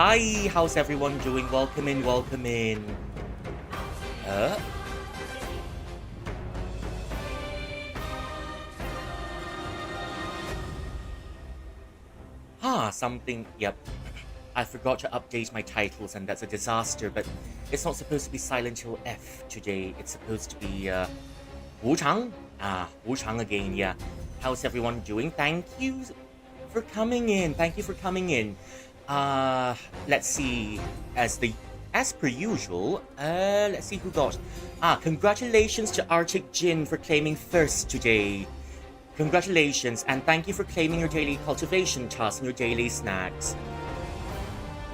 Hi, how's everyone doing? Welcome in, welcome in. Uh? Something, yep. I forgot to update my titles and that's a disaster, but it's not supposed to be Silent Hill F today. It's supposed to be, Wuchang? Wuchang again, yeah. How's everyone doing? Thank you for coming in. Thank you for coming in. Let's see. As per usual, let's see who got. Congratulations to Arctic Jin for claiming first today. Congratulations, and thank you for claiming your daily cultivation task and your daily snacks.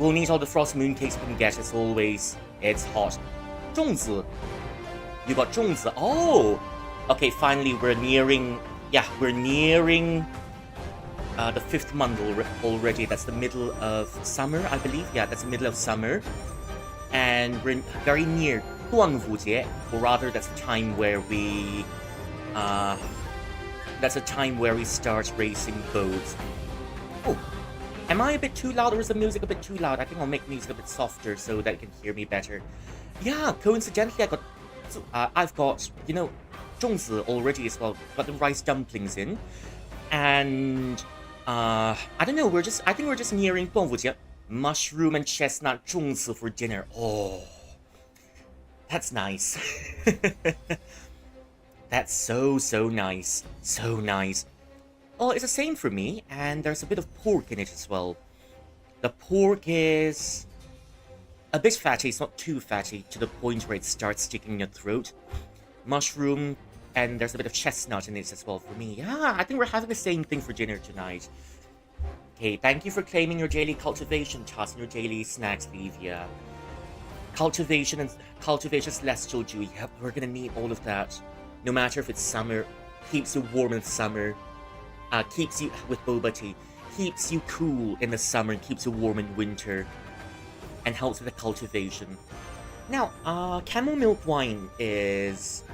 We'll need all the frost mooncakes we can get as always. It's hot. 粽子. You got 粽子. Oh! Okay, finally we're nearing the 5th month already. That's the middle of summer, I believe. Yeah, that's the middle of summer. And we're very near 端午节, or rather that's the time where we start racing boats. Oh, am I a bit too loud or is the music a bit too loud? I think I'll make music a bit softer so that you can hear me better. Yeah, coincidentally I've got, 粽子 already as well. Got the rice dumplings in. And I don't know, I think we're just nearing 端午节. Mushroom and chestnut 粽子 for dinner. Oh, that's nice. That's so nice. So nice. Oh, it's the same for me, and there's a bit of pork in it as well. The pork is a bit fatty, it's not too fatty, to the point where it starts sticking in your throat. Mushroom, and there's a bit of chestnut in it as well for me. Yeah, I think we're having the same thing for dinner tonight. Okay, thank you for claiming your daily cultivation task and your daily snacks, Livia. Cultivation celestial dew. Yep, we're gonna need all of that. No matter if it's summer, keeps you warm in summer, keeps you with boba tea, keeps you cool in the summer, and keeps you warm in winter, and helps with the cultivation. Now, camel milk wine is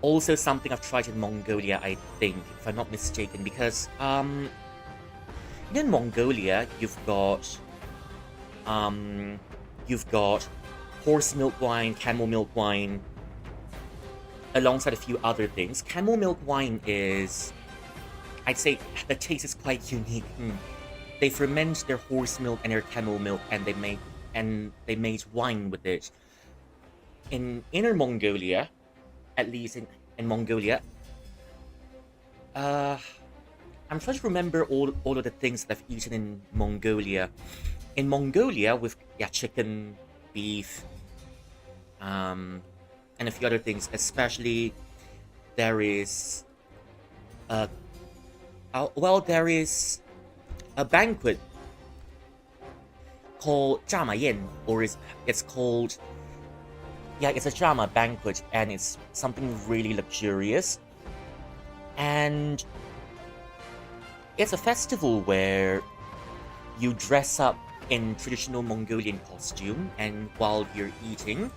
also something I've tried in Mongolia, I think, if I'm not mistaken, because in Mongolia you've got horse milk wine, camel milk wine, alongside a few other things. Camel milk wine is, I'd say, the taste is quite unique. They ferment their horse milk and their camel milk, and they made wine with it. In Inner Mongolia, at least in Mongolia, I'm trying to remember all of the things that I've eaten in Mongolia. In Mongolia, with chicken, beef, and a few other things, especially there is a banquet called Jamayen, or it's called, it's a Jama banquet, and it's something really luxurious, and it's a festival where you dress up in traditional Mongolian costume, and while you're eating,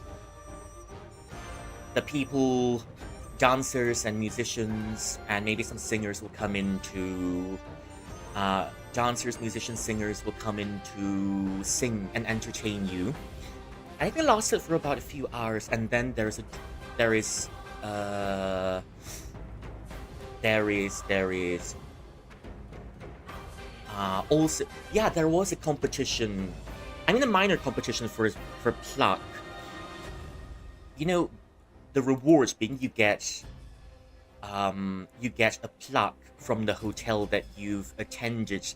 the people, dancers and musicians, and maybe some singers will come in to... dancers, musicians, singers will come in to sing and entertain you. I think it lasted for about a few hours, and then there is also, there was a competition. I mean, a minor competition for pluck. The rewards being you get a plaque from the hotel that you've attended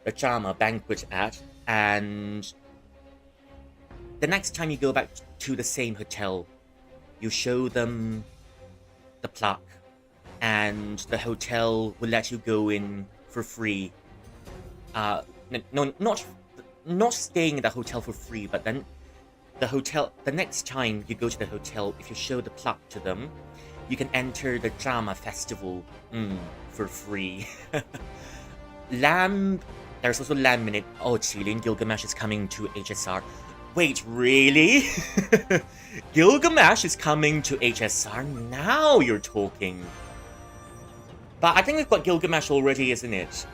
the Jama banquet at, and the next time you go back to the same hotel, you show them the plaque, and the hotel will let you go in for free. No, not staying in the hotel for free, but then the next time you go to the hotel, if you show the plaque to them, you can enter the Jama festival for free. There's also lamb in it. Oh, Qilin, Gilgamesh is coming to HSR. Wait, really? Gilgamesh is coming to HSR? Now you're talking. But I think we've got Gilgamesh already, isn't it?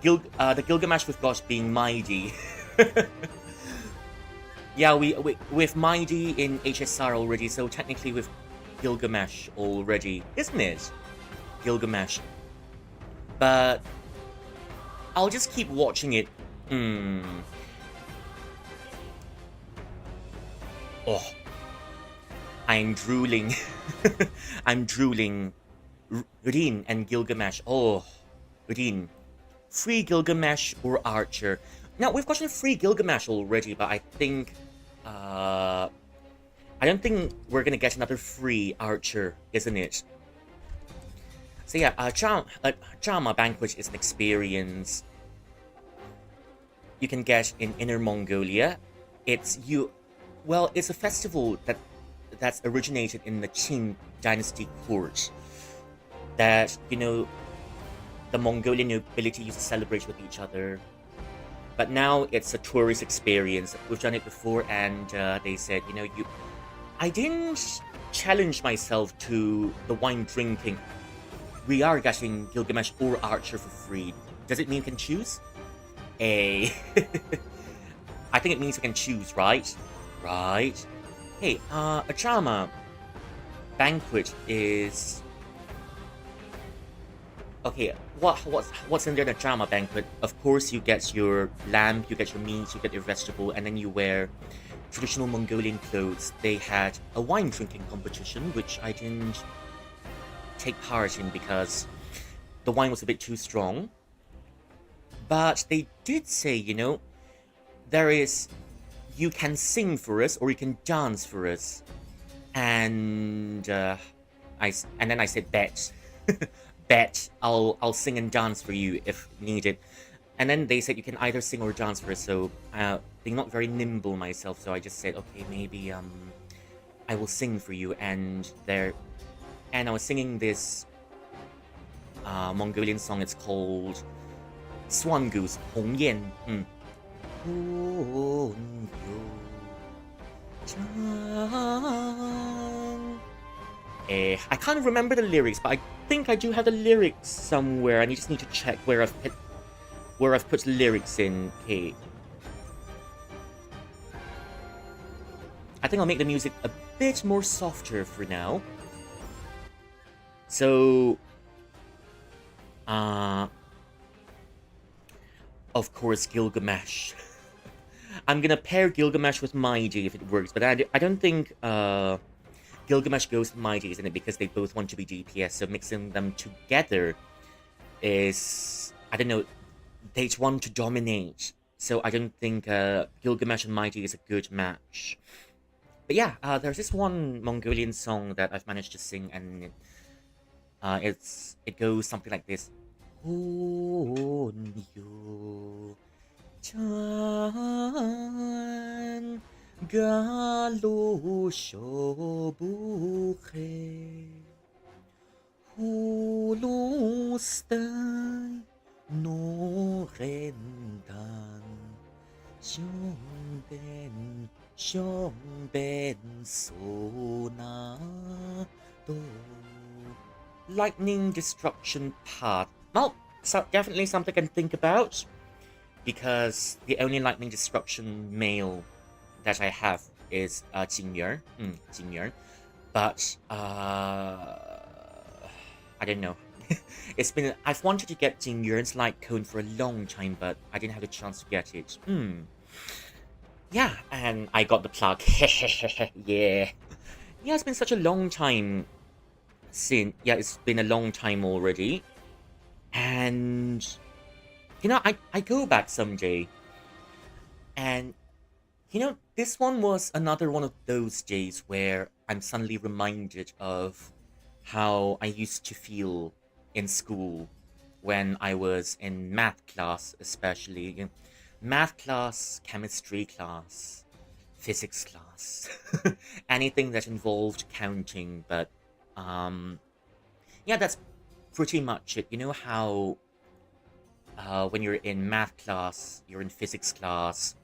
the Gilgamesh we've got being mighty. Yeah, we with mighty in HSR already, so technically with Gilgamesh already, isn't it? Gilgamesh. But I'll just keep watching it. Oh, I'm drooling. I'm drooling. Rin and Gilgamesh. Oh, Rin. Free Gilgamesh or Archer? Now, we've gotten free Gilgamesh already, but I think... I don't think we're gonna get another free Archer, isn't it? So yeah, Drama Banquet is an experience you can get in Inner Mongolia. It's a festival that's originated in the Qing Dynasty court. That, the Mongolian nobility used to celebrate with each other. But now it's a tourist experience. We've done it before, and they said, I didn't challenge myself to the wine drinking. We are getting Gilgamesh or Archer for free. Does it mean you can choose? I think it means you can choose, right? Right. Hey, a drama banquet is... Okay, what's in there in a drama banquet? Of course, you get your lamb, you get your meat, you get your vegetable, and then you wear traditional Mongolian clothes. They had a wine drinking competition, which I didn't take part in because the wine was a bit too strong. But they did say, you can sing for us or you can dance for us. And then I said, bet. Bet I'll sing and dance for you if needed. And then they said you can either sing or dance for us, so being not very nimble myself, so I just said, okay, maybe I will sing for you. And I was singing this Mongolian song. It's called Swan Goose, Hong Yan. I can't remember the lyrics, but I think I do have the lyrics somewhere, and you just need to check where I've put the lyrics in. Okay. I think I'll make the music a bit more softer for now. So, of course, Gilgamesh. I'm gonna pair Gilgamesh with Mighty if it works, but I don't think Gilgamesh goes with Mighty, isn't it? Because they both want to be DPS, so mixing them together is... I don't know, they'd want to dominate. So I don't think Gilgamesh and Mighty is a good match. But yeah, there's this one Mongolian song that I've managed to sing, and it goes something like this. Galo shobuche Hulustai no rendan Shomben sona do. Lightning Destruction Path. Well, so definitely something I can think about, because the only Lightning Destruction male that I have is Jingyur. But I don't know. I've wanted to get Jingyur's light cone for a long time, but I didn't have a chance to get it. Yeah, and I got the plug. Yeah. Yeah, it's been such a long time since... Yeah, it's been a long time already. And... I go back someday. And... this one was another one of those days where I'm suddenly reminded of how I used to feel in school when I was in math class, especially. Math class, chemistry class, physics class. Anything that involved counting, but... yeah, that's pretty much it. You know how... when you're in math class, you're in physics class...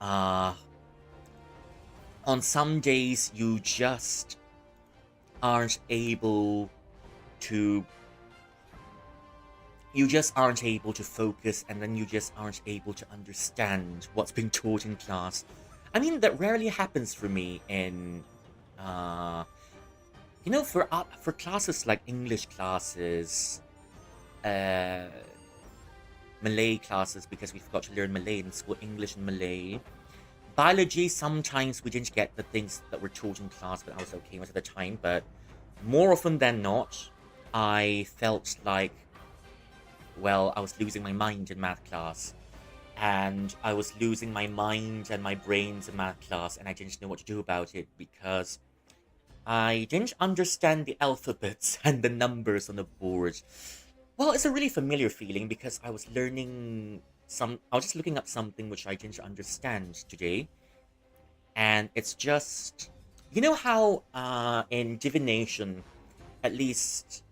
on some days you just aren't able to you just aren't able to focus, and then you just aren't able to understand what's being taught in class. I mean, that rarely happens for me in, for classes like English classes, uh, Malay classes, because we forgot to learn Malay in school, English and Malay. Biology, sometimes we didn't get the things that were taught in class, but I was okay most of the time. But more often than not, I felt like, well, I was losing my mind in math class. And I was losing my mind and my brains in math class, and I didn't know what to do about it because I didn't understand the alphabets and the numbers on the board. Well, it's a really familiar feeling because I was just looking up something which I didn't understand today. And it's just, you know how in divination, at least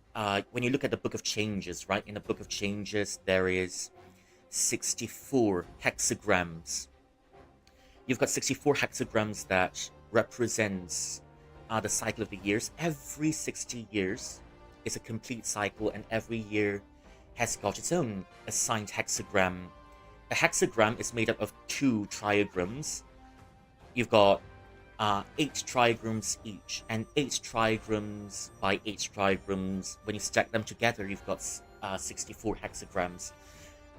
when you look at the Book of Changes, right? In the Book of Changes, there is 64 hexagrams. You've got 64 hexagrams that represents the cycle of the years. Every 60 years is a complete cycle, and every year has got its own assigned hexagram. A hexagram is made up of 2 trigrams. You've got 8 trigrams each, and 8 trigrams by 8 trigrams. When you stack them together, you've got 64 hexagrams.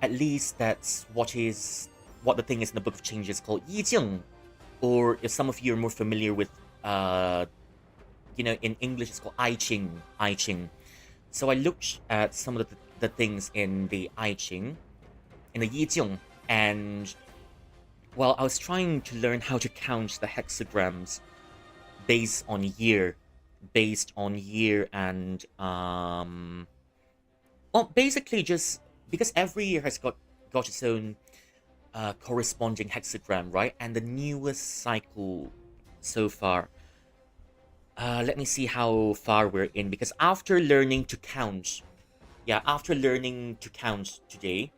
At least that's what the thing is in the Book of Changes called Yijing, or if some of you are more familiar with, in English it's called I Ching. So I looked at some of the things in the I Ching, in the Yijing, and well, I was trying to learn how to count the hexagrams based on year, and well, basically just because every year has got its own corresponding hexagram, right? And the newest cycle so far. Let me see how far we're in, because after learning to count today,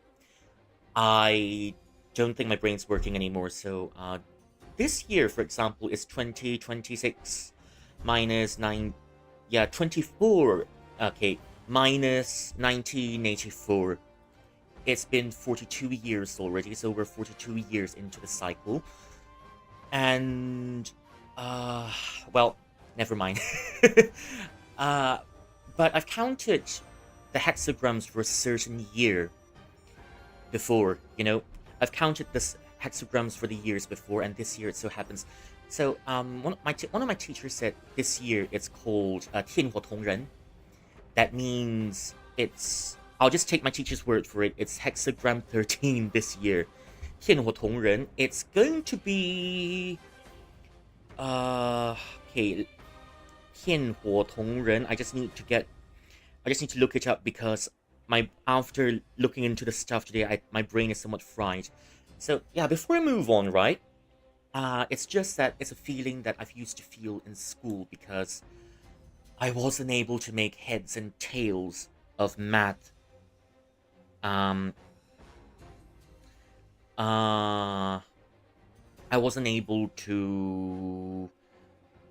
I don't think my brain's working anymore. So this year, for example, is 2026 minus 9, 24, okay, minus 1984. It's been 42 years already, so we're 42 years into the cycle. And, well, never mind. But I've counted the hexagrams for a certain year before, I've counted the hexagrams for the years before, and this year it so happens. So, one of my teachers said this year it's called 天火同人. That means I'll just take my teacher's word for it. It's hexagram 13 this year. 天火同人. It's going to be okay. 天火同人. I just need to look it up because after looking into the stuff today, my brain is somewhat fried. So yeah, before I move on, right? It's just that it's a feeling that I've used to feel in school because I wasn't able to make heads and tails of math. I wasn't able to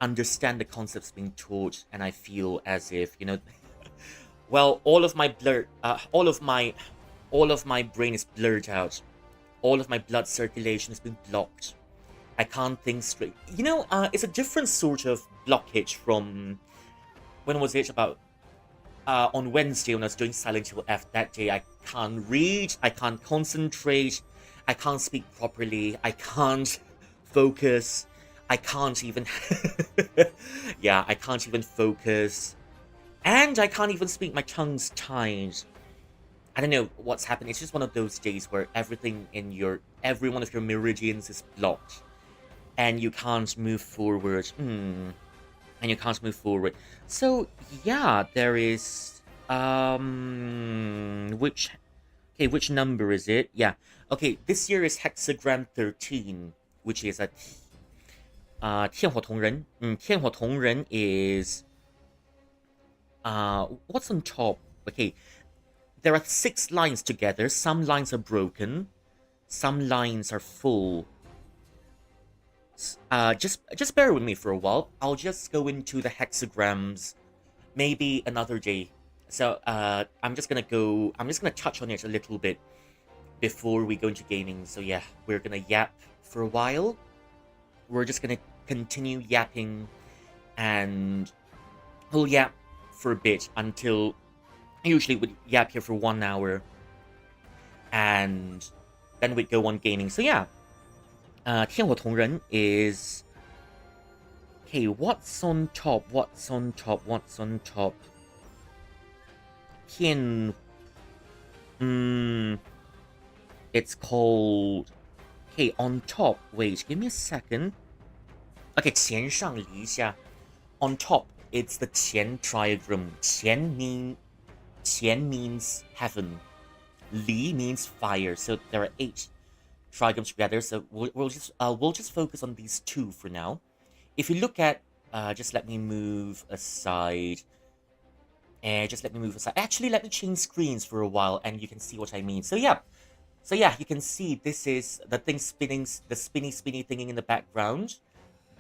understand the concepts being taught, and I feel as if, well, all of my brain is blurred out. All of my blood circulation has been blocked. I can't think straight. It's a different sort of blockage from, when was it, about on Wednesday when I was doing Silent Hill F. That day, I can't read, I can't concentrate, I can't speak properly, I can't focus, I can't even I can't even focus, and I can't even speak, my tongue's tied. I don't know what's happening. It's just one of those days where every one of your meridians is blocked, and you can't move forward. So yeah, there is which number is it? Yeah. Okay, this year is hexagram 13, which is a 天火同人. 天火同人 is what's on top? Okay, there are 6 lines together. Some lines are broken, some lines are full. Just bear with me for a while. I'll just go into the hexagrams maybe another day. So I'm just gonna touch on it a little bit before we go into gaming. So yeah, we're gonna yap for a while. We're just gonna continue yapping, and we'll yap for a bit until usually we'd yap here for 1 hour, and then we'd go on gaming. So yeah, 天火同人 is okay. What's on top? What's on top? What's on top? 天 it's called okay on top. Wait, give me a second. Okay, 前上离下. On top, it's the 前 trigram. 前 means heaven. 离 means fire. So there are 8 trigrams together. So we'll just focus on these 2 for now. If you look at just let me move aside. Actually, let me change screens for a while, and you can see what I mean. So yeah, you can see this is the thing spinning, the spinny thingy in the background.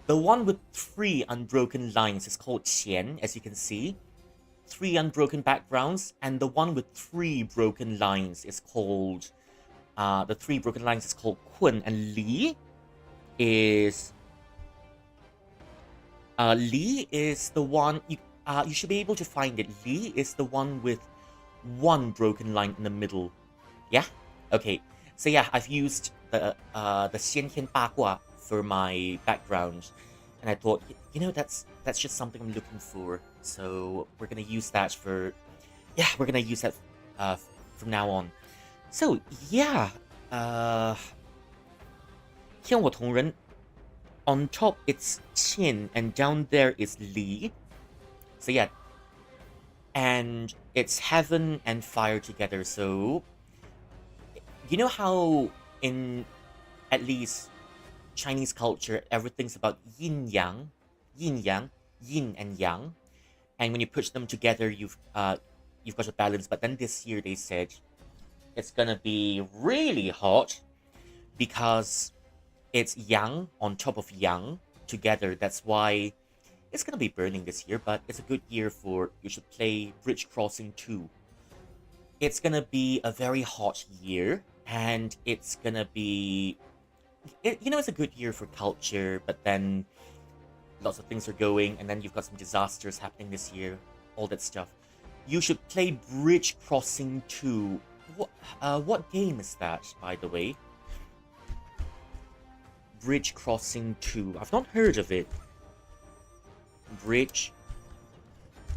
The one with 3 unbroken lines is called qian, as you can see. 3 unbroken backgrounds, and the one with 3 broken lines is called kun, and li is the one you should be able to find it. Li is the one with 1 broken line in the middle. Yeah? Okay. So yeah, I've used the 先天八卦 for my background, and I thought, you know, that's just something I'm looking for. So we're gonna use that from now on. So yeah, 天火同人. On top it's Qin, and down there is Li. So yeah, and it's heaven and fire together. So you know how in at least Chinese culture everything's about yin yang, yin and yang, and when you push them together you've got a balance. But then this year they said it's gonna be really hot because it's yang on top of yang together. That's why it's gonna be burning this year, but it's a good year for you should play Bridge Crossing 2. It's gonna be a very hot year, and it's gonna be it's a good year for culture, but then lots of things are going, and then you've got some disasters happening this year, all that stuff. You should play Bridge Crossing 2. What game is that, by the way? Bridge Crossing 2. I've not heard of it. Bridge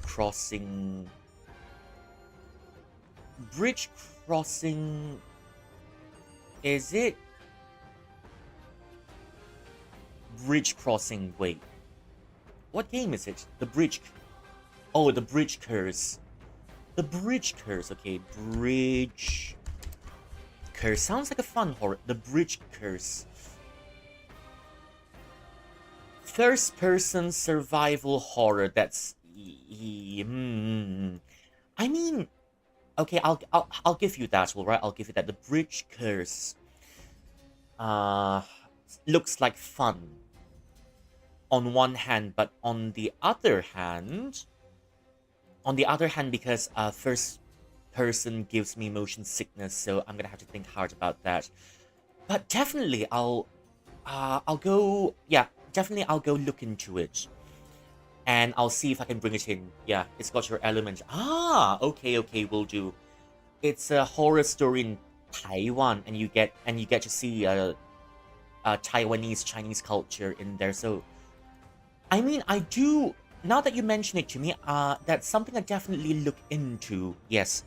Crossing. Is it Bridge Crossing? Wait. What game is it? The Bridge Curse. The Bridge Curse. Okay, Bridge Curse. Sounds like a fun horror. The Bridge Curse. First person survival horror. That's I mean, okay, I'll give you that, alright? I'll give you that. The Bridge Curse looks like fun on one hand, but on the other hand, because first person gives me motion sickness, so I'm gonna have to think hard about that. But definitely I'll go look into it, and I'll see if I can bring it in. Yeah, it's got your element. Okay, will do. It's a horror story in Taiwan, and you get to see Taiwanese Chinese culture in there. So, I mean, I do. Now that you mention it to me, that's something I definitely look into. Yes,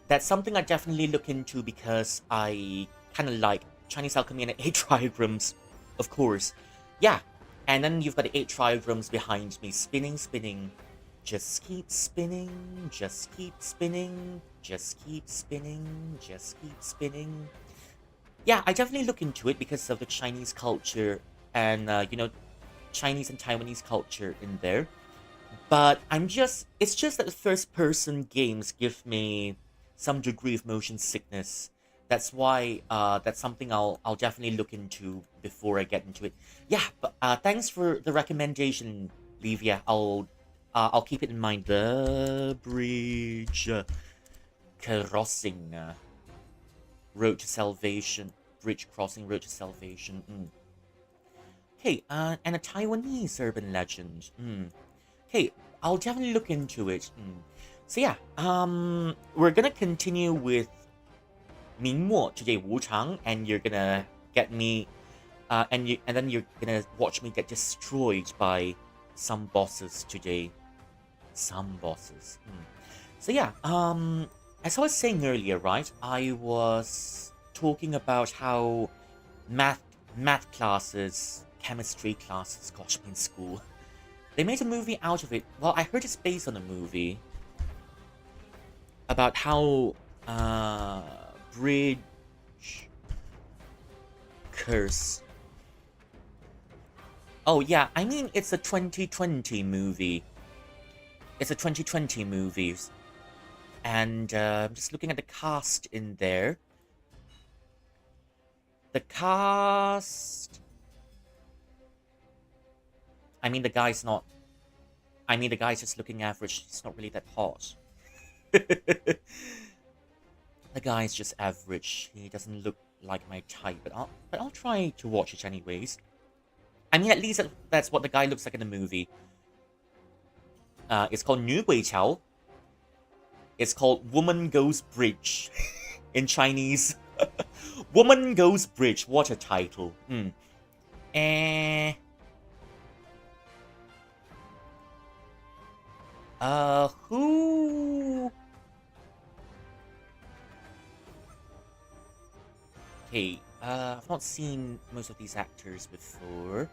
that's something I definitely look into because I kind of like Chinese alchemy and 8 trigrams, of course. Yeah, and then you've got the 8 trigrams behind me, spinning. Just keep spinning, just keep spinning, just keep spinning, just keep spinning. Yeah, I definitely look into it because of the Chinese culture and, Chinese and Taiwanese culture in there. But it's just that the first person games give me some degree of motion sickness. That's why that's something I'll definitely look into before I get into it. Yeah, but thanks for the recommendation, Livia. I'll I'll keep it in mind. The bridge crossing. Road to Salvation. Bridge crossing, Road to Salvation. Okay, and a Taiwanese urban legend. Okay, I'll definitely look into it. So yeah, we're gonna continue with Mingmo today, Wuchang, and you're gonna get me, and then you're gonna watch me get destroyed by some bosses today. Some bosses. So yeah, as I was saying earlier, right? I was talking about how math classes, chemistry classes, gosh, in school, they made a movie out of it. Well, I heard it's based on a movie about how bridge curse. Oh yeah, I mean it's a 2020 movie. It's a 2020 movie, and I'm just looking at the cast in there. The cast. I mean, the guy's not. I mean, the guy's just looking average. He's not really that hot. The guy's just average. He doesn't look like my type, but I'll try to watch it anyways. I mean, at least that's what the guy looks like in the movie. It's called 女鬼桥. It's called Woman Goes Bridge in Chinese. Woman Goes Bridge. What a title. Who? Okay, I've not seen most of these actors before.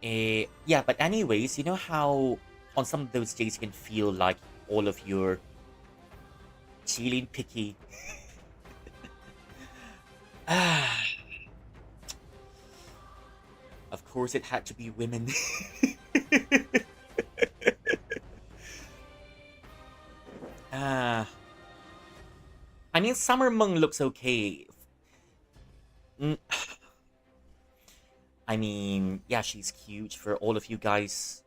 Yeah, but anyways, you know how on some of those days you can feel like all of your chilling picky. Of course it had to be women. I mean, Summer Mung looks okay. I mean, yeah, she's cute for all of you guys.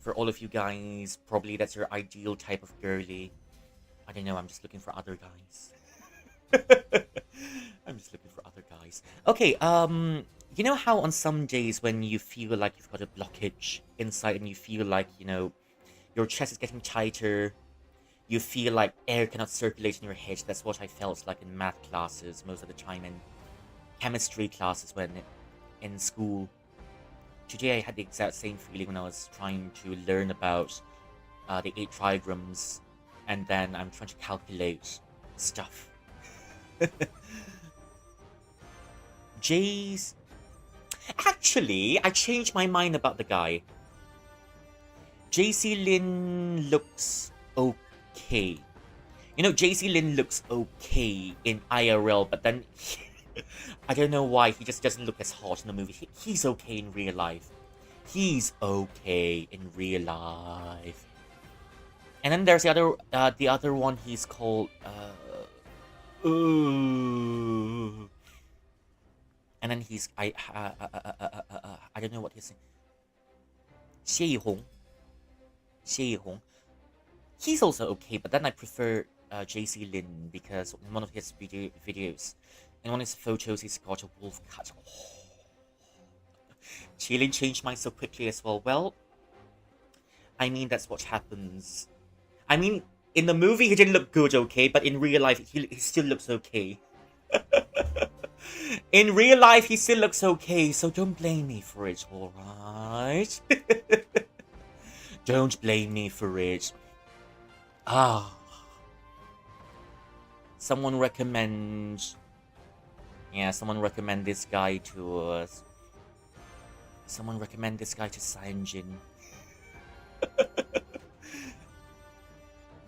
For all of you guys, probably that's your ideal type of girly. I don't know, I'm just looking for other guys. I'm just looking for other guys. Okay, you know how on some days when you feel like you've got a blockage inside and you feel like, you know, your chest is getting tighter, you feel like air cannot circulate in your head. That's what I felt like in math classes most of the time, and chemistry classes when in school. Today I had the exact same feeling when I was trying to learn about the 8 trigrams, and then I'm trying to calculate stuff. Jay's... Actually, I changed my mind about the guy. JC Lin looks okay. You know, JC Lin looks okay in IRL, but then... I don't know why, he just doesn't look as hot in the movie. He's okay in real life. He's okay in real life. And then there's the other one, he's called... and then he's... I don't know what he's saying. Xie Yihong. Xie Yihong. He's also okay, but then I prefer JC Lin because in one of his videos, in one of his photos, he's got a wolf cut. Chilin changed mine so quickly as well. Well, I mean, that's what happens. I mean, in the movie, he didn't look good, okay? But in real life, he still looks okay. In real life, he still looks okay, so don't blame me for it, alright? Don't blame me for it. Someone recommend... Yeah, someone recommend this guy to us. Someone recommend this guy to Sanjin.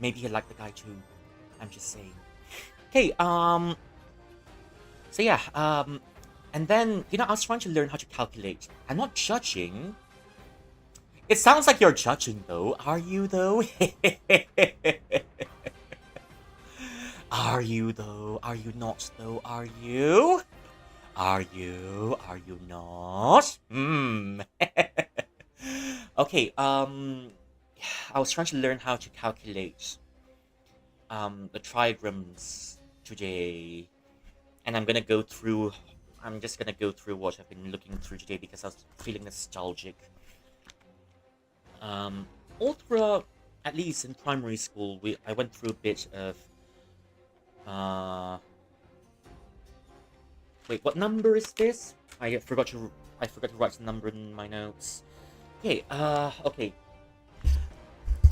Maybe he'll like the guy too. I'm just saying. Okay, so yeah, and then, you know, I was trying to learn how to calculate. I'm not judging. It sounds like you're judging, though. Are you, though? Are you, though? Are you not, though? Are you? Are you? Are you not? Okay, I was trying to learn how to calculate the trigrams today, and I'm just gonna go through what I've been looking through today because I was feeling nostalgic. All throughout, at least in primary school, I went through a bit of uh wait, what number is this? I forgot to write the number in my notes. Okay.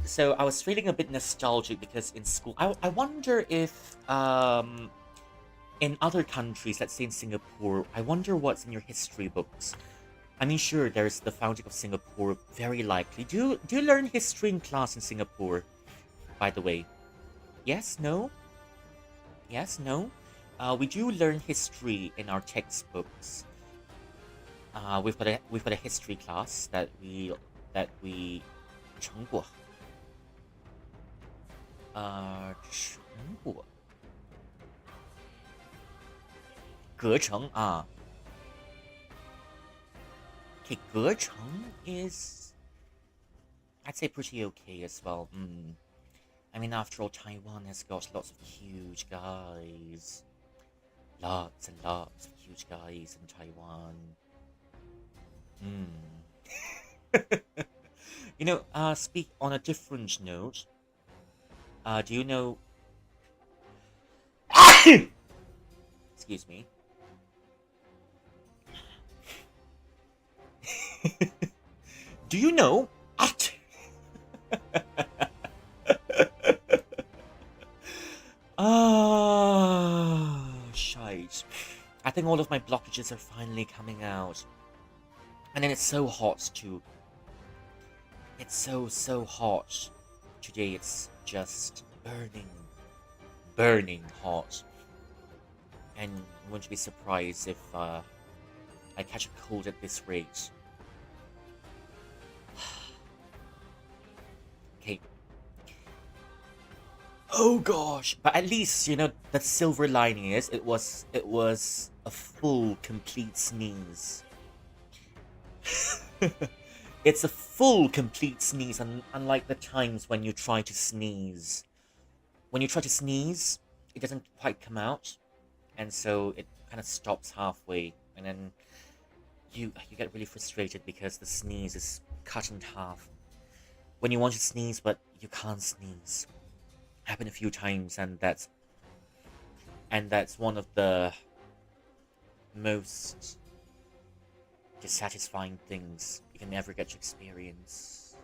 So I was feeling a bit nostalgic because in school, I wonder if in other countries, let's say in Singapore, I wonder what's in your history books. I mean, sure, there's the founding of Singapore, very likely. Do you learn history in class in Singapore, by the way? Yes, no? Yes, no? We do learn history in our textbooks. We've got a history class that we 成果成果隔成啊 Okay, 隔成 is I'd say pretty okay as well. I mean, after all, Taiwan has got lots of huge guys. Lots and lots of huge guys in Taiwan. Speak on a different note. Do you know? Excuse me. Do you know? Shite. I think all of my blockages are finally coming out. And then it's so hot too. It's so hot. Today it's just burning hot. And you won't be surprised if I catch a cold at this rate. Okay. Oh gosh! But at least, the silver lining is it was a full, complete sneeze. It's a full, complete sneeze, unlike the times when you try to sneeze. When you try to sneeze, it doesn't quite come out, and so it kind of stops halfway, and then you get really frustrated because the sneeze is cut in half. When you want to sneeze, but you can't sneeze. Happened a few times, and that's one of the most dissatisfying things you can ever get to experience.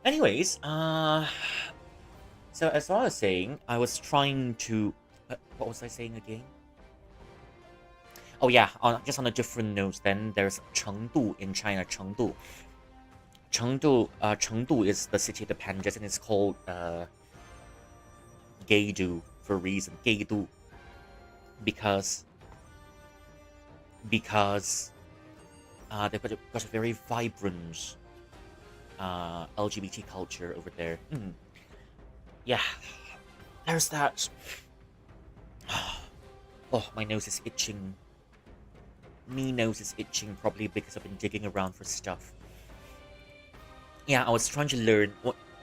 Anyways, so as I was saying, I was trying to. What was I saying again? Oh yeah, just on a different note. Then there's Chengdu in China. Chengdu is the city of the pandas, and it's called Gaidu for a reason. Gaidu, because they've got a very vibrant LGBT culture over there. Yeah, there's that. Oh, my nose is itching. Me nose is itching, probably because I've been digging around for stuff. Yeah, I was trying to learn.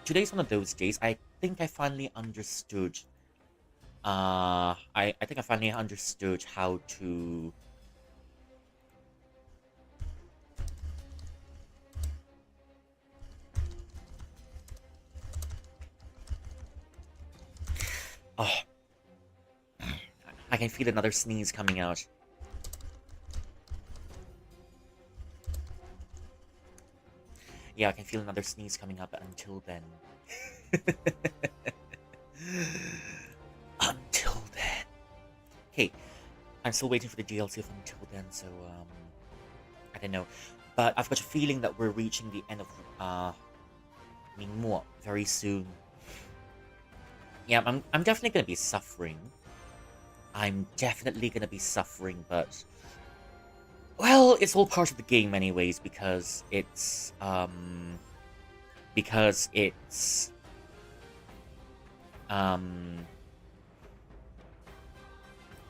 Today's one of those days. I think I finally understood. I think I finally understood how to. Oh, I can feel another sneeze coming out. Yeah, I can feel another sneeze coming up, but until then. Until then. Hey, I'm still waiting for the DLC of Until Then, so, I don't know. But I've got a feeling that we're reaching the end of, Mingmo very soon. Yeah, I'm definitely gonna be suffering. But... Well, it's all part of the game anyways, because it's, I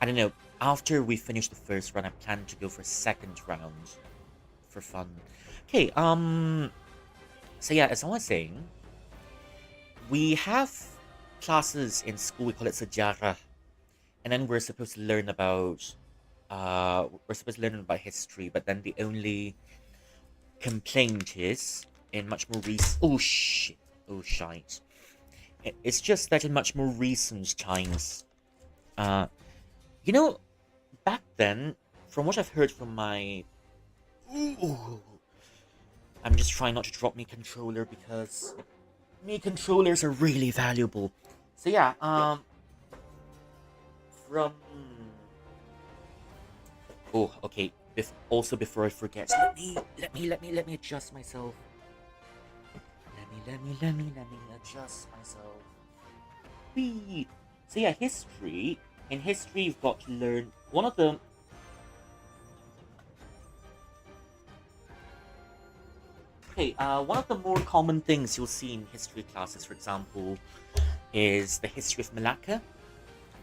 don't know, after we finish the first run, I plan to go for a second round, for fun. Okay, so yeah, as I was saying, we have classes in school, we call it sejarah, and then we're supposed to learn about, history, but then the only complaint is, in much more recent, oh shit, oh shite, it's just that in much more recent times, uh, you know, back then, from what I've heard from my, ooh, I'm just trying not to drop my controller because me controllers are really valuable. So yeah, from, oh, okay. Also, before I forget, let me adjust myself. Let me adjust myself. Whee! So yeah, history. In history, you've got to learn one of the. Okay, one of the more common things you'll see in history classes, for example, is the history of Malacca,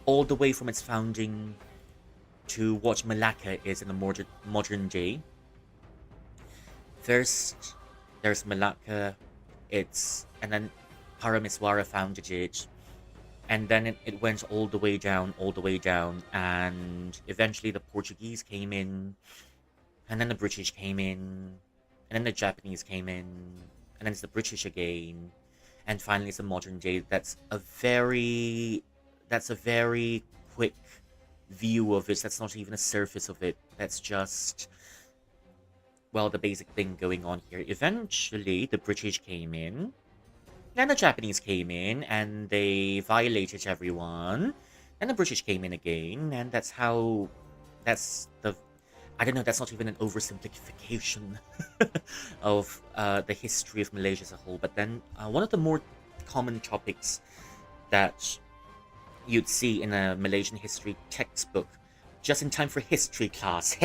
all the way from its founding to what Malacca is in the modern day. First, there's Malacca, and then Paramiswara founded it, and then it went all the way down, and eventually the Portuguese came in, and then the British came in, and then the Japanese came in, and then it's the British again, and finally it's the modern day. That's a very quick view of it. That's not even a surface of it. That's just, well, the basic thing going on here. Eventually, the British came in, then the Japanese came in, and they violated everyone. And the British came in again, and that's the, I don't know, that's not even an oversimplification of the history of Malaysia as a whole. But then one of the more common topics that you'd see in a Malaysian history textbook, just in time for history class.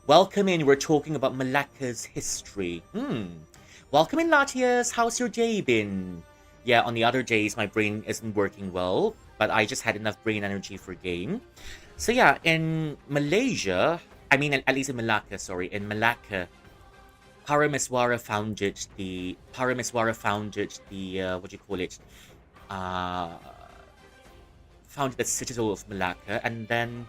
Welcome in, we're talking about Malacca's history. Welcome in, Latias, how's your day been? Yeah, on the other days my brain isn't working well, but I just had enough brain energy for a game. So yeah, in Malaysia, I mean, at least in Malacca, in Malacca, Paramiswara founded the, what do you call it? Founded the citadel of Malacca, and then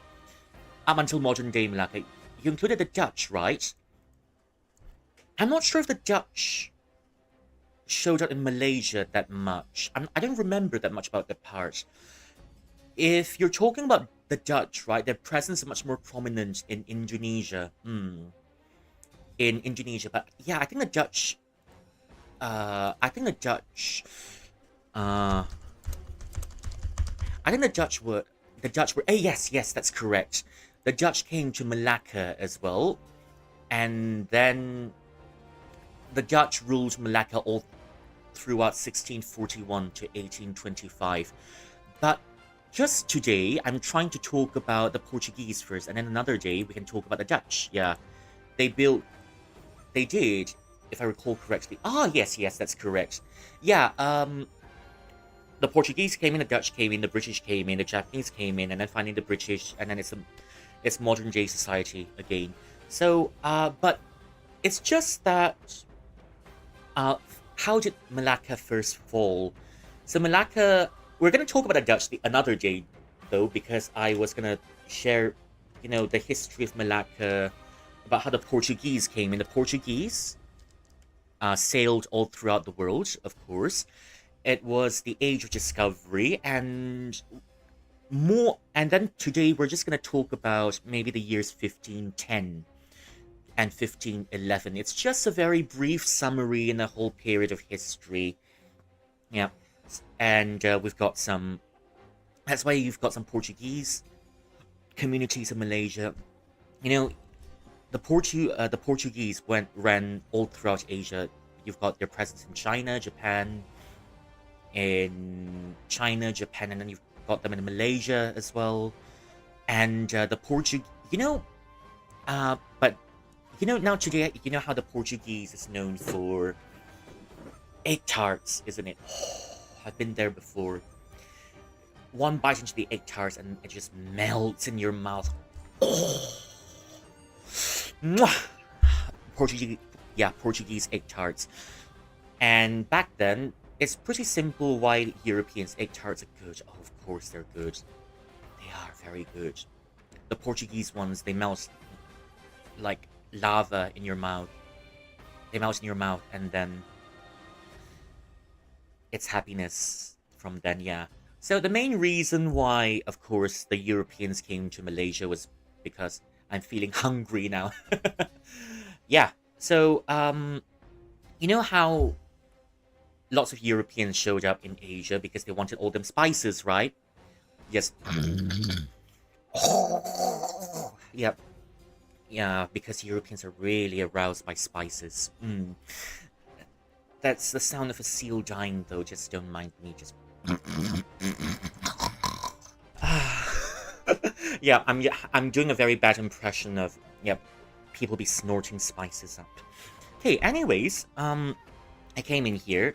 up until modern day Malacca, you included the Dutch, right? I'm not sure if the Dutch showed up in Malaysia that much. I don't remember that much about that part. If you're talking about the Dutch, right, their presence is much more prominent in Indonesia. In Indonesia, but yeah, I think the Dutch, I think the Dutch were, yes, that's correct. The Dutch came to Malacca as well, and then the Dutch ruled Malacca all throughout 1641 to 1825. But just today, I'm trying to talk about the Portuguese first, and then another day we can talk about the Dutch. Yeah, they did, if I recall correctly. Yes, that's correct. Yeah, the Portuguese came in, the Dutch came in, the British came in, the Japanese came in, and then finally the British, and then it's modern day society again. So, but it's just that, how did Malacca first fall? So Malacca, we're going to talk about the Dutch another day, though, because I was going to share, the history of Malacca, about how the Portuguese came in. The Portuguese sailed all throughout the world, of course. It was the age of discovery, and then today we're just going to talk about maybe the years 1510 and 1511. It's just a very brief summary in the whole period of history. Yeah, and we've got some. That's why you've got some Portuguese communities in Malaysia. The Portuguese ran all throughout Asia. You've got their presence in China, Japan, and then you've got them in Malaysia as well. And the Portuguese, but now today, how the Portuguese is known for egg tarts, isn't it? I've been there before. One bite into the egg tarts and it just melts in your mouth. Mwah! Yeah, Portuguese egg tarts. And back then, it's pretty simple why Europeans' egg tarts are good. Oh, of course they're good. They are very good. The Portuguese ones, they melt like lava in your mouth. They melt in your mouth, and then it's happiness from then, yeah. So the main reason why, of course, the Europeans came to Malaysia was because I'm feeling hungry now. Yeah, so, you know how lots of Europeans showed up in Asia because they wanted all them spices, right? Yes. Yep. Yeah, because Europeans are really aroused by spices. That's the sound of a seal dying, though. Just don't mind me. Just. Yeah, I'm doing a very bad impression of people be snorting spices up. Okay, anyways, I came in here,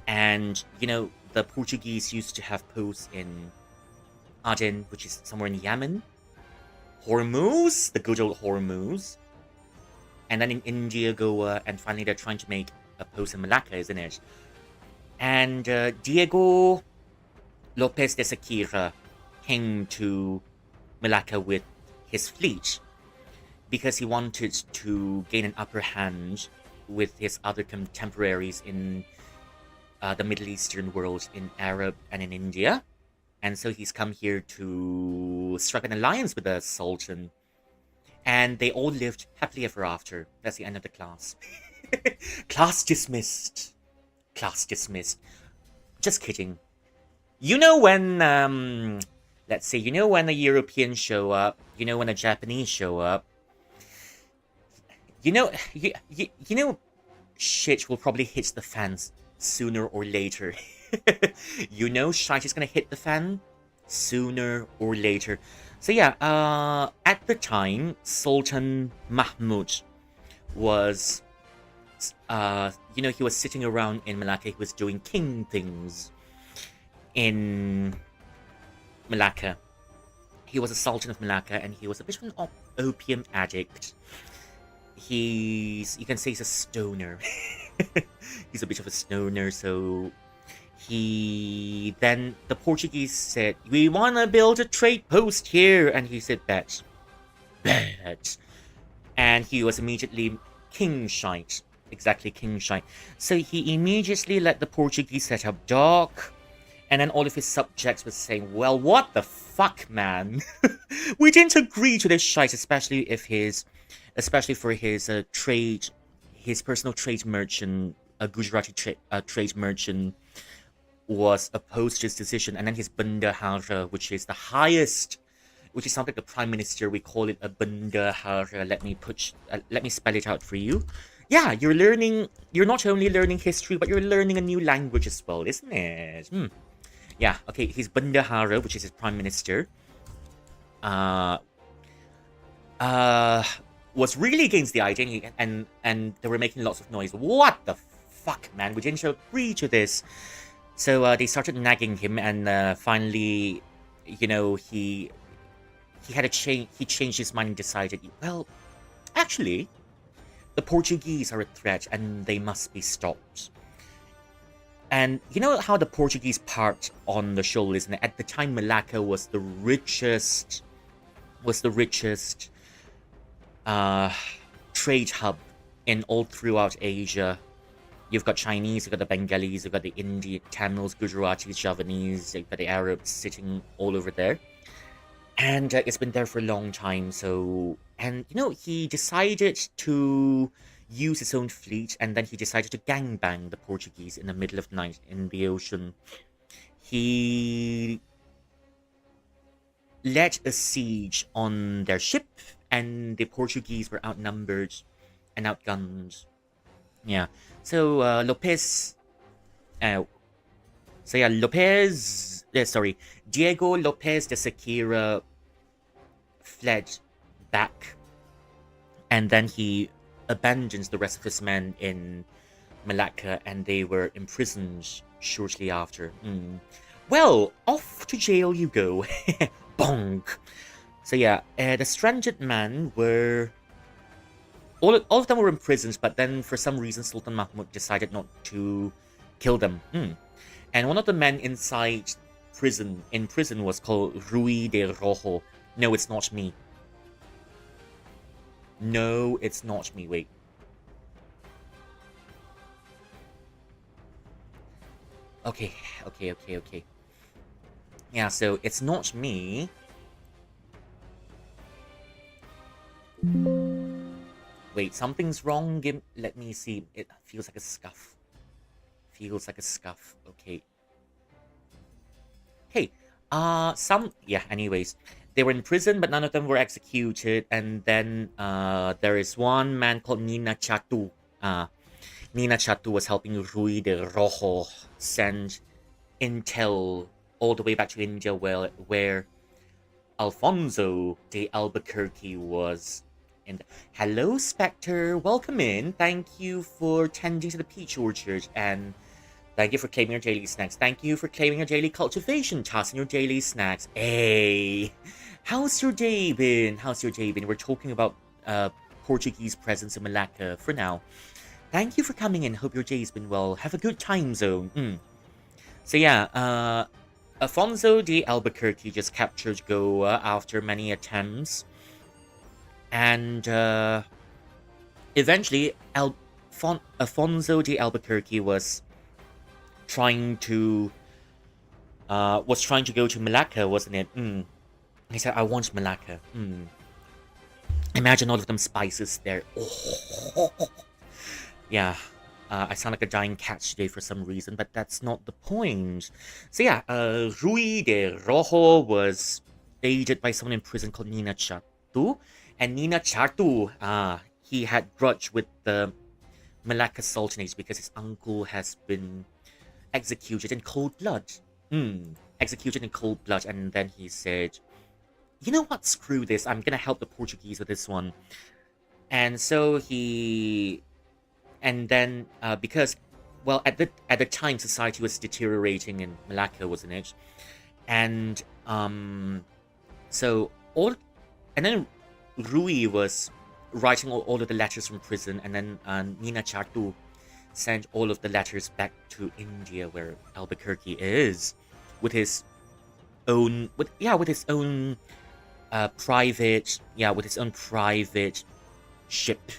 and the Portuguese used to have posts in Aden, which is somewhere in Yemen, Hormuz, the good old Hormuz, and then in India, Goa, and finally they're trying to make a post in Malacca, isn't it? And Diego Lopez de Sequeira came to Malacca with his fleet because he wanted to gain an upper hand with his other contemporaries in the Middle Eastern world, in Arab and in India. And so he's come here to strike an alliance with the Sultan. And they all lived happily ever after. That's the end of the class. Class dismissed. Class dismissed. Just kidding. You know when, let's say, when the Europeans show up, when the Japanese show up, you know, shit will probably hit the fans sooner or later. Shite is gonna hit the fan sooner or later. So yeah, at the time, Sultan Mahmud was, he was sitting around in Malacca. He was doing king things in Malacca. He was a Sultan of Malacca, and he was a bit of an opium addict. You can say he's a stoner. He's a bit of a stoner, so then the Portuguese said, "We want to build a trade post here," and he said, "Bet." And he was immediately king shite. Exactly, king shite. So he immediately let the Portuguese set up dock, and then all of his subjects were saying, "Well, what the fuck, man? We didn't agree to this shite, especially for his trade, his personal trade merchant, a Gujarati trade merchant, was opposed to his decision, and then his bendahara, which is the highest, which is something like the prime minister, we call it a bendahara. Let me spell it out for you. Yeah, you're not only learning history, but you're learning a new language as well, isn't it? Yeah, okay, his bendahara, which is his prime minister, was really against the idea, and they were making lots of noise. What the fuck, man? We didn't agree to this. So they started nagging him, and finally, he had a change. He changed his mind and decided, well, actually, the Portuguese are a threat, and they must be stopped. And you know how the Portuguese part on the shoal, isn't it? At the time, Malacca was the richest trade hub in all throughout Asia. You've got Chinese, you've got the Bengalis, you've got the Indian, Tamils, Gujaratis, Javanese, you've got the Arabs sitting all over there. And it's been there for a long time, so... And, he decided to use his own fleet, and then he decided to gangbang the Portuguese in the middle of the night in the ocean. He led a siege on their ship, and the Portuguese were outnumbered and outgunned. Yeah. So, Diego Lopez de Sequeira fled back, and then he abandoned the rest of his men in Malacca, and they were imprisoned shortly after. Well, off to jail you go. Bonk. So yeah, the stranded men were all of them were imprisoned, but then for some reason Sultan Mahmud decided not to kill them. And one of the men inside prison was called Rui de Rojo. No, it's not me. No, it's not me. Wait. Okay. Yeah, so it's not me. Wait, something's wrong. Let me see. It feels like a scuff. Okay. Hey, anyways. They were in prison, but none of them were executed. And then, there is one man called Nina Chatu. Nina Chatu was helping Rui de Rojo send intel all the way back to India, where Alfonso de Albuquerque was. Hello, Spectre. Welcome in. Thank you for tending to the peach orchard, and thank you for claiming your daily snacks. Thank you for claiming your daily cultivation task and your daily snacks. Hey, how's your day been? We're talking about Portuguese presence in Malacca for now. Thank you for coming in. Hope your day's been well. Have a good time zone. So yeah, Alfonso de Albuquerque just captured Goa after many attempts. And eventually, Alfonso de Albuquerque was trying to go to Malacca, wasn't it? He said, "I want Malacca." Imagine all of them spices there. Oh. Yeah, I sound like a dying cat today for some reason, but that's not the point. So yeah, Rui de Rojo was aided by someone in prison called Nina Chatu. And Nina Chatu, he had grudge with the Malacca Sultanate because his uncle has been executed in cold blood. Executed in cold blood. And then he said, you know what, screw this, I'm gonna help the Portuguese with this one. And so because, well, at the time, society was deteriorating in Malacca, wasn't it? And then Rui was writing all of the letters from prison, and then Nina Chatu sent all of the letters back to India, where Albuquerque is, with his own private ship.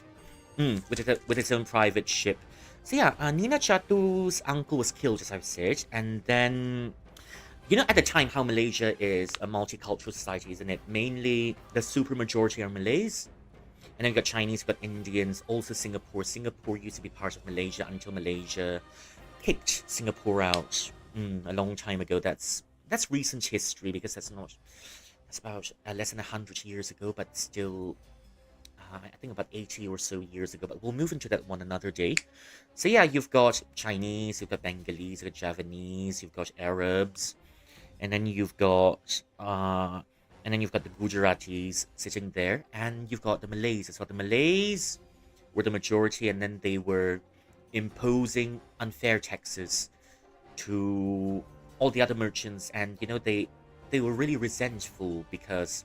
With his own private ship. So yeah, Nina Chatu's uncle was killed, as I've said, and then, you know, at the time how Malaysia is a multicultural society, isn't it? Mainly the super majority are Malays, and then you got Chinese, you got Indians, also Singapore. Singapore used to be part of Malaysia until Malaysia kicked Singapore out a long time ago. That's recent history, because that's about less than 100 years ago, but still. I think about 80 or so years ago, but we'll move into that one another day. So yeah, you've got Chinese, you've got Bengalese, you've got Javanese, you've got Arabs, and then you've got the Gujaratis sitting there, and you've got the Malays as well. The Malays were the majority, and then they were imposing unfair taxes to all the other merchants, and you know, they were really resentful because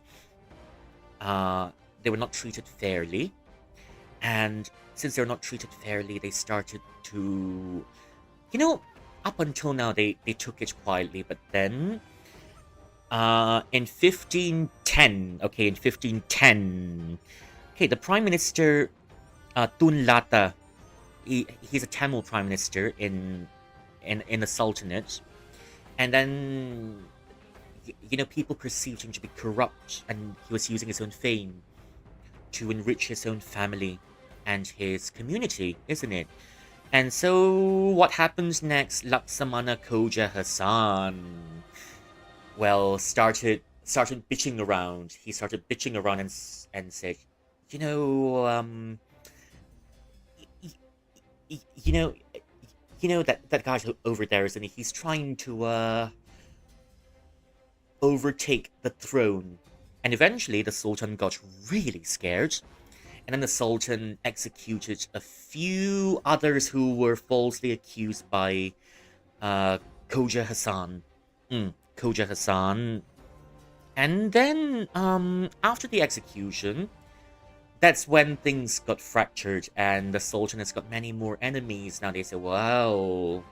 they were not treated fairly, and since they were not treated fairly, they started to, you know, up until now they took it quietly, but then in 1510, the Prime Minister Tun Lata, he's a Tamil Prime Minister in the Sultanate, and then, you know, people perceived him to be corrupt, and he was using his own fame to enrich his own family and his community, isn't it? And so what happens next? Laksamana Koja Hassan, well, started bitching around. He started bitching around and said, you know, that guy over there, isn't he? He's trying to overtake the throne. And eventually the Sultan got really scared, and then the Sultan executed a few others who were falsely accused by Koja Hassan. And then after the execution, that's when things got fractured, and the Sultan has got many more enemies. Now they say, wow,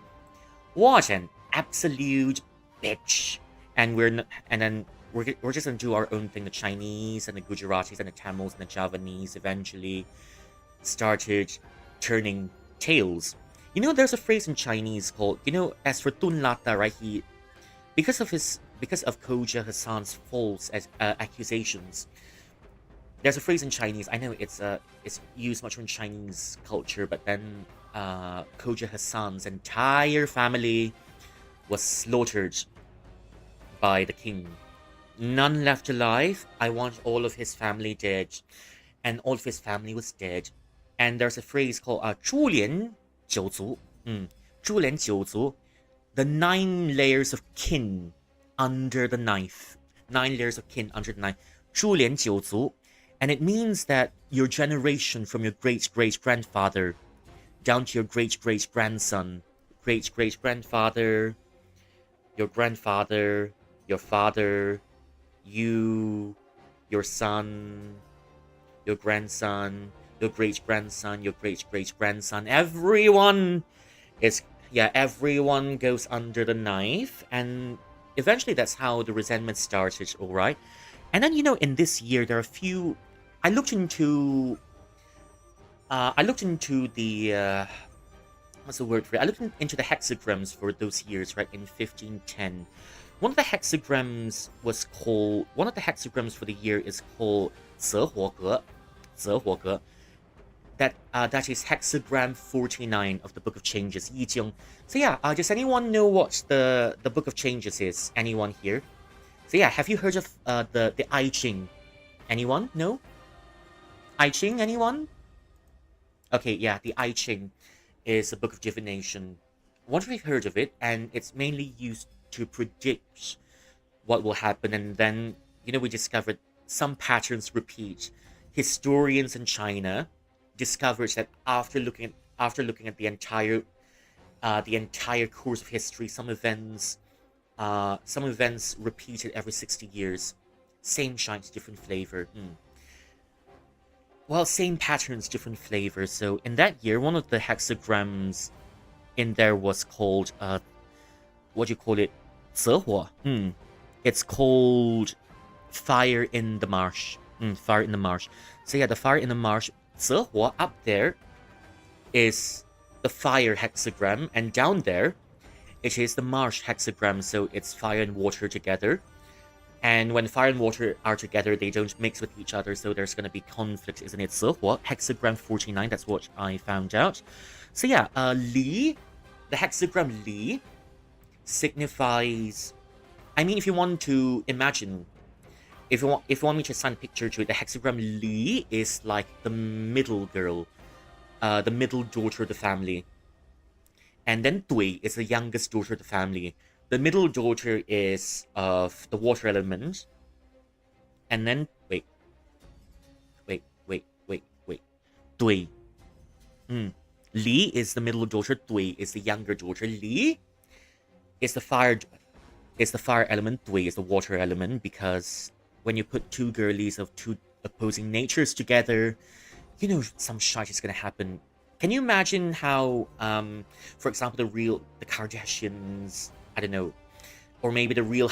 what an absolute bitch. And then we're just gonna do our own thing. The Chinese and the Gujaratis and the Tamils and the Javanese eventually started turning tails. You know, there's a phrase in Chinese called, as for Tun Lata, right? Because of Khoja Hassan's false accusations, there's a phrase in Chinese. I know it's used much in Chinese culture, but then Khoja Hassan's entire family was slaughtered by the king. None left alive. I want all of his family dead. And all of his family was dead. And there's a phrase called 株连九族. 株连九族. The 9 layers of kin under the knife. 9 layers of kin under the knife. 株连九族. And it means that your generation from your great-great-grandfather down to your great-great-grandson, great-great-grandfather, your grandfather, your father, you, your son, your grandson, your great-grandson, your great-great-grandson, everyone goes under the knife, and eventually that's how the resentment started, alright? And then, in this year, there are a few... I looked into the... what's the word for it? I looked into the hexagrams for those years, right, in 1510. One of the hexagrams for the year is called 泽火格. That is hexagram 49 of the Book of Changes, Yijing. So yeah, does anyone know what the Book of Changes is? Anyone here? So yeah, have you heard of the I Ching? Anyone? No? I Ching, anyone? Okay, yeah, the I Ching is a book of divination. I wonder if you've heard of it, and it's mainly used to predict what will happen, and then, we discovered some patterns repeat. Historians in China discovered that after looking at the entire course of history, some events repeated every 60 years. Same shines, different flavor. Well, same patterns, different flavors. So in that year, one of the hexagrams in there was called what do you call it? 泽火. It's called fire in the marsh. Fire in the marsh. So yeah, the fire in the marsh. 泽火 up there is the fire hexagram, and down there it is the marsh hexagram. So it's fire and water together. And when fire and water are together, they don't mix with each other, so there's going to be conflict, isn't it? 泽火, hexagram 49, that's what I found out. So yeah, Li, the hexagram Li, signifies... I mean, if you want to imagine... If you want me to assign a picture to it, the hexagram Li is like the middle girl, the middle daughter of the family. And then Dui is the youngest daughter of the family. The middle daughter is of the water element. And then, wait. Dui. Li is the middle daughter, Dui is the younger daughter. Li is the fire element, Dui is the water element, because when you put two girlies of two opposing natures together, some shite is gonna happen. Can you imagine how, for example, the Kardashians, I don't know, or maybe the Real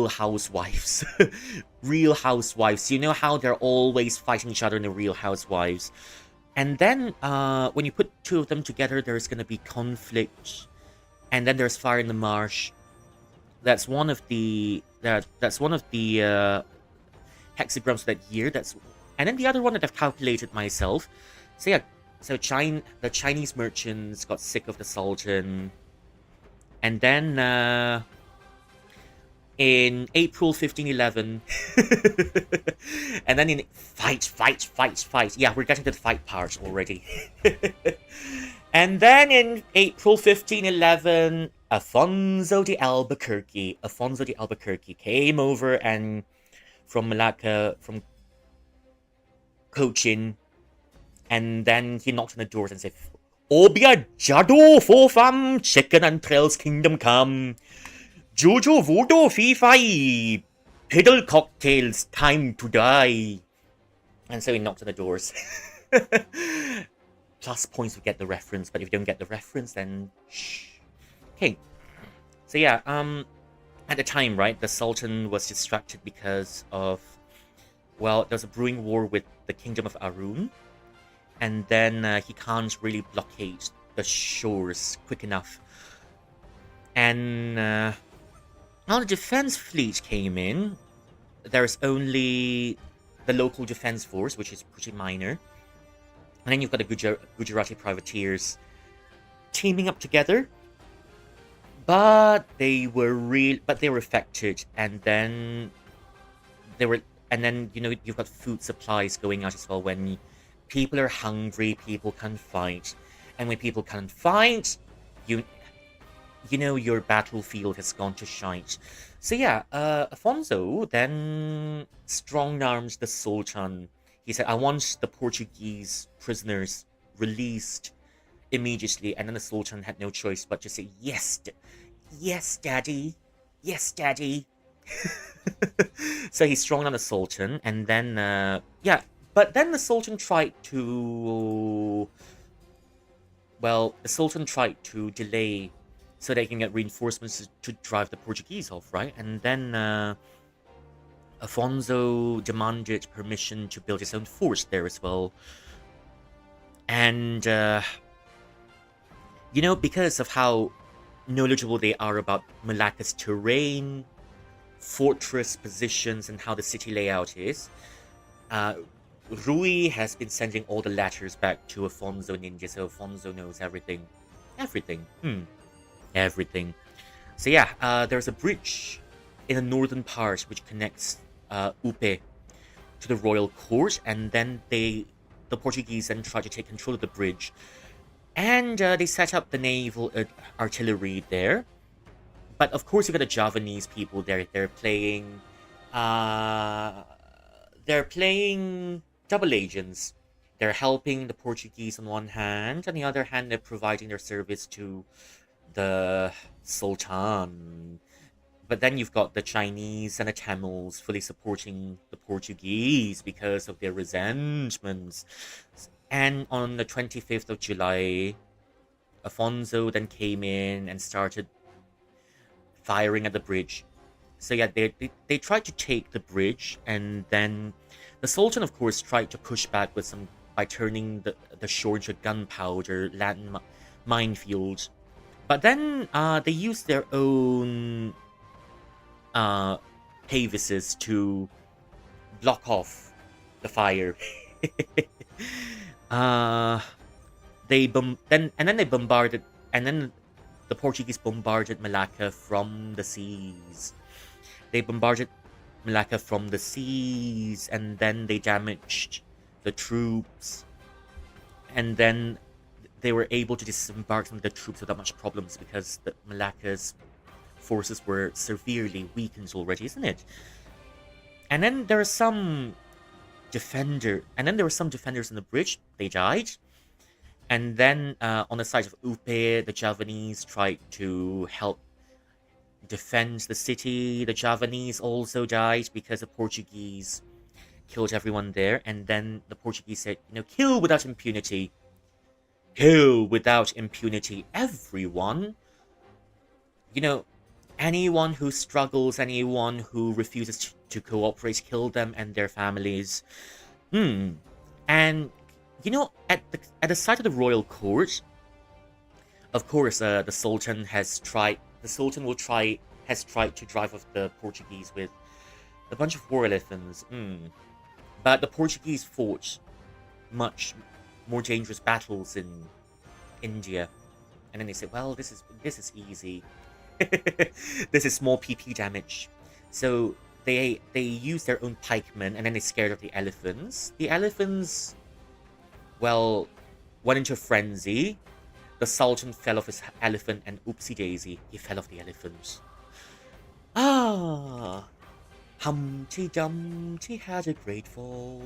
Housewives. Real Housewives. You know how they're always fighting each other in the Real Housewives. And then, when you put two of them together, there's gonna be conflict. And then there's fire in the marsh. That's one of the hexagrams for that year. And then the other one that I've calculated myself. So yeah, the Chinese merchants got sick of the Sultan. And then in April 1511, and then in fight. Yeah, we're getting to the fight part already. And then in April 1511, Alfonso de Albuquerque came over and from Malacca, from Cochin, and then he knocked on the doors and said, Obia Jado for fam, chicken and trails kingdom come. Jojo voodoo fee fi, piddle cocktails, time to die. And so he knocked on the doors. Plus points if you get the reference, but if you don't get the reference, then shh. Okay. So yeah, at the time, right, the Sultan was distracted because of, well, there's a brewing war with the Kingdom of Arun, and then he can't really blockade the shores quick enough. And now the defense fleet came in. There's only the local defense force, which is pretty minor. And then you've got the Gujarati privateers teaming up together. But they were affected, and then you've got food supplies going out as well. When people are hungry, people can't fight, and when people can't fight, you know your battlefield has gone to shite. So yeah, Afonso then strong-armed the Sultan. He said, "I want the Portuguese prisoners released immediately," and then the Sultan had no choice but to say, "Yes, yes, Daddy, yes, Daddy." So he strong on the Sultan, and then but then the Sultan tried to, well, the Sultan tried to delay so they can get reinforcements to drive the Portuguese off, right? And then Afonso demanded permission to build his own force there as well. And because of how knowledgeable they are about Malacca's terrain, fortress positions, and how the city layout is, Rui has been sending all the letters back to Afonso in India, so Afonso knows everything. Everything. So yeah, there's a bridge in the northern part which connects Upe to the royal court, and then the Portuguese then try to take control of the bridge. And they set up the naval artillery there. But of course, you've got the Javanese people there. They're playing double agents. They're helping the Portuguese on one hand, on the other hand, they're providing their service to the Sultan. But then you've got the Chinese and the Tamils fully supporting the Portuguese because of their resentments. And on the 25th of July, Afonso then came in and started firing at the bridge. So yeah, they tried to take the bridge, and then the Sultan, of course, tried to push back by turning the shore into a gunpowder land minefield. But then they used their own pavises to block off the fire. They bombarded, and then the Portuguese bombarded Malacca from the seas. And then they damaged the troops, and then they were able to disembark some of the troops without much problems because the Malacca's forces were severely weakened already, isn't it? And then there were some defenders in the bridge. They died. And then on the side of Upe, the Javanese tried to help defend the city. The Javanese also died because the Portuguese killed everyone there. And then the Portuguese said, kill without impunity. Kill without impunity. Everyone. Anyone who struggles, anyone who refuses to cooperate, kill them and their families. And at the side of the royal court, of course, the Sultan has tried to drive off the Portuguese with a bunch of war elephants. But the Portuguese fought much more dangerous battles in India, and then they said, "Well, this is easy. This is small PP damage." So they used their own pikemen, and then they scared off the elephants. The elephants, well, went into a frenzy. The Sultan fell off his elephant, and oopsie daisy, he fell off the elephant. Humpty Dumpty had a great fall.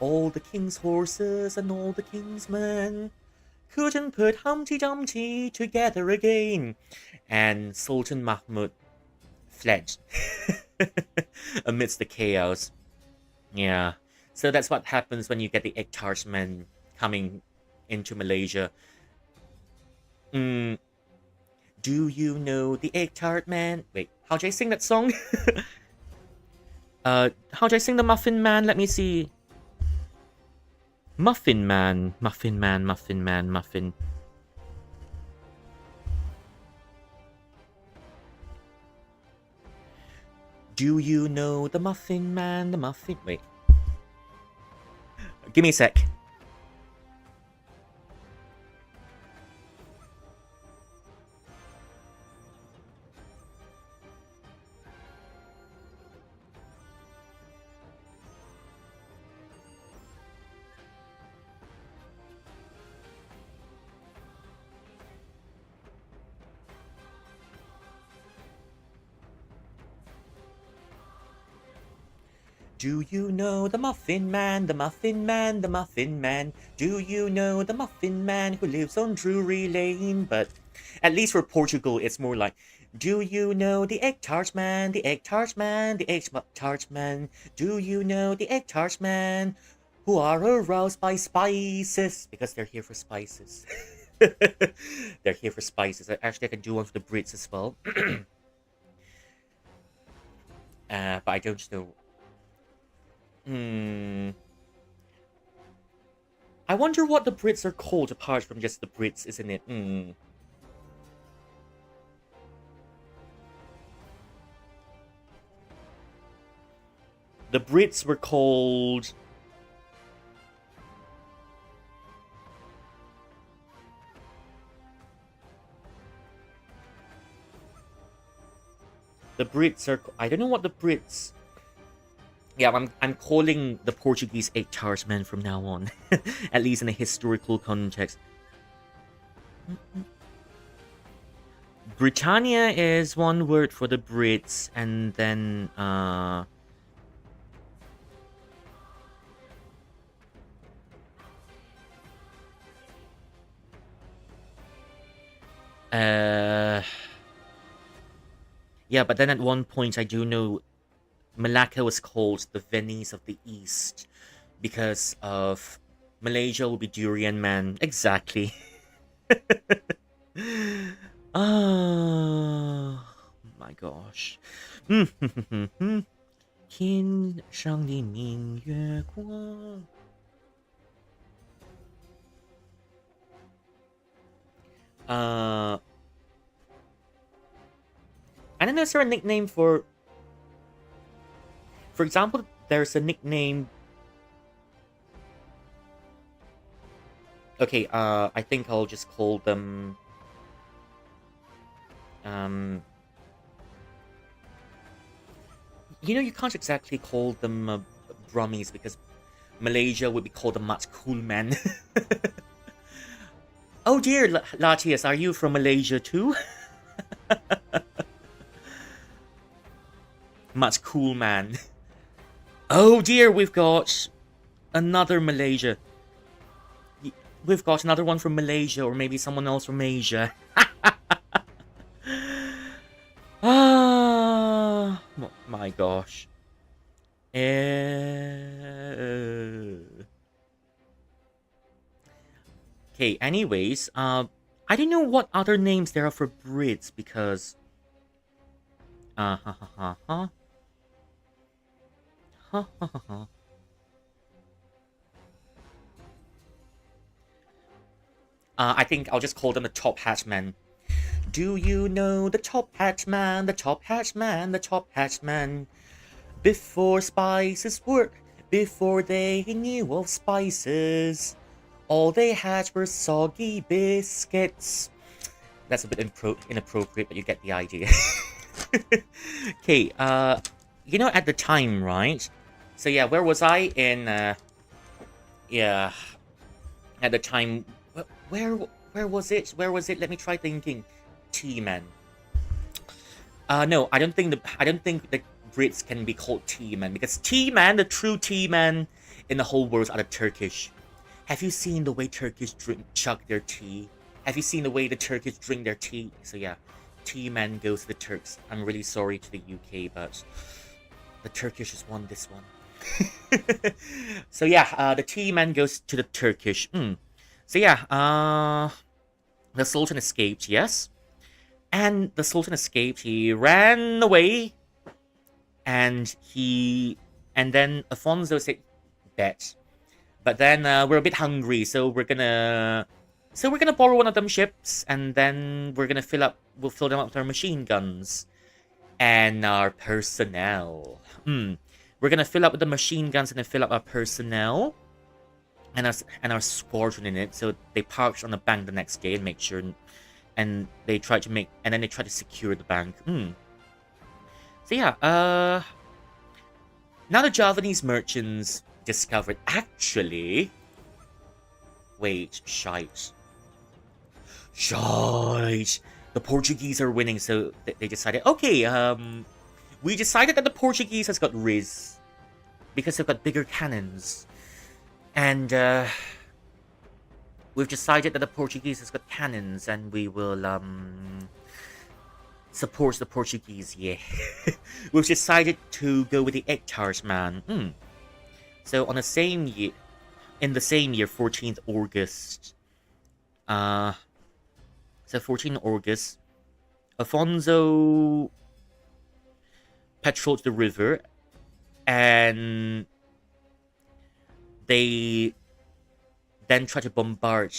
All the king's horses and all the king's men couldn't put Humpty Dumpty together again. And Sultan Mahmud fled amidst the chaos. Yeah. So that's what happens when you get the egg tart men coming into Malaysia. Do you know the egg tart man? Wait, how do I sing that song? How do I sing the Muffin Man? Let me see. Muffin Man, Muffin Man, Muffin Man, Muffin. Do you know the Muffin Man, the Muffin... Wait. Give me a sec. Do you know the Muffin Man, the Muffin Man, the Muffin Man? Do you know the Muffin Man who lives on Drury Lane? But at least for Portugal, it's more like, do you know the Egg Tart Man, the Egg Tart Man, the Egg Tart Man? Do you know the Egg Tart Man who are aroused by spices? Because they're here for spices. They're here for spices. Actually, I can do one for the Brits as well. But I don't know. I wonder what the Brits are called apart from just the Brits, isn't it? The Brits were called... The Brits are... I don't know what the Brits... Yeah, I'm calling the Portuguese egg tart men from now on. At least in a historical context. Britannia is one word for the Brits, and then yeah, but then at one point I do know Malacca was called the Venice of the East because of Malaysia will be Durian Man. Exactly. Oh my gosh. 天上的明月光. I don't know, is there a nickname for... For example, there's a nickname... Okay, I think I'll just call them... You know, you can't exactly call them Brummies because Malaysia would be called the Mat Cool Man. Oh dear, Latias, are you from Malaysia too? Mat Cool Man. Oh dear, we've got another Malaysia. We've got another one from Malaysia, or maybe someone else from Asia. Ah, my gosh. Okay, anyways, I don't know what other names there are for Brits because... I think I'll just call them the Top Hat Men. Do you know the Top Hat Man, the Top Hat Man, the Top Hat Man? Before spices work, before they knew of spices, all they had were soggy biscuits. That's a bit inappropriate, but you get the idea. Okay, you know, at the time, right? So yeah, where was I? In, yeah, at the time, where was it? Where was it? Let me try thinking. T-Man. No, I don't think the Brits can be called T-Man because T-Man, the true T-Man in the whole world, are the Turkish. Have you seen the way Turkish chug their tea? Have you seen the way the Turkish drink their tea? So yeah, T-Man goes to the Turks. I'm really sorry to the UK, but the Turkish has won this one. So yeah, the tea man goes to the Turkish. So yeah, the Sultan escaped, yes. And the Sultan escaped, he ran away, and then Afonso said, bet. But then we're a bit hungry, so we're gonna borrow one of them ships, and then we'll fill them up with our machine guns and our personnel. We're gonna fill up with the machine guns and then fill up our personnel and our squadron in it. So they parked on the bank the next day and make sure, and they tried to secure the bank. So yeah, now the Javanese merchants discovered, actually, wait, shite, the Portuguese are winning, so they decided, okay, we decided that the Portuguese has got Riz because they've got bigger cannons, and we've decided that the Portuguese has got cannons, and we will support the Portuguese. Yeah, we've decided to go with the hectares, man. So on the same year, 14th August, so 14th August, Afonso patrolled the river, and they then tried to bombard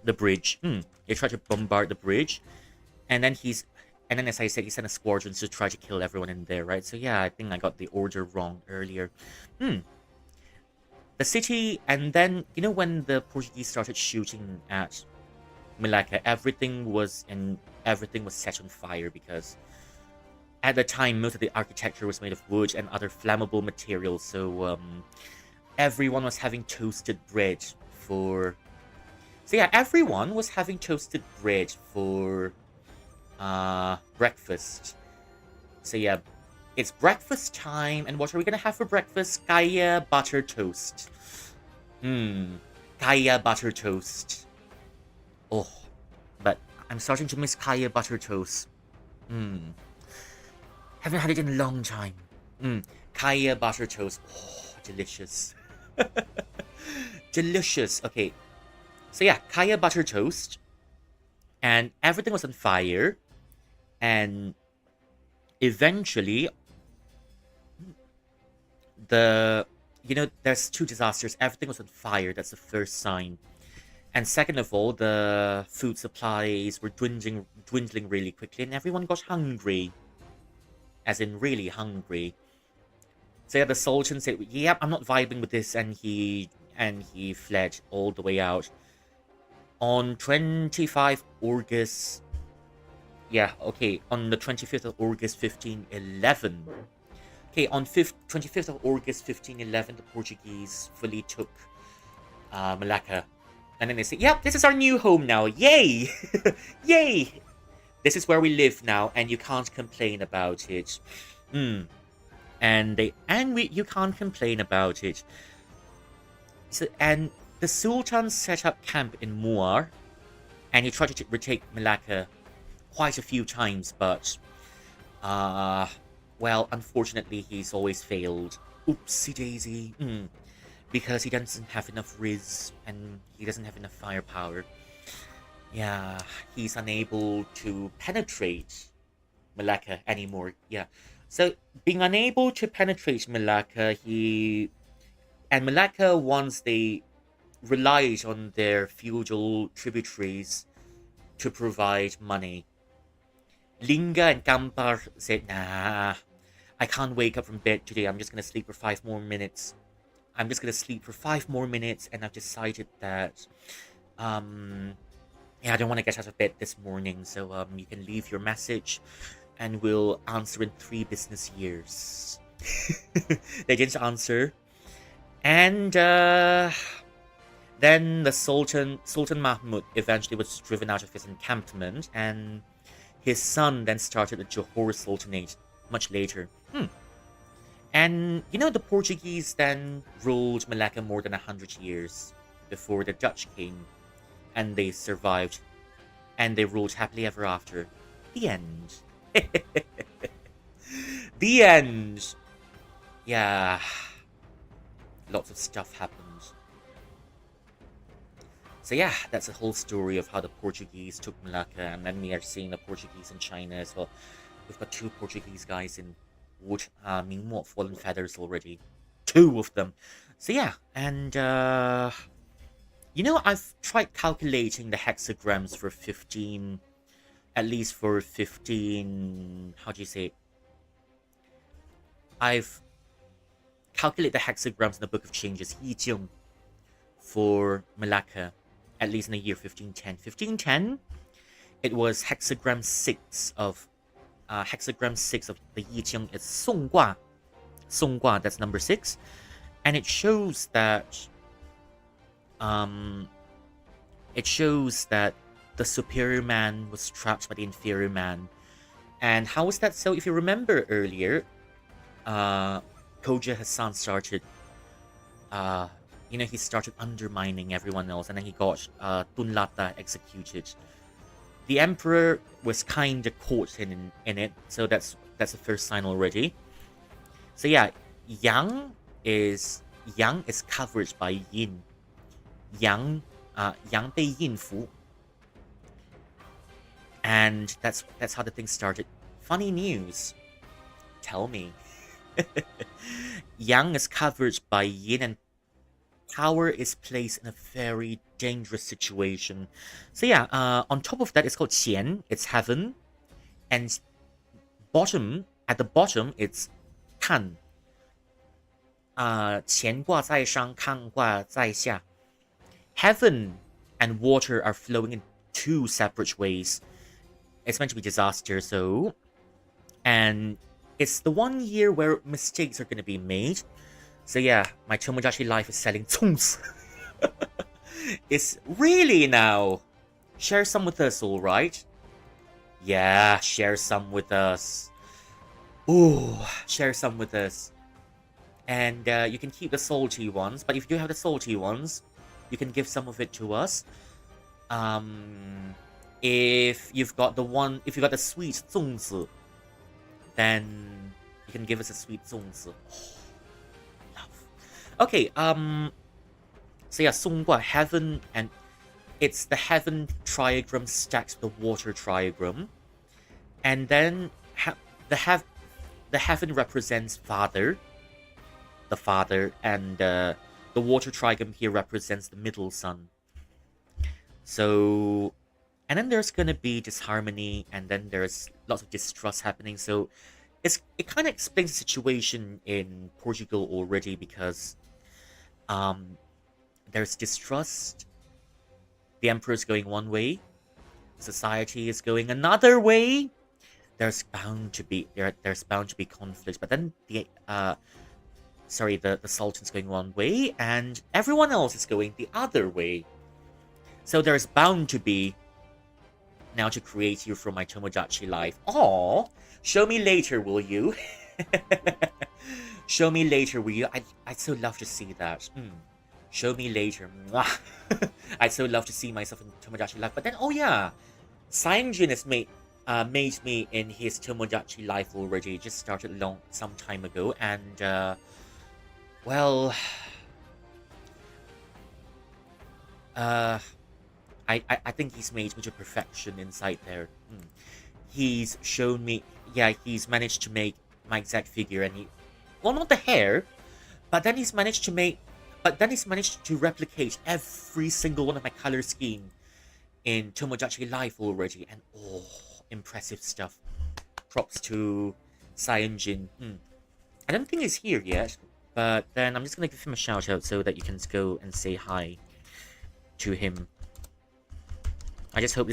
the bridge. They tried to bombard the bridge, and then as I said, he sent a squadron to try to kill everyone in there, right? So yeah, I think I got the order wrong earlier. The city, and then, when the Portuguese started shooting at Malacca, everything was set on fire, because at the time, most of the architecture was made of wood and other flammable materials, so everyone was having toasted bread for... So yeah, everyone was having toasted bread for breakfast. So yeah, it's breakfast time, and what are we gonna have for breakfast? Kaya butter toast. Kaya butter toast. Oh, but I'm starting to miss Kaya butter toast. Haven't had it in a long time. Kaya butter toast. Oh, delicious. Delicious. Okay. So yeah, Kaya butter toast. And everything was on fire. And eventually, there's two disasters. Everything was on fire. That's the first sign. And second of all, the food supplies were dwindling really quickly, and everyone got hungry. As in, really hungry. So yeah, the Sultan said, "Yep, I'm not vibing with this," and he fled all the way out. On 25 August. Yeah, okay, on the 25th of August, 1511. Okay, on 25th of August, 1511, the Portuguese fully took Malacca. And then they say, yep, this is our new home now. Yay! Yay! This is where we live now, and you can't complain about it. You can't complain about it. So, and the Sultan set up camp in Muar, and he tried to retake Malacca quite a few times, but well, unfortunately, he's always failed. Oopsie daisy. Because he doesn't have enough Riz, and he doesn't have enough firepower. Yeah, he's unable to penetrate Malacca anymore. Yeah, so being unable to penetrate Malacca, Malacca, once they relied on their feudal tributaries to provide money. Linga and Kampar said, nah, I can't wake up from bed today. I'm just going to sleep for 5 more minutes. And I've decided that, I don't want to get out of bed this morning, so you can leave your message, and we'll answer in 3 business years. They didn't answer. And then the Sultan Mahmud eventually was driven out of his encampment, and his son then started the Johor Sultanate much later. And, the Portuguese then ruled Malacca more than 100 years before the Dutch came, and they survived, and they ruled happily ever after. The end. The end. yeah, lots of stuff happened. So yeah, that's the whole story of how the Portuguese took Malacca, and then we are seeing the Portuguese in China as well. We've got 2 Portuguese guys in Mingmo Fallen Feathers already. 2 of them. So yeah, and you know, I've tried calculating the hexagrams for 15, at least for 15, how do you say it? I've calculated the hexagrams in the Book of Changes, Yijing, for Malacca, at least in the year 1510. 1510, it was hexagram 6 of the Yijing. It's Songgua. Songgua, that's number 6. And it shows that the superior man was trapped by the inferior man. And how is that so? If you remember earlier, Koja Hassan started he started undermining everyone else, and then he got Tunlata executed. The emperor was kind of caught in it, so that's the first sign already. So yeah, Yang is covered by Yin. Yang 被印服. And that's how the thing started. Funny news. Tell me. Yang is covered by Yin, and power is placed in a very dangerous situation. So yeah, on top of that, it's called Qian. It's heaven. And at the bottom, it's Kan. 乾卦在上, Kan 卦在下. Heaven and water are flowing in 2 separate ways. It's meant to be disaster, so... And it's the one year where mistakes are going to be made. So yeah, my Tomodachi life is selling Zungs. It's really now. Share some with us, alright? Yeah, share some with us. Ooh, share some with us. And you can keep the salty ones, but if you have the salty ones, you can give some of it to us. If you've got the sweet zongzi, then you can give us a sweet zongzi. Okay, so yeah, Songgua, heaven, and it's the heaven triagram stacked with the water triagram. And then the heaven represents father, the father, and the water triagram here represents the middle son. So, and then there's gonna be disharmony, and then there's lots of distrust happening. So it kind of explains the situation in Portugal already, because there's distrust. The emperor's going one way, society is going another way. There's bound to be conflict, but then the sultan's going one way and everyone else is going the other way. So there's bound to be, now to create you from my Tomodachi life. Aww, show me later, will you? Show me later, will you? I'd so love to see that. Show me later. I'd so love to see myself in Tomodachi life. But then, oh yeah, Sanjin has made me in his Tomodachi life already. Just started some time ago, and well, I think he's made me to perfection inside there. He's shown me, yeah, he's managed to make my exact figure, and well, not the hair, but then he's managed to replicate every single one of my color scheme in Tomodachi Life already, and oh, impressive stuff. Props to Saiyajin. I don't think he's here yet, but then I'm just gonna give him a shout out so that you can go and say hi to him. I just hope.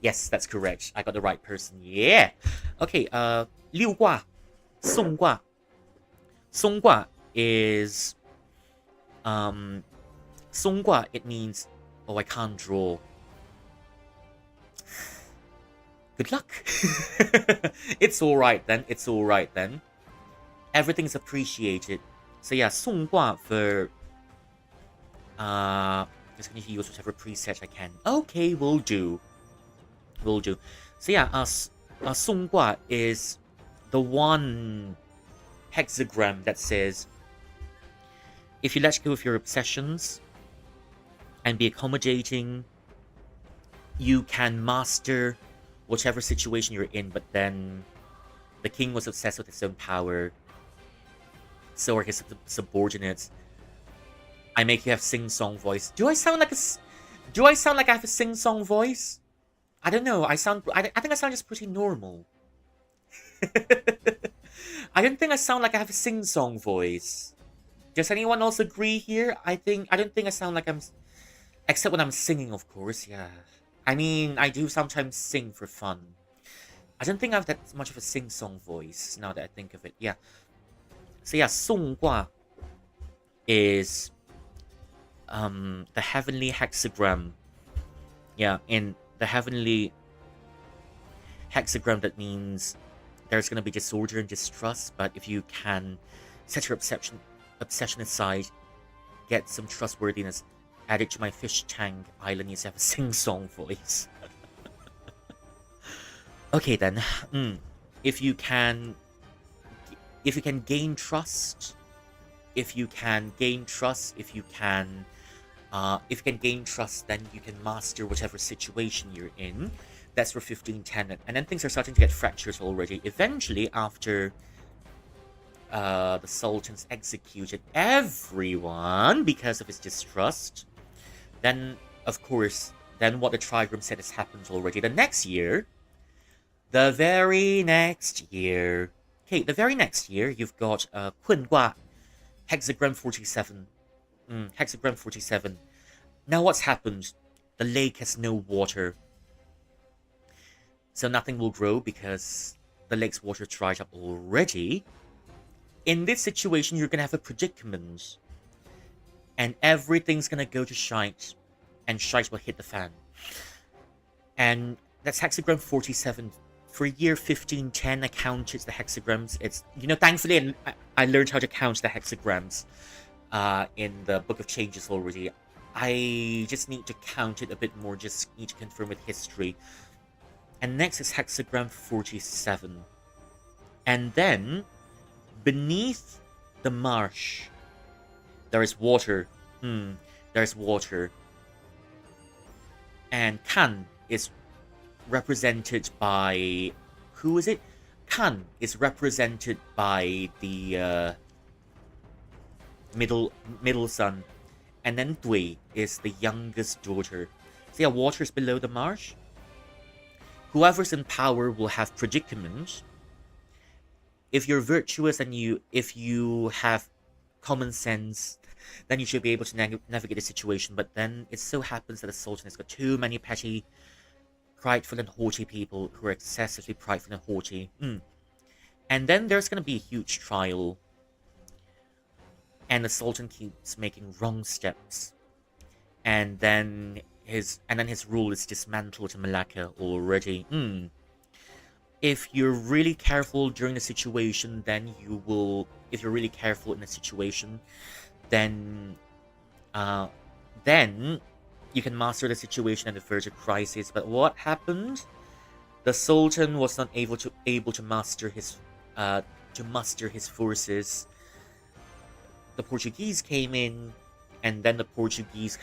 Yes, that's correct. I got the right person. Yeah. Okay. 六卦, 宋卦. 松卦 is松卦, it means, oh, I can't draw. Good luck. It's alright then. It's alright then. Everything's appreciated. So yeah, 颂卦 for just gonna use whatever preset I can. Okay, will do. Will do. So yeah, 颂卦 is the one hexagram that says, if you let go of your obsessions and be accommodating, you can master whichever situation you're in. But then the king was obsessed with his own power, so are his subordinates. I make you have sing-song voice. Do I sound like I have a sing-song voice? I don't know. I think I sound just pretty normal. I don't think I sound like I have a sing-song voice. Does anyone else agree here? I don't think I sound like I'm, except when I'm singing, of course. Yeah. I mean, I do sometimes sing for fun. I don't think I have that much of a sing-song voice now that I think of it. Yeah. So yeah, 宋卦 is the heavenly hexagram. Yeah, in the heavenly hexagram, that means there's going to be disorder and distrust, but if you can set your obsession aside, get some trustworthiness, add it to my fish tank, island needs to have a sing-song voice. Okay then, if you can gain trust, if you can gain trust, then you can master whatever situation you're in. That's for 1510, and then things are starting to get fractured already. Eventually, after the Sultan's executed everyone because of his distrust, then, of course, then what the trigram said has happened already. The very next year, you've got Kun Gua, hexagram 47. Hexagram 47. Now what's happened? The lake has no water. So nothing will grow because the lake's water dried up already. In this situation, you're going to have a predicament. And everything's going to go to shite. And shite will hit the fan. And that's hexagram 47. For year 1510, I counted the hexagrams. It's, thankfully I learned how to count the hexagrams in the Book of Changes already. I just need to count it a bit more, just need to confirm with history. And next is hexagram 47. And then, beneath the marsh, there is water. There's water. And Kan is represented by... Who is it? Kan is represented by the middle son. And then Dui is the youngest daughter. So yeah, water is below the marsh. Whoever's in power will have predicament. If you're virtuous and if you have common sense, then you should be able to navigate the situation. But then it so happens that the Sultan has got too many petty, prideful and haughty people who are excessively prideful and haughty. And then there's going to be a huge trial. And the Sultan keeps making wrong steps. And then his rule is dismantled in Malacca already. If you're really careful during the situation, then you will... If you're really careful in the situation, then you can master the situation and avert a crisis. But what happened? The Sultan was not able to master his forces. The Portuguese came in, and then the Portuguese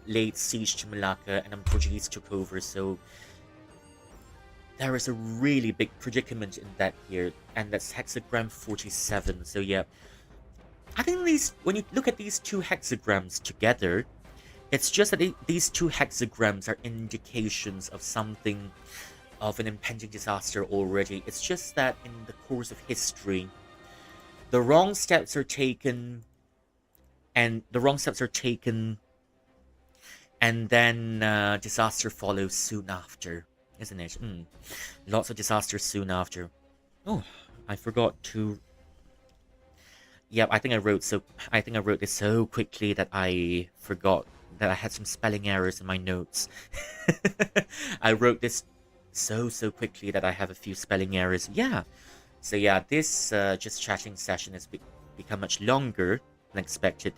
laid siege to Malacca, and then Portuguese took over. So there is a really big predicament in that here, and that's hexagram 47. So yeah, I think when you look at these two hexagrams together, it's just that these two hexagrams are indications of something, of an impending disaster already. It's just that in the course of history, the wrong steps are taken, and then disaster follows soon after, isn't it? Lots of disasters soon after. Oh, I forgot to... Yeah, I think I wrote this so quickly that I forgot that I had some spelling errors in my notes. I wrote this so quickly that I have a few spelling errors. Yeah. So yeah, this just chatting session has become much longer than expected.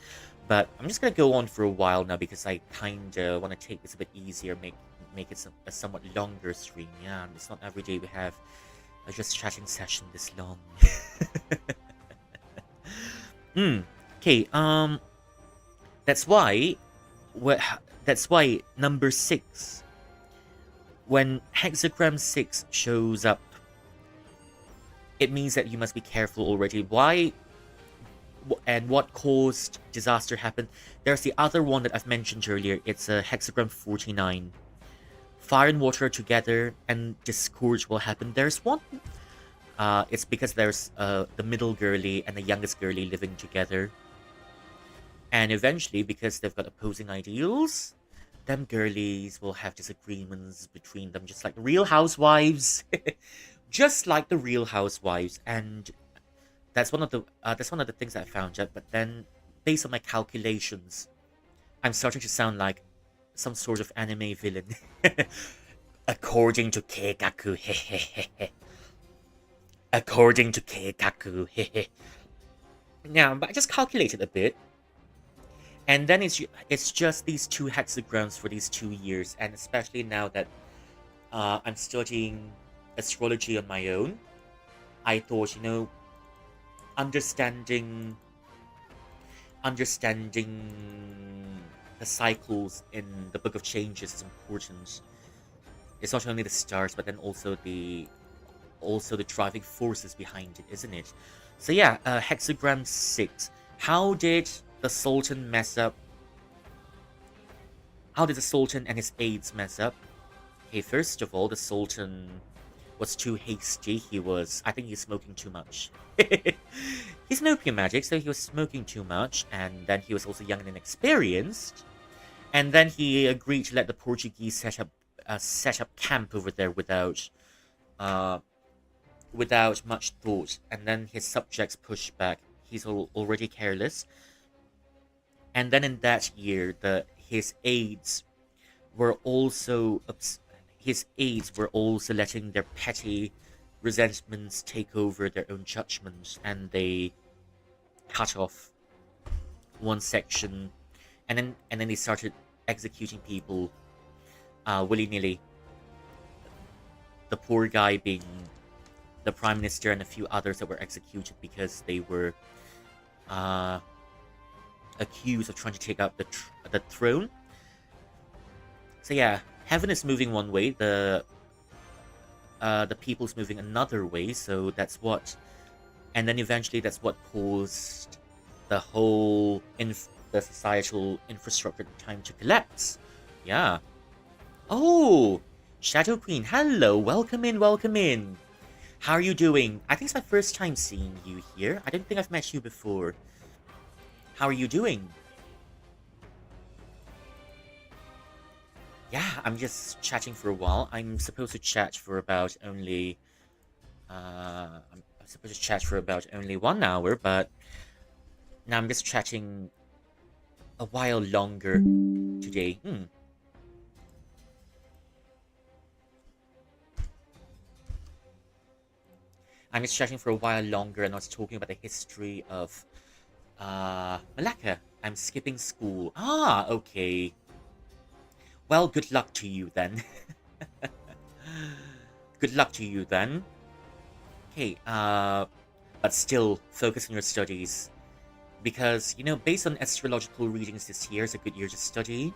But I'm just going to go on for a while now because I kind of want to take this a bit easier, make it a somewhat longer stream. Yeah, it's not every day we have a just chatting session this long. Okay, that's why number 6, when hexagram 6 shows up, it means that you must be careful already. Why and what caused disaster happen? There's the other one that I've mentioned earlier. It's a hexagram 49. Fire and water together and discord will happen. There's one. It's because there's the middle girly and the youngest girly living together. And eventually, because they've got opposing ideals, them girlies will have disagreements between them, just like the Real Housewives. Just like the Real Housewives. And that's one of the things that I found out. But then, based on my calculations, I'm starting to sound like some sort of anime villain. According to Keikaku. According to Keikaku. Now, but I just calculated a bit. And then it's just these 2 hexagrams for these 2 years. And especially now that I'm studying astrology on my own, I thought, understanding the cycles in the Book of Changes is important. It's not only the stars, but then also the driving forces behind it, isn't it? So yeah, hexagram 6. How did the Sultan mess up? How did the Sultan and his aides mess up? Okay, first of all, the Sultan was too hasty. I think he's smoking too much. He's an opium addict, so he was smoking too much, and then he was also young and inexperienced. And then he agreed to let the Portuguese set up camp over there without much thought. And then his subjects pushed back. He's already careless. And then in that year, his aides were also letting their petty resentments take over their own judgment, and they cut off one section, and then they started executing people willy-nilly. The poor guy being the prime minister and a few others that were executed because they were accused of trying to take out the throne. So yeah, heaven is moving one way, the people's moving another way. So that's what, and then eventually that's what caused the whole the societal infrastructure time to collapse. Yeah. Oh, Shadow Queen, hello, welcome in, welcome in. How are you doing? I think it's my first time seeing you here. I don't think I've met you before. How are you doing? Yeah, I'm just chatting for a while. I'm supposed to chat for about only... I'm supposed to chat for about only 1 hour, but... now I'm just chatting a while longer today. I'm just chatting for a while longer, and I was talking about the history of Malacca. I'm skipping school. Ah, okay. Well, good luck to you then. Good luck to you then. Okay, but still, focus on your studies. Because, based on astrological readings this year, it's a good year to study.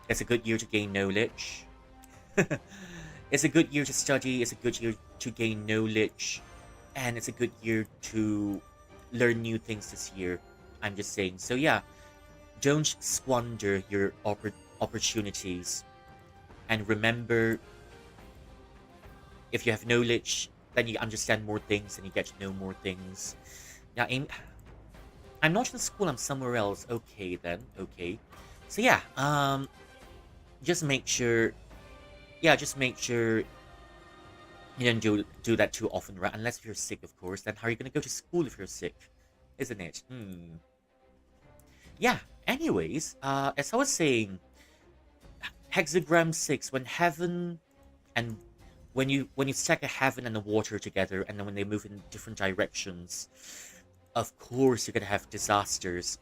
It's a good year to gain knowledge. It's a good year to study, it's a good year to gain knowledge. And it's a good year to learn new things this year. I'm just saying. So yeah, don't squander your opportunities. And remember, if you have knowledge, then you understand more things and you get to know more things. Now, I'm not in school, I'm somewhere else. Okay then, okay. So yeah, just make sure you don't do that too often, right? Unless you're sick, of course. Then how are you going to go to school if you're sick? Isn't it? Yeah, anyways, as I was saying, hexagram 6, when heaven and when you stack a heaven and a water together, and then when they move in different directions, of course you're going to have disasters.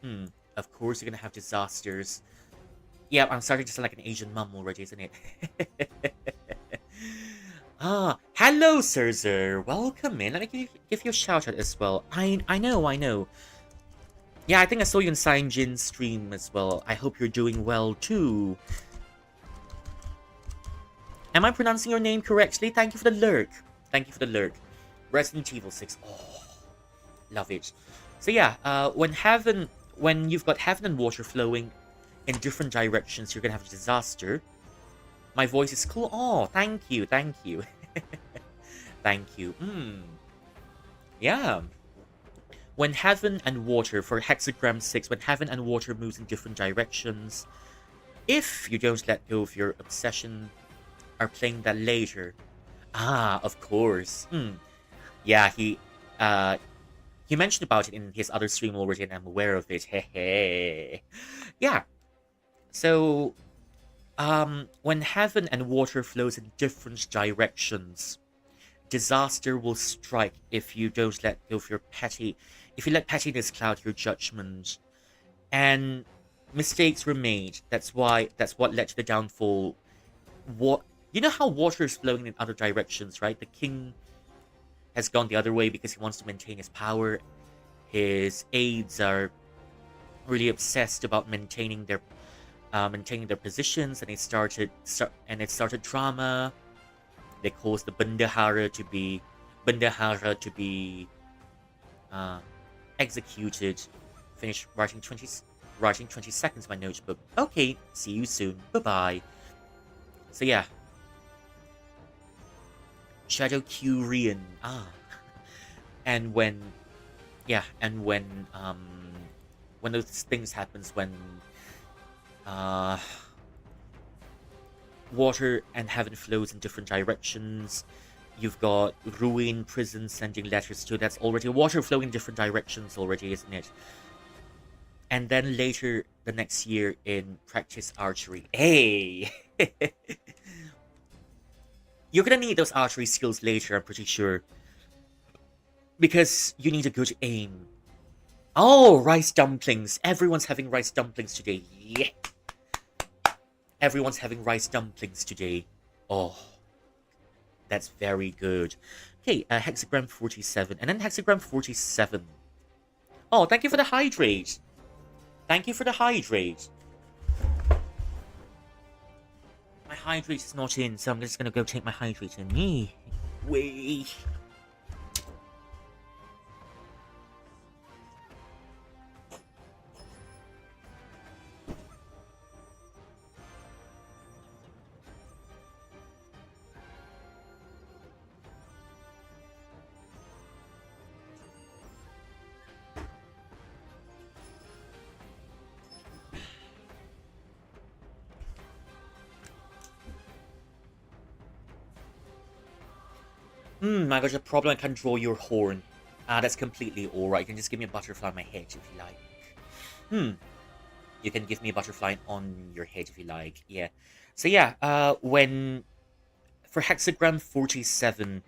Of course you're going to have disasters. Yeah, I'm starting to sound like an Asian mum already, isn't it? Hello, Sir. Welcome in. Let me give you a shout out as well. I know. Yeah, I think I saw you in Sainjin's stream as well. I hope you're doing well too. Am I pronouncing your name correctly? Thank you for the lurk. Thank you for the lurk. Resident Evil 6. Oh, love it. So yeah, when you've got heaven and water flowing in different directions, you're gonna have a disaster. My voice is cool. Oh, thank you. Thank you. Yeah. When heaven and water, for hexagram 6, when heaven and water moves in different directions, if you don't let go of your obsession, are playing that later. Ah, of course. Yeah, he mentioned about it in his other stream already, and I'm aware of it. Hehe. Yeah. So, when heaven and water flows in different directions, disaster will strike if you don't let go of your if you let pettiness cloud your judgment. And mistakes were made. That's what led to the downfall. You know how water is flowing in other directions, right? The king has gone the other way because he wants to maintain his power. His aides are really obsessed about maintaining their positions, and it started drama. They caused the Bendahara to be executed. Finished writing 20 seconds my notebook. Okay, see you soon. Bye-bye. So yeah. Shadow Curian. And when those things happens, when water and heaven flows in different directions, you've got ruin prison sending letters to. That's already water flowing in different directions already, isn't it? And then later the next year in practice archery. Hey. You're gonna need those archery skills later, I'm pretty sure, because you need a good aim. Oh, rice dumplings. Everyone's having rice dumplings today. Yeah. Everyone's having rice dumplings today. Oh, that's very good. Okay, hexagram 47. And then hexagram 47. Oh, thank you for the hydrate. Thank you for the hydrate. My hydrate is not in, so I'm just gonna go take my hydrate in. Wait. I got a problem. I can't draw your horn. That's completely alright. You can just give me a butterfly on my head if you like. You can give me a butterfly on your head if you like. Yeah. So yeah, for hexagram 47,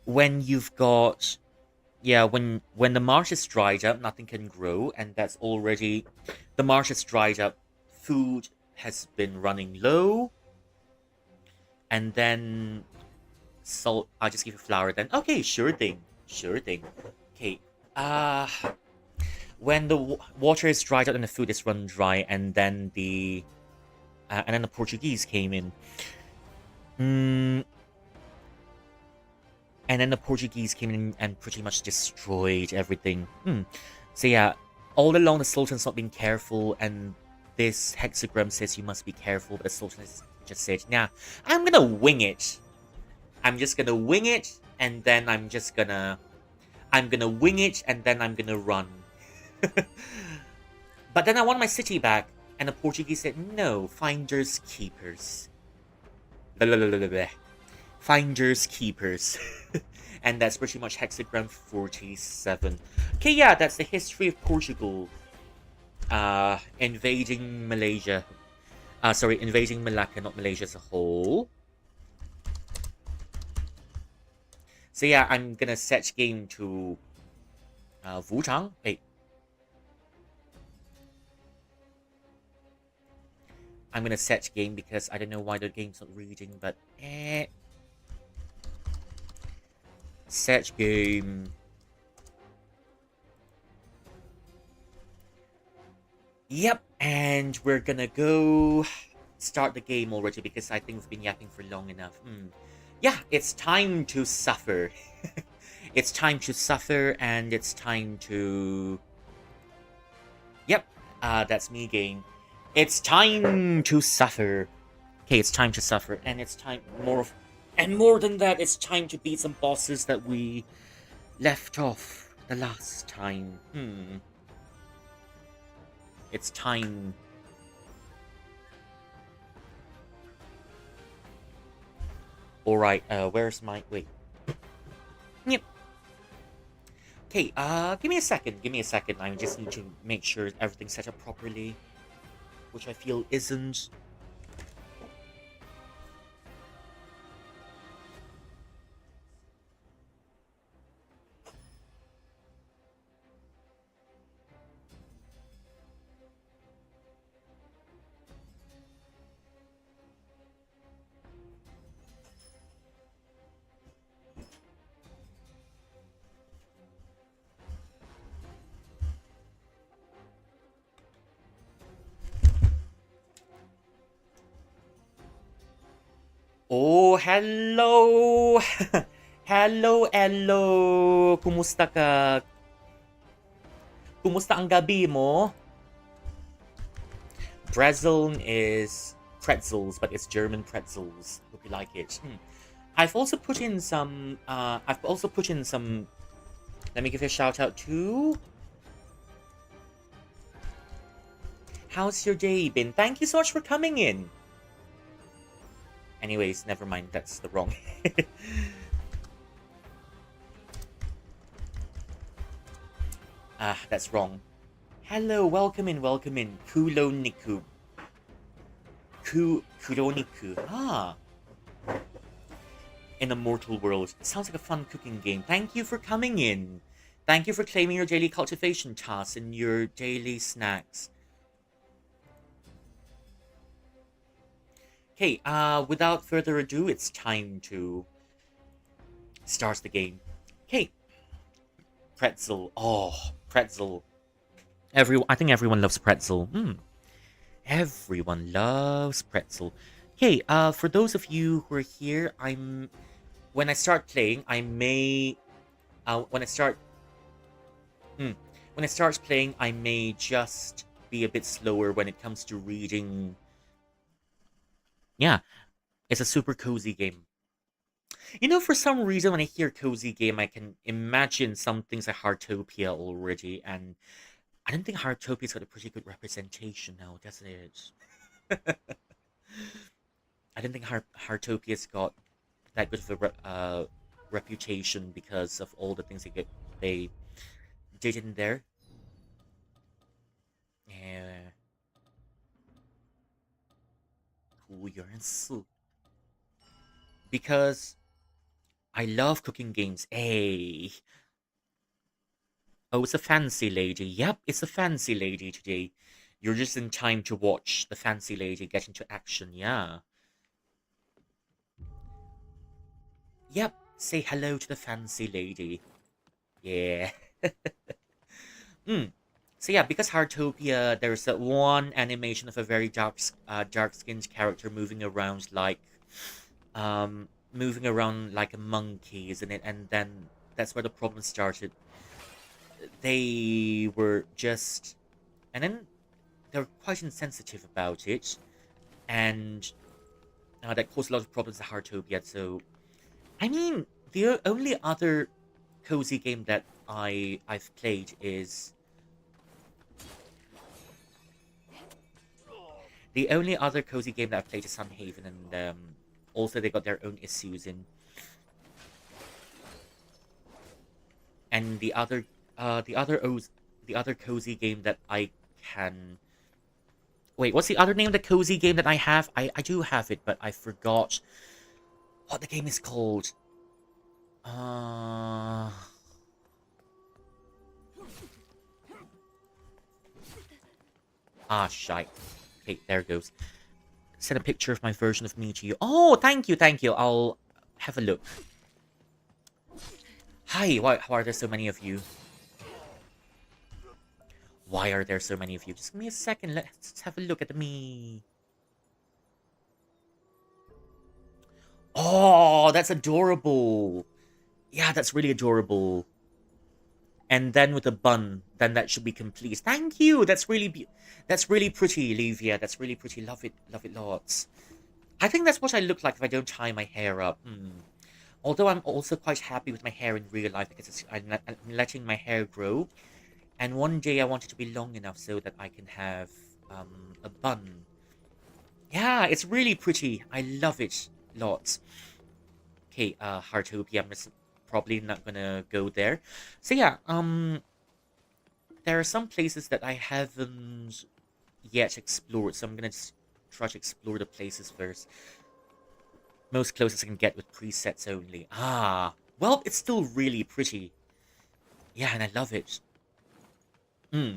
when you've got, when the marsh is dried up, nothing can grow, and that's already, the marsh is dried up, food has been running low, and then salt. I'll just give you flour then. Okay, sure thing. Okay. When the water is dried up and the food is run dry, and then the Portuguese came in. And then the Portuguese came in and pretty much destroyed everything. So yeah, all along the Sultan's not been careful, and this hexagram says you must be careful, but the Sultan has just said, nah, I'm gonna wing it. I'm just gonna wing it, and then I'm gonna wing it, and then I'm gonna run. But then I want my city back, and the Portuguese said, no, finders keepers. Finders keepers. And that's pretty much hexagram 47. Okay, yeah, that's the history of Portugal. Invading Malaysia. Invading Malacca, not Malaysia as a whole. So yeah, I'm gonna set game to Wuchang. Hey. I'm gonna set game because I don't know why the game's not reading, but Set game. Yep, and we're gonna go start the game already because I think we've been yapping for long enough. Yeah, it's time to suffer. It's time to suffer, and it's time to... Yep, that's me game. It's time to suffer. Okay, it's time to suffer, and it's time and more than that, it's time to beat some bosses that we left off the last time. It's time. Alright, where's my... Wait. Yep. Okay, give me a second. I just need to make sure everything's set up properly. Which I feel isn't. Oh, hello! hello! Kumusta ka? Kumusta ang gabi mo? Brezeln is pretzels, but it's German pretzels. Hope you like it. I've also put in some... Let me give a shout out to... How's your day been? Thank you so much for coming in. Anyways, never mind. That's the wrong. That's wrong. Hello, welcome in. Kuloniku. Kuloniku. In a mortal world. Sounds like a fun cooking game. Thank you for coming in. Thank you for claiming your daily cultivation tasks and your daily snacks. Okay, without further ado, it's time to start the game. Okay. Pretzel. Oh, pretzel. I think everyone loves pretzel. Everyone loves pretzel. Okay, for those of you who are here, when I start playing, when I start playing, I may just be a bit slower when it comes to reading. Yeah, it's a super cozy game. You know, for some reason, when I hear cozy game, I can imagine some things like Heartopia already, and I don't think Heartopia's got a pretty good representation now, doesn't it? I don't think Heartopia's got that good of a reputation because of all the things they did in there. Yeah. Because I love cooking games. Hey. Oh, it's a fancy lady. Yep, it's a fancy lady today. You're just in time to watch the fancy lady get into action, yeah. Yep, say hello to the fancy lady. Yeah. So yeah, because Heartopia, there's that one animation of a very dark-skinned character moving around like a monkey, isn't it? And then that's where the problem started. They were just, and then they were quite insensitive about it, and that caused a lot of problems to Heartopia. So, I mean, the only other cozy game that I've played is the only other cozy game that I've played is Sunhaven, and also they got their own issues in. And the other cozy game that I can... Wait, what's the other name of the cozy game that I have? I do have it, but I forgot what the game is called. Shite. Okay, there it goes. Send a picture of my version of me to you. Oh, thank you. I'll have a look. Hi, why are there so many of you? Why are there so many of you? Just give me a second. Let's have a look at me. Oh, that's adorable. Yeah, that's really adorable. And then with a bun, then that should be complete. Thank you. That's really pretty, Livia. That's really pretty. Love it lots. I think that's what I look like if I don't tie my hair up. Although I'm also quite happy with my hair in real life because I'm letting my hair grow. And one day I want it to be long enough so that I can have a bun. Yeah, it's really pretty. I love it lots. Okay, Heartopia, I'm just probably not gonna go there. So yeah, there are some places that I haven't yet explored, so I'm gonna just try to explore the places first. Most closest I can get with presets only. Ah, well, it's still really pretty. Yeah, and I love it. Hmm.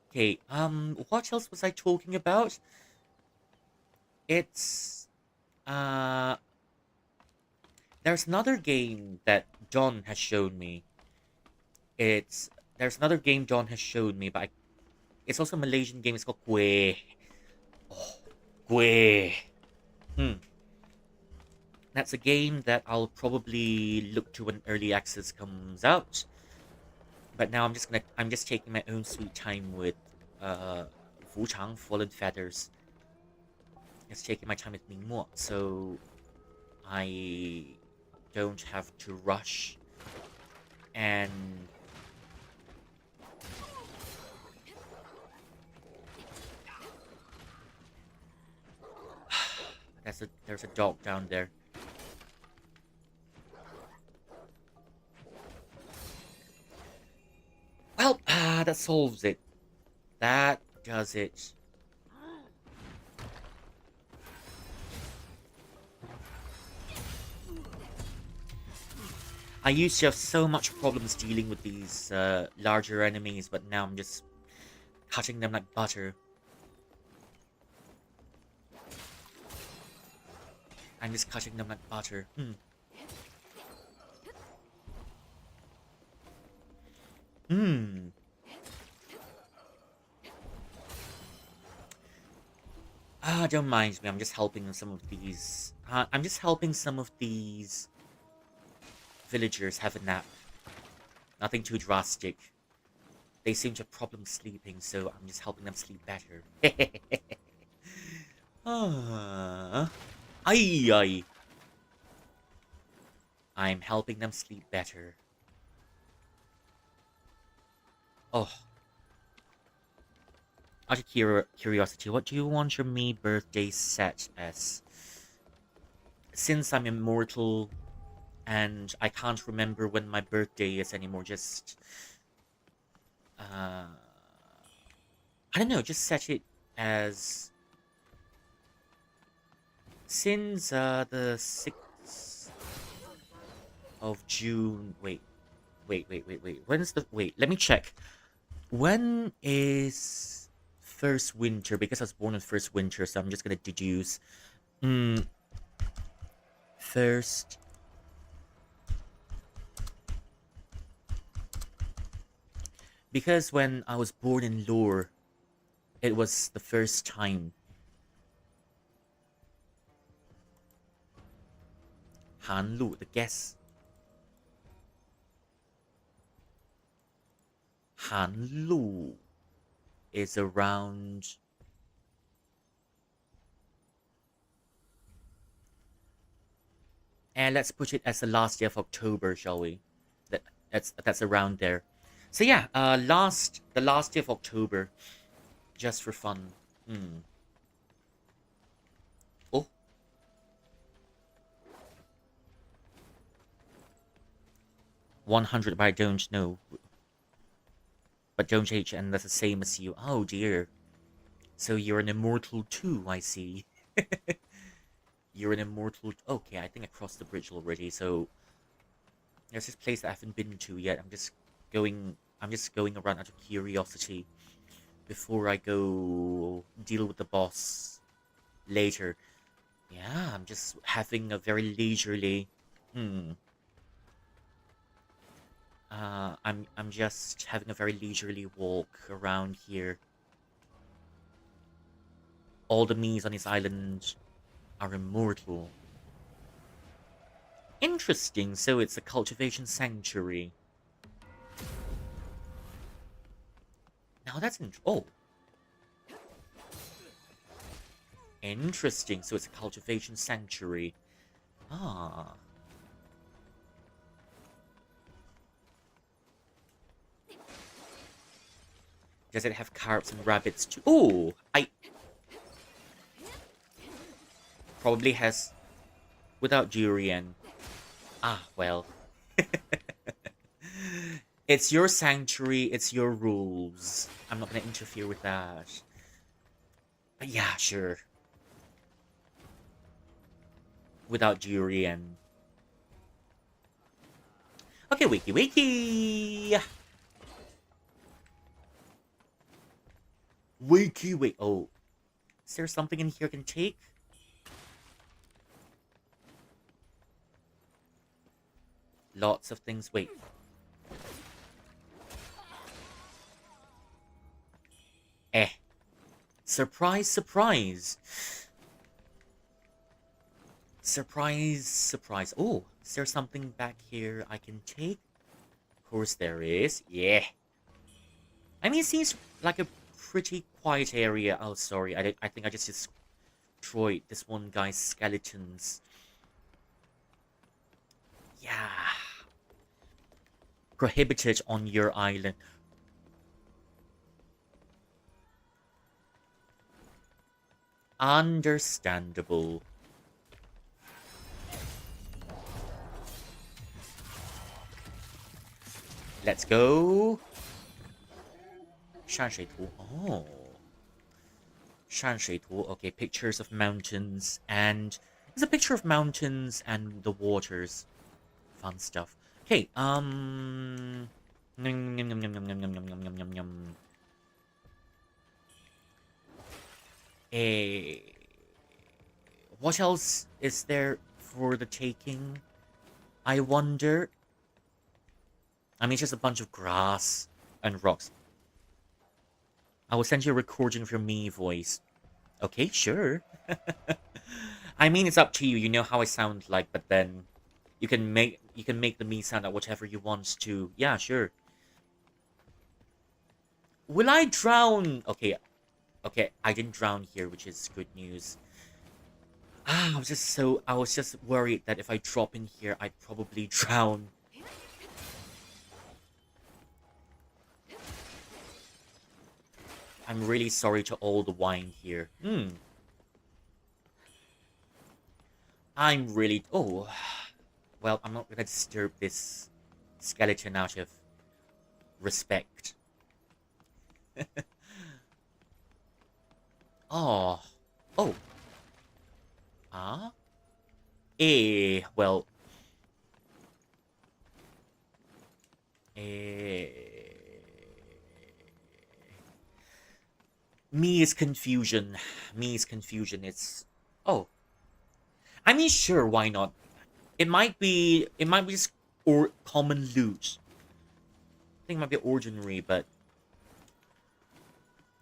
Okay, what else was I talking about? It's, uh, there's another game that John has shown me. It's, there's another game John has shown me, but it's also a Malaysian game. It's called Kue. Oh, Kue. Hmm. That's a game that I'll probably look to when early access comes out. But now I'm just taking my own sweet time with uh Wuchang Fallen Feathers. Just taking my time with Mingmo, so I don't have to rush. And there's a dog down there. Well, that solves it. That does it. I used to have so much problems dealing with these larger enemies, but now I'm just cutting them like butter. I'm just cutting them like butter. Hmm. Ah, don't mind me. I'm just helping some of these. I'm just helping some of these villagers have a nap. Nothing too drastic. They seem to have problems sleeping, so I'm just helping them sleep better. Ah, ay ay. I'm helping them sleep better. Oh, out of curiosity, what do you want your me birthday set as? Since I'm immortal and I can't remember when my birthday is anymore, just I don't know, just set it as since the 6th of June. Wait. When's the let me check. When is first winter? Because I was born on first winter, so I'm just gonna deduce. Hmm. First. Because when I was born in lore, it was the first time. Han Lu, the guess. Han Lu is around. And let's put it as the last day of October, shall we? That's around there. So yeah, the last day of October, just for fun. Hmm. Oh, 100, but I don't know. But don't age, and that's the same as you. Oh dear. So you're an immortal too, I see. You're an immortal. Okay, I think I crossed the bridge already. So there's this place that I haven't been to yet. Going. I'm just going around out of curiosity before I go deal with the boss later. Yeah, I'm just having a very leisurely. Hmm. I'm just having a very leisurely walk around here. All the Mies on this island are immortal. Interesting, so it's a cultivation sanctuary. Now that's oh. Interesting, so it's a cultivation sanctuary. Ah. Does it have carps and rabbits too? Oh, probably has without durian. Ah, well. It's your sanctuary, it's your rules. I'm not gonna interfere with that. But yeah, sure. Without durian. Okay, wiki wiki. Wait. Oh. Is there something in here I can take? Lots of things. Wait. Surprise, surprise. Surprise, surprise. Oh, is there something back here I can take? Of course there is. Yeah. I mean, it seems like a pretty quiet area. Oh, sorry. I think I just destroyed this one guy's skeletons. Yeah. Prohibited on your island. Understandable. Let's go. 山水图. Oh. 山水图. Okay, pictures of mountains and there's a picture of mountains and the waters. Fun stuff. Okay, what else is there for the taking? I wonder. I mean, it's just a bunch of grass and rocks. I will send you a recording of your me voice. Okay, sure. I mean, it's up to you. You know how I sound like, but then you can make the me sound like whatever you want to. Yeah, sure. Will I drown? Okay, I didn't drown here, which is good news. I was just worried that if I drop in here, I'd probably drown. I'm really sorry to all the wine here. I'm really... Oh. Well, I'm not gonna disturb this skeleton out of respect. Oh. Oh. Ah? Well... Me is confusion. Me is confusion. It's... Oh. I mean, sure, why not? It might be just or common loot. I think it might be ordinary, but...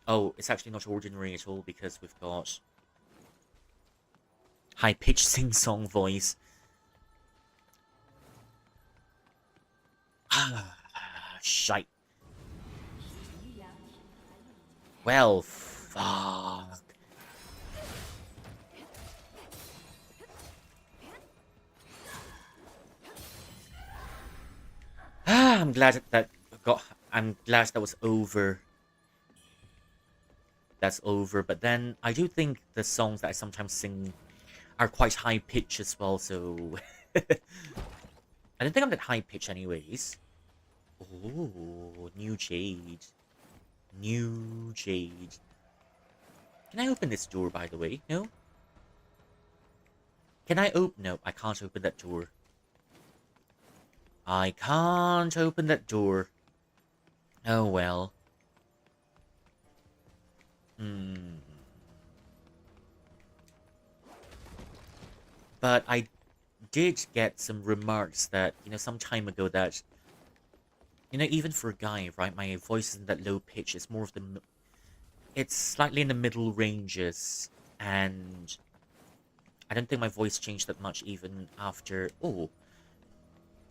Oh, it's actually not ordinary at all because we've got... high-pitched sing-song voice. Ah, shite. Well, fuck. I'm glad I'm glad that was over. That's over. But then I do think the songs that I sometimes sing are quite high pitched as well. So I don't think I'm that high pitched, anyways. Oh, new jade. New jade. Can I open this door, by the way? No? Can I open... No, I can't open that door. I can't open that door. Oh, well. But I did get some remarks that, some time ago that You know, even for a guy, right, my voice isn't that low pitch. It's more of the... It's slightly in the middle ranges. And I don't think my voice changed that much even after... Oh,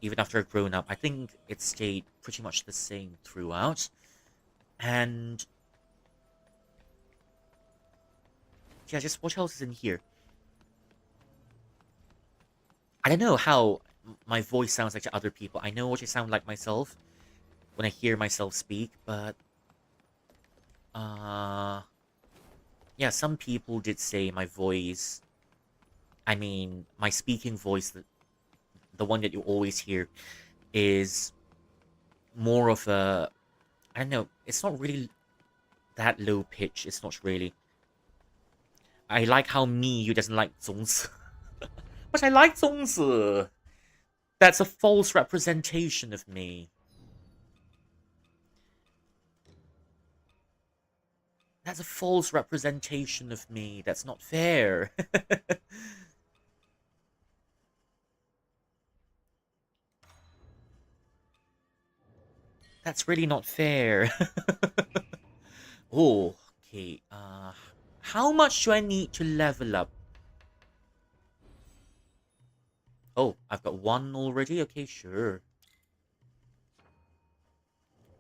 even after I've grown up. I think it stayed pretty much the same throughout. And... yeah, just what else is in here? I don't know how my voice sounds like to other people. I know what I sound like myself when I hear myself speak, but... yeah, some people did say my voice... I mean, my speaking voice, the one that you always hear, is more of a... I don't know, it's not really that low pitch. It's not really. I like how you doesn't like 宗子. But I like 宗子. That's a false representation of me. That's a false representation of me. That's not fair. That's really not fair. Oh, okay. How much do I need to level up? Oh, I've got one already? Okay, sure.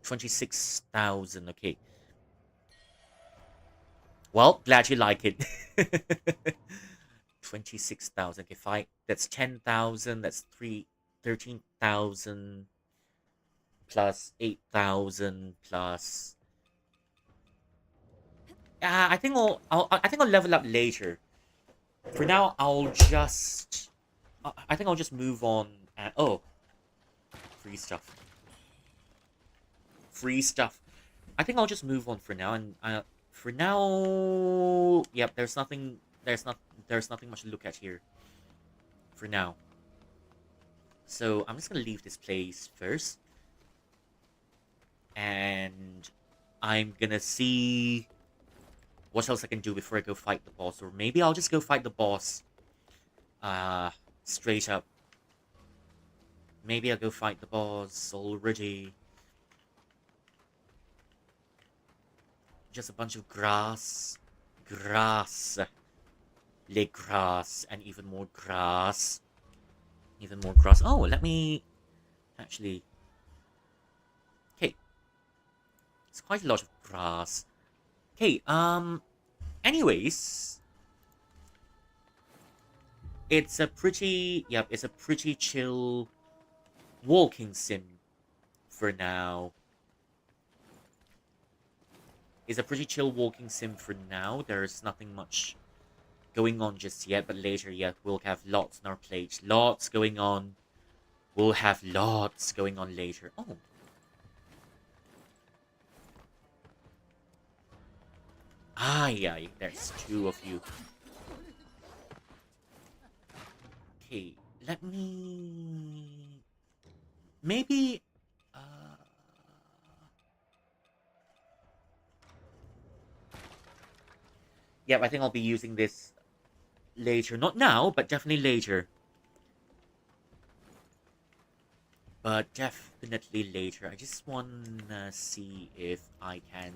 26,000, okay. Well, glad you like it. 26,000, okay, fine. That's 10,000, that's 13,000 plus 8,000 plus... I think I'll level up later. For now, I'll just... I think I'll just move on and... Oh. Free stuff. Free stuff. I think I'll just move on for now, and for now... Yep, there's nothing much to look at here. For now. So, I'm just gonna leave this place first. And... I'm gonna see... what else I can do before I go fight the boss. Or maybe I'll just go fight the boss. Straight up. Maybe I'll go fight the boss already. Just a bunch of grass. Grass. Le grass. And even more grass. Even more grass. Oh, let me... actually... Okay. It's quite a lot of grass. Okay, anyways... It's a pretty... Yep, it's a pretty chill... walking sim. For now. It's a pretty chill walking sim for now. There's nothing much going on just yet, but later, yeah, we'll have lots on our plate. Lots going on. We'll have lots going on later. Oh. Yeah, there's two of you. Okay, let me... maybe... Yep, I think I'll be using this later. Not now, but definitely later. But definitely later. I just wanna see if I can...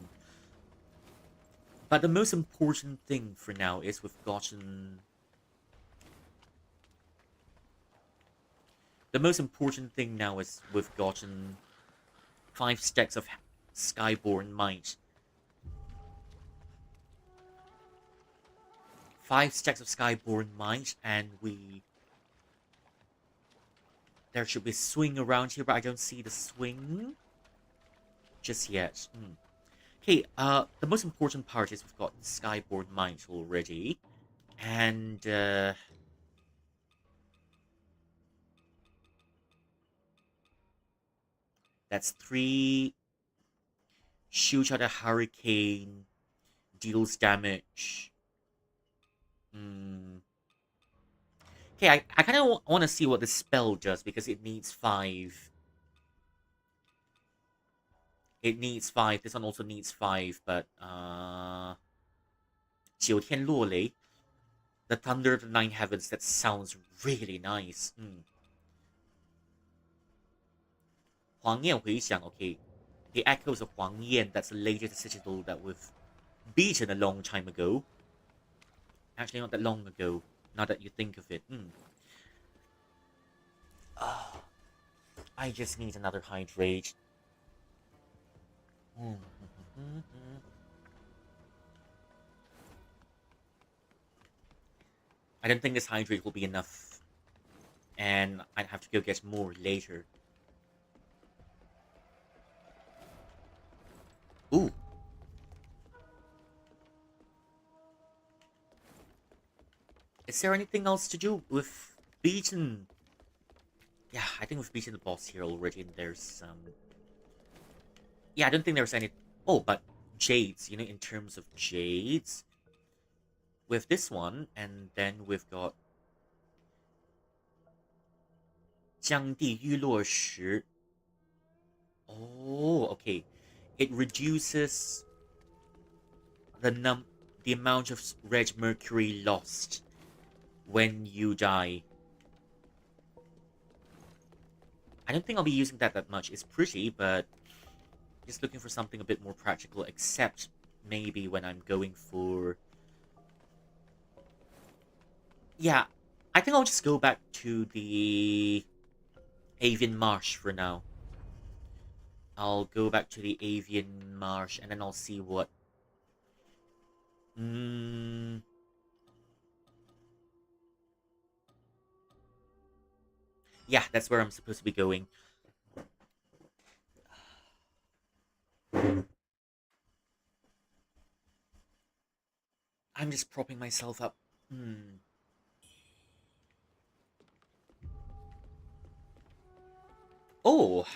But the most important thing for now is we've gotten... The most important thing now is we've gotten 5 stacks of Skyborn Might. 5 stacks of Skyborn Might, and we... There should be a swing around here, but I don't see the swing just yet. Okay, the most important part is we've got Skyborn Might already. And, that's 3. Shoot out a hurricane. Deals damage. Okay, I kind of want to see what this spell does, because it needs 5. It needs 5. This one also needs 5, but, 九天落雷. The Thunder of the Nine Heavens, that sounds really nice. Huang Yan Huixiang, okay. The echoes of Huang Yan, that's the latest citadel that we've beaten a long time ago. Actually, not that long ago, now that you think of it. I just need another hydrate. I don't think this hydrate will be enough. And I'd have to go get more later. Ooh. Is there anything else to do? We've beaten... Yeah, I think we've beaten the boss here already, and there's some... Yeah, I don't think there's any... Oh, but jades, you know, in terms of jades... With this one, and then we've got... Jiangdi Yuluo Shi. Oh, okay. It reduces the amount of red mercury lost when you die. I don't think I'll be using that much. It's pretty, but just looking for something a bit more practical, except maybe when I'm going for... Yeah, I think I'll just go back to the Avian Marsh for now. I'll go back to the Avian Marsh, and then I'll see what... Yeah, that's where I'm supposed to be going. I'm just propping myself up. Oh,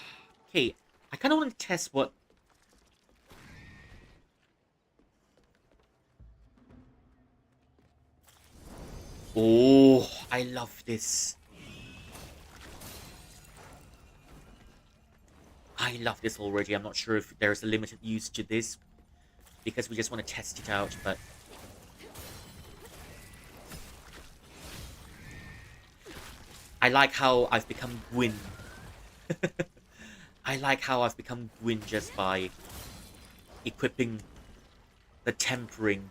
okay. I kind of want to test what... Oh, I love this. I love this already. I'm not sure if there's a limited use to this, because we just want to test it out, but... I like how I've become Gwyn. I like how I've become Gwyn just by equipping the tempering.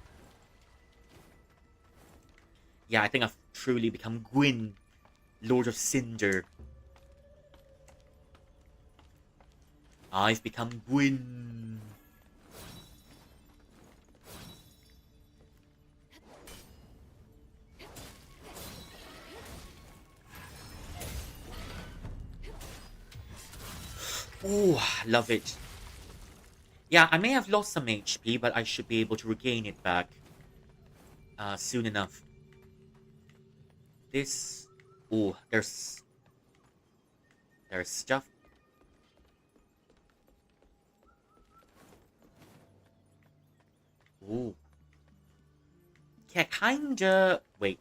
Yeah, I think I've truly become Gwyn, Lord of Cinder. I've become Gwyn. Oh, love it. Yeah, I may have lost some HP, but I should be able to regain it back soon enough. This... Oh, there's stuff. Ooh. Yeah, kinda... Wait.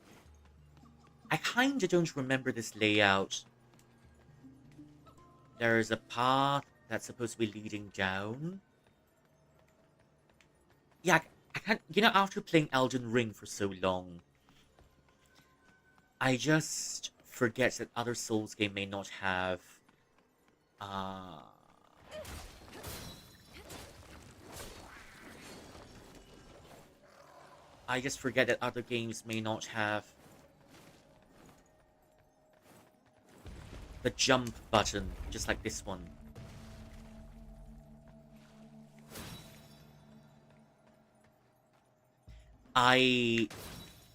I kinda don't remember this layout. There's a path that's supposed to be leading down. Yeah, I can't... You know, after playing Elden Ring for so long, I just forget that other Souls game may not have... I just forget that other games may not have the jump button, just like this one. I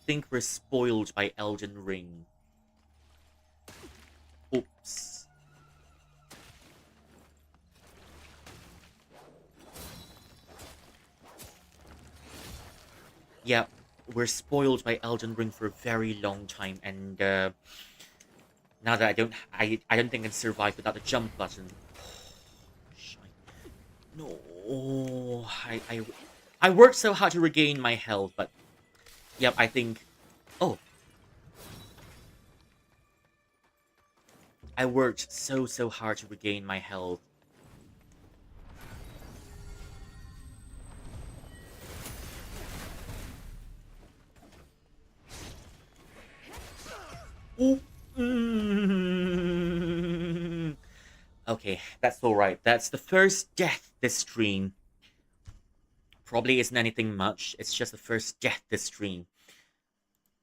think we're spoiled by Elden Ring. Oops. Yeah, we're spoiled by Elden Ring for a very long time, and now that I don't think I can survive without the jump button. No, I worked so hard to regain my health, but yep, I think... Oh. I worked so hard to regain my health. Ooh. Okay, that's alright. That's the first death this stream. Probably isn't anything much. It's just the first death this stream.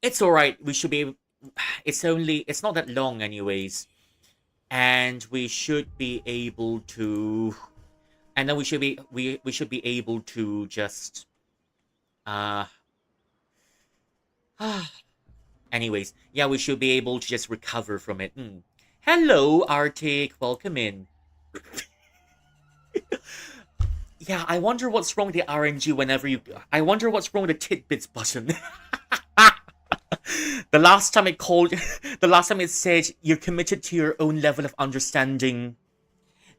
It's alright. We should be able... It's not that long anyways. And we should be able to... And then we should be able to just... Uh... Anyways, yeah, we should be able to just recover from it. Hello, Arctic. Welcome in. Yeah, I wonder what's wrong with the RNG whenever you... I wonder what's wrong with the tidbits button. The last time it said you're committed to your own level of understanding.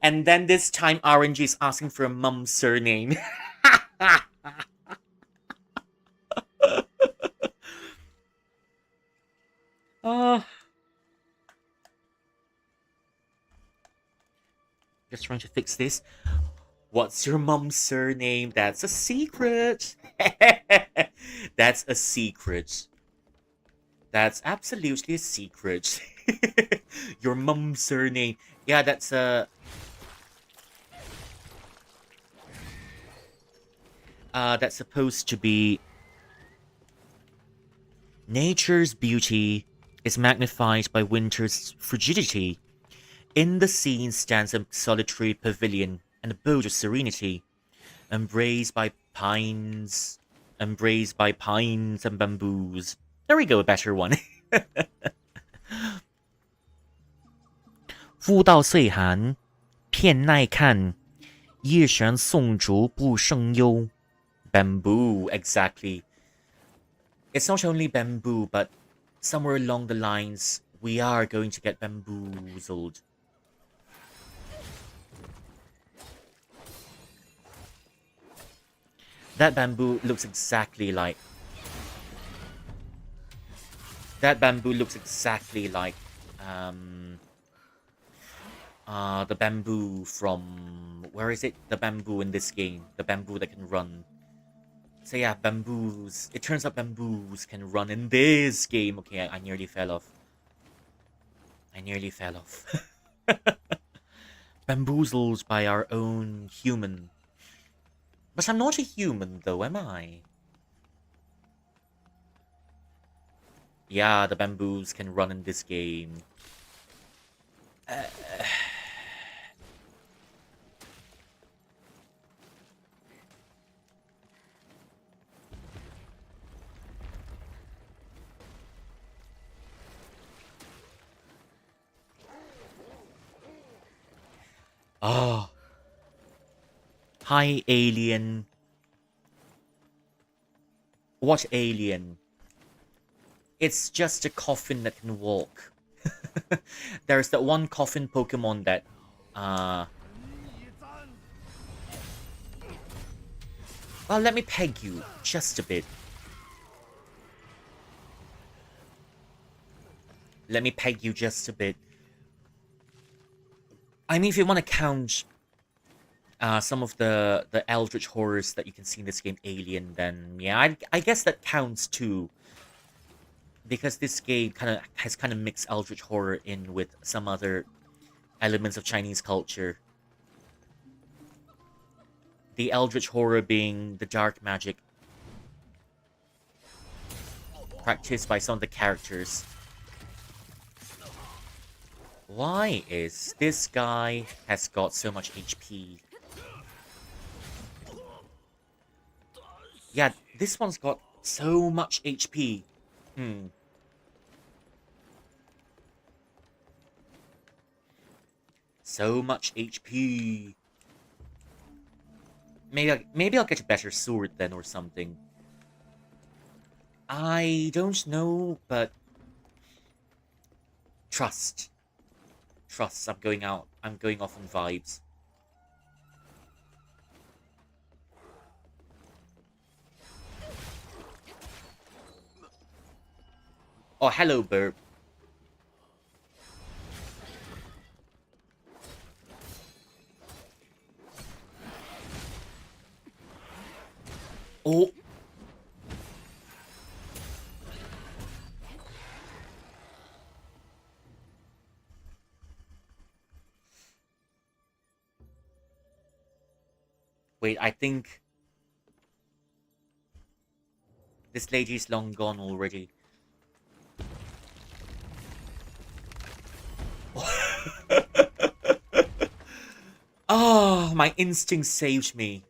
And then this time RNG is asking for a mum's surname. Just trying to fix this. What's your mum's surname? That's a secret. That's a secret. That's absolutely a secret. Your mum's surname. Yeah, that's a... that's supposed to be... Nature's beauty is magnified by winter's frigidity. In the scene stands a solitary pavilion, an abode of serenity, embraced by pines and bamboos. There we go, a better one. 夫道岁寒，片耐看，夜悬宋竹不胜忧. Bamboo, exactly. It's not only bamboo, but somewhere along the lines, we are going to get bamboozled. That bamboo looks exactly like... the bamboo from... Where is it? The bamboo in this game. The bamboo that can run. So yeah, bamboos. It turns out bamboos can run in this game. Okay, I nearly fell off. Bamboozled by our own human. But I'm not a human, though, am I? Yeah, the bamboos can run in this game. Oh. Hi, alien. What alien? It's just a coffin that can walk. There's that one coffin Pokemon that... Well, let me peg you just a bit. Let me peg you just a bit. I mean, if you want to count some of the eldritch horrors that you can see in this game, Alien, then yeah, I guess that counts too. Because this game has mixed eldritch horror in with some other elements of Chinese culture. The eldritch horror being the dark magic practiced by some of the characters. Why is this guy has got so much HP? Yeah, this one's got so much HP. So much HP. Maybe I'll get a better sword then or something. I don't know, but trust. I'm going off on vibes. Oh, hello, Burp. Oh. Wait, I think this lady is long gone already. Oh, my instinct saved me.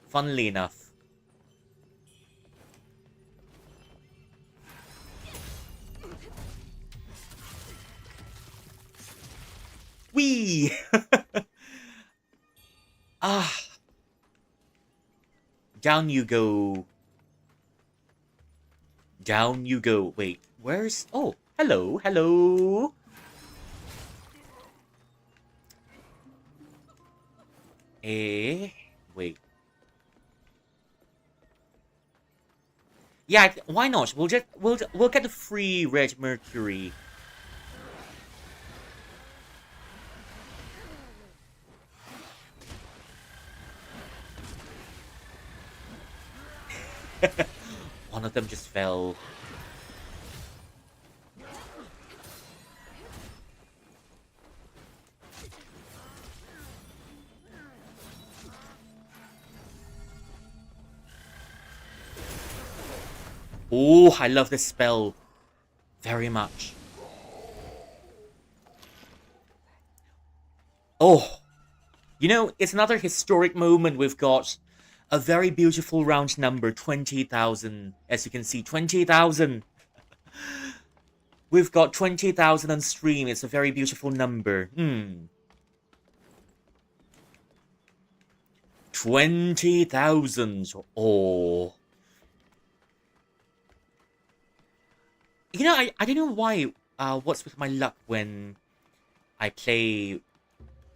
Funnily enough. Whee! Ah. Down you go. Down you go. Wait, where's... Oh, hello, hello. Wait. Yeah, why not? We'll get the free red mercury. One of them just fell. Oh, I love this spell very much. Oh, you know, it's another historic moment. We've got a very beautiful round number, 20,000. As you can see, 20,000. We've got 20,000 on stream. It's a very beautiful number. 20,000. Oh. You know, I don't know why, what's with my luck when I play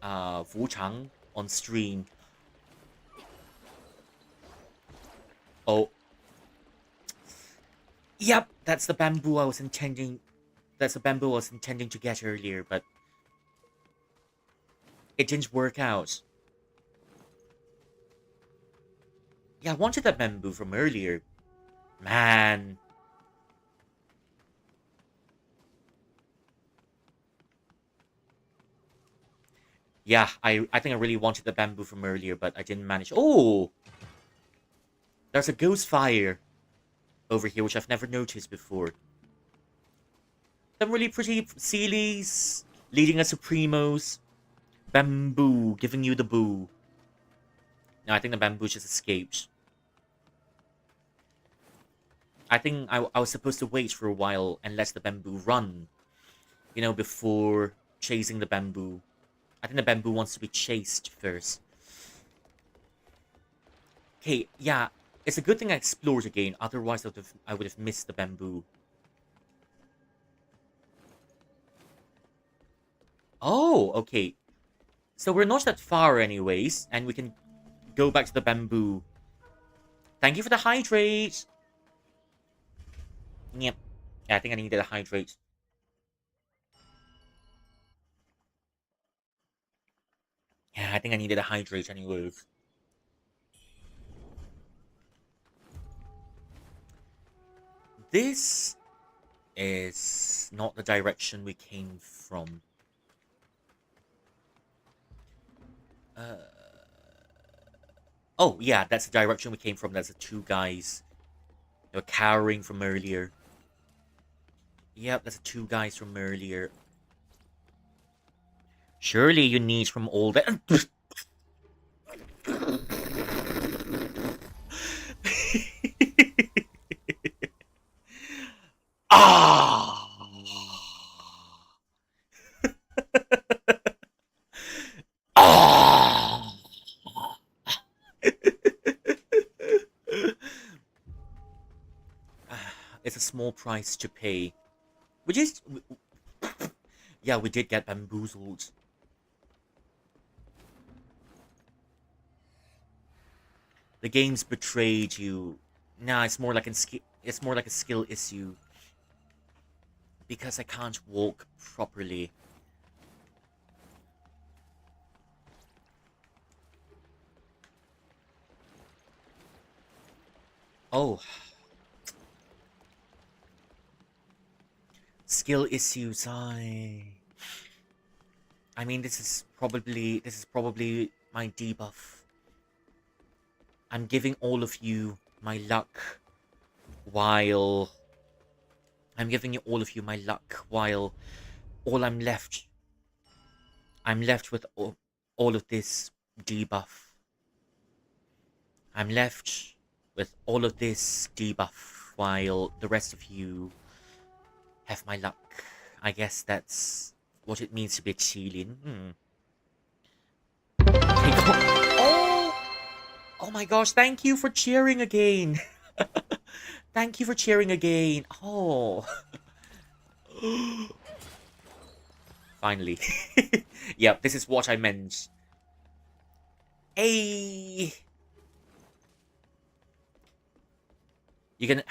Wuchang on stream. Oh. Yep, that's the bamboo I was intending. That's the bamboo I was intending to get earlier, but it didn't work out. Yeah, I wanted that bamboo from earlier. Man. Yeah, I think I really wanted the bamboo from earlier, but I didn't manage. Oh! There's a ghost fire over here, which I've never noticed before. Some really pretty Sealies leading us to Primos. Bamboo, giving you the boo. No, I think the bamboo just escaped. I think I was supposed to wait for a while and let the bamboo run. You know, before chasing the bamboo. I think the bamboo wants to be chased first. Okay, yeah. It's a good thing I explored again. Otherwise, I would have missed the bamboo. Oh, okay. So we're not that far anyways. And we can go back to the bamboo. Thank you for the hydrate. Yep. Yeah, I think I needed a hydrate. Yeah, I think I needed a hydrate anyways. This is not the direction we came from. Oh, yeah, that's the direction we came from. That's the two guys. They were cowering from earlier. Yep, that's the two guys from earlier. Surely you need from all the... Ah! Ah! It's a small price to pay. Yeah, we did get bamboozled. The game's betrayed you. Nah, it's more like it's more like a skill issue. Because I can't walk properly. Oh. Skill issues, I mean, this is probably my debuff. I'm giving all of you my luck while... I'm giving you all of you my luck while all I'm left with all of this debuff. I'm left with all of this debuff while the rest of you have my luck. I guess that's what it means to be a Qilin. Okay, oh my gosh, thank you for cheering again. Thank you for cheering again. Oh. Finally. Yep, this is what I meant. Hey. You're gonna...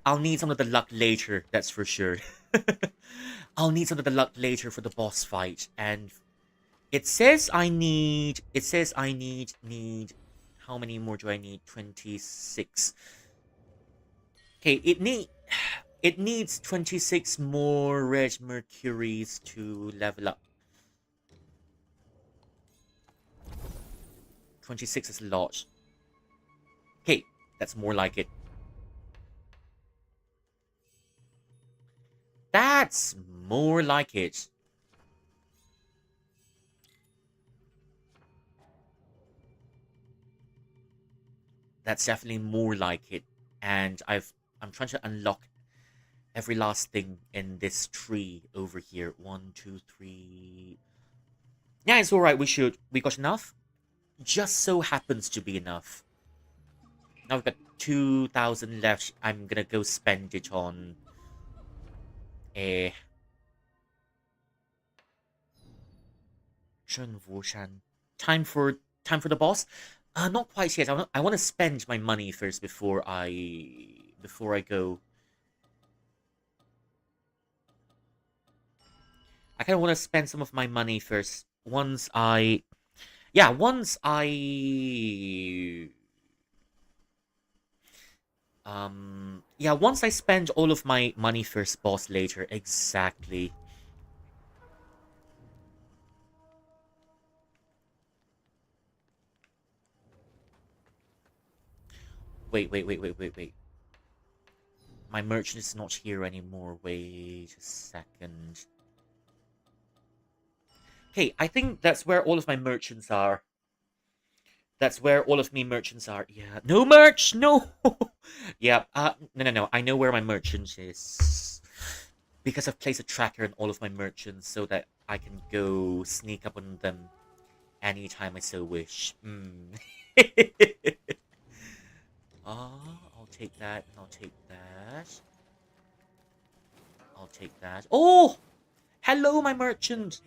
I'll need some of the luck later, that's for sure. I'll need some of the luck later for the boss fight. And it says I need... How many more do I need? 26. Okay, it needs 26 more red mercuries to level up. 26 is a lot. Okay, that's more like it. That's more like it. That's definitely more like it. And I'm trying to unlock every last thing in this tree over here. 1, 2, 3. Yeah, it's alright. We got enough. Just so happens to be enough. Now we've got 2,000 left. I'm gonna go spend it on Wuchang. Time for the boss. Not quite yet. I want to spend my money first before I go. I kind of want to spend some of my money first. Once I spend all of my money first, boss later. Exactly. Wait. My merchant is not here anymore. Wait a second. Okay, I think that's where all of my merchants are. That's where all of me merchants are. Yeah. No merch! No! Yeah, no. I know where my merchant is. Because I've placed a tracker on all of my merchants so that I can go sneak up on them anytime I so wish. I'll take that, and I'll take that. I'll take that. Oh! Hello, my merchant!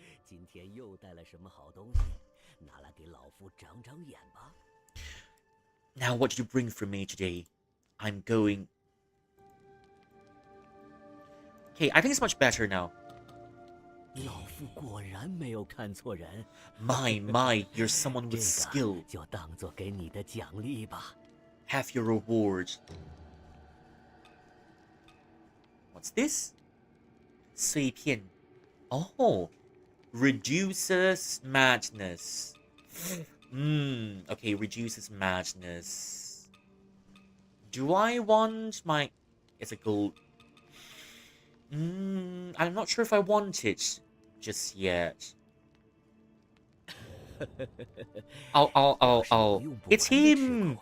Now, what did you bring for me today? I'm going... Okay, I think it's much better now. My, you're someone with skill. Have your reward. What's this? 碎片. Oh, reduces madness. Okay, reduces madness. Do I want my... It's a gold. I'm not sure if I want it just yet. Oh. It's him!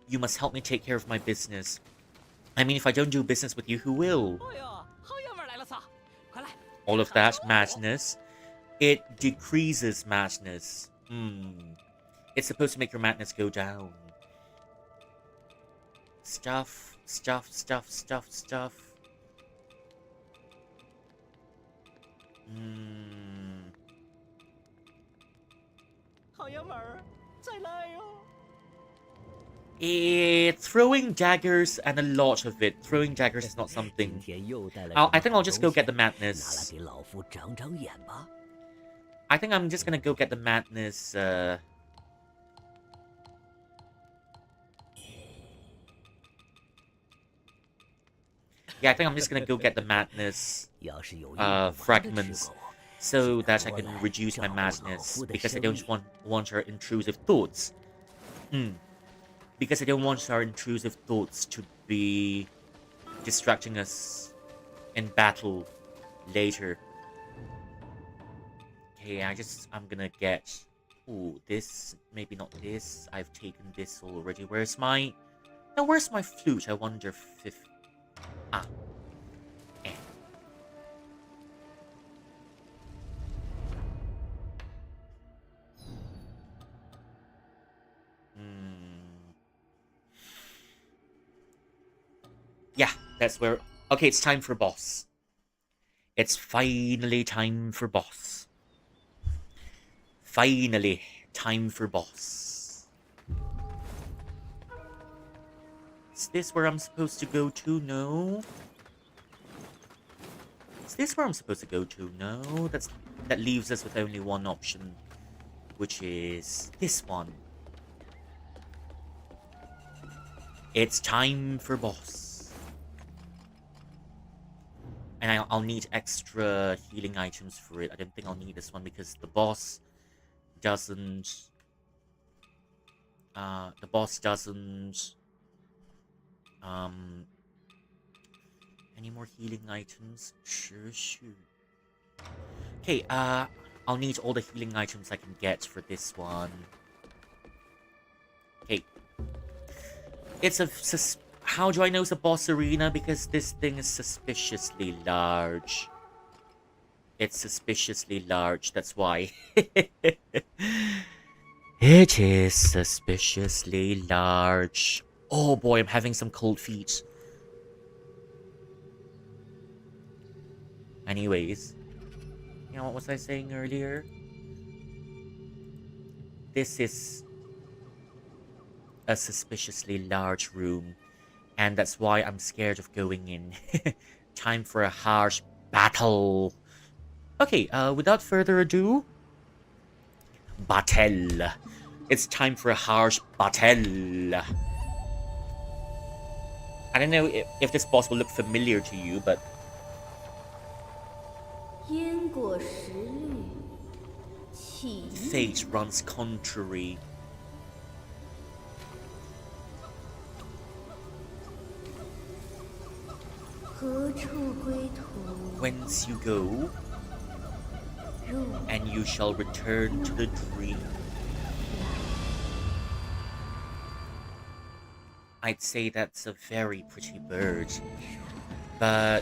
You must help me take care of my business. I mean, if I don't do business with you, who will? All of that madness. It decreases madness. It's supposed to make your madness go down. Stuff. Throwing daggers and a lot of it. Throwing daggers is not something. I think I'll just go get the madness. I think I'm just gonna go get the madness. Yeah, I think I'm just gonna go get the madness fragments. so that I can reduce my madness, because I don't want our intrusive thoughts. Because I don't want our intrusive thoughts to be distracting us in battle later. Okay, I'm gonna get... Ooh, this, maybe not this. I've taken this already. Where's my flute? I wonder if... Ah. Eh. Yeah, that's where... Okay, it's time for boss. It's finally time for boss. Finally, time for boss. Is this where I'm supposed to go to? No. Is this where I'm supposed to go to? No. That leaves us with only one option, which is this one. It's time for boss. And I'll need extra healing items for it. I don't think I'll need this one because the boss doesn't... Any more healing items? Sure. Okay, I'll need all the healing items I can get for this one. Okay. It's a... How do I know it's a boss arena? Because this thing is suspiciously large. It's suspiciously large, that's why. It is suspiciously large. Oh boy, I'm having some cold feet. Anyways. You know, what was I saying earlier? This is a suspiciously large room. And that's why I'm scared of going in. Time for a harsh battle. Okay, without further ado... Battle. It's time for a harsh battle. I don't know if this boss will look familiar to you, but... Fate runs contrary. Whence you go, and you shall return to the dream. I'd say that's a very pretty bird, but...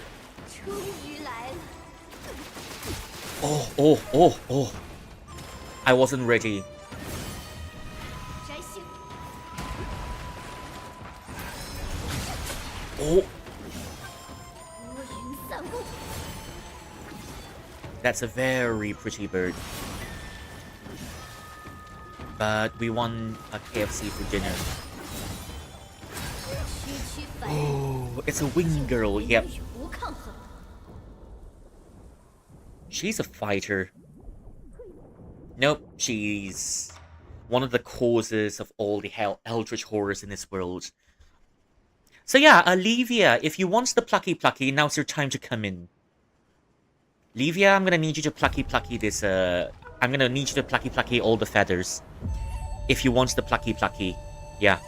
Oh. I wasn't ready. Oh. That's a very pretty bird. But we won a KFC for dinner. Oh, it's a wing girl, yep. She's a fighter. Nope, she's one of the causes of all the eldritch horrors in this world. So yeah, Olivia, if you want the plucky, now's your time to come in. Livia, I'm gonna need you to plucky this, I'm gonna need you to plucky all the feathers. If you want the plucky, yeah.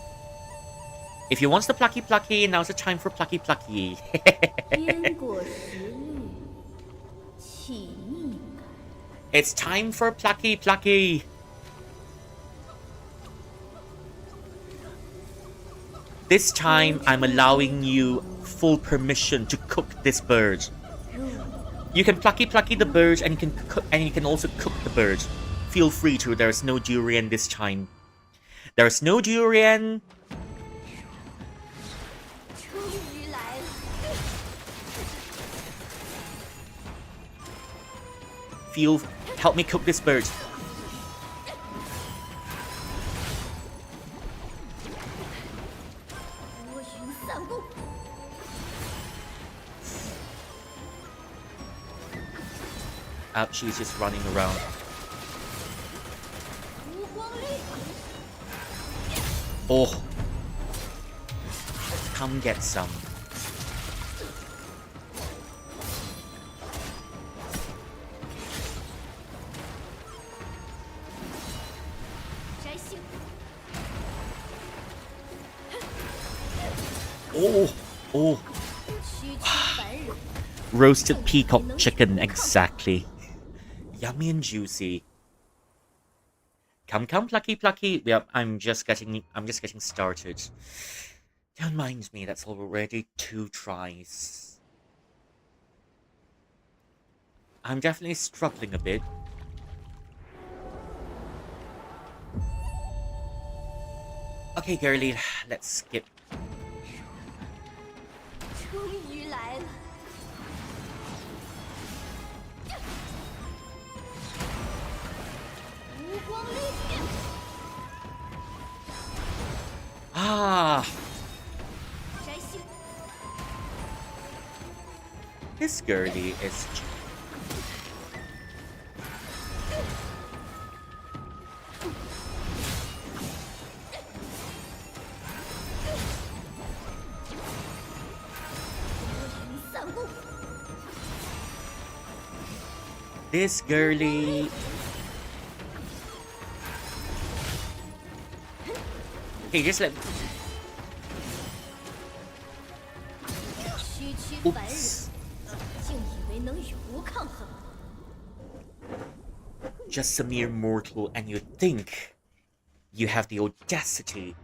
If you want the plucky, now's the time for plucky. It's time for plucky. This time, I'm allowing you full permission to cook this bird. You can plucky the bird, and you can also cook the bird. Feel free to. There's no durian this time. There's no durian. Help me cook this bird. She's just running around. Oh. Come get some. Oh, oh. Roasted peacock chicken, exactly. Yummy and juicy. Come, come, plucky, plucky. Yep, I'm just getting started. Don't mind me, that's already 2 tries. I'm definitely struggling a bit. Okay, girly, let's skip. Ah! This girly is... This girly... Hey, just let... Oops. Just a mere mortal, and you think you have the audacity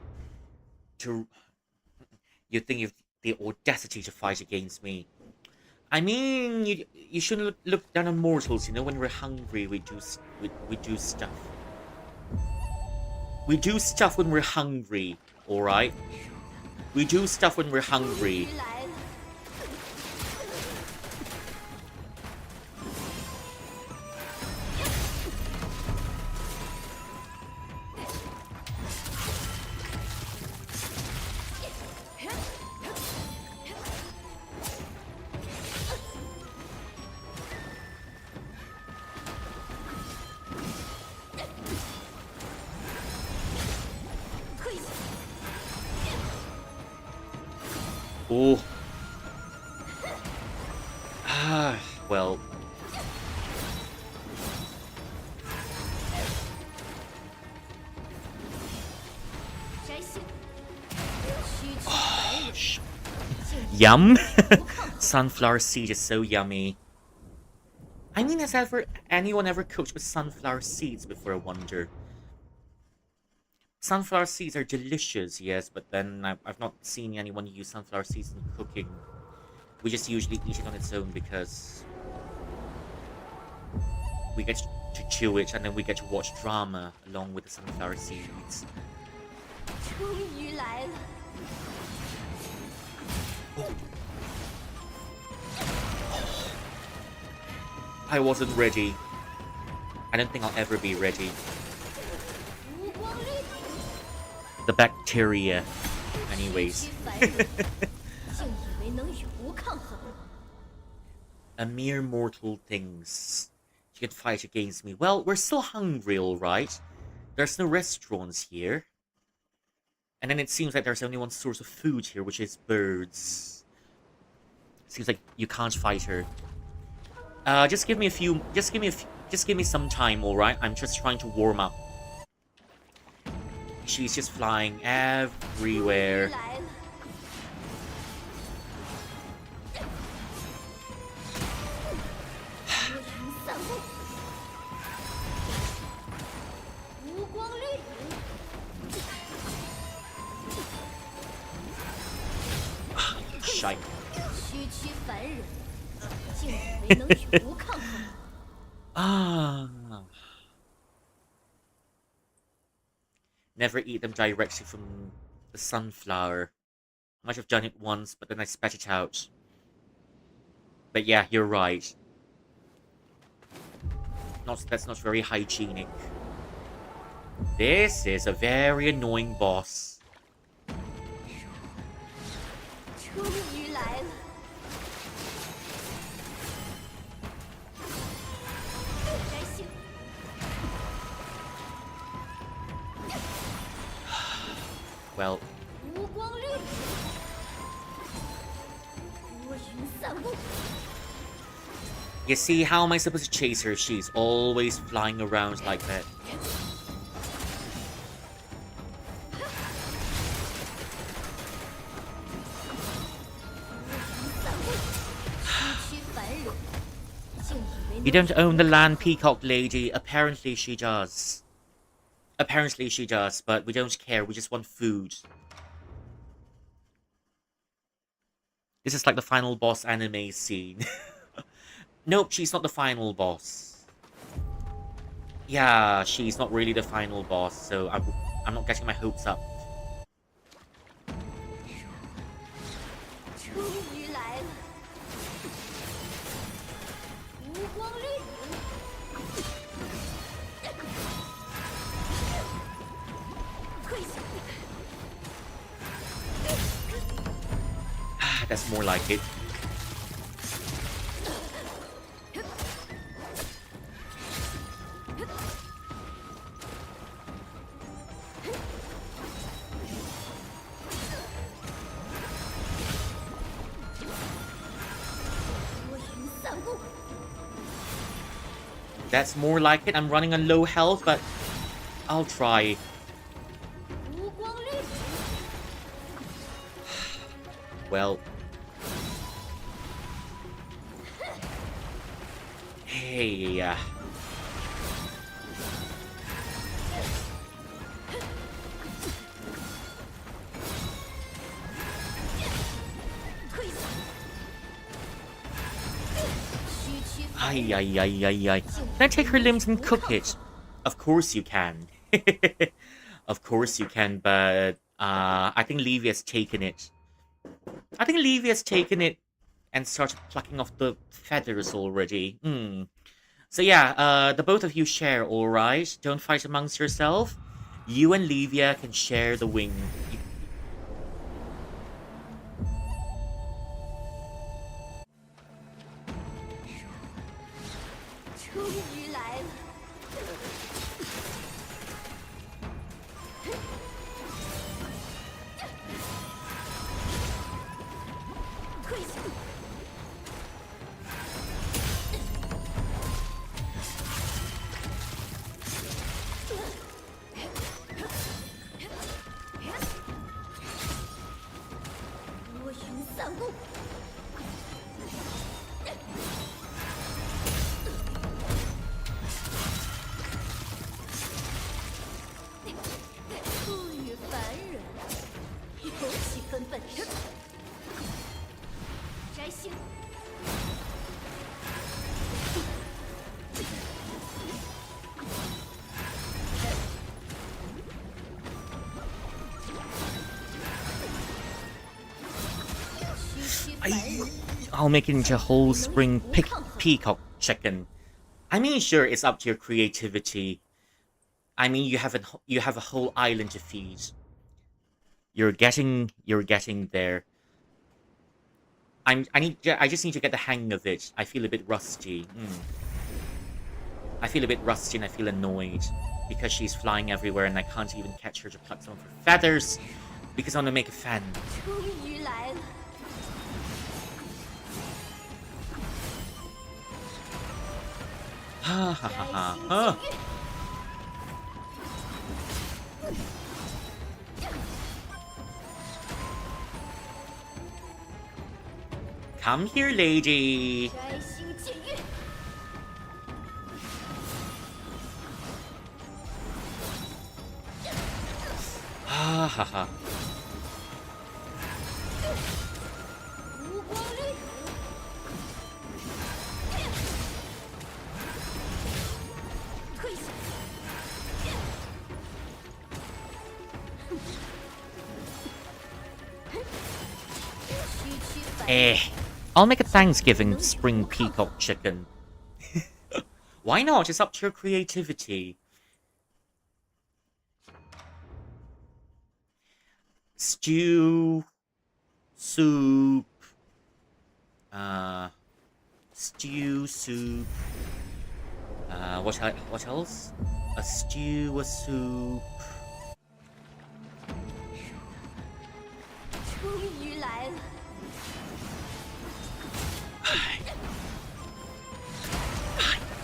to... You think you've the audacity to fight against me. I mean, you shouldn't look down on mortals, you know, when we're hungry, we do stuff. We do stuff when we're hungry, alright? We do stuff when we're hungry. Oh. Ah, well. Oh, yum. Sunflower seed is so yummy. I mean, has anyone ever cooked with sunflower seeds before, I wonder? Sunflower seeds are delicious, yes, but then I've not seen anyone use sunflower seeds in cooking. We just usually eat it on its own because we get to chew it and then we get to watch drama along with the sunflower seeds. I wasn't ready. I don't think I'll ever be ready. The bacteria, anyways. A mere mortal things. You can fight against me. Well, we're still hungry, alright. There's no restaurants here. And then it seems like there's only one source of food here, which is birds. Seems like you can't fight her. Just give me some time, alright? I'm just trying to warm up. She's just flying everywhere. Shite. Ah. Never eat them directly from the sunflower. Might have done it once, but then I spat it out. But yeah, you're right. That's not very hygienic. This is a very annoying boss. Well, you see, how am I supposed to chase her? She's always flying around like that. You don't own the land, Peacock Lady. Apparently she does. Apparently she does, but we don't care. We just want food. This is like the final boss anime scene. Nope, she's not the final boss. Yeah, she's not really the final boss, so I'm not getting my hopes up. That's more like it. That's more like it. I'm running on low health, but I'll try. Well. Hey. Ay, ay, ay, ay, ay. Can I take her limbs and cook it? Of course you can. Of course you can, but I think Levia's taken it. I think Levia's taken it and started plucking off the feathers already. So yeah, the both of you share, alright? Don't fight amongst yourself. You and Levia can share the wing. I'll make it into whole spring peacock chicken. I mean, sure, it's up to your creativity. I mean, you have a whole island to feed. You're getting there. I just need to get the hang of it. I feel a bit rusty. I feel a bit rusty and I feel annoyed because she's flying everywhere and I can't even catch her to pluck some of her feathers because I want to make a fan. Ha ha ha ha ha. Come here, lady. Ha ha ha. I'll make a Thanksgiving spring peacock chicken. Why not? It's up to your creativity. Stew, soup, stew, soup. What else? A stew, a soup.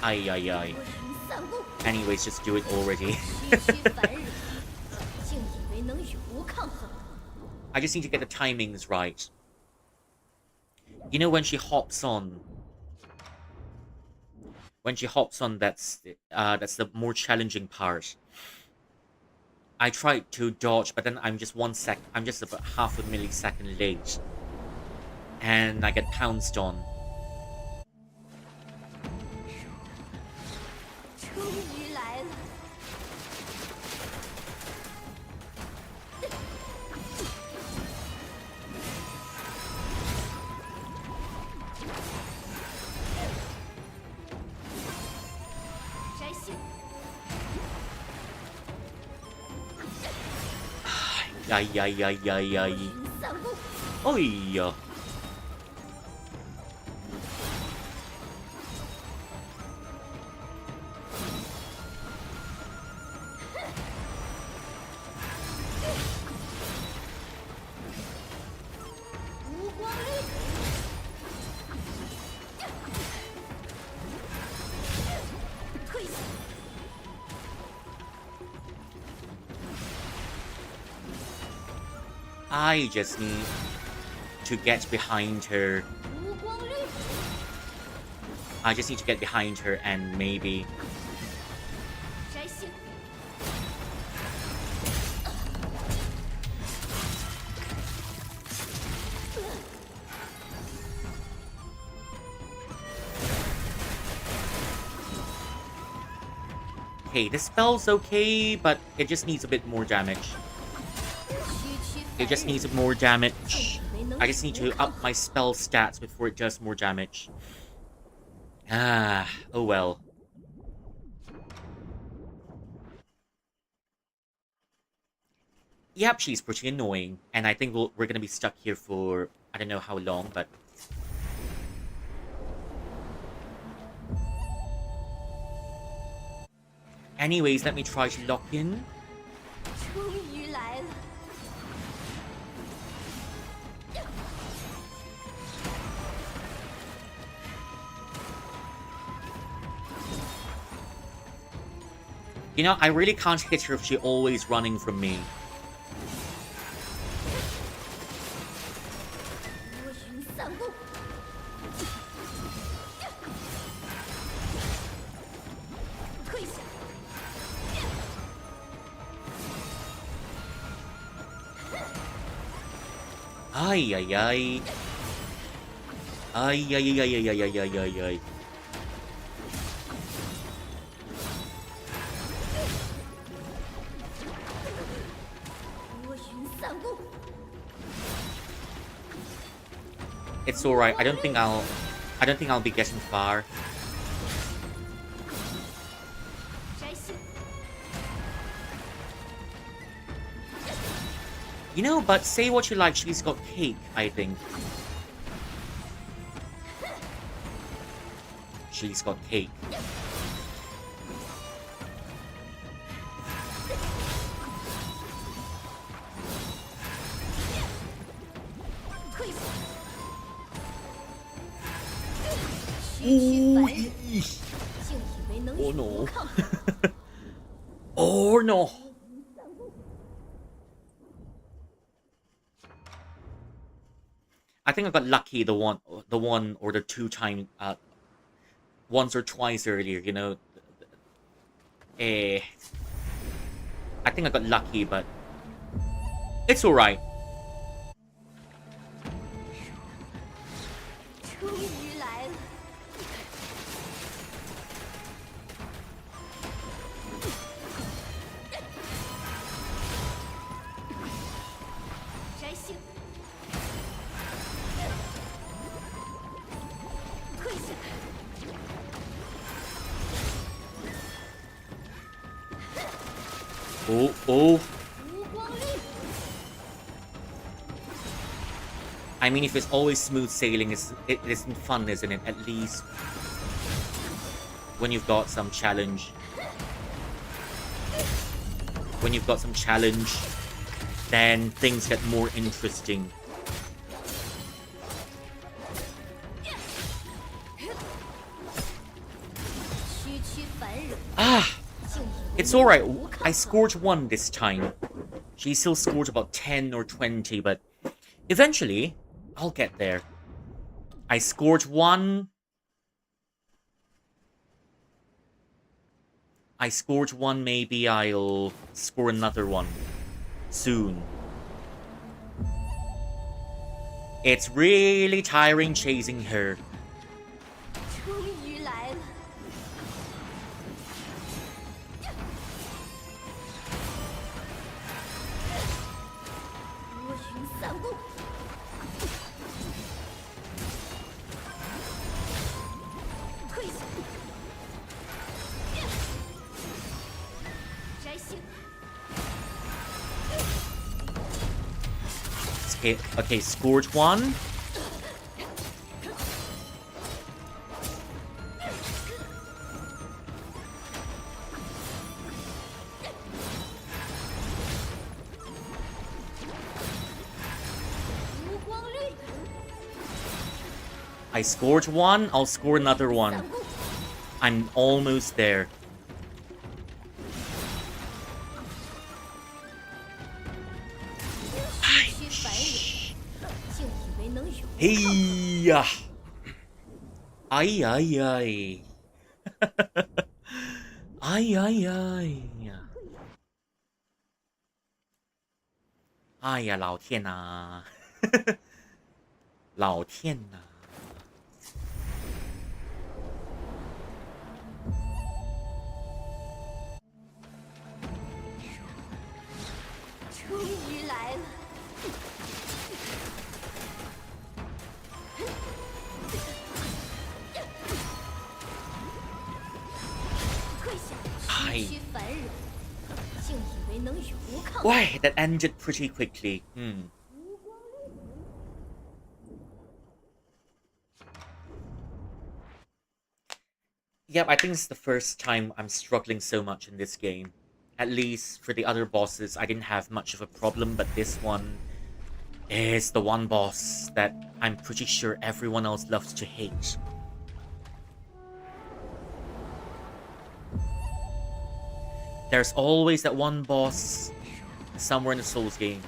Ay, ay, ay. Anyways, just do it already. I just need to get the timings right. You know when she hops on. When she hops on, that's the more challenging part. I tried to dodge, but then I'm just I'm just about half a millisecond late. And I get pounced on. Ay, ay, ay, ay, ay. Oh, yeah. I just need to get behind her. I just need to get behind her and maybe... Okay, the spell's okay, but it just needs a bit more damage. It just needs more damage. I just need to up my spell stats before it does more damage. Ah, oh well. Yep, she's pretty annoying. And I think we're gonna be stuck here for... I don't know how long, but... Anyways, let me try to lock in. You know, I really can't hit her if she's always running from me. Ay, ay, ay. Ay, ay, ay, ay, ay, ay, ay, ay, ay, ay. It's alright. I don't think I'll be getting far. You know, but say what you like, she's got cake, I think. She's got cake. Oh no. Oh no. I think I got lucky the one or the two time once or twice earlier, you know. I think I got lucky, but it's alright. Oh. I mean, if it's always smooth sailing, it isn't fun, isn't it? At least when you've got some challenge. When you've got some challenge, then things get more interesting. Ah! It's alright. I scored 1 this time. She still scored about 10 or 20, but eventually, I'll get there. I scored 1. I scored one, maybe I'll score another one soon. It's really tiring chasing her. Okay, scored one. I scored one, I'll score another one. I'm almost there. Hey! Ay, ay, ay. Ay, ay, ay. 哎呀，老天呐！老天呐！终于来了！Why? That ended pretty quickly. Yep, I think it's the first time I'm struggling so much in this game. At least for the other bosses, I didn't have much of a problem, but this one is the one boss that I'm pretty sure everyone else loves to hate. There's always that one boss somewhere in the Souls game.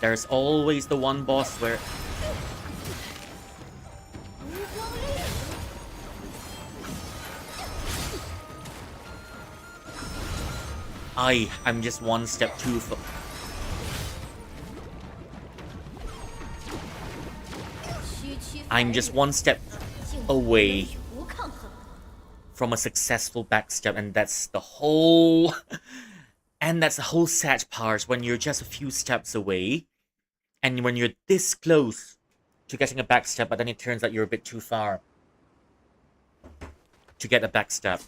There's always the one boss where... I'm just one step too far. I'm just one step away from a successful backstep, and that's the whole... And that's the whole sad part, when you're just a few steps away, and when you're this close to getting a backstep, but then it turns out you're a bit too far to get a backstep.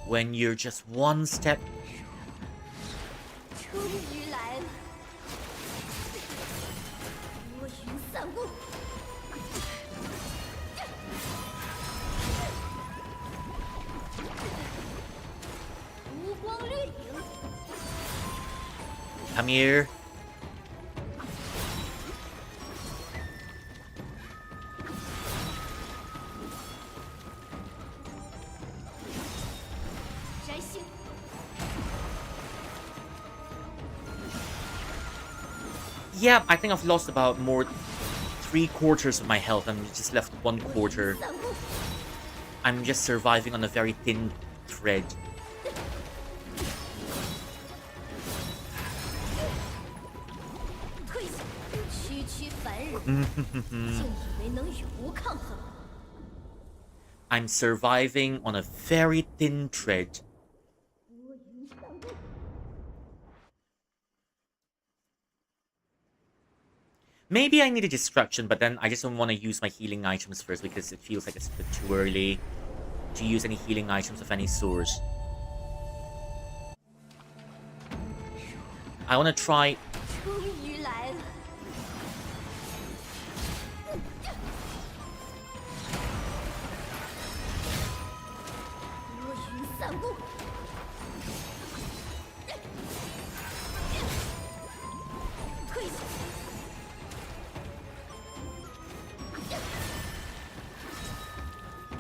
When you're just one step... Come here. Yeah, I think I've lost about more 3/4 of my health and just left 1/4. I'm just surviving on a very thin thread. I'm surviving on a very thin thread. Maybe I need a distraction, but then I just don't want to use my healing items first because it feels like it's a bit too early to use any healing items of any sort. I want to try...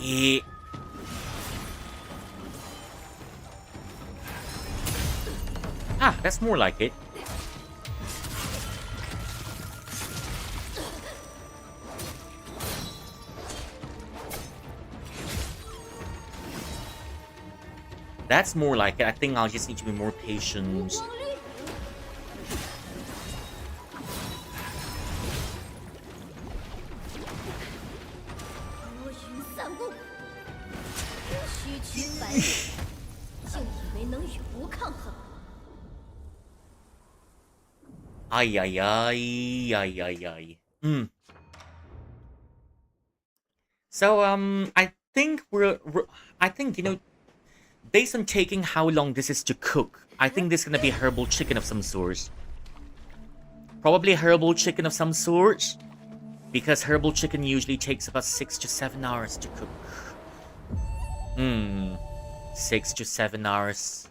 Yeah. Ah, that's more like it. That's more like it. I think I'll just need to be more patient. Ay, ay, ay, ay, ay, ay. So, I think, based on taking how long this is to cook, I think this is gonna be herbal chicken of some sort. Probably herbal chicken of some sort, because herbal chicken usually takes about 6 to 7 hours to cook. 6 to 7 hours.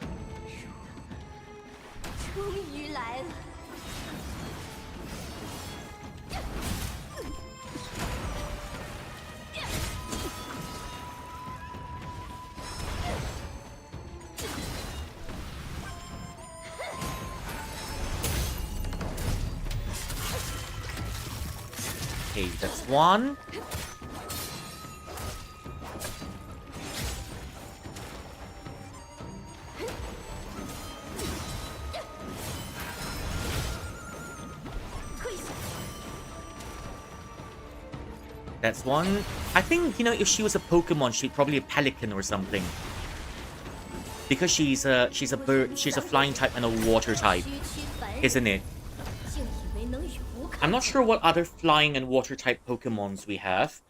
Okay, that's one. That's one. I think, if she was a Pokemon, she'd probably a pelican or something. Because she's a bird, she's a flying type and a water type, isn't it? I'm not sure what other flying and water type Pokemons we have,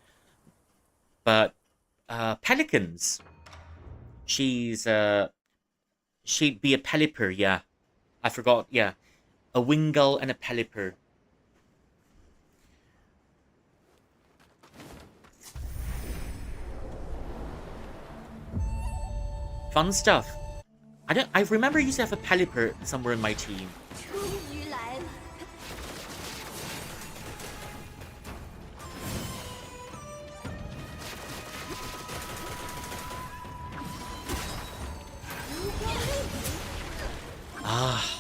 but pelicans. She'd be a Pelipper, yeah. I forgot, yeah. A Wingull and a Pelipper. Fun stuff. I remember I used to have a Pelipper somewhere in my team. Ah.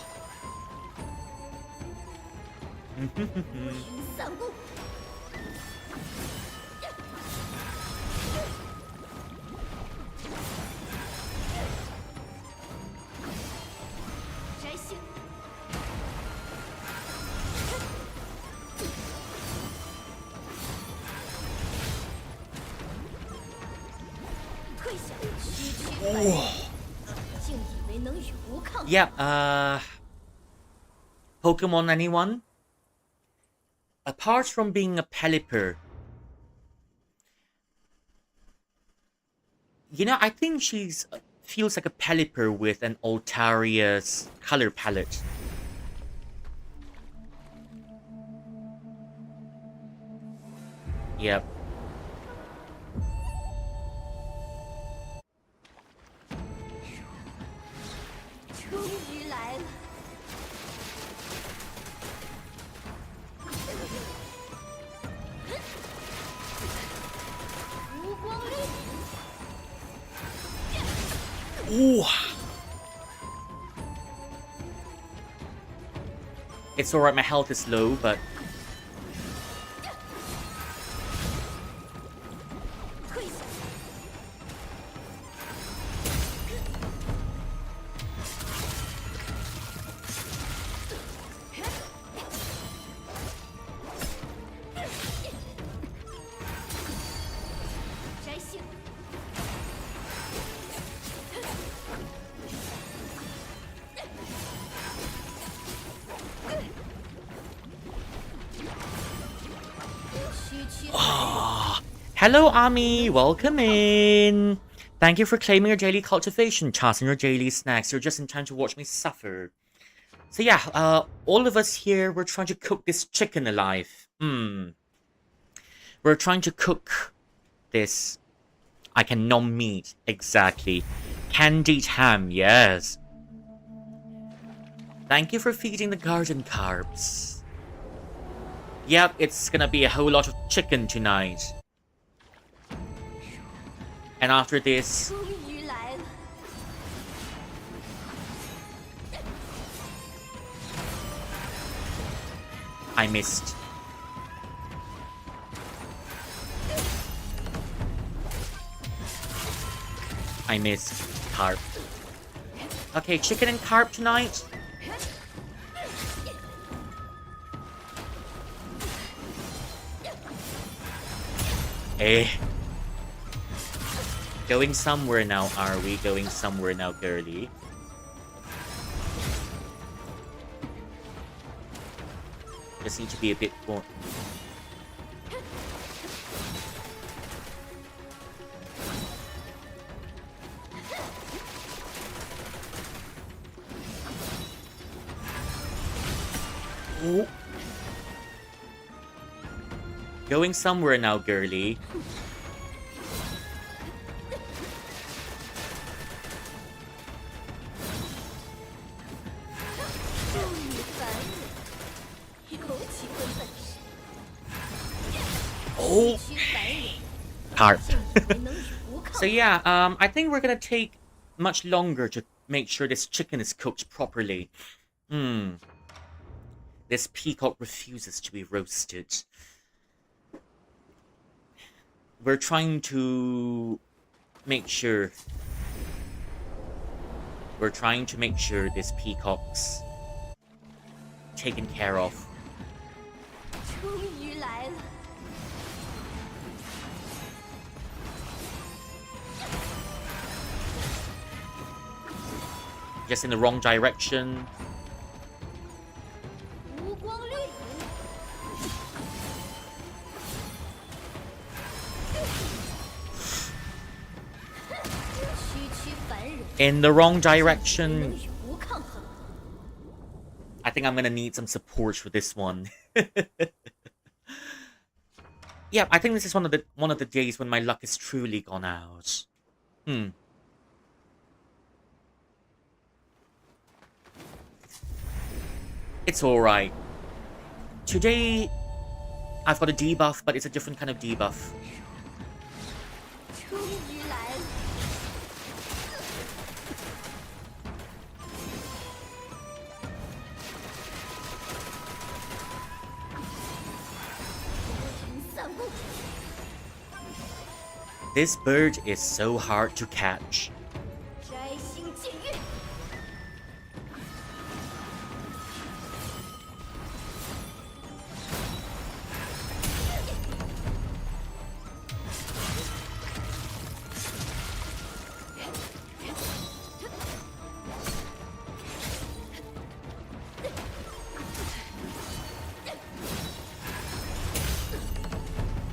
Yeah, Pokemon, anyone? Apart from being a Pelipper, I think she's feels like a Pelipper with an Altaria's color palette. Yep. Ooh. It's alright, my health is low, but... Hello, Ami! Welcome in! Thank you for claiming your daily cultivation tasks and your daily snacks. You're just in time to watch me suffer. So yeah, all of us here, we're trying to cook this chicken alive. We're trying to cook this... I can nom meat, exactly. Candied ham, yes. Thank you for feeding the garden carbs. Yep, it's gonna be a whole lot of chicken tonight. And after this... 终于来了。 I missed. I missed. Carp. Okay, chicken and carp tonight. Eh. Going somewhere now, are we? Going somewhere now, girly. Just need to be a bit more... Oh. Going somewhere now, girly. Oh. Carp. So yeah, I think we're gonna take much longer to make sure this chicken is cooked properly. This peacock refuses to be roasted. We're trying to make sure... We're trying to make sure this peacock's taken care of. 终于来了。 Just in the wrong direction. 无光掠影。 In the wrong direction. I think I'm gonna need some support for this one. Yeah, I think this is one of the days when my luck is truly gone out. It's alright. Today, I've got a debuff, but it's a different kind of debuff. 终于来了。 This bird is so hard to catch. 摘星剑月。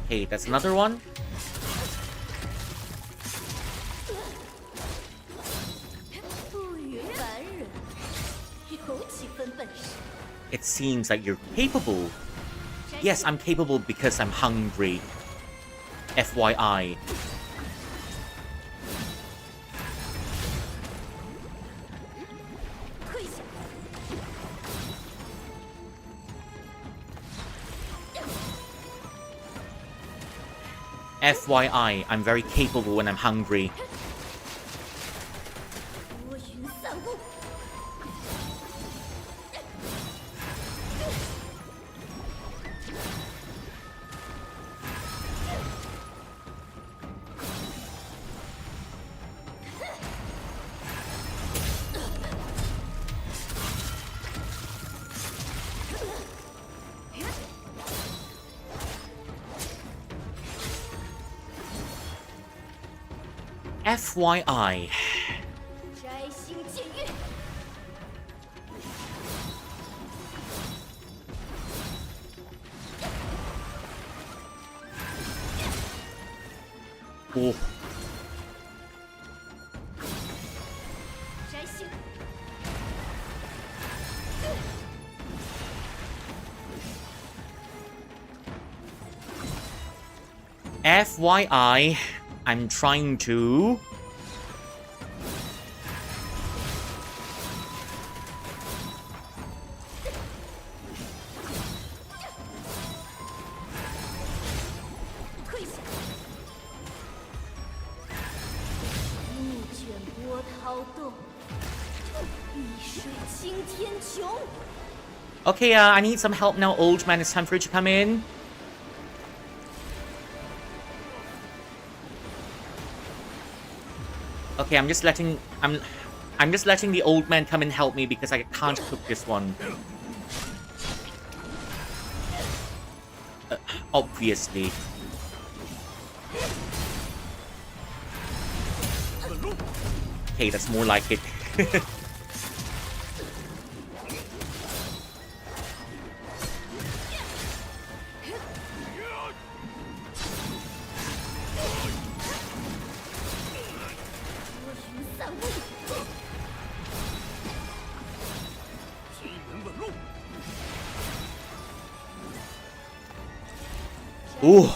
Hey, that's another one. It seems like you're capable. Yes, I'm capable because I'm hungry. FYI. FYI, I'm very capable when I'm hungry. FYI. 摘星剑月。 Oh. 摘星。 FYI, I'm trying to... 动，碧水倾天穹。 Okay, I need some help now, old man. It's time for you to come in. Okay, I'm just letting the old man come and help me because I can't cook this one. Obviously. Okay, that's more like it. Ooh.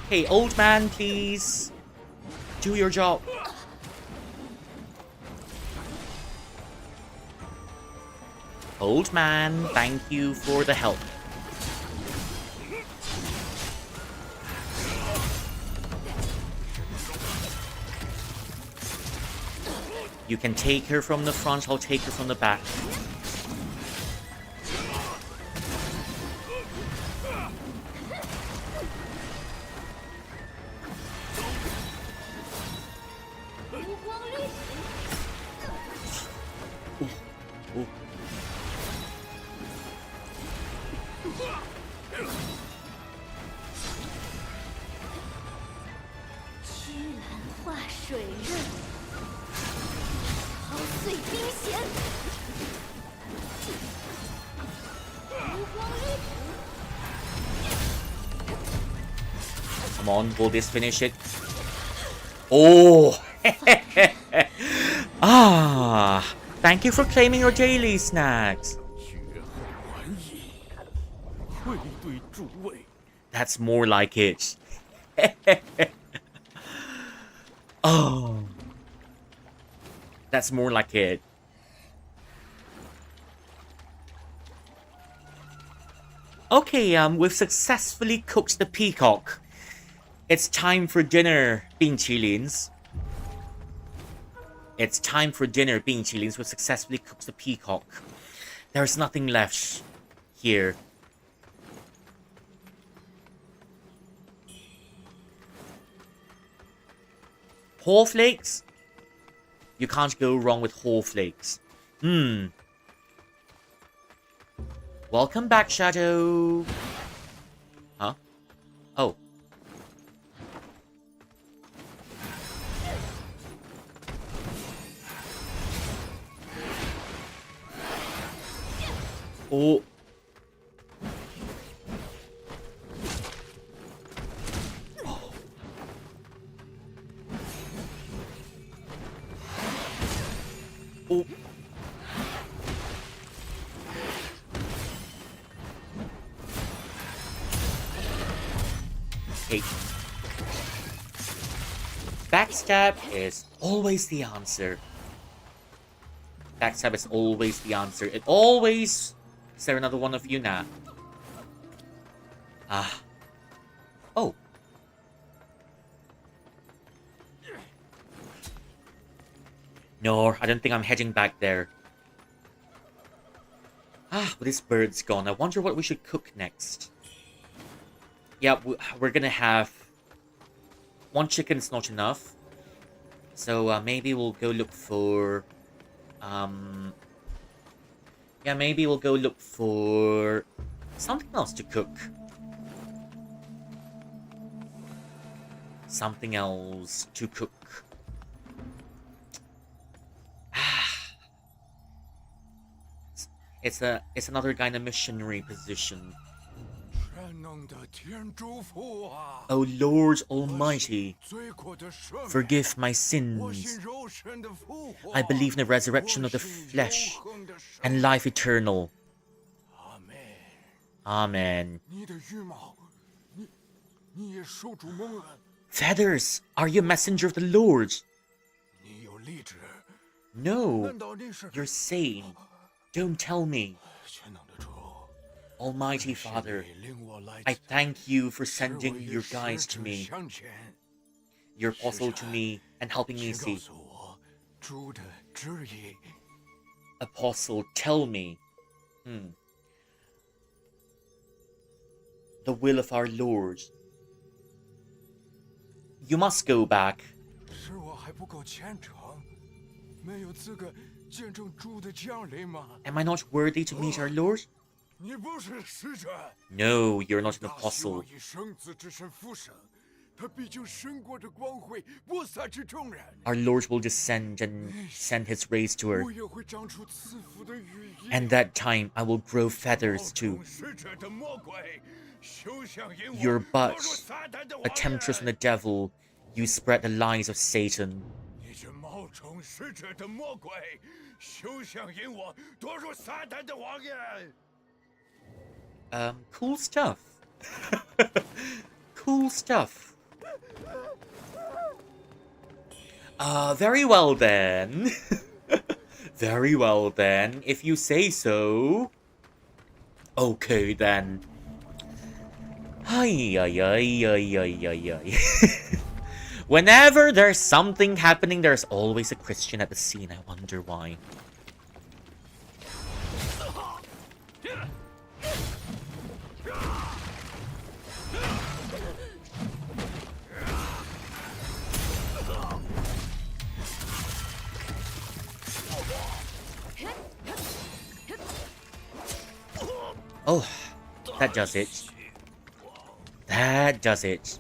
Hey, old man, please. Do your job. Old man, thank you for the help. You can take her from the front, I'll take her from the back. Come on, will this finish it? Oh! Ah! Thank you for claiming your daily snacks. That's more like it. Oh. That's more like it. Okay, we've successfully cooked the peacock. It's time for dinner, 冰淇淋s. It's time for dinner, 冰淇淋s. We've successfully cooked the peacock. There's nothing left here. Whole flakes? You can't go wrong with whole flakes. Welcome back, Shadow. Huh? Oh. Oh. Oh. Hey. Backstab is always the answer. Backstab is always the answer. It always... Is there another one of you now? Ah. Oh. No, I don't think I'm heading back there. Ah, but this bird's gone. I wonder what we should cook next. Yeah, we're gonna have... One chicken's not enough. So maybe we'll go look for... Yeah, maybe we'll go look for... something else to cook. Something else to cook. It's another kind of missionary position. O Lord Almighty, forgive my sins. I believe in the resurrection of the flesh and life eternal. Amen. Feathers, are you a messenger of the Lord? No, you're sane. Don't tell me. Almighty Father, I thank you for sending your guides to me, your apostle to me, and helping me see. Apostle, tell me. The will of our Lord. You must go back. Am I not worthy to meet our Lord? No, you're not an apostle. Our Lord will descend and send his rays to earth. And that time I will grow feathers too. You're but a temptress from the devil. You spread the lies of Satan. Cool stuff. Cool stuff. Very well then. Very well then, if you say so. Okay then. Whenever there's something happening, there's always a Christian at the scene. I wonder why. Oh, that does it. That does it.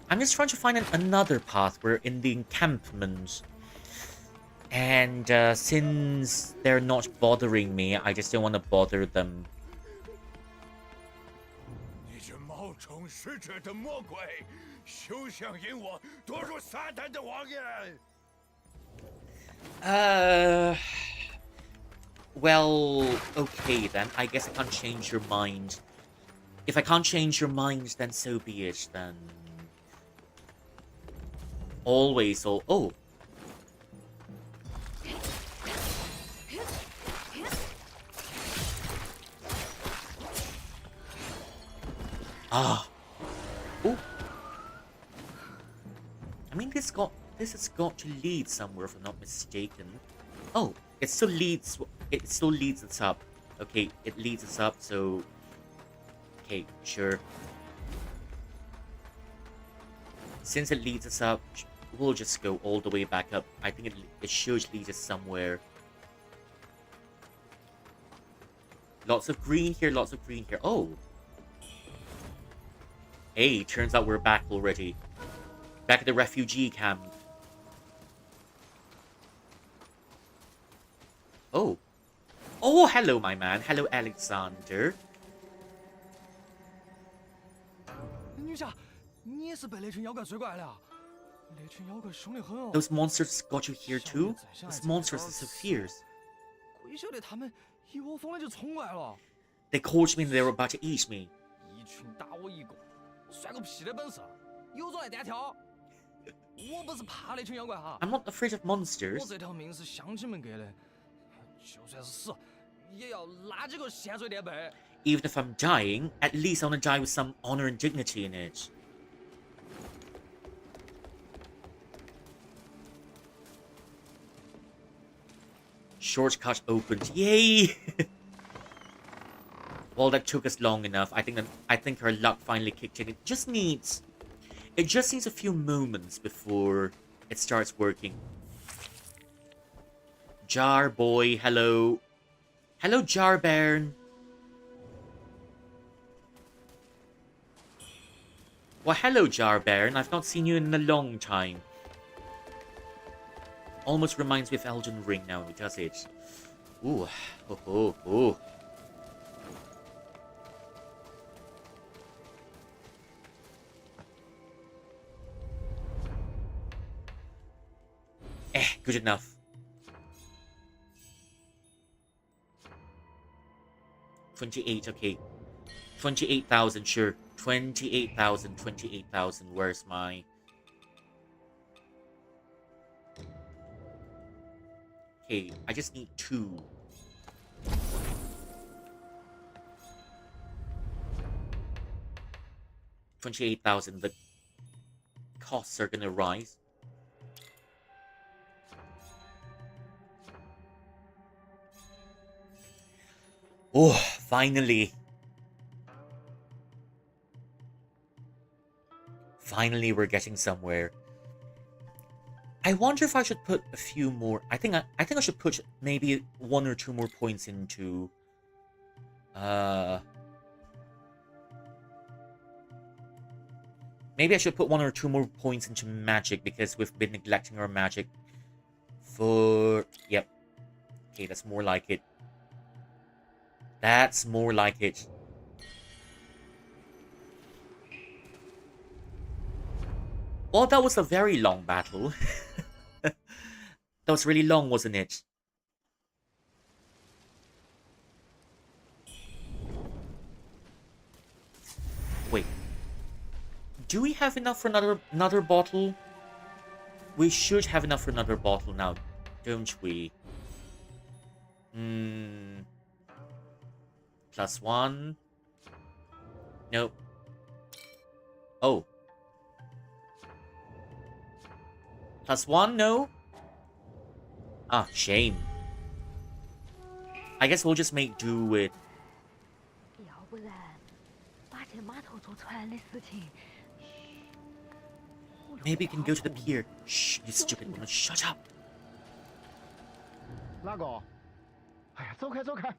I'm just trying to find another path. We're in the encampment. And since they're not bothering me, I just don't want to bother them. Well, okay then. I guess I can't change your mind. If I can't change your mind, then so be it, then. Always, oh. Ah. Oh. I mean, this has got to lead somewhere, if I'm not mistaken. Oh, it still leads us up. Okay, it leads us up, so... Okay, sure. Since it leads us up, we'll just go all the way back up. I think it should lead us somewhere. Lots of green here, lots of green here. Oh! Hey, turns out we're back already. Back at the refugee camp. Oh. Oh, hello, my man. Hello, Alexander. Those monsters got you here too? Those monsters are so fierce. They caught me and they were about to eat me. I'm not afraid of monsters. Even if I'm dying, at least I want to die with some honor and dignity in it. Shortcut opened. Yay! Well, that took us long enough. I think our luck finally kicked in. It just needs a few moments before it starts working. Jar boy, hello. Hello, Jar Baron. Well, hello, Jar Baron. I've not seen you in a long time. Almost reminds me of Elden Ring now, does it? Ooh. Oh. Good enough. 28, okay. 28,000, sure. 28,000, 28,000. Where's my... Okay, I just need 2. $28,000. The costs are gonna rise. Oh, finally. Finally, we're getting somewhere. I wonder if I should put a few more. I think I should put maybe 1 or 2 more points into. Maybe I should put 1 or 2 more points into magic because we've been neglecting our magic for. Yep. Okay, that's more like it. That's more like it. Well, that was a very long battle. That was really long, wasn't it? Wait. Do we have enough for another bottle? We should have enough for another bottle now, don't we? +1. Nope. Oh. +1, no? Ah, shame. I guess we'll just make do with... Maybe we can go to the pier. Shh, you stupid woman, shut up. 哪个？哎呀，走开走开！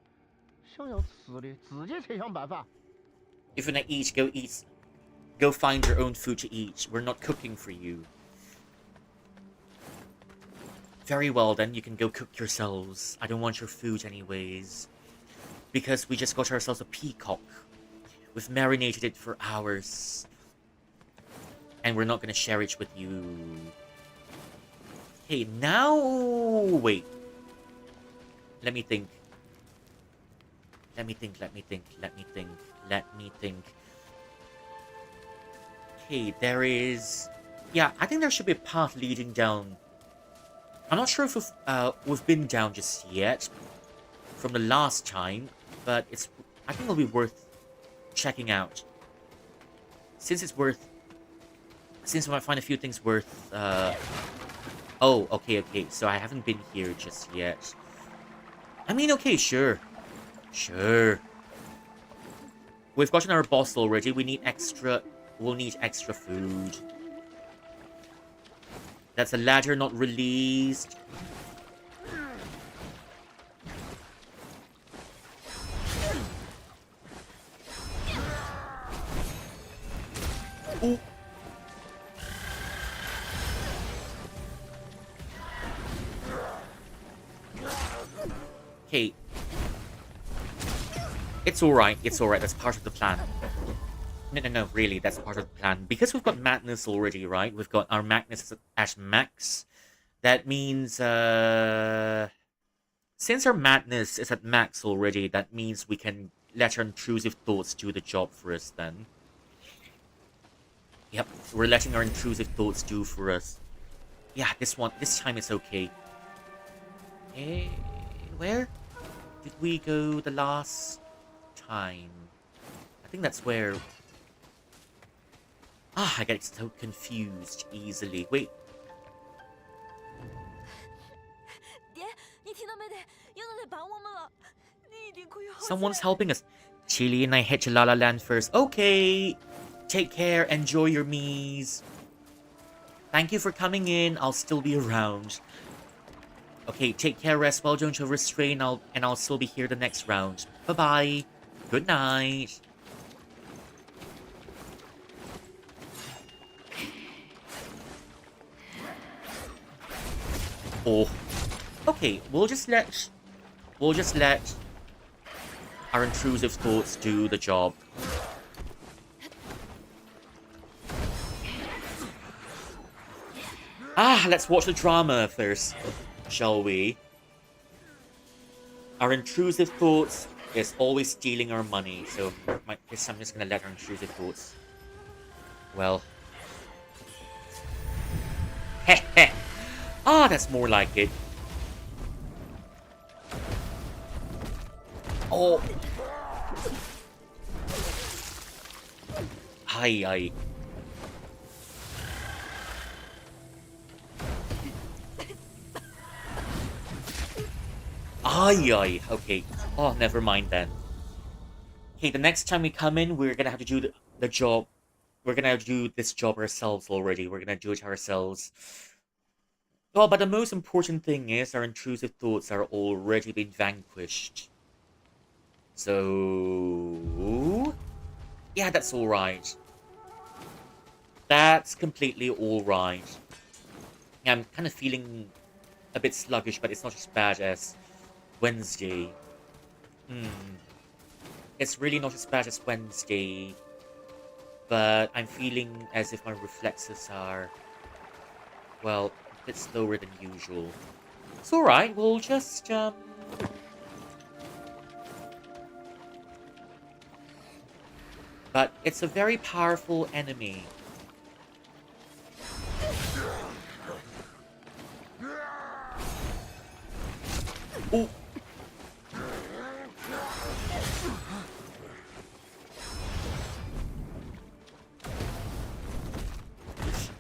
想要吃的自己去想办法。If you wanna eat, go eat. Go find your own food to eat. We're not cooking for you. Very well then, you can go cook yourselves. I don't want your food anyways. Because we just got ourselves a peacock. We've marinated it for hours. And we're not gonna share it with you. Hey, now... Wait. Let me think. Let me think. Okay, there is... Yeah, I think there should be a path leading down. I'm not sure if we've been down just yet from the last time, but I think it'll be worth checking out. Since we might find a few things worth, Oh, okay, so I haven't been here just yet. I mean, okay, sure. We've gotten our boss already, we'll need extra food. That's a ladder not released. Ooh. Okay. It's alright, that's part of the plan. No, really, that's part of the plan. Because we've got madness already, right? We've got our madness at max. That means, since our madness is at max already, that means we can let our intrusive thoughts do the job for us then. Yep, we're letting our intrusive thoughts do for us. Yeah, this time it's okay. Where did we go the last time? I think that's where... I get so confused easily. Wait. Someone's helping us. Chili and I head to La La Land first. Okay. Take care. Enjoy your meals. Thank you for coming in. I'll still be around. Okay, take care, rest well, don't overstrain, and I'll still be here the next round. Bye-bye. Good night. Oh. Okay, we'll just let our intrusive thoughts do the job. Let's watch the drama first, shall we? Our intrusive thoughts is always stealing our money, so guess I'm just gonna let our intrusive thoughts. Well. Heh heh. That's more like it. Oh. Aye. Aye. Okay. Oh, never mind then. Okay, the next time we come in, we're gonna have to do the job. We're gonna do this job ourselves already. We're gonna do it ourselves. Well, but the most important thing is our intrusive thoughts are already been vanquished. So... yeah, that's alright. That's completely alright. Yeah, I'm kind of feeling a bit sluggish, but it's not as bad as Wednesday. It's really not as bad as Wednesday. But I'm feeling as if my reflexes are, well, a bit slower than usual. It's alright, we'll just, But it's a very powerful enemy. Oh!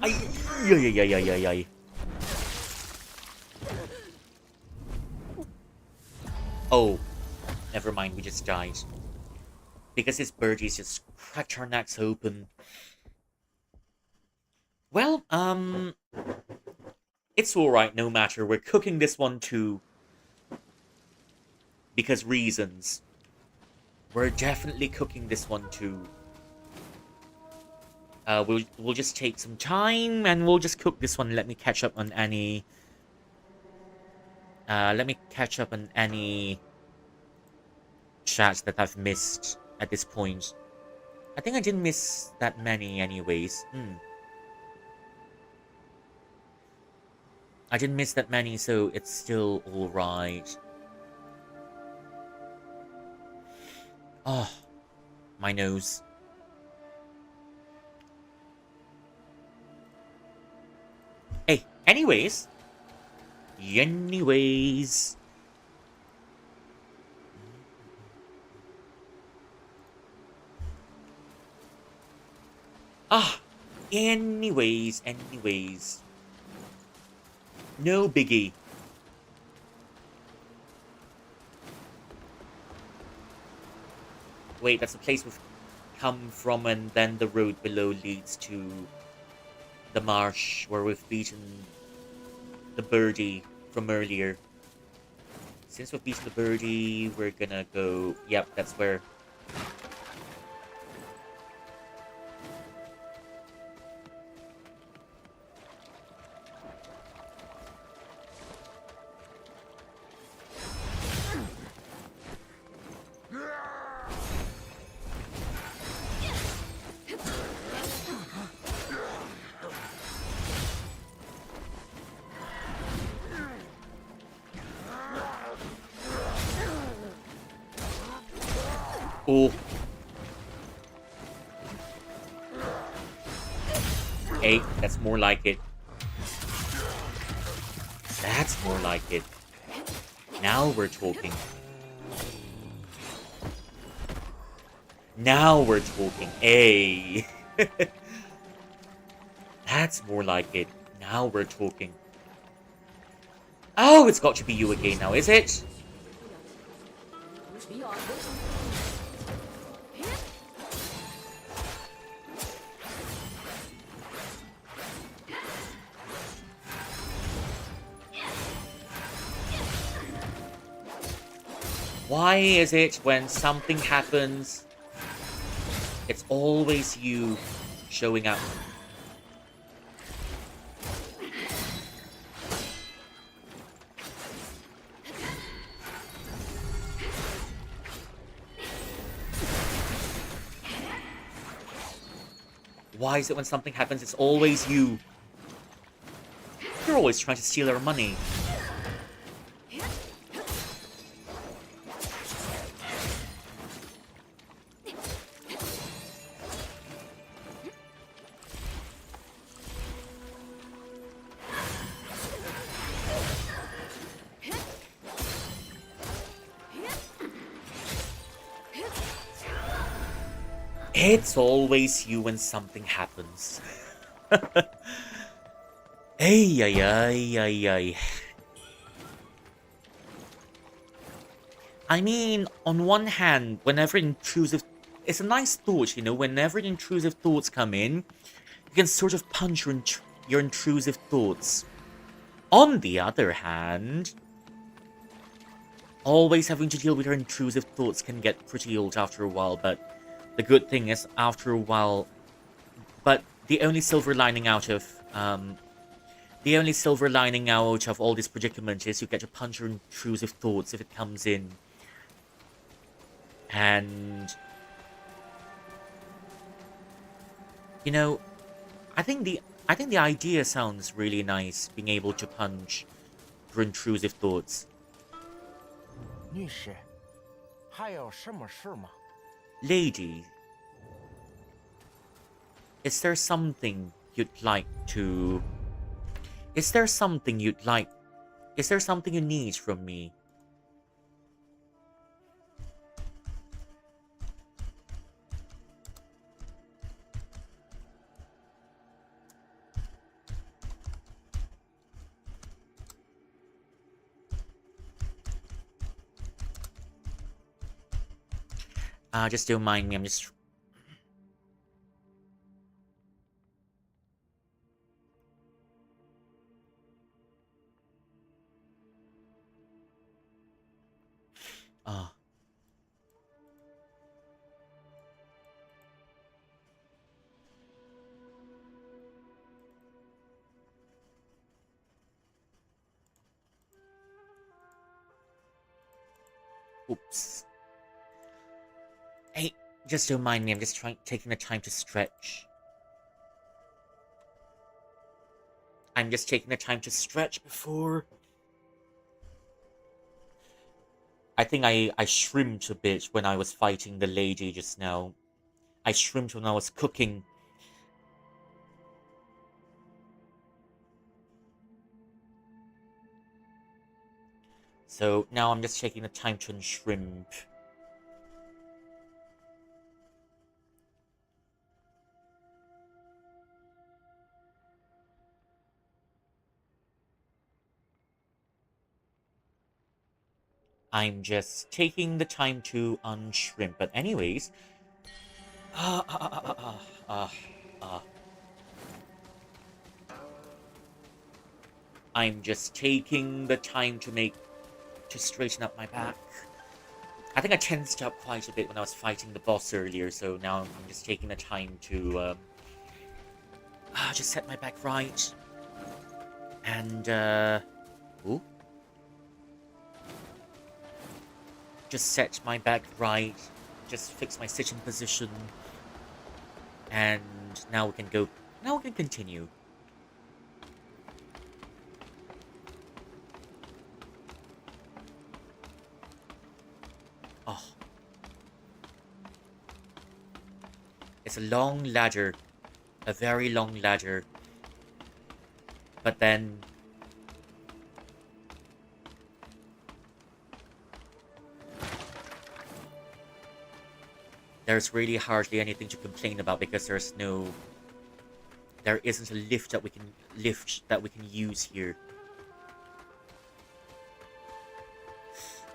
Ay. Oh, never mind, we just died. Because his birdies just cracked our necks open. Well, it's alright no matter. We're cooking this one too. Because reasons. We're definitely cooking this one too. We'll just take some time and we'll just cook this one. Let me catch up on any. Chats that I've missed at this point. I think I didn't miss that many, anyways. I didn't miss that many, so it's still all right. Oh, my nose. Hey, anyways. Anyways. No biggie. Wait, that's the place we've come from, and then the road below leads to the marsh where we've beaten the birdie from earlier. Since we've beaten the birdie, we're gonna go... Yep, that's where... Oh. Hey, that's more like it. That's more like it. Now we're talking. Now we're talking. Hey. That's more like it. Now we're talking. Oh, it's got to be you again now, is it? Why is it when something happens, it's always you showing up? Why is it when something happens, it's always you? They're always trying to steal our money. It's always you when something happens. Ay, ay, ay, ay, ay. I mean, on one hand, whenever intrusive... It's a nice thought, you know, whenever intrusive thoughts come in, you can sort of punch your intrusive thoughts. On the other hand, always having to deal with your intrusive thoughts can get pretty old after a while, but the good thing is, after a while... But the only silver lining out of... The only silver lining out of all this predicament is you get to punch your intrusive thoughts if it comes in. And... You know, I think the idea sounds really nice, being able to punch your intrusive thoughts. 女士，还有什么事吗？ Lady, is there something you'd like to... Is there something you need from me? Just don't mind me, I'm just... Oops. Hey, just don't mind me, I'm just taking the time to stretch. I'm just taking the time to stretch before... I think I shrimped a bit when I was fighting the lady just now. I shrimped when I was cooking. So now I'm just taking the time to unshrimp. I'm just taking the time to unshrimp. But anyways... I'm just taking the time to straighten up my back. I think I tensed up quite a bit when I was fighting the boss earlier, so now I'm just taking the time to just set my back right. And ooh. Just set my back right, just fix my sitting position, and now we can go. Now we can continue. Oh, it's a long ladder, a very long ladder, but then. There's really hardly anything to complain about because there isn't a lift that we can use here.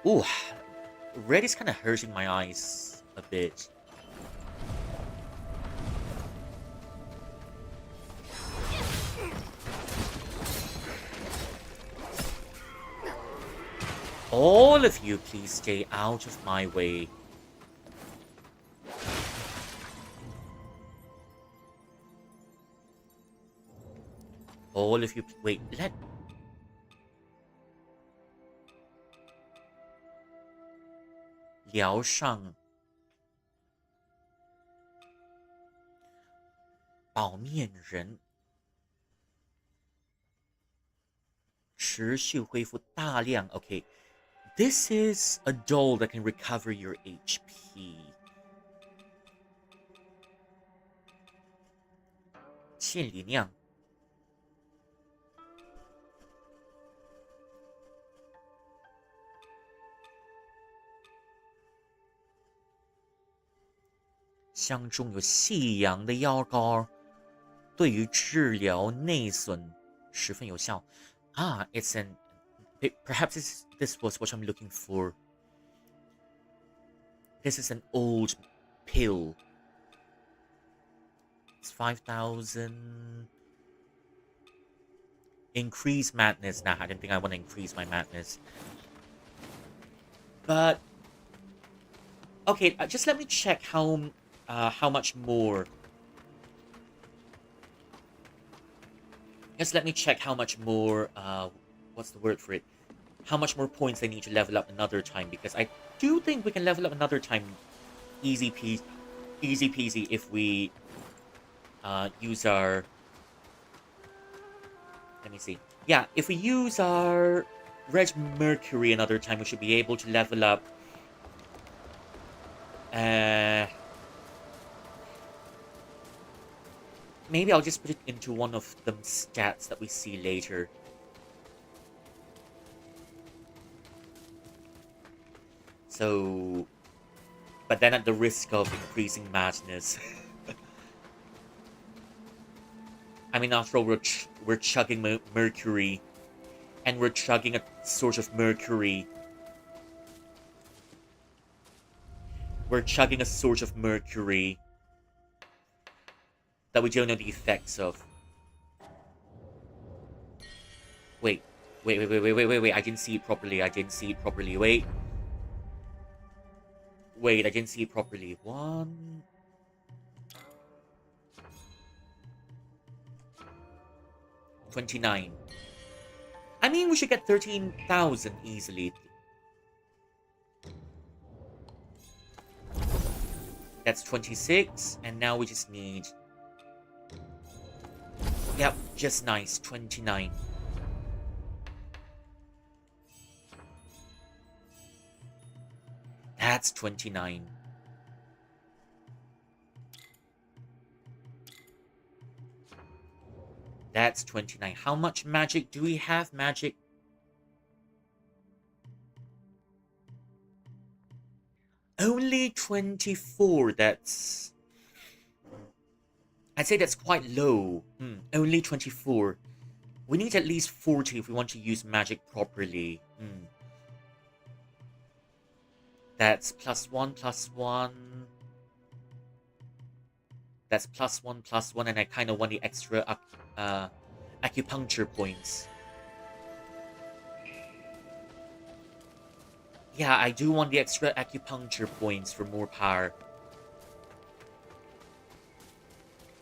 Ooh, red is kind of hurting my eyes a bit. All of you, please stay out of my way. All of you, wait, let... Liao Shang. 宝面人.持续恢复大量 Okay, this is a doll that can recover your HP. 千里酿。箱中有细阳的药膏，对于治疗内损十分有效。Ah, it's an... Perhaps this was what I'm looking for. This is an old pill. It's 5,000. Increase madness. Nah, I don't think I want to increase my madness. But... Okay, just let me check how much more. Just let me check how much more, what's the word for it? How much more points I need to level up another time, because I do think we can level up another time easy peasy if we use our... Let me see. Yeah, if we use our Red Mercury another time, we should be able to level up... Maybe I'll just put it into one of them stats that we see later. So... But then at the risk of increasing madness. I mean, after all, we're chugging mercury. And we're chugging a sort of mercury. We're chugging a sort of mercury that we don't know the effects of. Wait. I didn't see it properly. Wait, I didn't see it properly. 1... 29. I mean, we should get 13,000 easily. That's 26, and now we just need... Yep, just nice. 29. That's 29. That's 29. How much magic do we have? Magic. Only 24. That's... I'd say that's quite low. Only 24. We need at least 40 if we want to use magic properly. That's +1/+1. That's +1/+1, and I kind of want the extra acupuncture points. Yeah, I do want the extra acupuncture points for more power.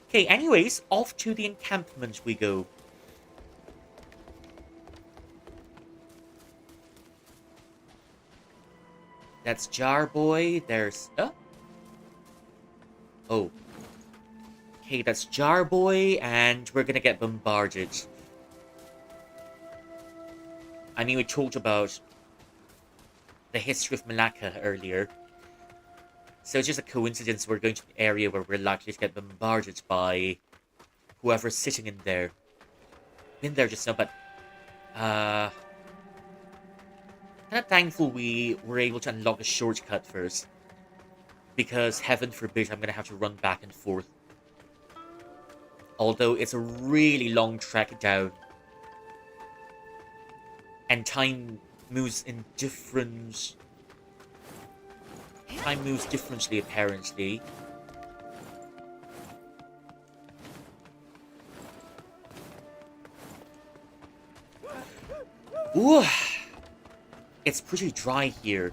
Okay, anyways, off to the encampment we go. That's Jar Boy. There's... Oh. Okay, that's Jar Boy, and we're gonna get bombarded. I mean, we talked about the history of Malacca earlier. So it's just a coincidence we're going to the area where we're likely to get bombarded by whoever's sitting in there. Been there just now, but... kind of thankful we were able to unlock a shortcut first. Because, heaven forbid, I'm going to have to run back and forth. Although it's a really long trek down. And time moves in different... Time moves differently, apparently. Ooh! It's pretty dry here.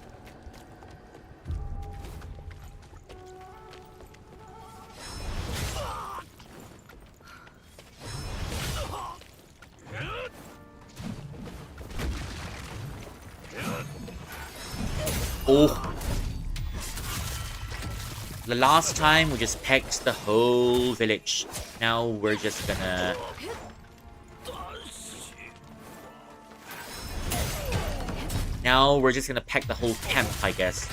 Oh. The last time we just pecked the whole village. Now we're just gonna... Now we're just gonna pack the whole camp, I guess.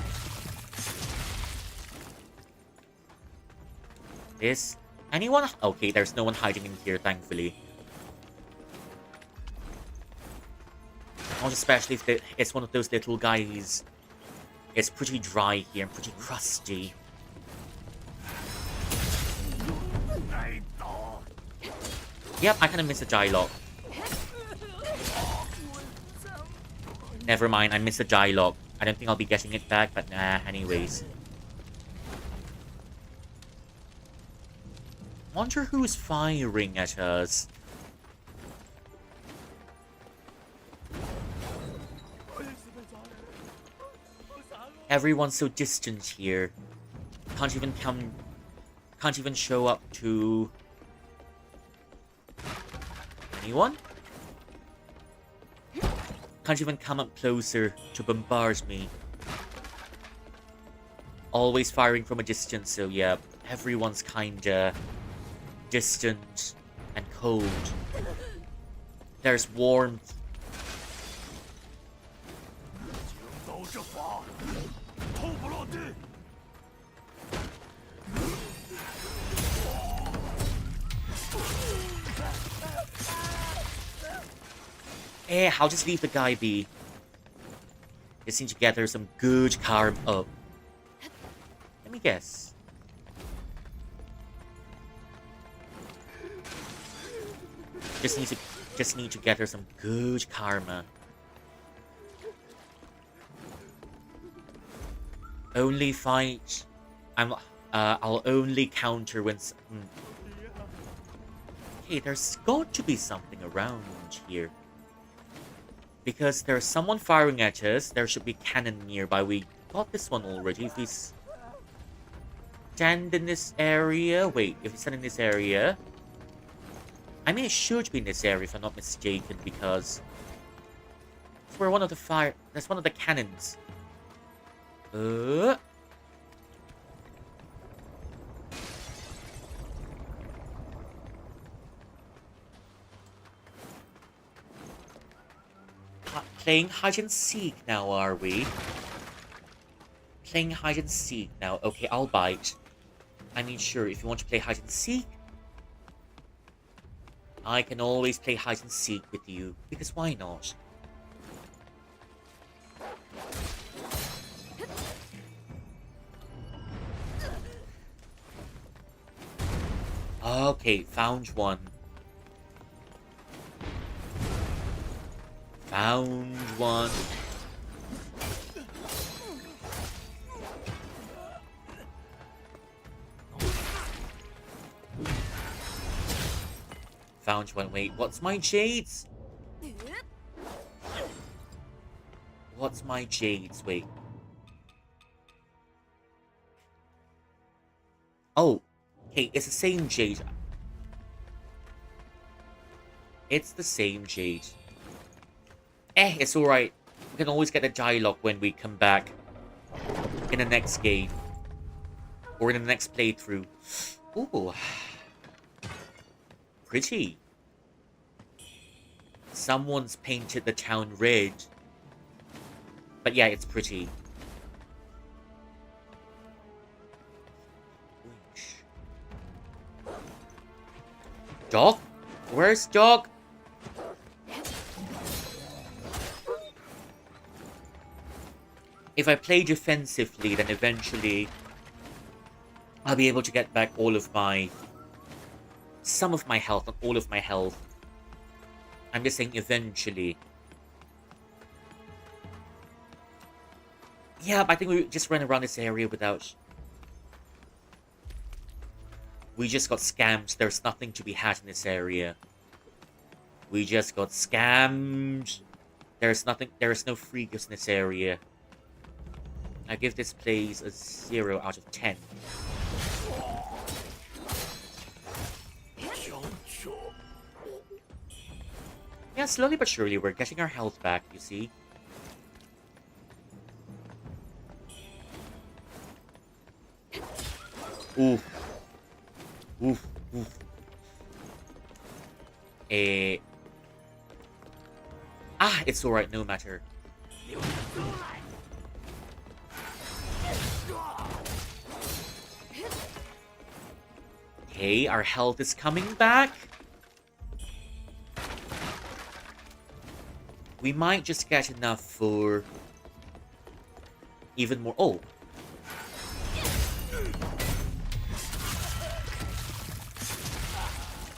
Is anyone? Okay, there's no one hiding in here, thankfully. Not especially if it's one of those little guys. It's pretty dry here and pretty crusty. Yep, I kind of miss a dialogue. Never mind, I miss a dialogue. I don't think I'll be getting it back, but nah, anyways. Wonder who's firing at us. Everyone's so distant here. Can't even show up to anyone? Can't even come up closer to bombard me. Always firing from a distance, so yeah, everyone's kinda distant and cold. There's warmth. I'll just leave the guy be. Just need to gather some good karma up. Let me guess. Just need to gather some good karma. Only fight. I'll only counter when. Okay, there's got to be something around here. Because there's someone firing at us, there should be cannon nearby. We got this one already. If we stand in this area... Wait, if we stand in this area... I mean, it should be in this area if I'm not mistaken, because... That's where one of the fire... That's one of the cannons. Playing hide and seek now, are we? Playing hide and seek now. Okay, I'll bite. I mean, sure, if you want to play hide and seek, I can always play hide and seek with you, because why not? Okay, found one. Found one. Found one. Wait, what's my jades? What's my jades? Wait. Oh, hey, it's the same jade. It's the same jade. It's alright. We can always get a dialogue when we come back in the next game. Or in the next playthrough. Ooh. Pretty. Someone's painted the town red. But yeah, it's pretty. Dog? Where's Dog? If I play defensively, then eventually I'll be able to get back all of my... some of my health, not all of my health. I'm just saying eventually. Yeah, but I think we just ran around this area without... We just got scammed. There's nothing to be had in this area. We just got scammed. There's nothing... There is no free gifts in this area. I give this place a 0 out of 10. Yeah, slowly but surely we're getting our health back, you see. Oof. Oof, oof. It's alright, no matter. Okay, our health is coming back. We might just get enough for even more. Oh.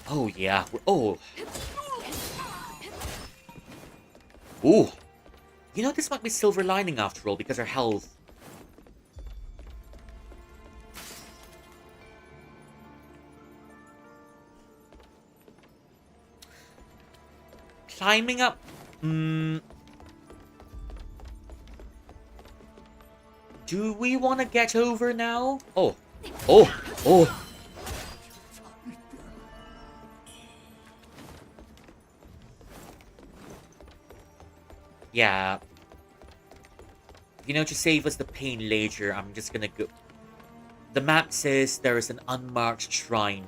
Oh, yeah. Oh. Ooh. You know, this might be silver lining after all, because our health. Climbing up. Do we want to get over now? Oh. Oh. Oh. Yeah. You know, to save us the pain later, I'm just gonna go... The map says there is an unmarked shrine.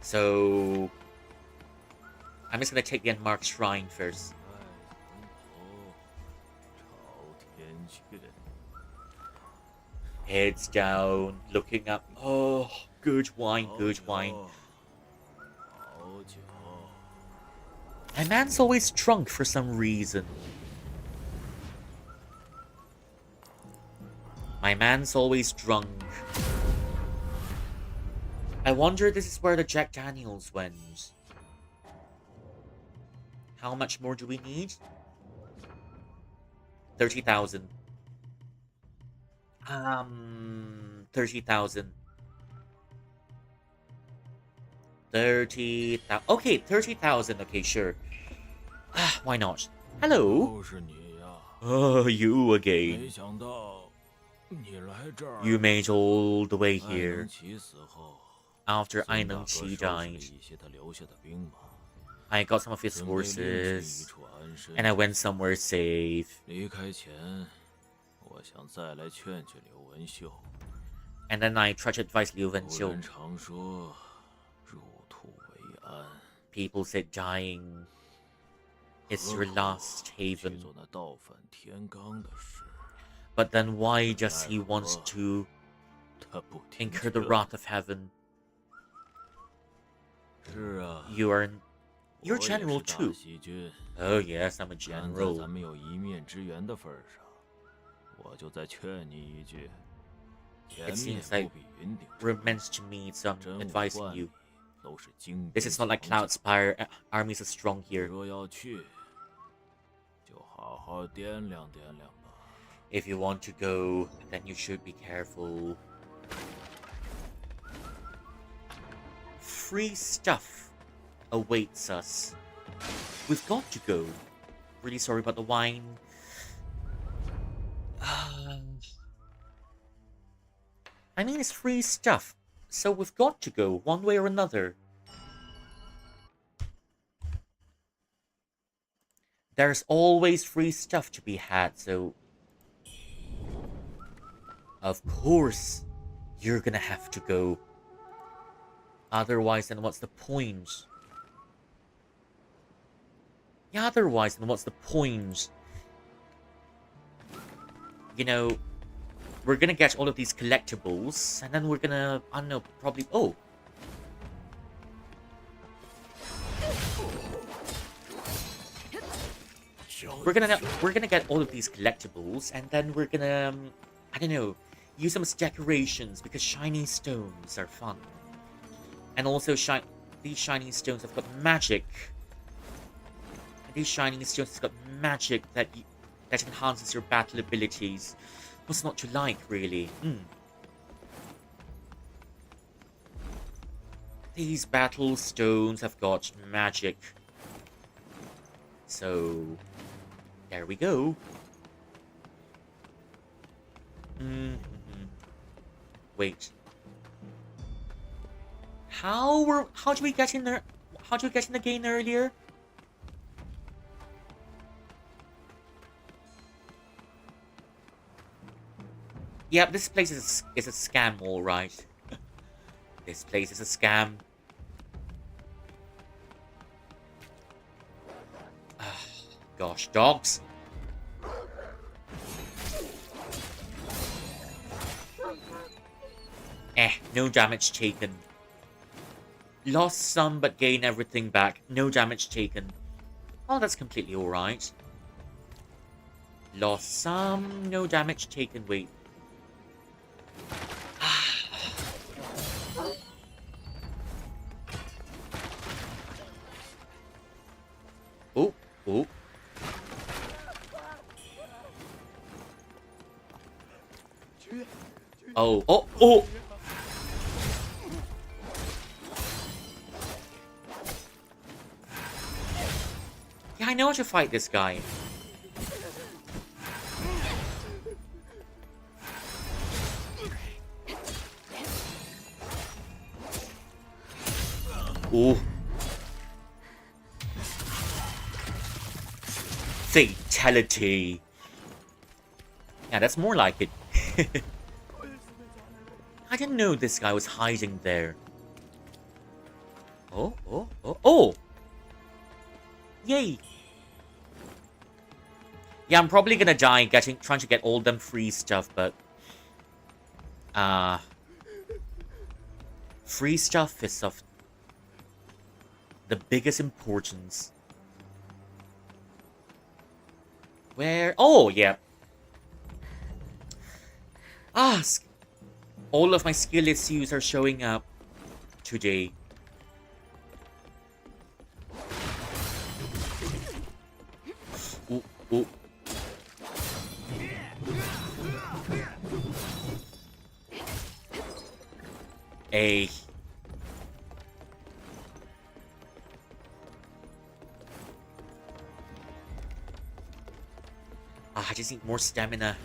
So... I'm just gonna take the unmarked shrine first. Heads down, looking up. Oh, good wine, good wine. My man's always drunk for some reason. My man's always drunk. I wonder if this is where the Jack Daniels went. How much more do we need? 30,000. 30,000. 30,000. Okay, 30,000. Okay, sure. Why not? Hello. Oh, you again. You made it all the way here. After Ainengqi died, I got some of his horses, and I went somewhere safe. And then I tried to advise Liu Wenxiu. People said dying is your last haven. But then why does he want to incur the wrath of heaven? You're general too. Oh yes, I'm a general. It seems like we're meant to meet, so I'm advising you. This is not like Cloudspire. Armies are strong here. If you want to go, then you should be careful. Free stuff awaits us. We've got to go. Really sorry about the wine. I mean, it's free stuff, so we've got to go, one way or another. There's always free stuff to be had, so... Of course, you're gonna have to go. Otherwise, then what's the point? Yeah, otherwise, then what's the point? You know... We're gonna get all of these collectibles, and then we're gonna, I don't know, probably... Oh! We're gonna get all of these collectibles, and then we're gonna, I don't know, use them as decorations, because shiny stones are fun. And also, these shiny stones have got magic. These shiny stones have got magic that enhances your battle abilities. What's not to like, really? These battle stones have got magic. So, there we go. Wait. How did we get in there? How did we get in the game earlier? Yeah, this place is a scam, all right. This place is a scam. Gosh, dogs. No damage taken. Lost some, but gain everything back. No damage taken. Oh, that's completely alright. Lost some, no damage taken. Wait. Oh, oh. Oh, oh, oh! Yeah, I know how to fight this guy. Oh. Fatality. Yeah, that's more like it. I didn't know this guy was hiding there. Oh, oh, oh, oh! Yay! Yeah, I'm probably gonna die trying to get all them free stuff, but... free stuff is of the biggest importance. Where? Oh, yeah. Ask! All of my skill issues are showing up today. Ooh, ooh. Hey. I just need more stamina.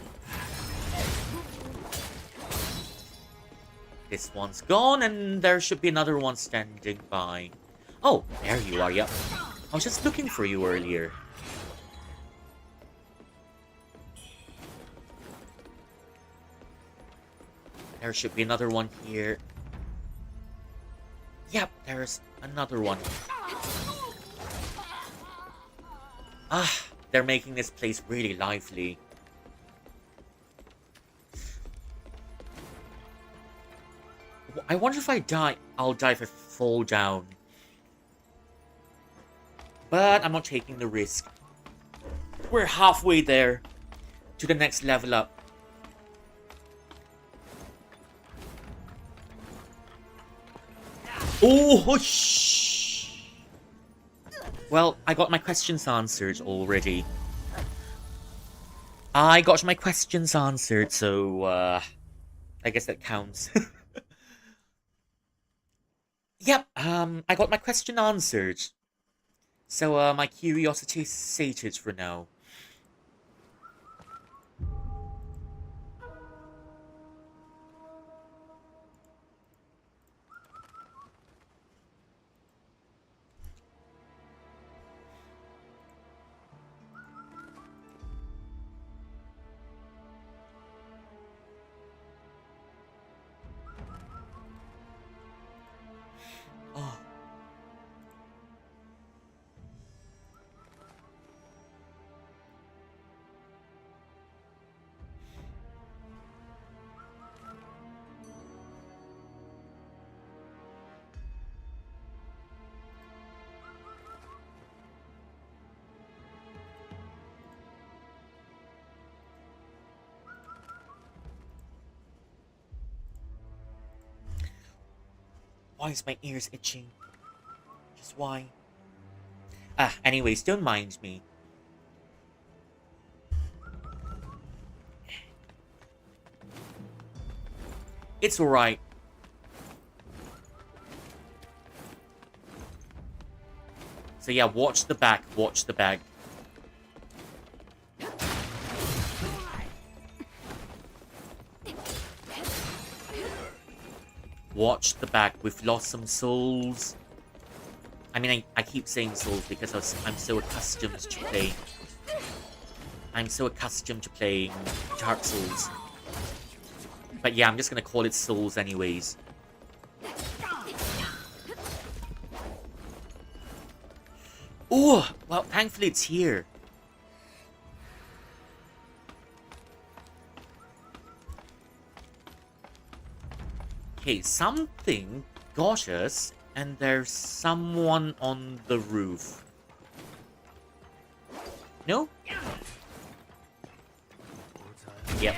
This one's gone, and there should be another one standing by. Oh, there you are, yep. I was just looking for you earlier. There should be another one here. Yep, there's another one. Ah, they're making this place really lively. I wonder if I die. I'll die if I fall down. But I'm not taking the risk. We're halfway there to the next level up. Oh, shh. Well, I got my questions answered already. I got my questions answered, so, I guess that counts. Yep, I got my question answered. So, my curiosity is sated for now. Oh. Why is my ears itching? Just why? Anyways, don't mind me. It's alright. So yeah, watch the back, watch the back. Watch the back. We've lost some souls. I mean, I keep saying souls because I'm so accustomed to playing. I'm so accustomed to playing Dark Souls. But yeah, I'm just gonna call it souls anyways. Oh, well, thankfully it's here. Okay, something got us, and there's someone on the roof. No? Yep.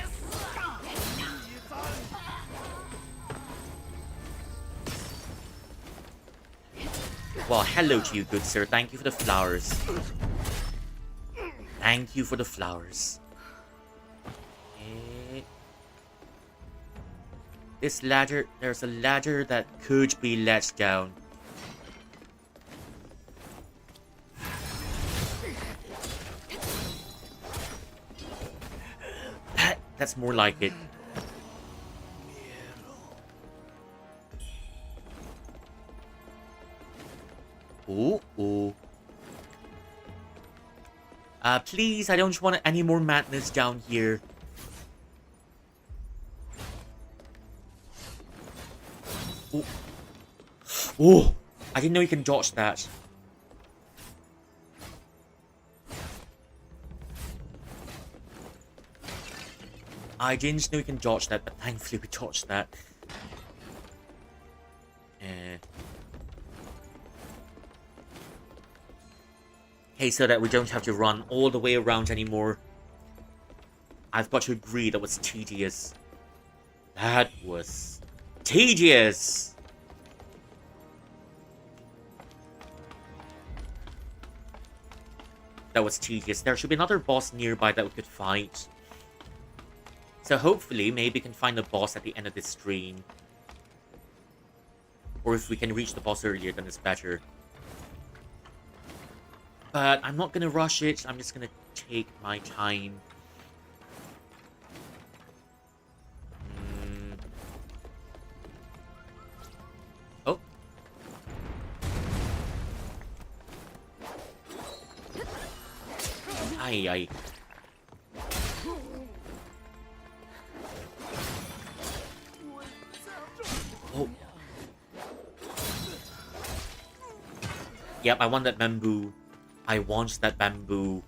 Well, hello to you, good sir. Thank you for the flowers. Thank you for the flowers. This ladder, there's a ladder that could be let down. That's more like it. Ooh. Please, I don't want any more madness down here. Ooh. Oh, I didn't know you can dodge that. I didn't know you can dodge that, but thankfully we dodged that. Okay, so that we don't have to run all the way around anymore. I've got to agree that was tedious. That was tedious! That was tedious. There should be another boss nearby that we could fight. So hopefully, maybe we can find the boss at the end of this stream. Or if we can reach the boss earlier, then it's better. But I'm not gonna rush it. I'm just gonna take my time. Oh. Ay. Oh. Yep, I want that bamboo. I want that bamboo.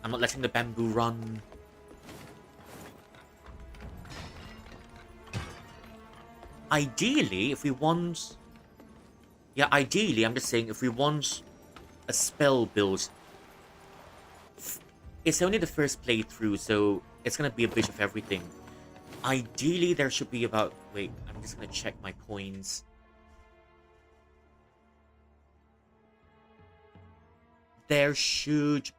I'm not letting the bamboo run. Ideally, if we want... Yeah, ideally, I'm just saying, if we want a spell build... It's only the first playthrough, so it's gonna be a bit of everything. Ideally, there should be about... Wait, I'm just gonna check my coins. There should...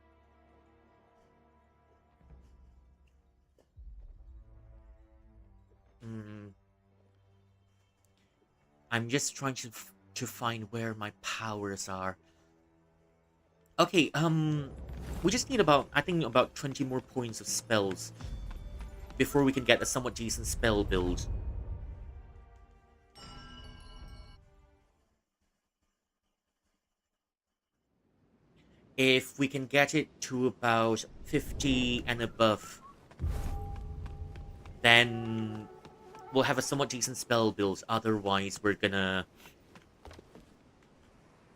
I'm just trying to find where my powers are. Okay, we just need about, I think, about 20 more points of spells before we can get a somewhat decent spell build. If we can get it to about 50 and above, then we'll have a somewhat decent spell build. Otherwise, we're gonna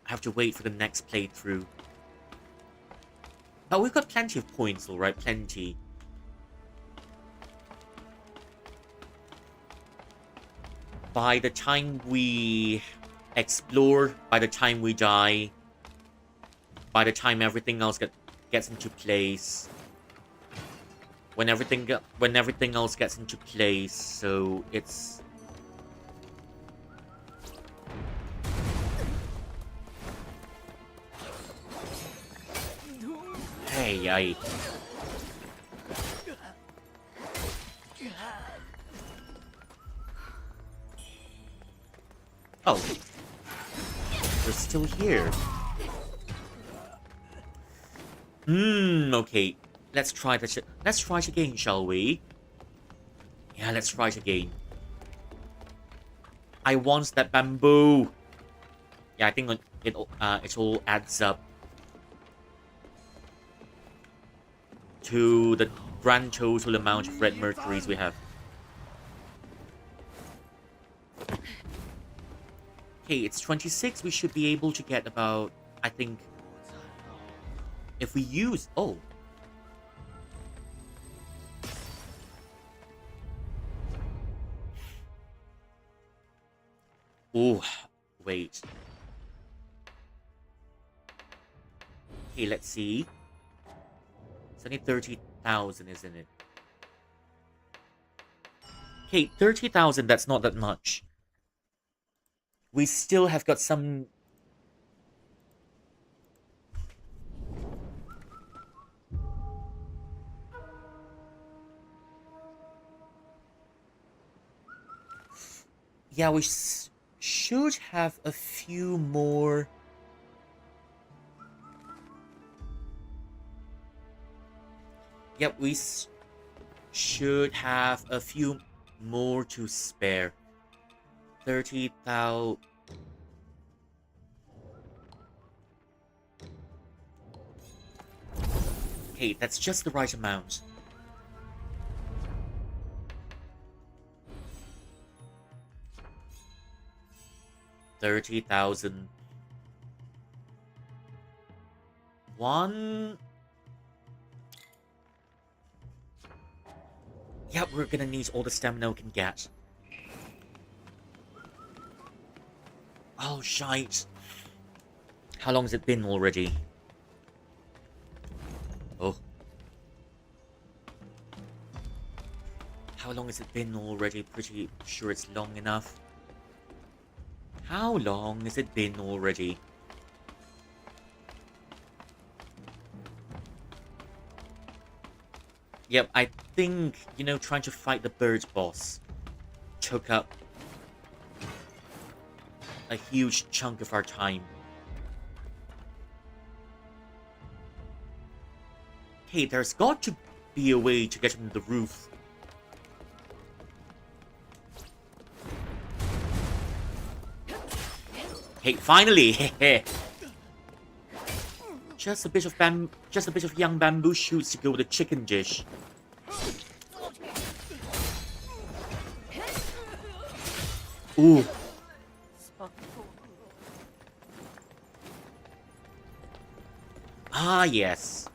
have to wait for the next playthrough. But we've got plenty of points, alright? Plenty. By the time we explore, by the time we die, by the time everything else gets into place, when everything else gets into place, so it's... Hey. Oh. We're still here. Okay. Let's try this. Let's try it again, shall we? Yeah, let's try it again. I want that bamboo. Yeah, I think it all adds up to the grand total amount of red mercuries we have. Okay, it's 26. We should be able to get about, I think, if we use... Oh. Oh, wait. Okay, let's see. It's only 30,000, isn't it? Okay, 30,000, that's not that much. We still have got some... Yeah, we should have a few more... Yeah, we should have a few more to spare. 30,000... Okay, that's just the right amount. $30,000. One... Yeah, we're gonna need all the stamina we can get. Oh, shite. How long has it been already? Oh. How long has it been already? Pretty sure it's long enough. How long has it been already? Yep, I think, you know, trying to fight the bird boss took up a huge chunk of our time. Hey, there's got to be a way to get on the roof. Hey, finally! Just a bit of young bamboo shoots to go with a chicken dish. Ooh. Ah, yes.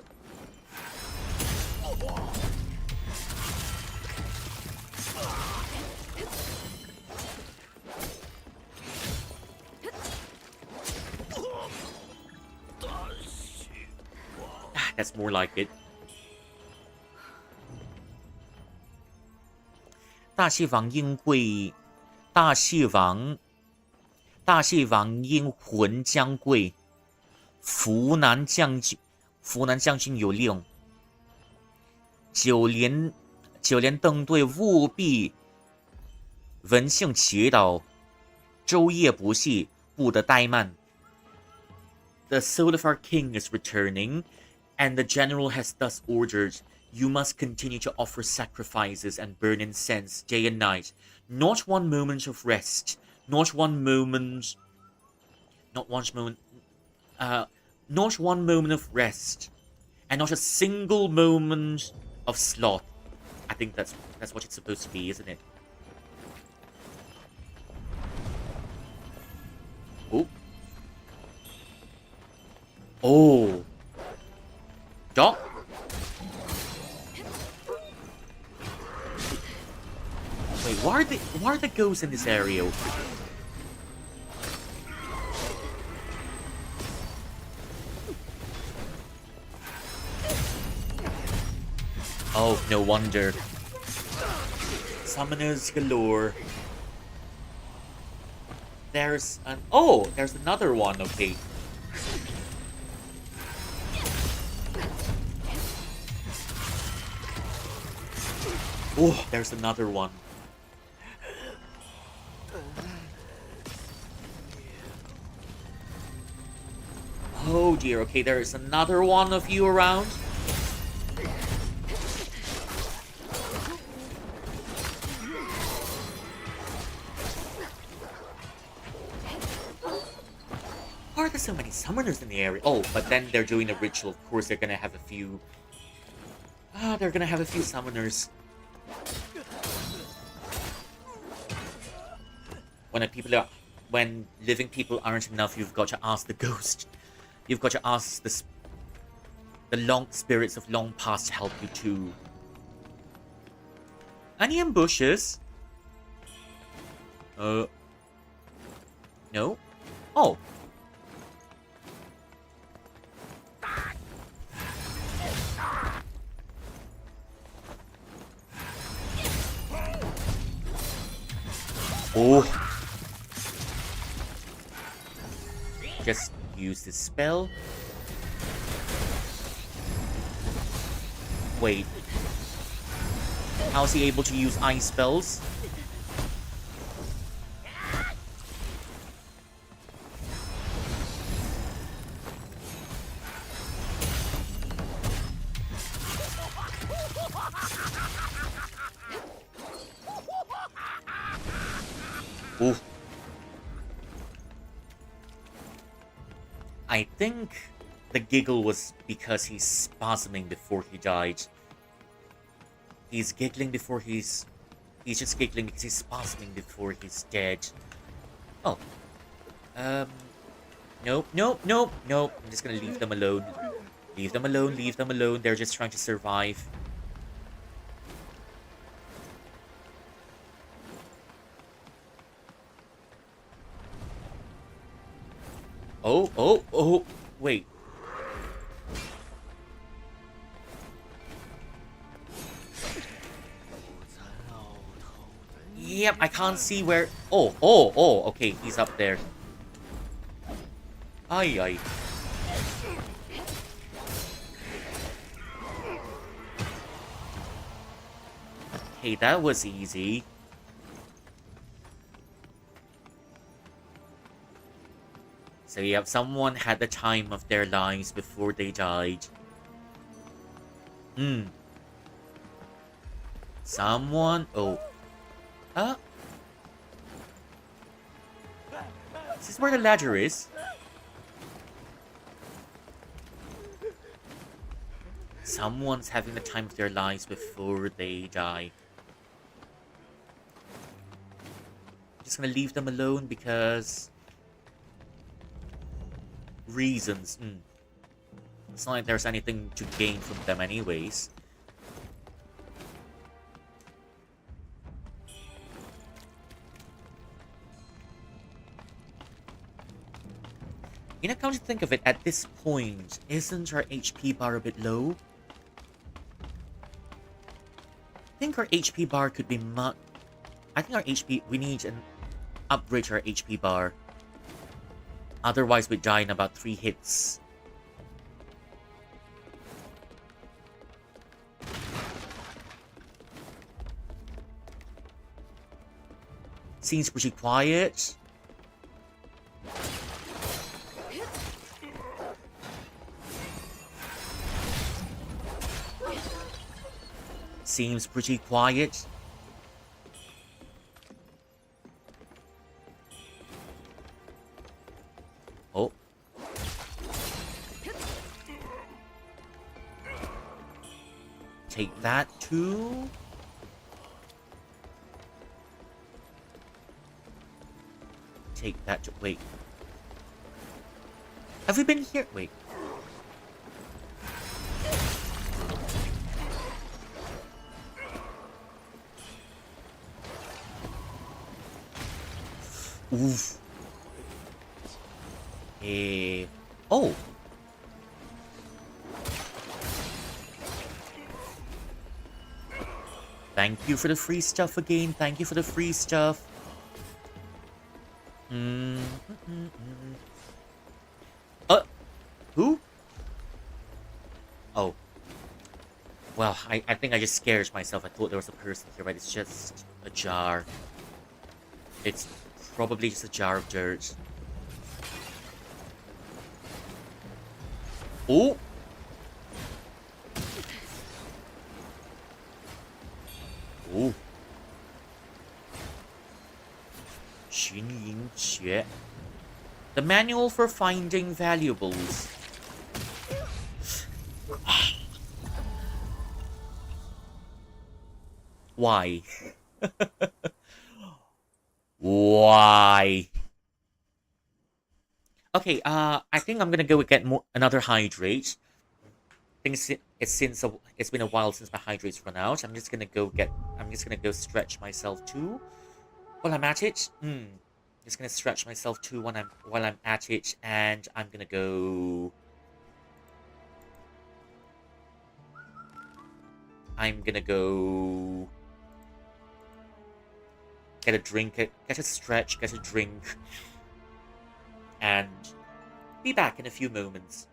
That's more like it. 大西王英贵，大西王英魂将贵，湖南将军有令，九连邓队务必闻信祈祷，昼夜不息，不得怠慢。The soul of our king is returning. And the general has thus ordered, you must continue to offer sacrifices and burn incense day and night. Not one moment of rest. Not one moment of rest. And not a single moment of sloth. I think that's what it's supposed to be, isn't it? Oh. Oh. Doc? Wait, why are the ghosts in this area? Oh, no wonder. Summoners galore. There's another one, okay. Oh, there's another one. Oh dear, okay, there is another one of you around. Why are there so many summoners in the area? Oh, but then they're doing a ritual. Of course, they're gonna have a few... they're gonna have a few summoners. When living people aren't enough, you've got to ask the ghost. You've got to ask the long spirits of long past to help you too. Any ambushes? No? Oh. Oh. Just use this spell. Wait. How is he able to use ice spells? Oof. I think the giggle was because he's spasming before he died. He's giggling before he's just giggling because he's spasming before he's dead. Oh. Nope, nope, nope, nope. I'm just gonna leave them alone. Leave them alone, leave them alone. They're just trying to survive. Oh, oh, oh, wait. Yep, I can't see where... Oh, oh, oh, okay, he's up there. Ay, ay. Hey, that was easy. So yeah, someone had the time of their lives before they died. Someone... Oh. Is this where the ladder is? Someone's having the time of their lives before they die. Just gonna leave them alone because... reasons. It's not like there's anything to gain from them anyways. You know, come to think of it, at this point, isn't our HP bar a bit low? I think our HP bar could be much... I think our HP... We need an upgrade to our HP bar. Otherwise, we die in about 3 hits. Seems pretty quiet. Seems pretty quiet. Oh. Take that too. Take that to... Wait. Have we been here? Wait. Oof. Oh. Thank you for the free stuff again. Thank you for the free stuff. Who? Oh. Well, I think I just scared myself. I thought there was a person here, but it's just a jar. It's probably just a jar of dirt. Oh! Oh! 寻营诀. The manual for finding valuables. Why? Why? Okay, I think I'm gonna go get another hydrate. I think it's been a while since my hydrates run out. I'm just gonna go stretch myself too. While I'm at it, Just gonna stretch myself too while I'm at it, and I'm gonna go. Get a drink, get a stretch, get a drink, and be back in a few moments.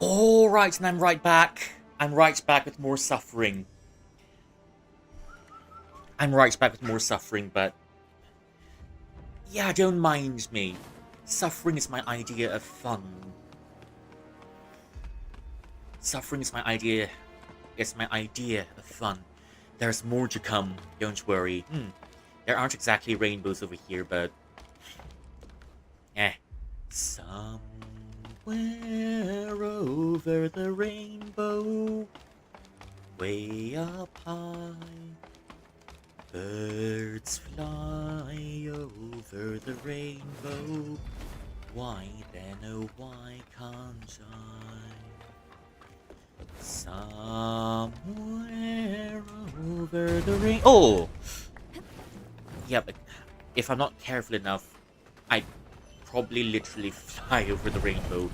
Alright, and I'm right back. I'm right back with more suffering. But yeah, don't mind me. Suffering is my idea of fun. It's my idea of fun. There's more to come, don't worry. There aren't exactly rainbows over here, but somewhere over the rainbow, way up high, birds fly over the rainbow. Why then, oh why can't I? Somewhere over the rain. Oh! Yeah, but if I'm not careful enough, I'd probably literally fly over the rainbow.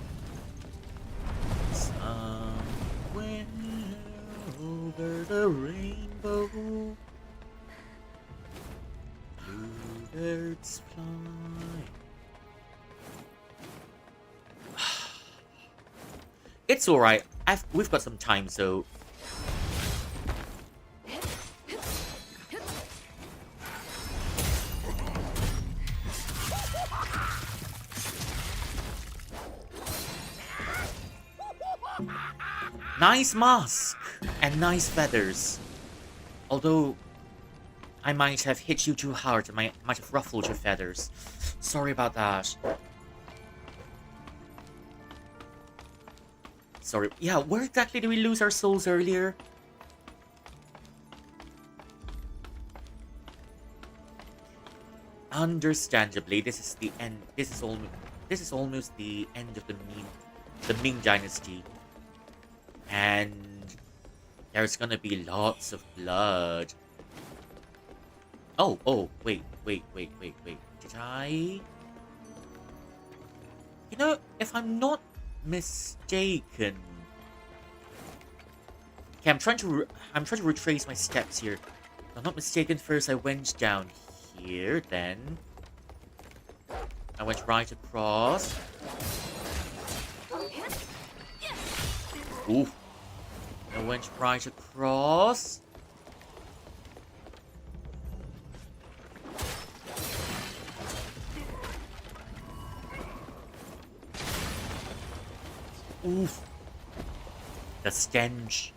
Somewhere over the rainbow, bluebirds fly. It's alright. We've got some time, so... Nice mask! And nice feathers. Although, I might have hit you too hard. I might have ruffled your feathers. Sorry about that. Sorry. Yeah, where exactly did we lose our souls earlier? Understandably, this is the end. This is almost the end of the Ming Dynasty, and there's gonna be lots of blood. Oh, wait. Did I? You know, if I'm not mistaken. Okay, I'm trying to retrace my steps here. If I'm not mistaken, first I went down here, then I went right across. Ooh. I went right across. Oof. The stench.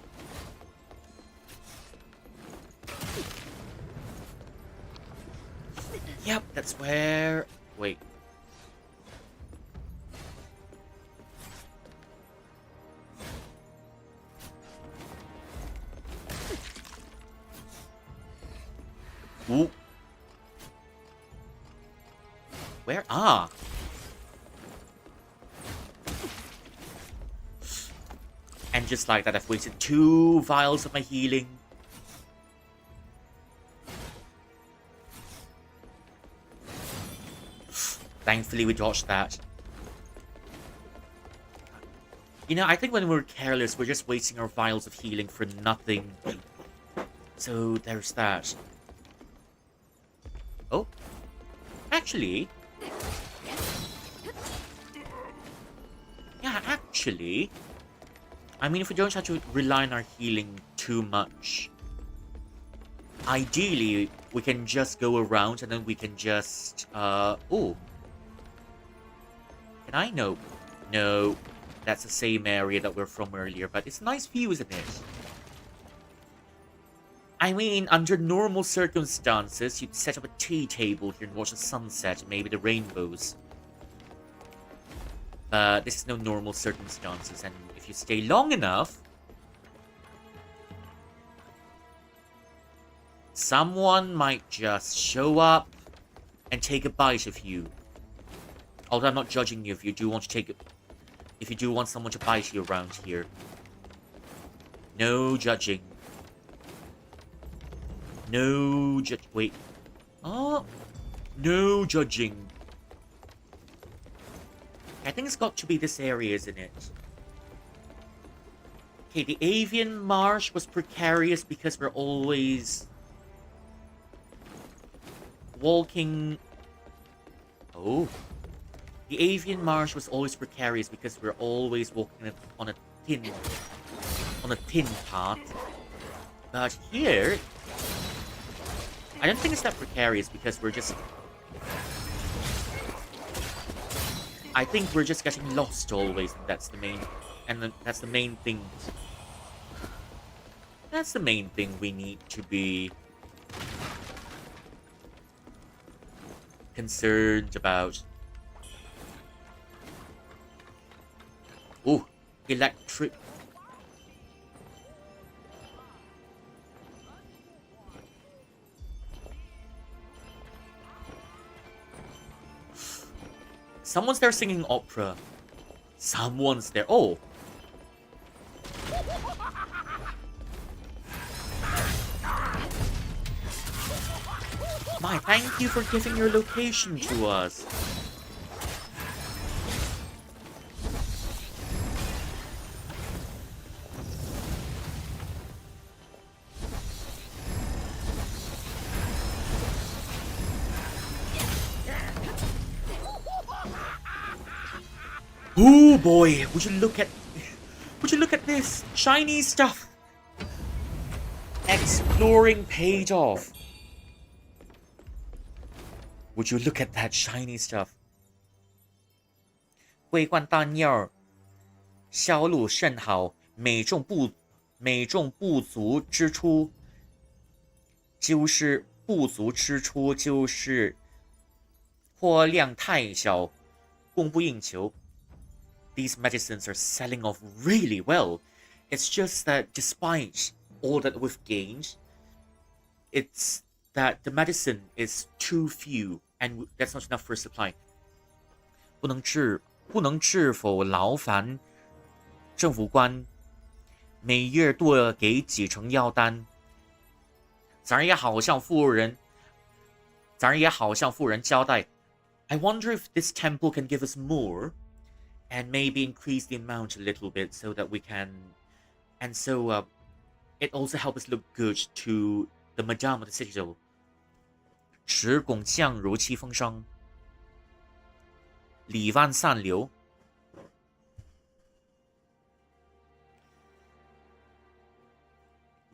Yep, that's where... Wait. Ooh. Where? Ah. And just like that, I've wasted 2 vials of my healing. Thankfully, we dodged that. You know, I think when we're careless, we're just wasting our vials of healing for nothing. So, there's that. Oh. Actually... Yeah, actually... I mean, if we don't have to rely on our healing too much... Ideally, we can just go around and then we can just... Oh. Can I? No. No. That's the same area that we're from earlier, but it's a nice view, isn't it? I mean, under normal circumstances, you'd set up a tea table here and watch the sunset and maybe the rainbows. But this is no normal circumstances, and if you stay long enough, someone might just show up and take a bite of you. Although I'm not judging you if you do want to take it. If you do want someone to bite you around here. No judging. No judge. Wait. Oh. No judging. I think it's got to be this area, isn't it? Okay, the avian marsh was precarious because we're always walking... Oh. The avian marsh was always precarious because we're always walking on a thin path. But here, I don't think it's that precarious because we're just... I think we're just getting lost always, and that's the main... that's the main thing. That's the main thing we need to be concerned about. Ooh, electric... Someone's there singing opera. Someone's there. Oh. My, thank you for giving your location to us. Oh boy, would you look at this shiny stuff? Exploring paid off. Would you look at that shiny stuff? 桂冠大妞销路甚好，美中不足之处就是货量太小，供不应求。These medicines are selling off really well. It's just that despite all that we've gained, it's that the medicine is too few and that's not enough for supply. 不能是否劳烦政府官每月多给几成药单？咱儿也好向富人交代。I wonder if this temple can give us more. And maybe increase the amount a little bit so that we can... And so, it also helps us look good to the Madame of the Citadel. 持拱相如气风生，礼万散流。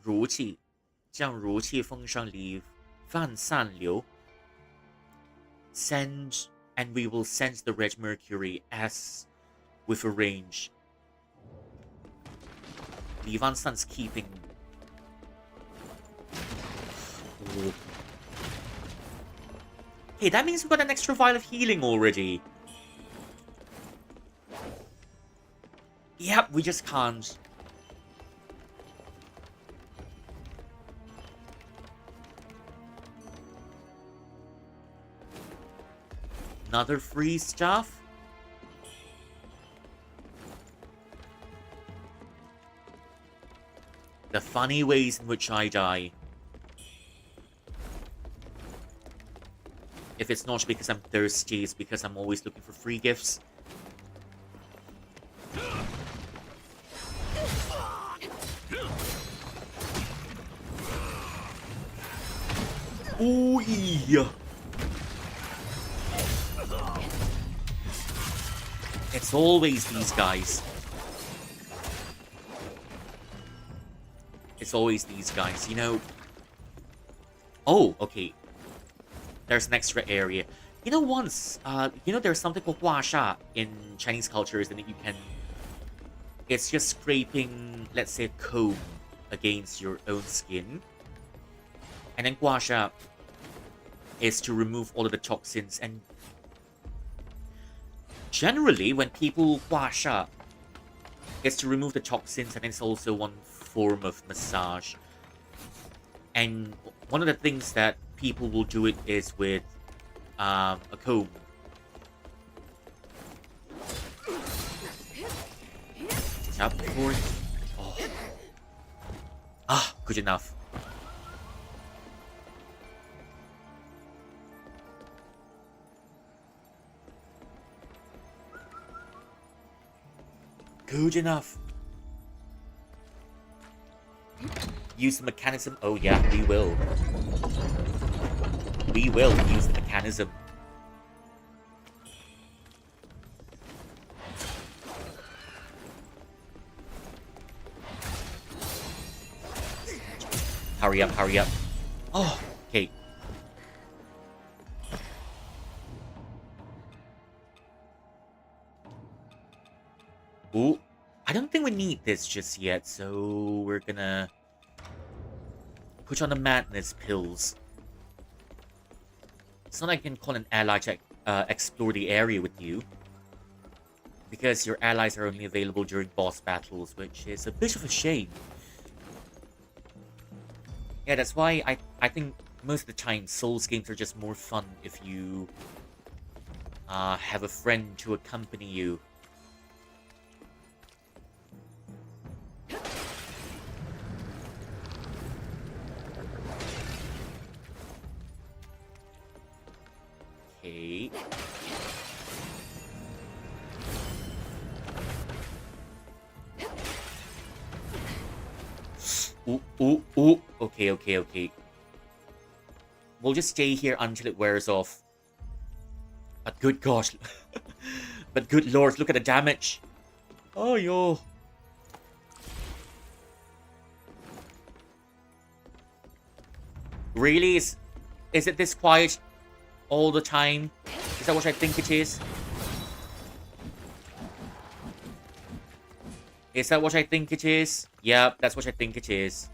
如气，将如气风生，礼万散流。Send, and we will send the red mercury as... we've arranged. Li Van San's keeping. Oh. Hey, that means we got an extra vial of healing already. Yep, we just can't. Another free stuff? The funny ways in which I die. If it's not because I'm thirsty, it's because I'm always looking for free gifts. Ooh, yeah. It's always these guys. It's always these guys, you know. Oh, okay. There's an extra area. You know, once, there's something called Huasha in Chinese cultures, and you can... It's just scraping, let's say, a comb against your own skin. And then Huasha is to remove all of the toxins. And generally, when people Huasha, it's to remove the toxins, and it's also one form of massage. And one of the things that people will do it is with a comb. Tap forth. Oh. Ah, good enough. Good enough. Use the mechanism. Oh yeah, we will. We will use the mechanism. Hurry up, hurry up. Oh, okay. Ooh, I don't think we need this just yet, so we're gonna put on the madness pills. It's not like I can call an ally to explore the area with you, because your allies are only available during boss battles, which is a bit of a shame. Yeah, that's why I think most of the time Souls games are just more fun if you have a friend to accompany you. Okay. Ooh, ooh, ooh. Okay, okay, okay. We'll just stay here until it wears off. But good gosh. But good lord, look at the damage. Oh, yo. Really? Is it this quiet all the time? Is that what I think it is? Is that what I think it is? Yeah, that's what I think it is.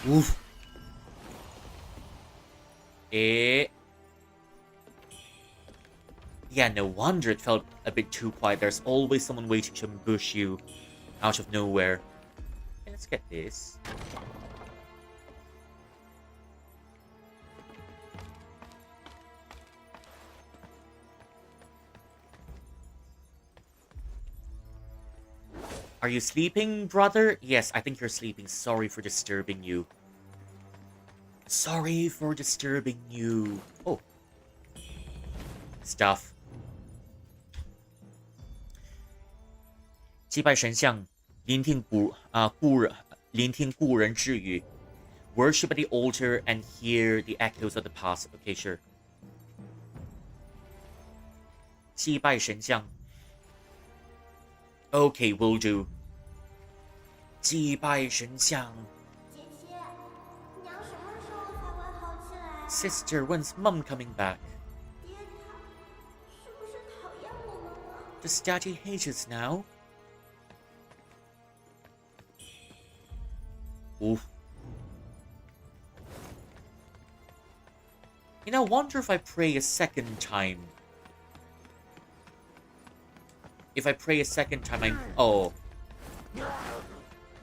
Oof. Yeah, no wonder it felt a bit too quiet. There's always someone waiting to ambush you out of nowhere. Okay, let's get this. Are you sleeping, brother? Yes, I think you're sleeping. Sorry for disturbing you. Sorry for disturbing you. Oh. Stuff. 击败神像，聆听故人之语 Worship at the altar and hear the echoes of the past. Okay, sure. 击败神像。Okay, will do. 击败神像。姐姐，娘什么时候才会好起来啊？ Sister, when's Mum coming back? 爹他是不是讨厌我们了？ Does Daddy hate us now? Oof. You know, I wonder if I pray a second time. If I pray a second time, I'm... Oh.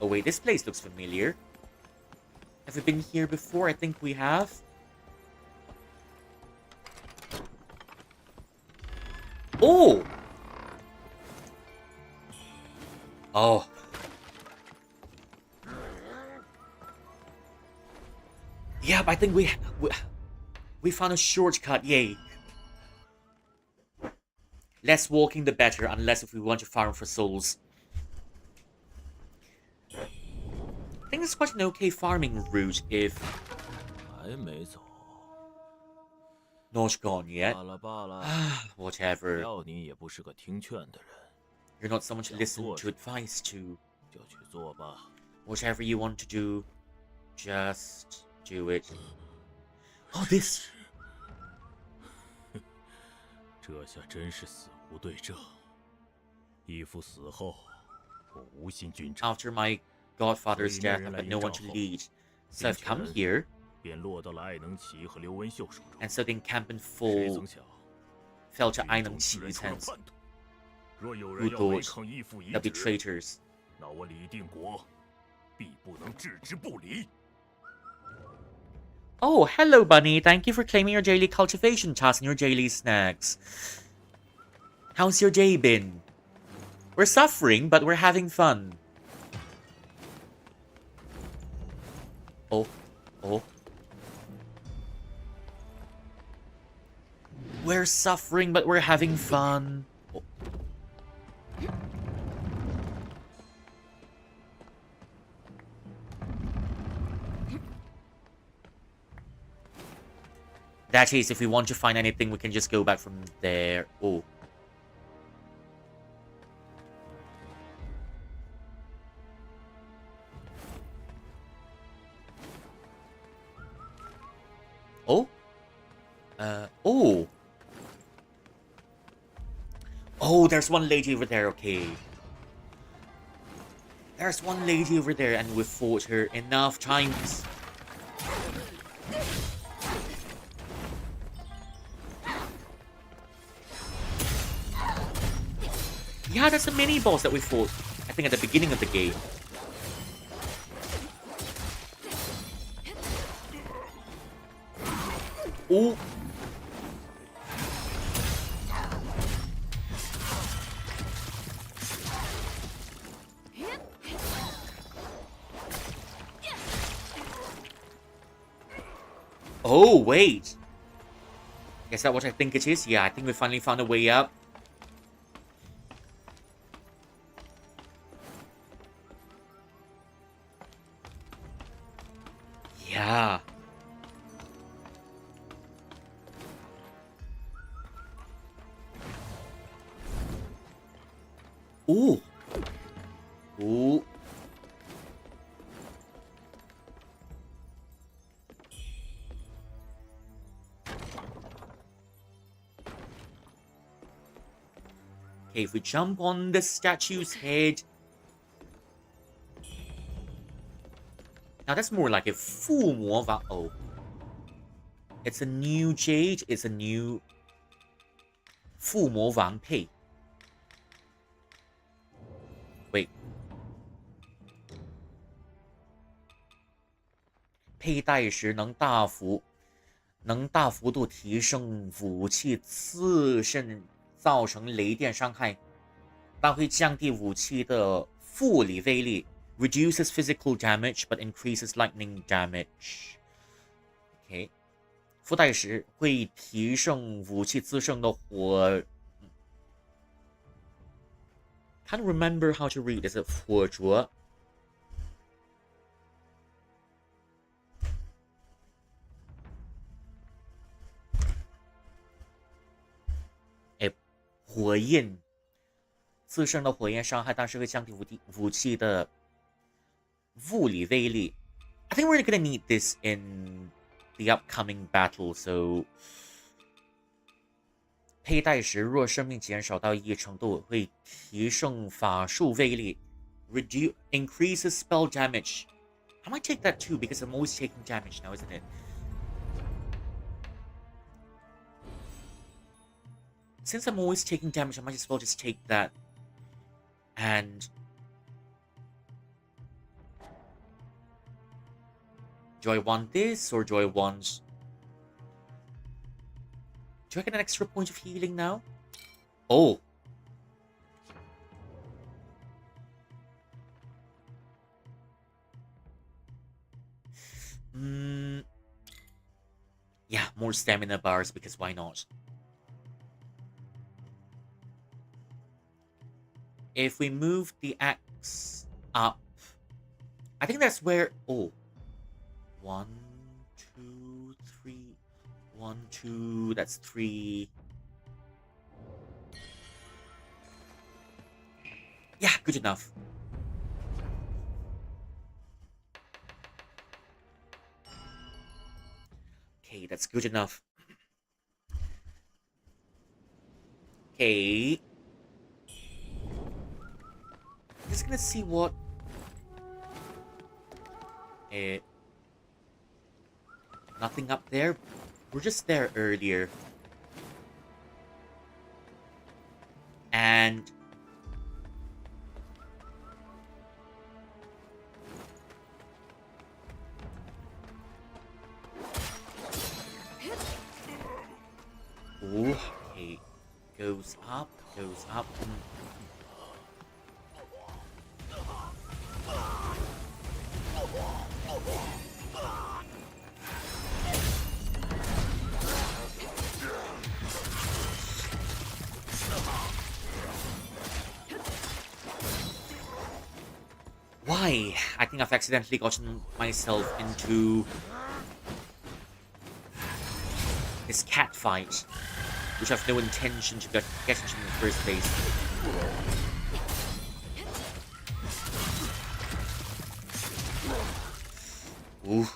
Oh, wait, this place looks familiar. Have we been here before? I think we have. Oh! Oh. Yeah, but I think we found a shortcut, yay. Less walking the better, unless if we want to farm for souls. I think it's quite an okay farming route if... 还没走。 Not gone yet. 罢了罢了， Whatever. 要你也不是个听劝的人， You're not someone to listen to advice to. 就去做吧。 Whatever you want to do, just do it. Oh, this... 这下真是死无对证。义父死后，我无心军政， After my godfather's death, I've got no one to lead. So I've come here, 便落到了艾能奇和刘文秀手中。 and so the encampment 谁曾想， fell to 军 Aineng 中居然 Qi's 出了 hands. 叛徒。若有 Who 人要违 thought 抗义父遗 they'll be 旨， traitors? 那我李定国必不能置之不理。 Oh, hello, Bunny. Thank you for claiming your daily cultivation task and your daily snacks. How's your day been? We're suffering, but we're having fun. Oh. Oh. We're suffering, but we're having fun. Oh. That is, if we want to find anything, we can just go back from there. Oh. Oh? Oh. Oh, there's one lady over there, okay. There's one lady over there, and we've fought her enough times. Yeah, that's a mini-boss that we fought, I think, at the beginning of the game. Oh. Oh, wait. Is that what I think it is? Yeah, I think we finally found a way up. Yeah. Ooh. Ooh. Okay, if we jump on the statue's head. Now that's more like a full Mova. Oh. It's a new Jade. It's a new full Wang Pei. Wait. 佩戴时能大幅度提升武器自身造成雷电伤害，但会降低武器的物理威力 ，reduces physical damage but increases lightning damage. OK， 附带时会提升武器自身的火。Can't remember how to read. Is it 火灼？ 哎，火焰，自身的火焰伤害，但是会降低武器的物理威力。I think we're gonna need this in the upcoming battle, so 佩戴时若生命减少到一定程度，会提升法术威力 increases spell damage. I might take that too because I'm always taking damage now, isn't it? Since I'm always taking damage, I might as well just take that. And do I want this or do I want... Do I get an extra point of healing now? Oh. Yeah, more stamina bars because why not? If we move the axe up, I think that's where... Oh. 1, 2, 3... 1, 2, that's 3. Yeah, good enough. Okay, that's good enough. Okay. Just gonna see what... Nothing up there. We're just there earlier. And... Ooh, okay. Goes up, goes up. Why? I think I've accidentally gotten myself into this cat fight, which I've no intention to get into in the first place. Ooh.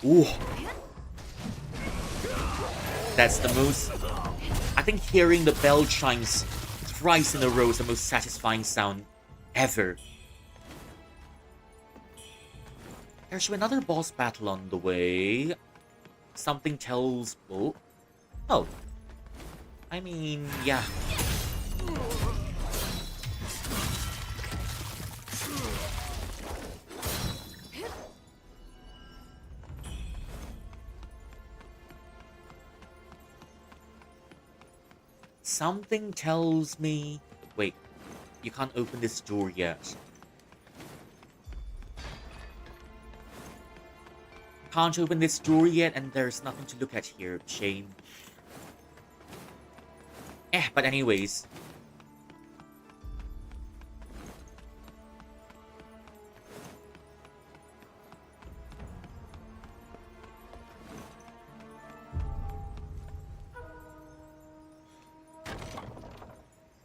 Ooh. That's the most... I think hearing the bell chimes thrice in a row is the most satisfying sound ever. There's another boss battle on the way. Something tells... Oh. Oh. I mean, yeah. Something tells me... Wait, you can't open this door yet. Can't open this door yet, and there's nothing to look at here. Shame. But anyways.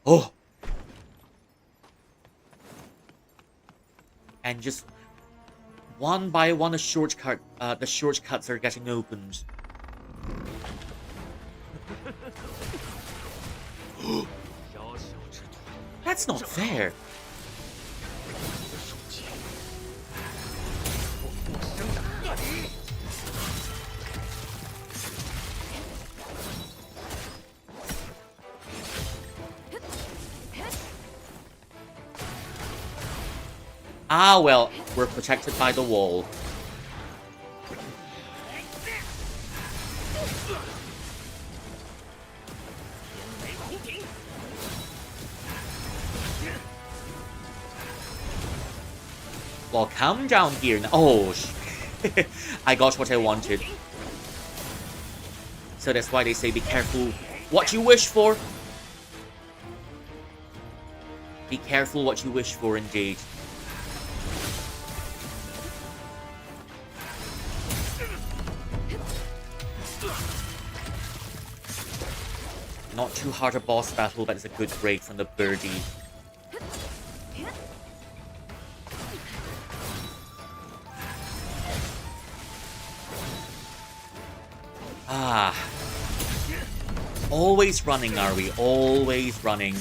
Oh! And just one by one, the shortcuts are getting opened. That's not fair. Ah, well, we're protected by the wall. Well, come down here now. Oh, I got what I wanted. So that's why they say be careful what you wish for. Be careful what you wish for, indeed. Not too hard a boss battle, but it's a good break from the birdie. Ah. Always running, are we? Always running.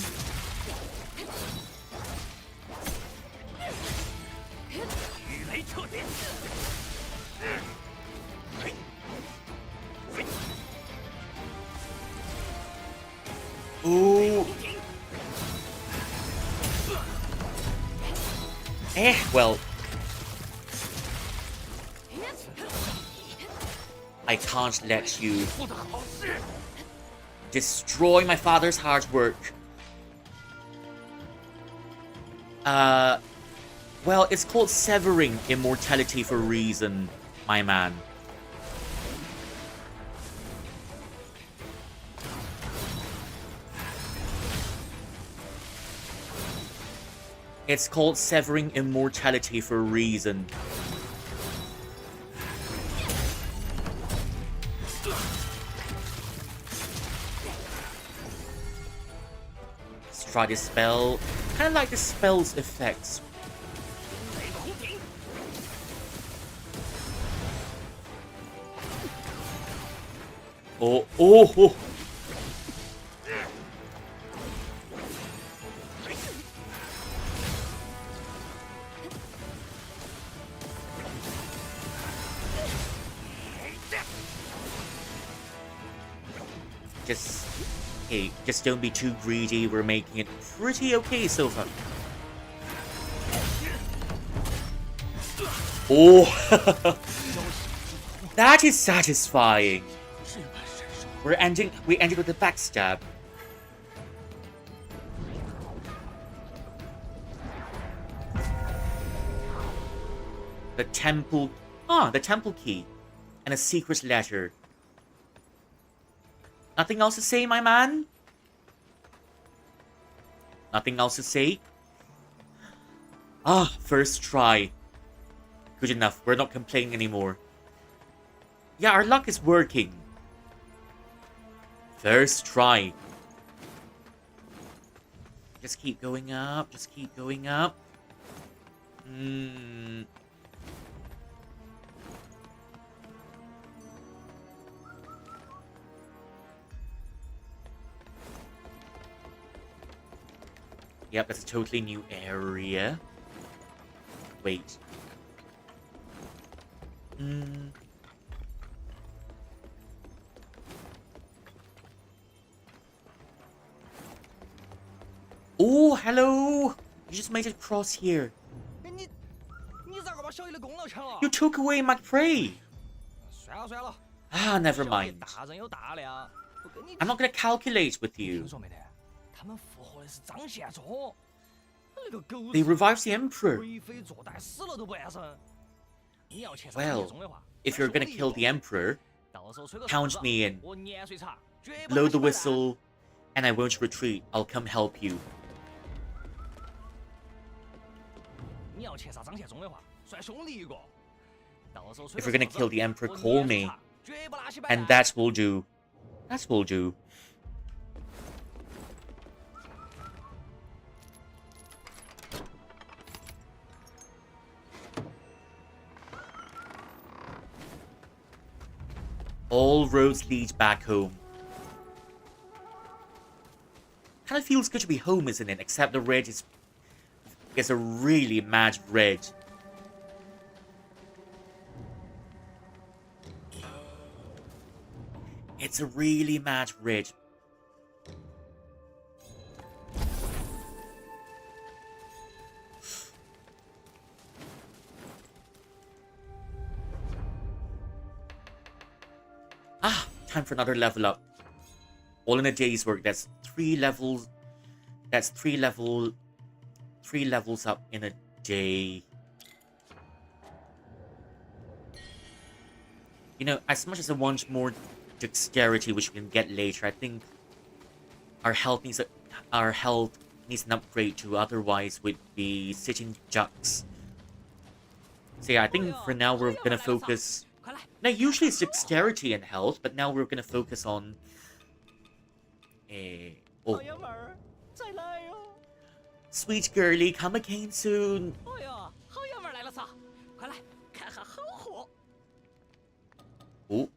Ooh. Well. I can't let you destroy my father's hard work. Well, it's called severing immortality for a reason, my man. It's called severing immortality for a reason. Let's try this spell. Kind of like the spell's effects. Oh. Just don't be too greedy. We're making it pretty okay so far. Oh, that is satisfying. We ended with a backstab. The temple key and a secret letter. Nothing else to say, my man? Nothing else to say? First try. Good enough. We're not complaining anymore. Yeah, our luck is working. First try. Just keep going up. Just keep going up. Yep, that's a totally new area. Wait. Oh, hello! You just made it across here. You took away my prey! Ah, never mind. I'm not gonna calculate with you. They revived the Emperor. Well, if you're gonna kill the Emperor, count me in. Blow the whistle, and I won't retreat. I'll come help you. If you're gonna kill the Emperor, call me. And that will do. That will do. All roads lead back home. Kind of feels good to be home, isn't it? Except the red is a really mad red. It's a really mad red. Time for another level up. All in a day's work. That's 3 levels. That's 3 levels up in a day. You know, as much as I want more dexterity, which we can get later, I think our health needs an upgrade too, otherwise we'd be sitting ducks. So yeah, I think for now we're gonna focus... Now, usually it's dexterity and health, but now we're gonna focus on... Oh. Sweet girlie, come again soon. Oh.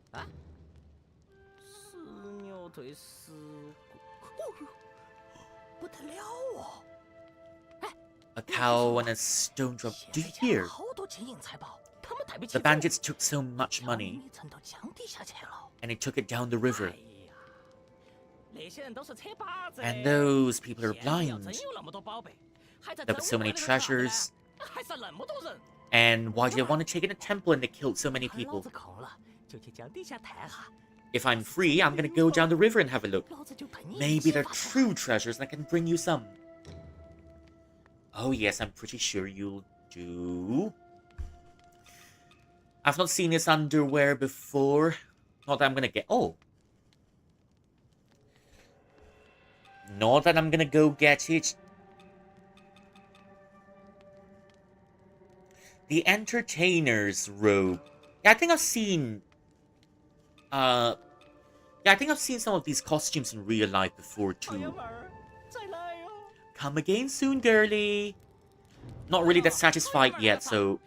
A cow and a stone drum. Do you hear? The bandits took so much money, and they took it down the river. And those people are blind. There were so many treasures. And why do they want to take in a temple and they killed so many people? If I'm free, I'm gonna go down the river and have a look. Maybe they're true treasures and I can bring you some. Oh yes, I'm pretty sure you'll do. I've not seen this underwear before. Not that I'm gonna get... Oh. Not that I'm gonna go get it. The Entertainer's robe. Yeah, I think I've seen... Yeah, I think I've seen some of these costumes in real life before, too. Come again soon, girlie. Not really that satisfied yet, so...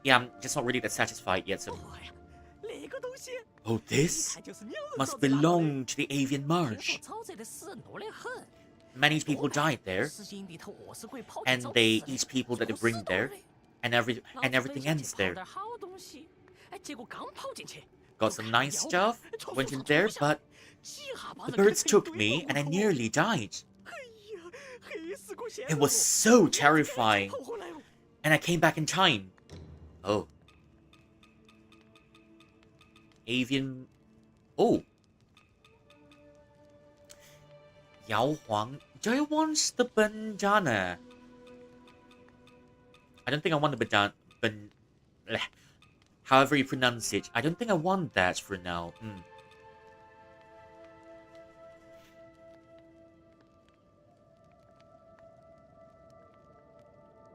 Yeah, I'm just not really that satisfied yet, so... Oh, this must belong to the Avian Marsh. Many people died there, and they eat people that they bring there, and everything ends there. Got some nice stuff, went in there, but the birds took me, and I nearly died. It was so terrifying, and I came back in time. Oh. Avian... Oh. Yao Huang. Do I want the bandana? I don't think I want the bandana. However you pronounce it. I don't think I want that for now.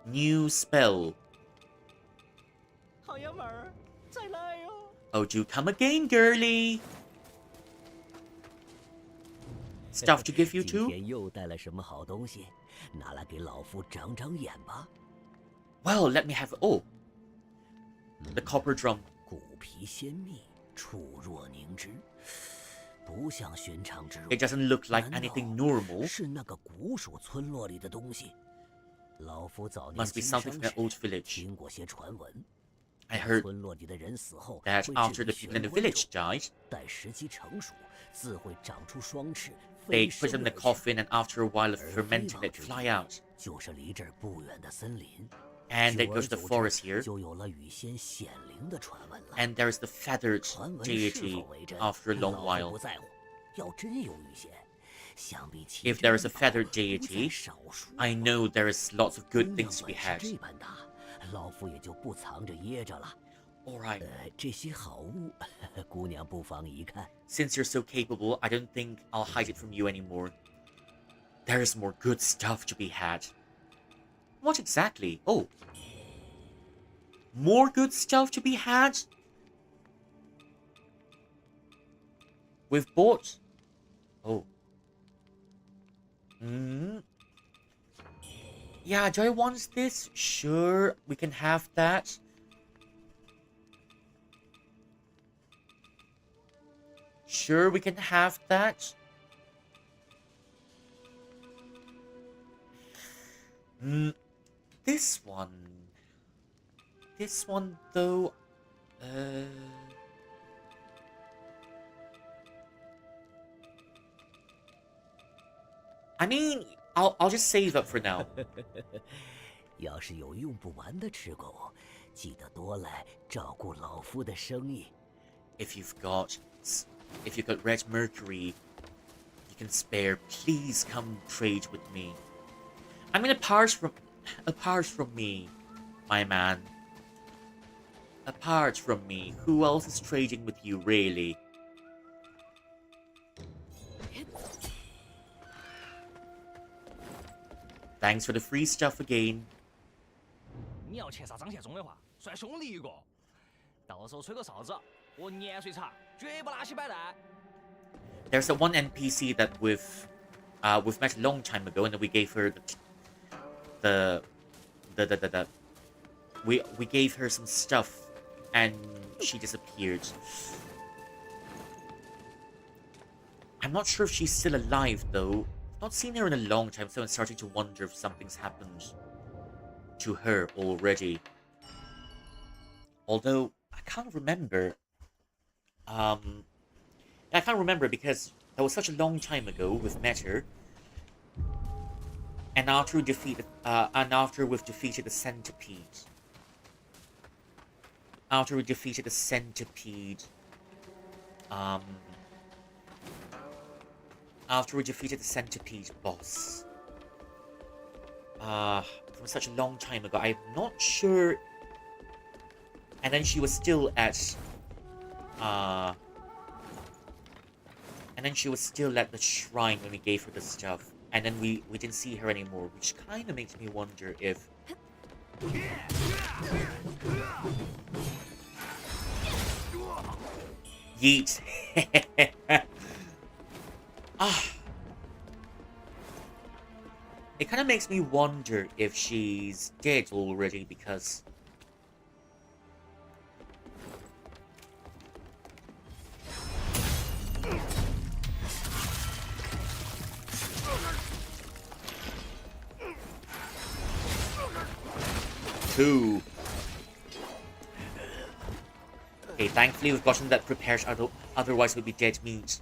New spell. Oh, do come again, girlie. Stuff to give you too? Well, let me have... Oh. The copper drum. It doesn't look like anything normal. Must be something from the old village. I heard that after the people in the village died, they put them in the coffin, and after a while of fermenting, they'd fly out. And they go to the forest here. And there's the feathered deity after a long while. If there is a feathered deity, I know there is lots of good things to be had. Alright. Since you're so capable, I don't think I'll hide it from you anymore. There is more good stuff to be had. What exactly? Oh. More good stuff to be had? We've bought... Oh. Yeah, do I want this? Sure, we can have that. Sure, we can have that. This one. This one, though. I mean, I'll just save up for now. If you've got red mercury you can spare, please come trade with me. I mean, apart from me, my man. Apart from me, who else is trading with you, really? Thanks for the free stuff again. 你要欠杀张献忠的话，算兄弟一个。到时候吹个哨子，我年岁长，绝不拉稀摆烂。There's a one NPC that we've met a long time ago, and then we gave her the we gave her some stuff, and she disappeared. I'm not sure if she's still alive though. I've not seen her in a long time, so I'm starting to wonder if something's happened to her already. Although I can't remember. I can't remember because that was such a long time ago we've met her. And after we've defeated the centipede. After we defeated the centipede. After we defeated the centipede boss. From such a long time ago. I'm not sure. And then she was still at the shrine when we gave her the stuff. And then we didn't see her anymore, which kind of makes me wonder if... Yeet. It kind of makes me wonder if she's dead already, because... Two. Okay, thankfully we've gotten that prepared, otherwise we'd be dead meat.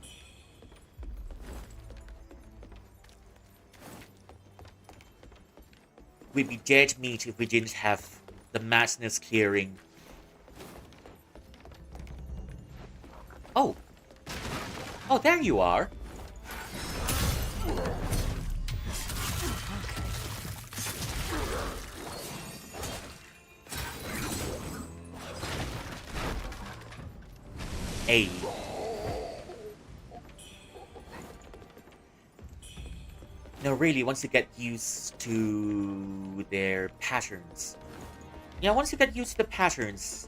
We'd be dead meat if we didn't have the madness clearing. Oh! Oh, there you are! Hey. No, really, once you get used to their patterns. Yeah, once you get used to the patterns.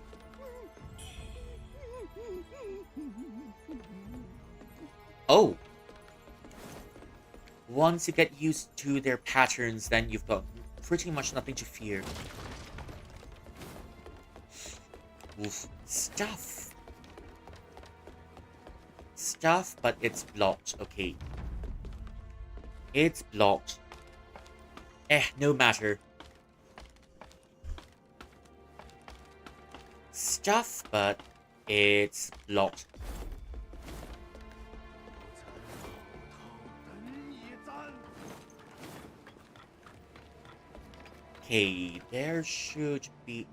Oh. Once you get used to their patterns, then you've got pretty much nothing to fear. Oof. Stuff. Stuff, but it's blocked. Okay. It's blocked. No matter. Stuff, but it's blocked. Okay, there should be...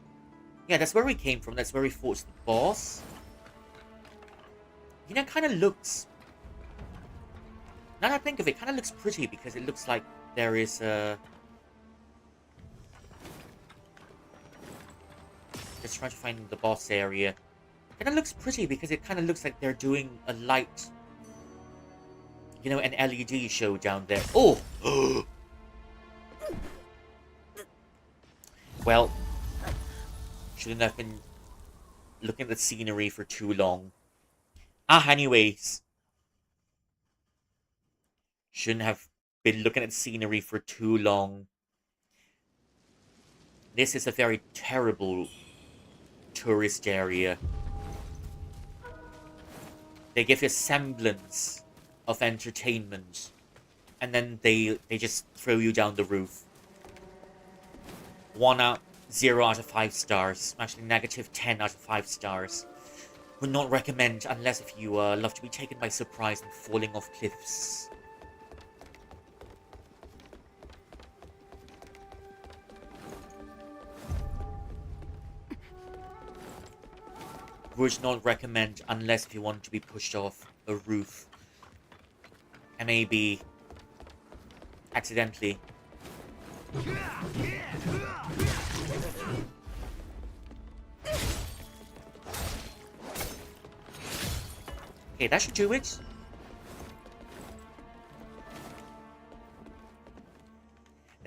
Yeah, that's where we came from. That's where we fought the boss. You know, it kind of looks... Now that I think of it, kind of looks pretty because it looks like there is a... Just trying to find the boss area. Kind of looks pretty because it kind of looks like they're doing a light... You know, an LED show down there. Oh! Well, shouldn't have been looking at the scenery for too long. Anyways. Shouldn't have been looking at the scenery for too long. This is a very terrible tourist area. They give you a semblance of entertainment. And then they just throw you down the roof. 0 out of 5 stars. Actually, negative 10 out of 5 stars. Would not recommend unless if you love to be taken by surprise and falling off cliffs. Would not recommend unless if you want to be pushed off a roof. And maybe accidentally. Okay, that should do it.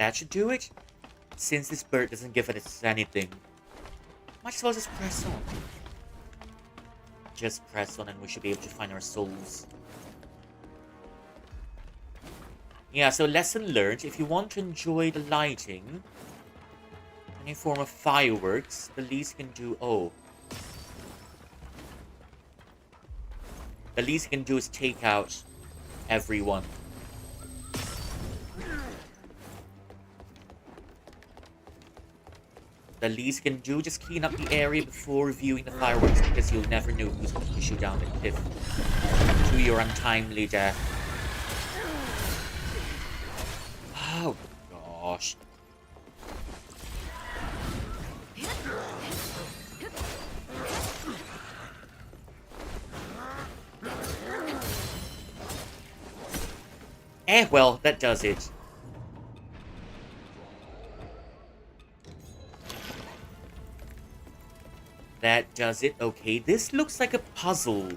that should do it. Since this bird doesn't give us anything, might as well just press on. Just press on and we should be able to find our souls. Yeah, so lesson learned. If you want to enjoy the lighting, any form of fireworks, the least you can do... Oh. The least you can do is take out everyone. The least you can do, just clean up the area before viewing the fireworks, because you'll never know who's going to push you down the cliff to your untimely death. Oh gosh. Well, that does it. That does it. Okay, this looks like a puzzle.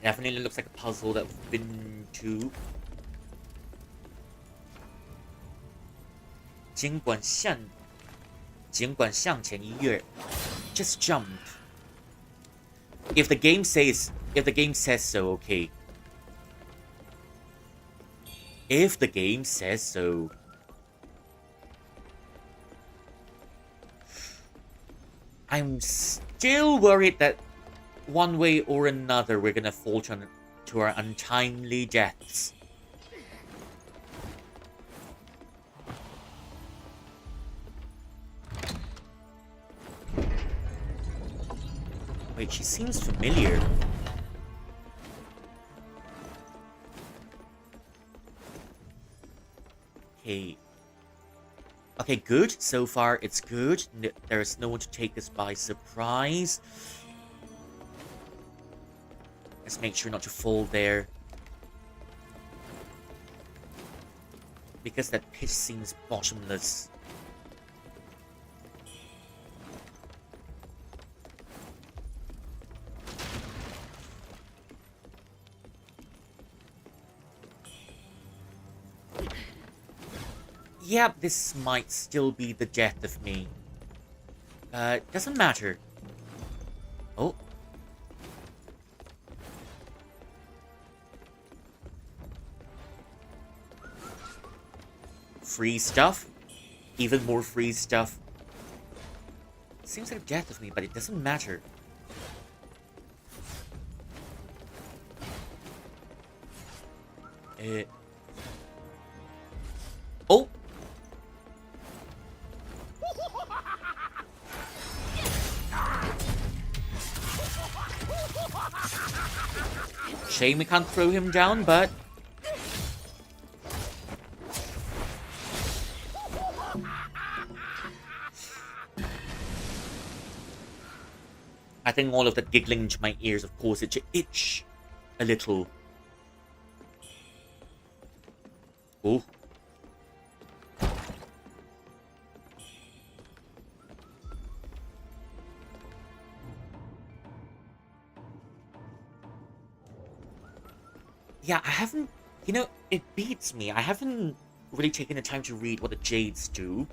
Definitely looks like a puzzle that we've been to. 尽管向前一跃 just jump. If the game says so, okay. If the game says so. I'm still worried that one way or another we're gonna fall to our untimely deaths. Wait, she seems familiar. Okay. Okay, good. So far, it's good. There's no one to take us by surprise. Let's make sure not to fall there. Because that pit seems bottomless. Yeah, this might still be the death of me. Doesn't matter. Oh. Free stuff. Even more free stuff. Seems like the death of me, but it doesn't matter. Oh! Shame we can't throw him down, but... I think all of that giggling into my ears have caused it to itch a little. Oh. Yeah, I haven't... You know, it beats me. I haven't really taken the time to read what the Jades do.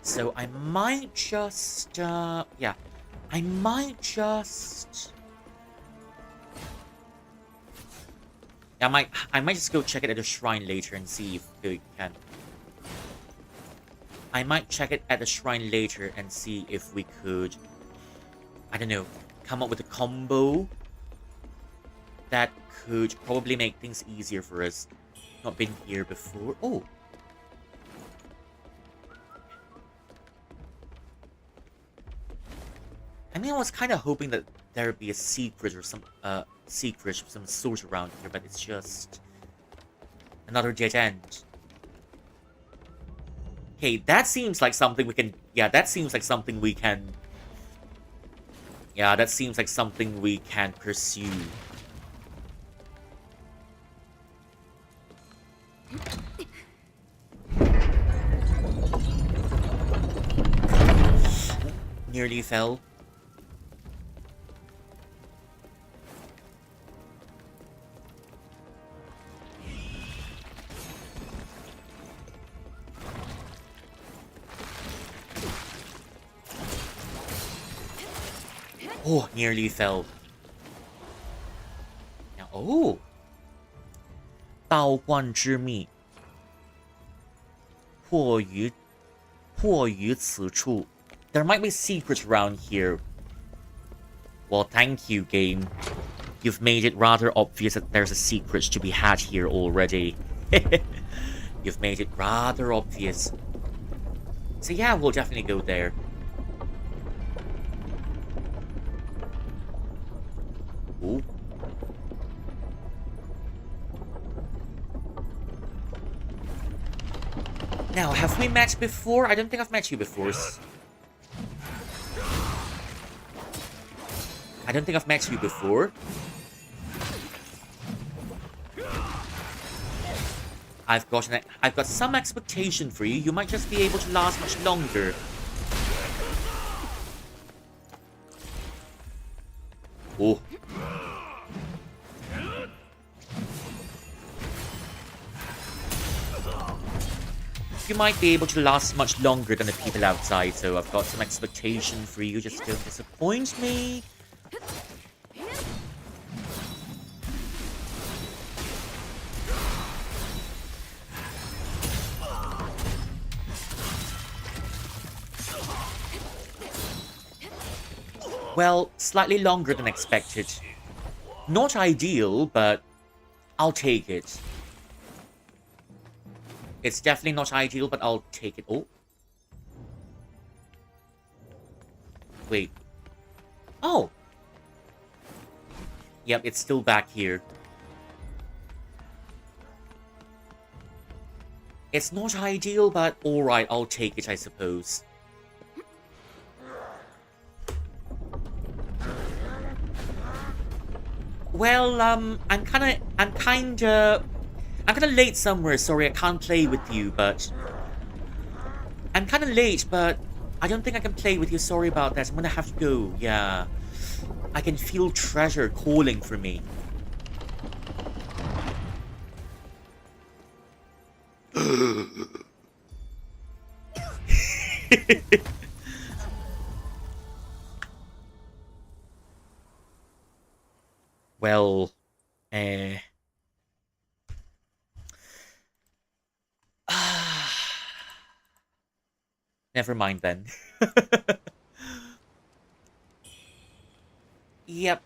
So I might just... yeah. I might just... I might just go check it at the shrine later and see if we can... I might check it at the shrine later and see if we could... I don't know. Come up with a combo that could probably make things easier for us. Not been here before. Oh! I mean, I was kind of hoping that there would be a secret or some secret of some sort around here, but it's just another dead end. Okay, that seems like something we can... Yeah, that seems like something we can... Yeah, that seems like something we can pursue. Nearly fell. Oh, nearly fell. Now, oh. 道观之秘，迫于此处. There might be secrets around here. Well, thank you, game. You've made it rather obvious that there's a secret to be had here already. You've made it rather obvious. So yeah, we'll definitely go there. Ooh. Now, have we met before? I don't think I've met you before. I don't think I've met you before. I've got some expectation for you. You might just be able to last much longer. Oh. You might be able to last much longer than the people outside, so I've got some expectation for you. Just don't disappoint me. Well, slightly longer than expected. Not ideal, but I'll take it. It's definitely not ideal, but I'll take it. Oh. Wait. Oh. Yep, it's still back here. It's not ideal, but alright, I'll take it, I suppose. Well, I'm kinda late somewhere. Sorry, I can't play with you, but I'm kinda late, but I don't think I can play with you. Sorry about that. I'm gonna have to go. Yeah, I can feel treasure calling for me. Well, never mind then. Yep,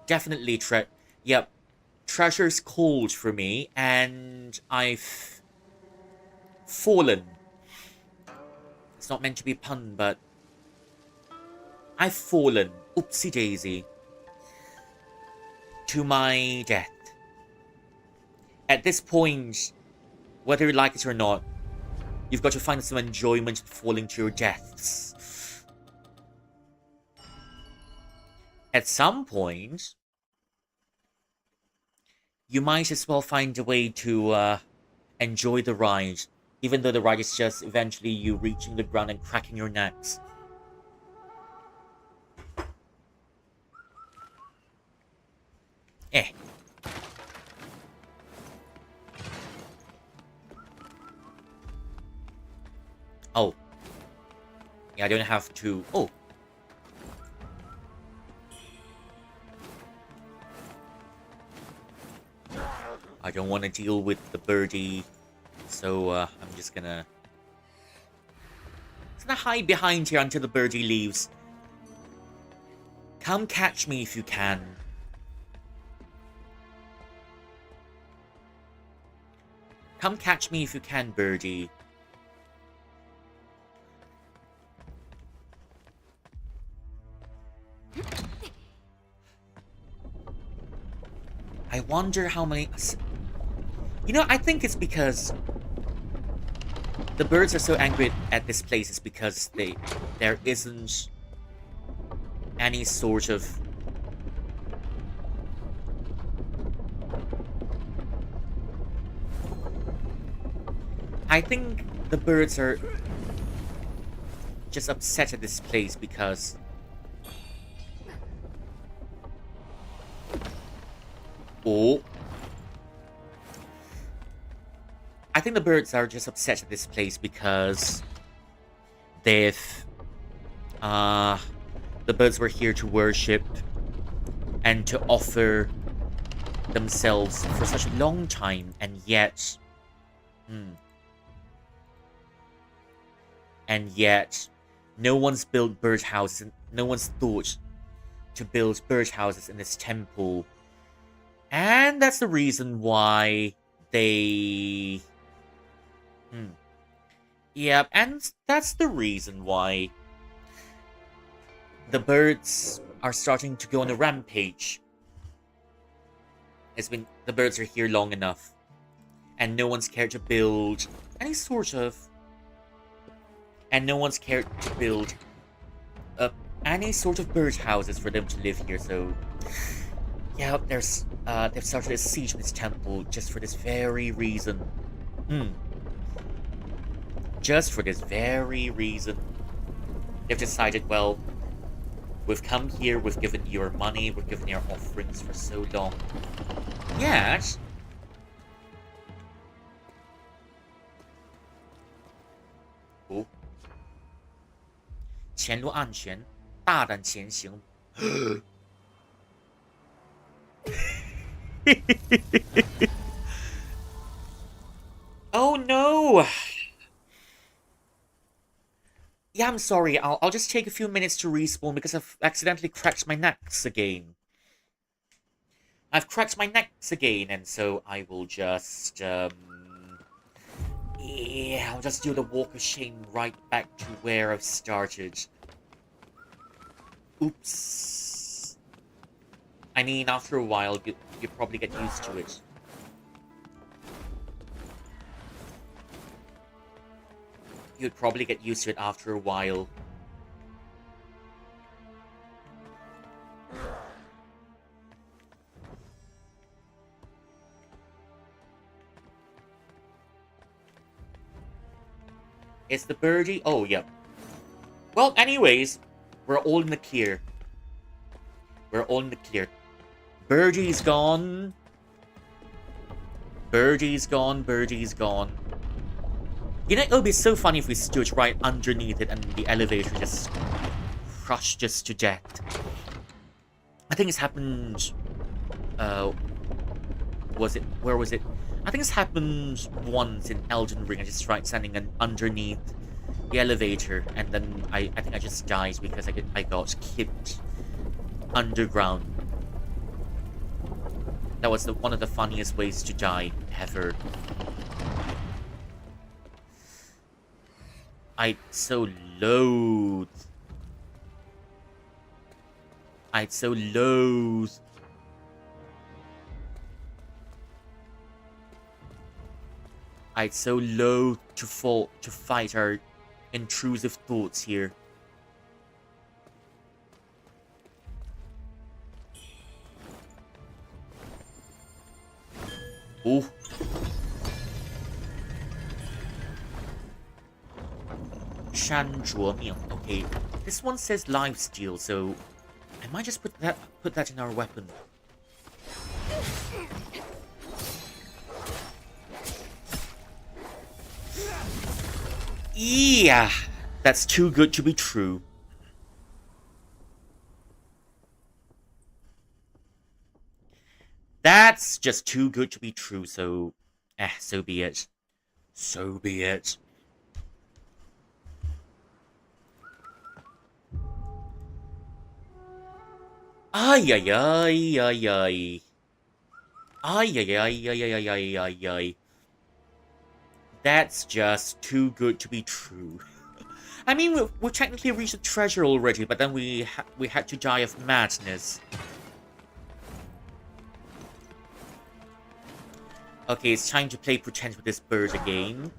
definitely yep, treasure's called for me, and I've fallen. It's not meant to be a pun, but I've fallen, oopsie daisy, to my death. At this point, whether you like it or not, you've got to find some enjoyment in falling to your deaths. At some point, you might as well find a way to enjoy the ride, even though the ride is just eventually you reaching the ground and cracking your necks. Eh. Oh. Yeah, I don't have to... Oh. I don't want to deal with the birdie, so I'm just gonna hide behind here until the birdie leaves. Come catch me if you can. Come catch me if you can, birdie. I wonder how many... You know, I think it's because the birds are so angry at this place is because there isn't any sort of... I think the birds are just upset at this place because... Oh. I think the birds are just upset at this place because they've the birds were here to worship and to offer themselves for such a long time, and yet... And yet, no one's built birdhouses, and no one's thought to build birdhouses in this temple. And that's the reason why they... Yep, and that's the reason why the birds are starting to go on a rampage. It's been... the birds are here long enough, and no one's cared to build any sort of... And no one's cared to build any sort of birdhouses for them to live here, so... Yeah, there's... they've started a siege in this temple just for this very reason. Just for this very reason. They've decided, well... We've come here, we've given you our money, we've given you our offerings for so long. Yet... Oh. 前路安全，大胆前行。Oh no! Yeah, I'm sorry. I'll just take a few minutes to respawn because I've accidentally cracked my necks again. I've cracked my necks again, and so I will just yeah, I'll just do the walk of shame right back to where I've started. Oops. I mean, after a while, you probably get used to it. You'd probably get used to it after a while. It's the birdie? Oh, yep. Well, anyways, we're all in the clear. We're all in the clear. Birdie's gone. Birdie's gone. Birdie's gone. You know, it would be so funny if we stood right underneath it and the elevator just crushed us to death. I think it's happened... Where was it? I think it's happened once in Elden Ring. I just tried standing underneath the elevator, and then I think I just died because I got kicked underground. That was one of the funniest ways to die ever. I'd so loathe to fight our intrusive thoughts here. Ooh. Shanzhuoming. Okay, this one says lifesteal, so I might just put that in our weapon. Yeah, that's too good to be true. That's just too good to be true, so... so be it. So be it. Ay, ay, ay, ay, ay. Ay, ay, ay, ay, ay, ay, ay, ay. That's just too good to be true. I mean, we technically reached the treasure already, but then we had to die of madness. Okay, it's time to play pretend with this bird again.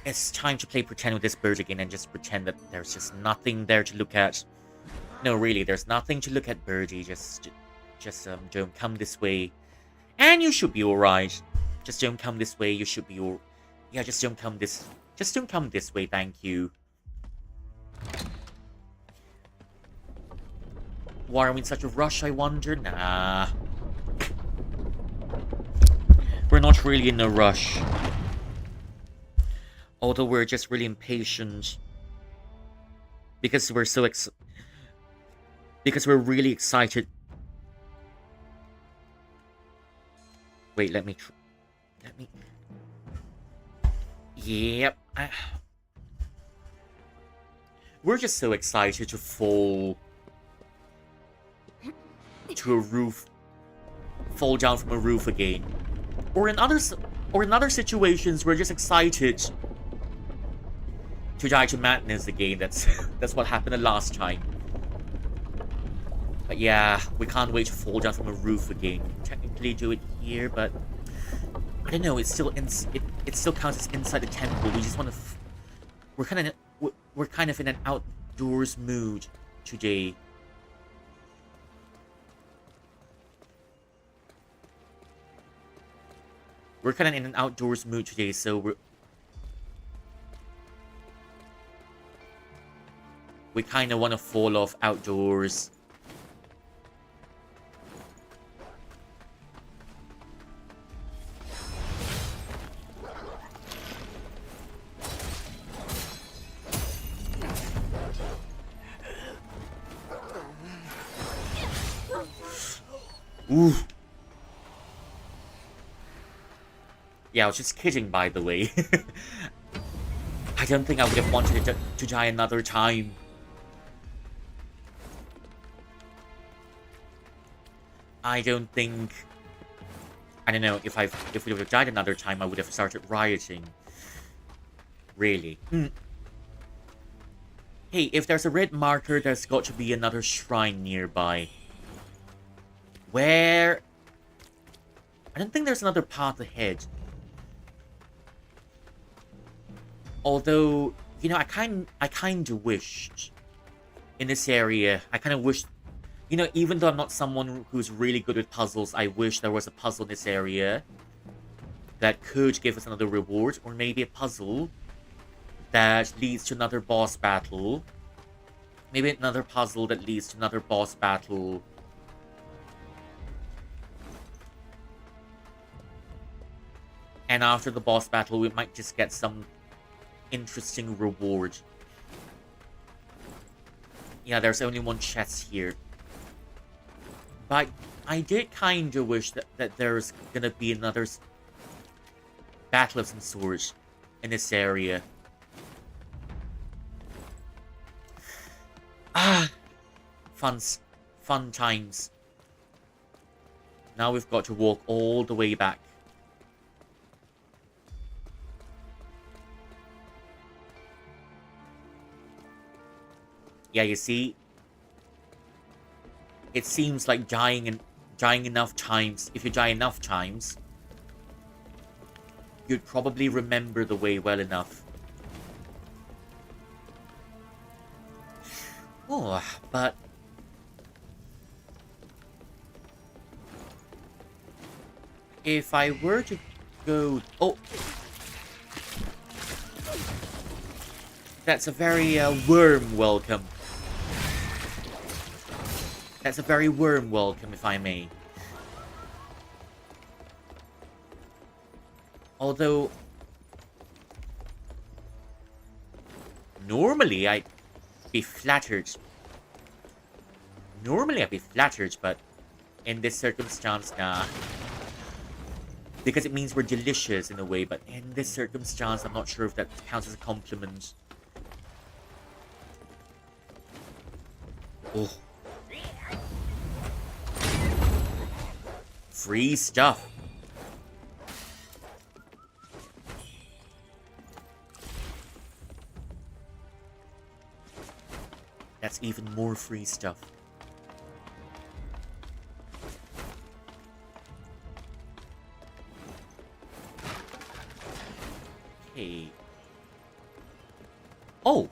It's time to play pretend with this bird again and just pretend that there's just nothing there to look at. No, really, there's nothing to look at, birdie. Just don't come this way. And you should be alright. Just don't come this way, you should be all... Yeah, just don't come this way, thank you. Why are we in such a rush, I wonder? Nah. We're not really in a rush. Although we're just really impatient. Because we're so because we're really excited. Wait, let me... Yep. We're just so excited to fall to a roof, fall down from a roof again. Or in other situations, we're just excited to die to madness again. That's what happened the last time. But yeah, we can't wait to fall down from a roof again. Technically do it here, but I don't know. It still counts as inside the temple. We just want to. We're kind of in an outdoors mood today. We're kind of in an outdoors mood today, so we kind of want to fall off outdoors. Ooh. Yeah, I was just kidding, by the way. I don't think I would have wanted it to die another time. I don't know, if we would have died another time, I would have started rioting. Really. Hey, if there's a red marker, there's got to be another shrine nearby. Where? I don't think there's another path ahead. Although, you know, I kind of wished in this area, I kind of wished, you know, even though I'm not someone who's really good with puzzles, I wish there was a puzzle in this area that could give us another reward, or maybe a puzzle that leads to another boss battle. Maybe another puzzle that leads to another boss battle. And after the boss battle, we might just get some interesting reward. Yeah, there's only one chest here. But I did kind of wish that there's gonna be another battle of some sort in this area. Ah, fun times. Now we've got to walk all the way back. Yeah, you see, it seems like dying enough times. If you die enough times, you'd probably remember the way well enough. Oh, but if I were to go, oh, that's a very warm welcome. That's a very warm welcome, if I may. Although, normally I'd be flattered. But in this circumstance, nah. Because it means we're delicious in a way, but in this circumstance, I'm not sure if that counts as a compliment. Oh. Free stuff. That's even more free stuff. Okay. Oh!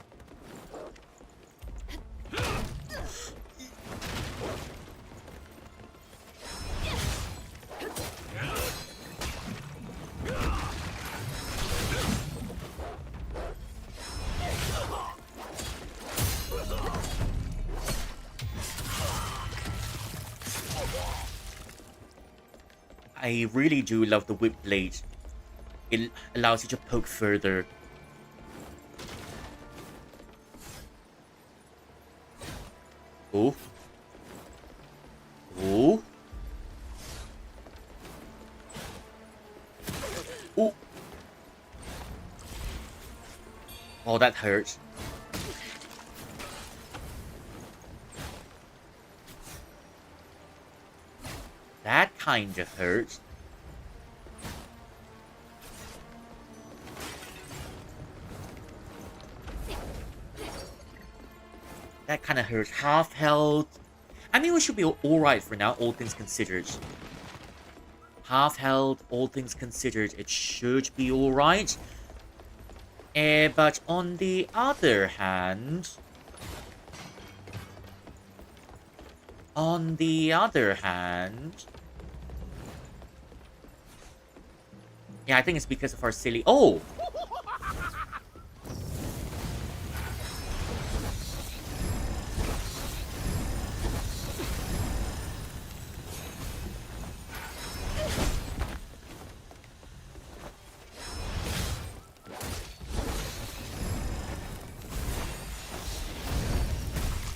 I really do love the whip blade. It allows you to poke further. Ooh. Ooh. Ooh. Oh, that hurt. That kind of hurt. That kind of hurt. Half health. I mean, we should be alright for now, all things considered. Half health, all things considered, it should be alright. But on the other hand... Yeah, I think it's because of our silly... Oh!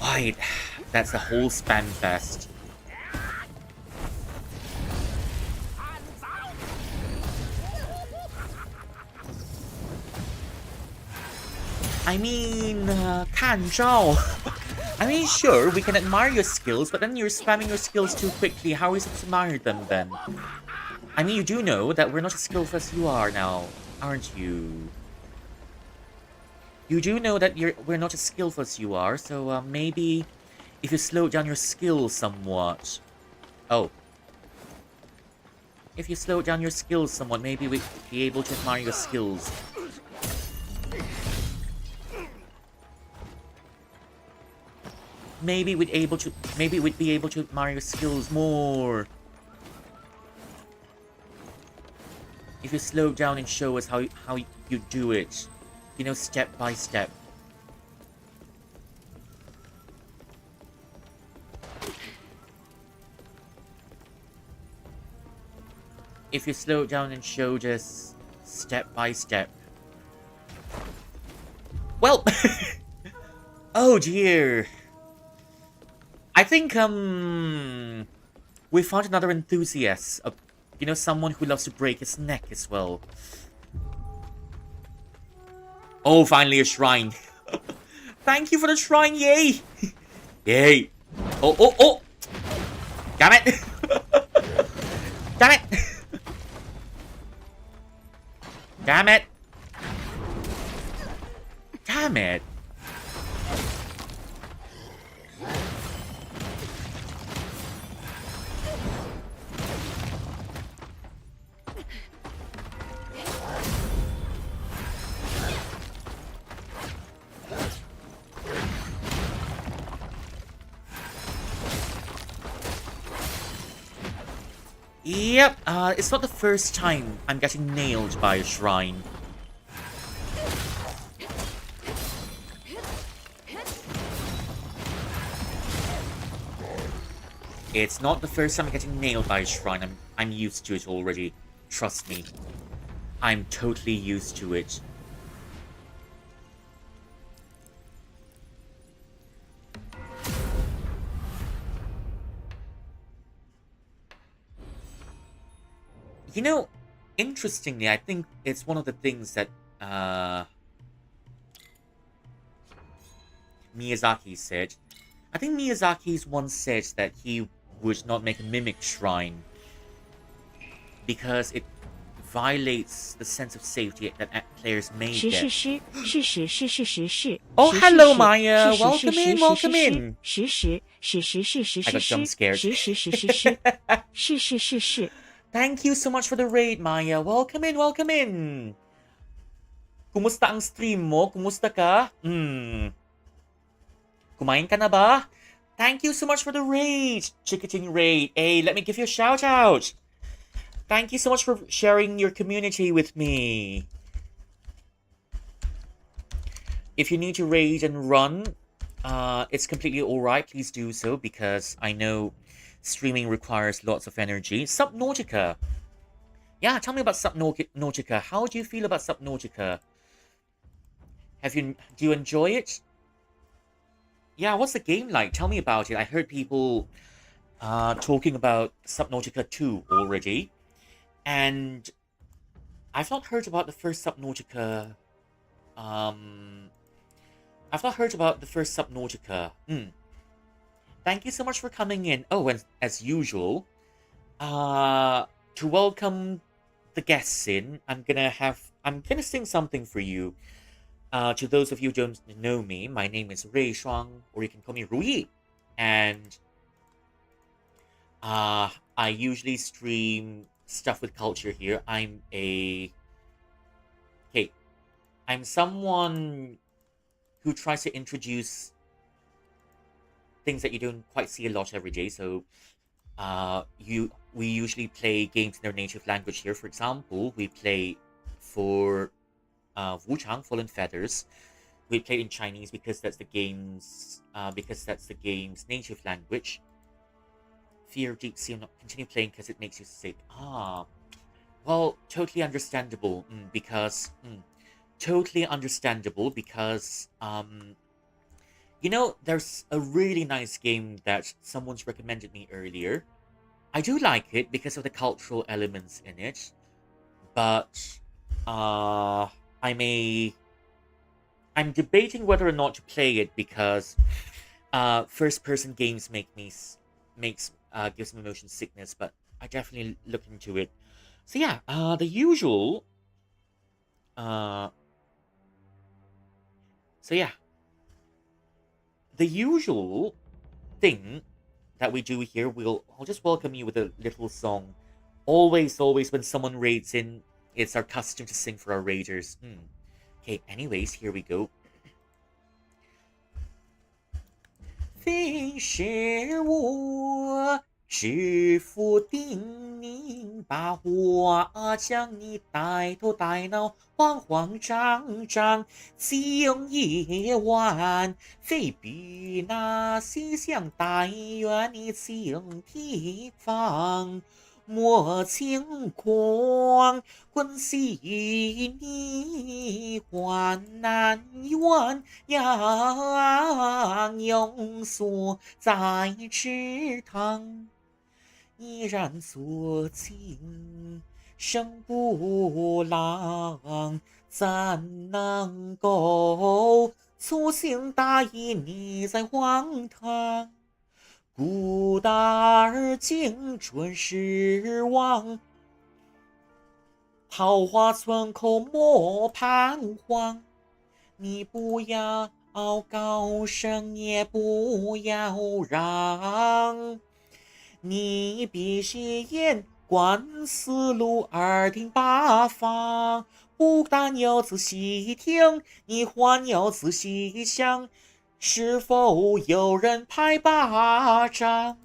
Right, that's a whole spam fest. I mean, 看招. I mean, sure, we can admire your skills, but then you're spamming your skills too quickly. How are we supposed to admire them then? I mean, you do know that we're not as skillful as you are now, aren't you? You do know that we're not as skillful as you are, so maybe if you slow down your skills somewhat. Oh. If you slow down your skills somewhat, maybe we'd be able to admire your skills. Maybe we'd be able to admire your skills more. If you slow down and show us how you do it. You know, step by step. If you slow down and show us step by step. Well, oh dear. I think we found another enthusiast. You know, someone who loves to break his neck as well. Oh, finally a shrine. Thank you for the shrine, yay! Yay! Oh, oh, oh! Damn it! Damn it! Damn it! Damn it! Yep, it's not the first time I'm getting nailed by a shrine. It's not the first time I'm getting nailed by a shrine. I'm used to it already. Trust me. I'm totally used to it. You know, interestingly, I think it's one of the things that Miyazaki said. I think Miyazaki's once said that he would not make a mimic shrine because it violates the sense of safety that players may get. Oh, hello, Maya. Welcome in, welcome in. I got jump scared. Thank you so much for the raid, Maya. Welcome in, welcome in. Kumusta ang stream mo? Kumusta ka? Kumain ka na ba? Thank you so much for the raid, Chicketing Raid. Hey, let me give you a shout out. Thank you so much for sharing your community with me. If you need to raid and run, it's completely alright. Please do so because I know streaming requires lots of energy. Subnautica. Yeah, tell me about Subnautica. How do you feel about Subnautica? Do you enjoy it? Yeah, what's the game like? Tell me about it. I heard people talking about Subnautica 2 already, and I've not heard about the first Subnautica. Um, I've not heard about the first Subnautica. Thank you so much for coming in. Oh, and as usual, to welcome the guests in, I'm gonna sing something for you. To those of you who don't know me, my name is Rui Shuang, or you can call me Ruyi, and I usually stream stuff with culture here. I'm someone who tries to introduce things that you don't quite see a lot every day. So, we usually play games in their native language here. For example, we play for Wuchang Fallen Feathers. We play in Chinese because that's the game's native language. Fear of Deep Sea. I'm not continue playing because it makes you sick. Well, totally understandable. Totally understandable because there's a really nice game that someone's recommended me earlier. I do like it because of the cultural elements in it, but I'm debating whether or not to play it because first-person games gives me motion sickness. But I definitely look into it. So yeah, the usual. So yeah, the usual thing that we do here, I'll just welcome you with a little song. Always, when someone raids in, it's our custom to sing for our raiders. Okay, anyways, here we go. 非是我师傅叮咛，把我将你带头带脑，慌慌张张进夜晚，非比那西厢但愿你请提防。莫轻狂，关系你患难鸳鸯永锁在池塘，依然作情生不浪，怎能够粗心大意你在荒唐？孤单儿青春失望，桃花村口莫彷徨。你不要高声，也不要让，你闭上眼，观四路，耳听八方。不但要仔细听，你还要仔细想。是否有人拍巴掌？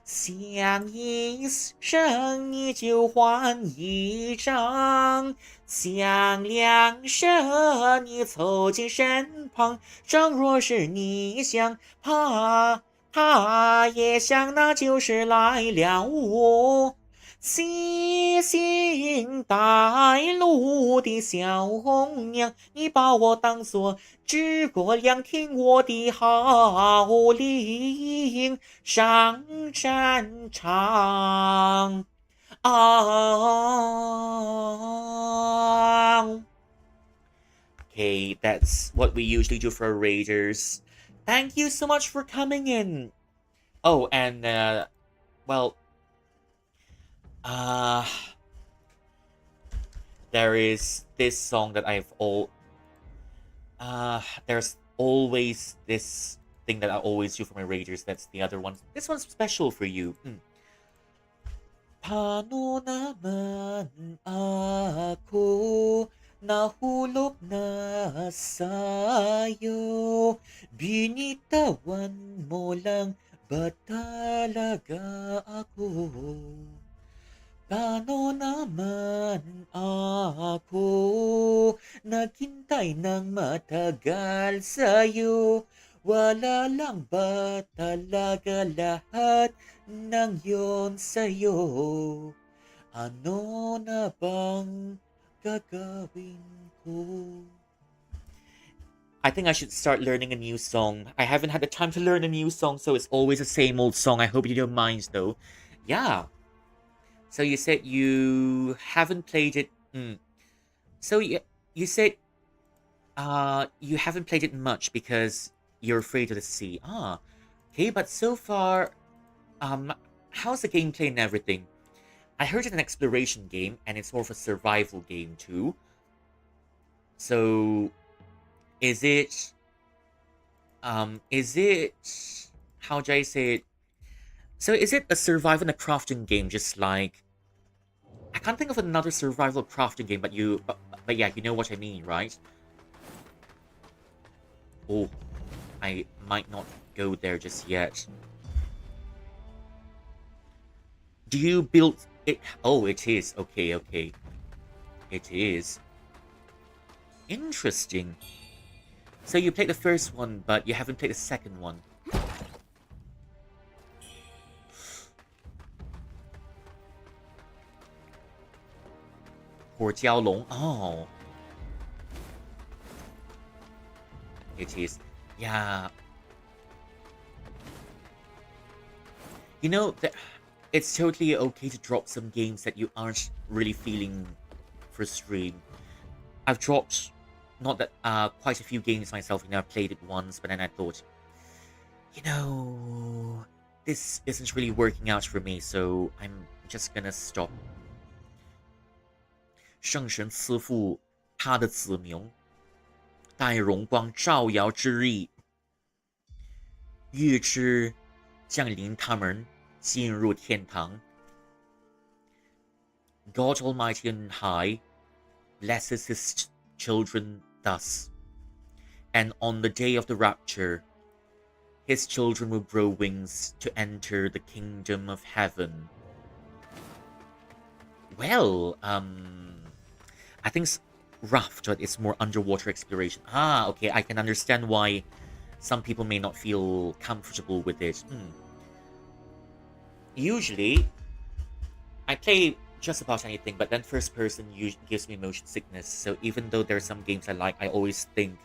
响一声你就还一张，响两声你凑近身旁。倘若是你想，他也想，那就是来了我。细心带路的小红娘，你把我当作知过两听我的号令，上战场。Okay, that's what we usually do for our raiders. Thank you so much for coming in. Oh, and there is this song that there's always this thing that I always do for my raiders. That's the other one. This one's special for you. Paano naman ako nahulog na sa'yo? Binitawan mo lang ba talaga ako? Paano naman ako naghintay ng matagal sa'yo? Wala lang ba talaga lahat ng yon sa'yo? Ano na bang gagawin ko? I think I should start learning a new song. I haven't had the time to learn a new song, so it's always the same old song. I hope you don't mind, though. Yeah. So you said you haven't played it. So you said you haven't played it much because you're afraid of the sea. Ah, okay. But so far, how's the gameplay and everything? I heard it's an exploration game, and it's more of a survival game too. So, is it, how do I say it? So is it a survival and a crafting game, just like, I can't think of another survival crafting game, but yeah, you know what I mean, right? Oh, I might not go there just yet. Do you build it? Oh, it is. Okay, okay. It is. Interesting. So you played the first one, but you haven't played the second one. Long. Oh. It is. Yeah. You know, it's totally okay to drop some games that you aren't really feeling for stream. I've dropped, not that, quite a few games myself. You know, I've played it once, but then I thought, you know, this isn't really working out for me, so I'm just gonna stop. 圣神赐福他的子民，待荣光照耀之日，预知降临他们进入天堂。God Almighty on high blesses his children thus, and on the day of the rapture, his children will grow wings to enter the kingdom of heaven. Well, I think it's raft, but it's more underwater exploration. Ah, okay, I can understand why some people may not feel comfortable with it. Usually, I play just about anything, but then first person usually gives me motion sickness, so even though there are some games I like, I always think,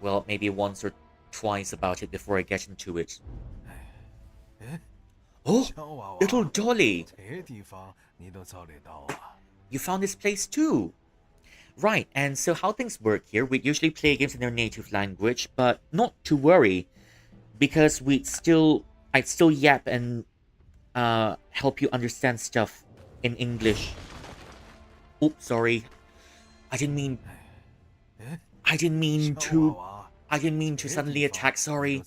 well, maybe once or twice about it before I get into it. Oh, little Dolly! You found this place too! Right, and so how things work here, we usually play games in their native language, but not to worry, because I'd still yap and help you understand stuff in English. Oops, sorry. I didn't mean to suddenly attack, sorry.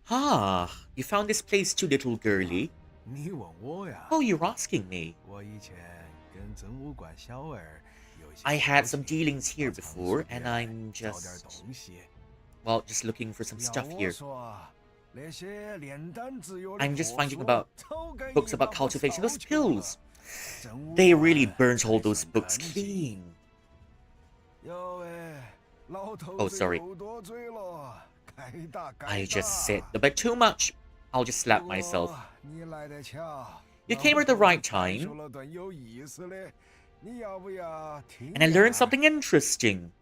Ah, you found this place too, little girlie. Oh, you're asking me. I had some dealings here before, and I'm just looking for some stuff here. I'm just finding about books about cultivation. Those pills, they really burnt all those books clean. Oh, sorry. I just said a bit too much. I'll just slap myself. You came at the right time. And I learned something interesting.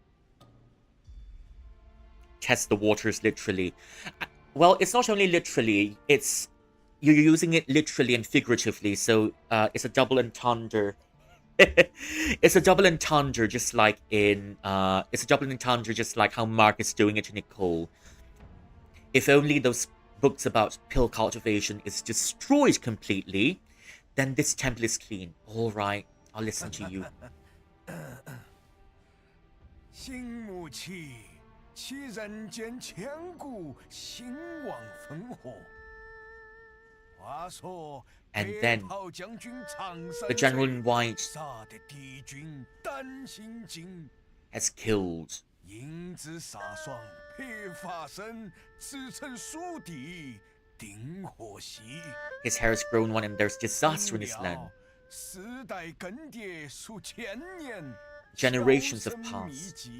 Test the waters literally. Well, it's not only literally, you're using it literally and figuratively, so it's a double entendre. It's a double entendre, just like how Mark is doing it to Nicole. If only those books about pill cultivation is destroyed completely, then this temple is clean. All right, I'll listen to you. 新木器，其人间千古兴亡烽火。话说， And then the general in white has killed. 英姿飒爽，披发生，驰骋蜀地，定火息。 His hair has grown one, and there's disaster in his land. 世代更迭数千年， Generations have passed.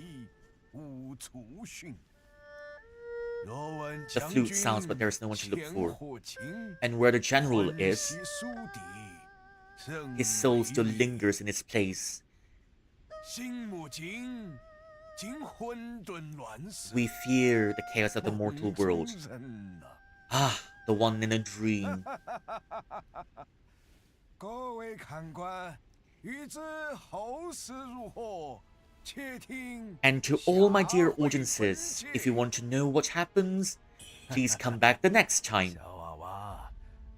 The flute sounds, but there's no one to look for. And where the general is, his soul still lingers in its place. 惊混沌乱世。 We fear the chaos of the mortal world. 梦中人啊 Ah, the one in a dream. 各位看官，欲知后事如何，且听。 And to all my dear audiences, if you want to know what happens, please come back the next time. 小娃娃，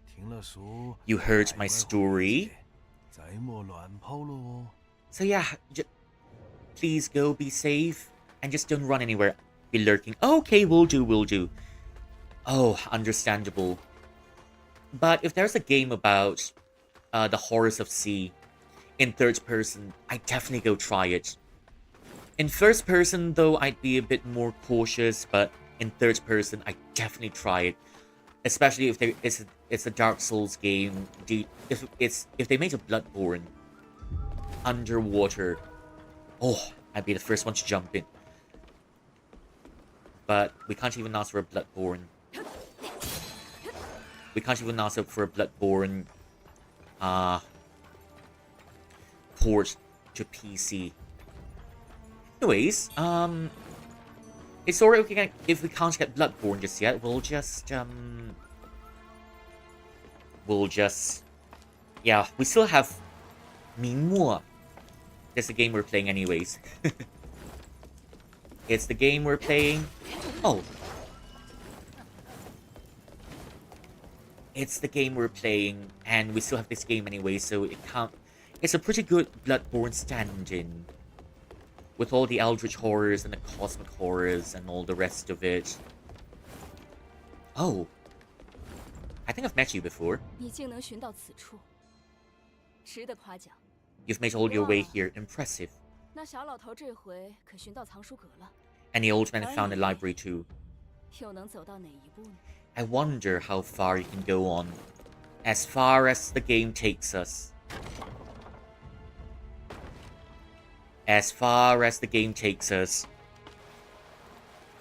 听了书 You heard my story. 再莫乱跑喽。 So yeah, please go be safe and just don't run anywhere. Be lurking. Okay, will do, will do. Oh, understandable. But if there's a game about the horrors of sea in third person, I definitely go try it. In first person, though, I'd be a bit more cautious, but in third person, I definitely try it. Especially if it's a Dark Souls game. If they made a Bloodborne underwater, oh, I'd be the first one to jump in. But we can't even ask for a Bloodborne. We can't even ask for a Bloodborne port to PC. Anyways, it's alright if we can't get Bloodborne just yet. We'll just yeah, we still have Mingmo. That's the game we're playing anyways. It's the game we're playing. Oh. It's the game we're playing, and we still have this game anyway, so it can't... It's a pretty good Bloodborne stand-in. With all the Eldritch horrors and the cosmic horrors and all the rest of it. Oh. I think I've met you before. 你竟能寻到此处，值得夸奖。 You've made all your way here. Impressive. 那小老头这回可寻到藏书阁了， And the old man found a library too. 又能走到哪一步呢？ I wonder how far you can go on. As far as the game takes us. As far as the game takes us.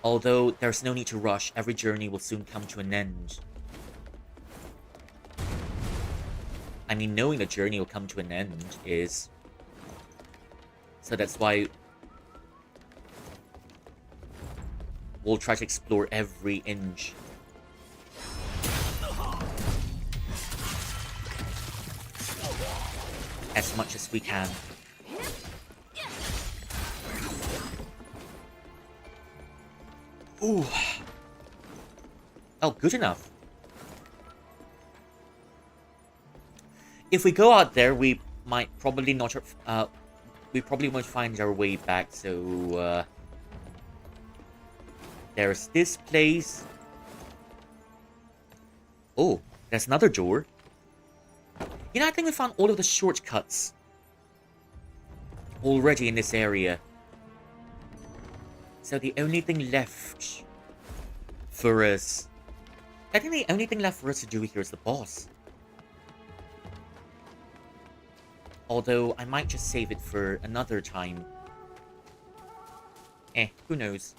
Although there's no need to rush, every journey will soon come to an end. I mean, knowing the journey will come to an end is... So that's why we'll try to explore every inch. As much as we can. Ooh. Oh, good enough. If we go out there, we might probably not... we probably won't find our way back, so... there's this place. Oh, there's another door. You know, I think we found all of the shortcuts already in this area. So the only thing left for us... I think the only thing left for us to do here is the boss. Although, I might just save it for another time. Who knows?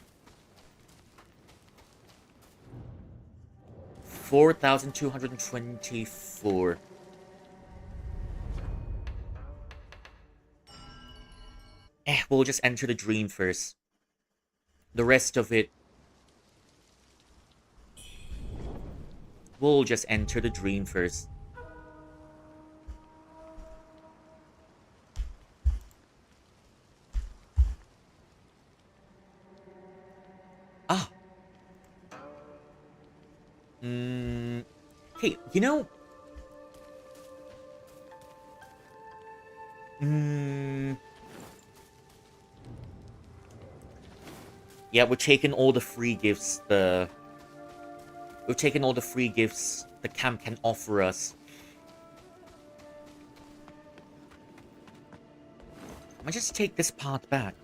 4,224. We'll just enter the dream first. The rest of it... We'll just enter the dream first. Ah. Hey, you know... Yeah, we're taking all the free gifts We're taking all the free gifts the camp can offer us. I might just take this path back.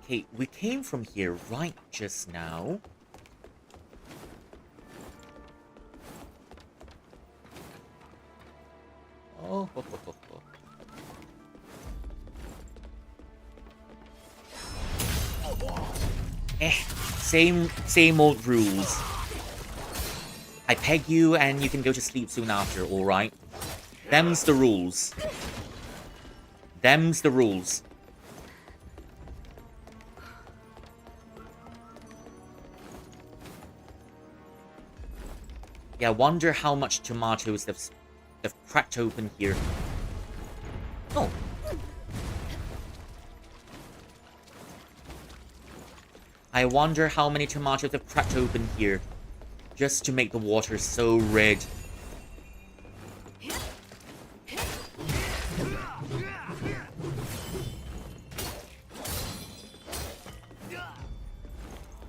Okay, we came from here right just now. Oh, ho, ho, ho, ho. Same old rules. I peg you and you can go to sleep soon after, alright? Them's the rules. Them's the rules. Yeah, I wonder how much tomatoes they've cracked open here. Oh. I wonder how many tomatoes they've cracked open here. Just to make the water so red.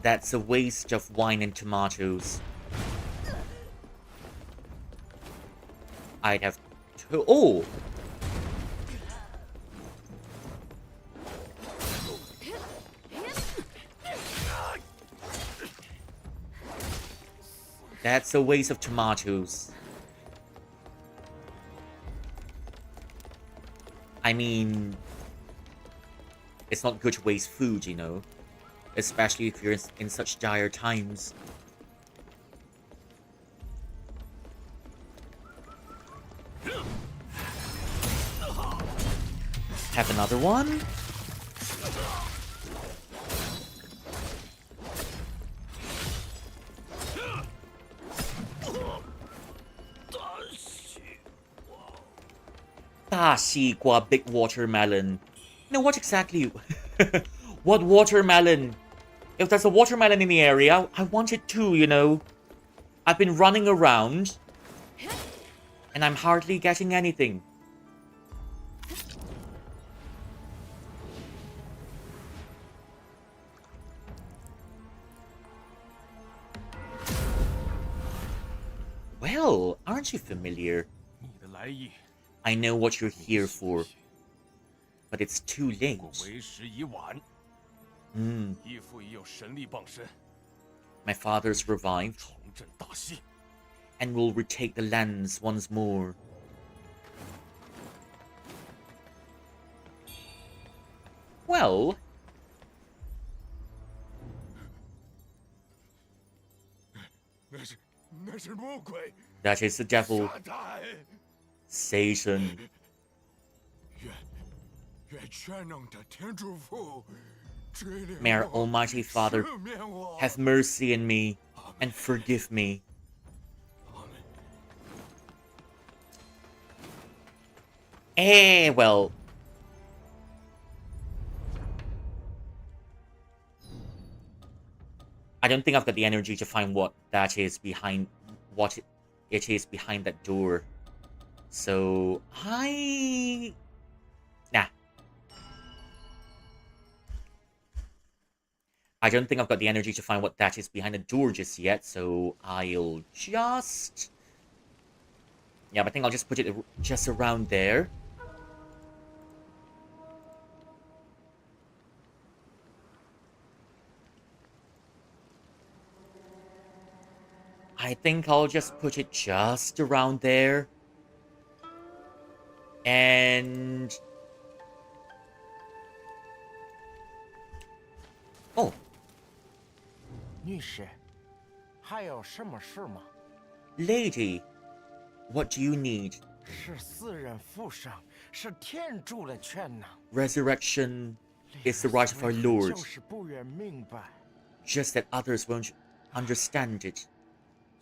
That's a waste of wine and tomatoes. I'd have to... Oh! That's a waste of tomatoes. I mean... It's not good to waste food, you know? Especially if you're in such dire times. Have another one? Daxigua, big watermelon. No, what exactly? What watermelon? If there's a watermelon in the area, I want it too, you know. I've been running around, and I'm hardly getting anything. Well, aren't you familiar? I know what you're here for, but it's too late. My father's revived, and will retake the lands once more. Well... That is the devil. Satan. May our Almighty Father have mercy on me and forgive me. Well. I don't think I've got the energy to find what that is behind, what it is behind that door. So, nah. I don't think I've got the energy to find what that is behind the door just yet, so I'll just... Yeah, but I think I'll just put it just around there. I think I'll just put it just around there. And... Oh. 女士，还有什么事吗？ Lady, what do you need? 是死人复生，是天主的权能。 Resurrection is the right of our Lord. 就是不愿明白。 Just that others won't understand it.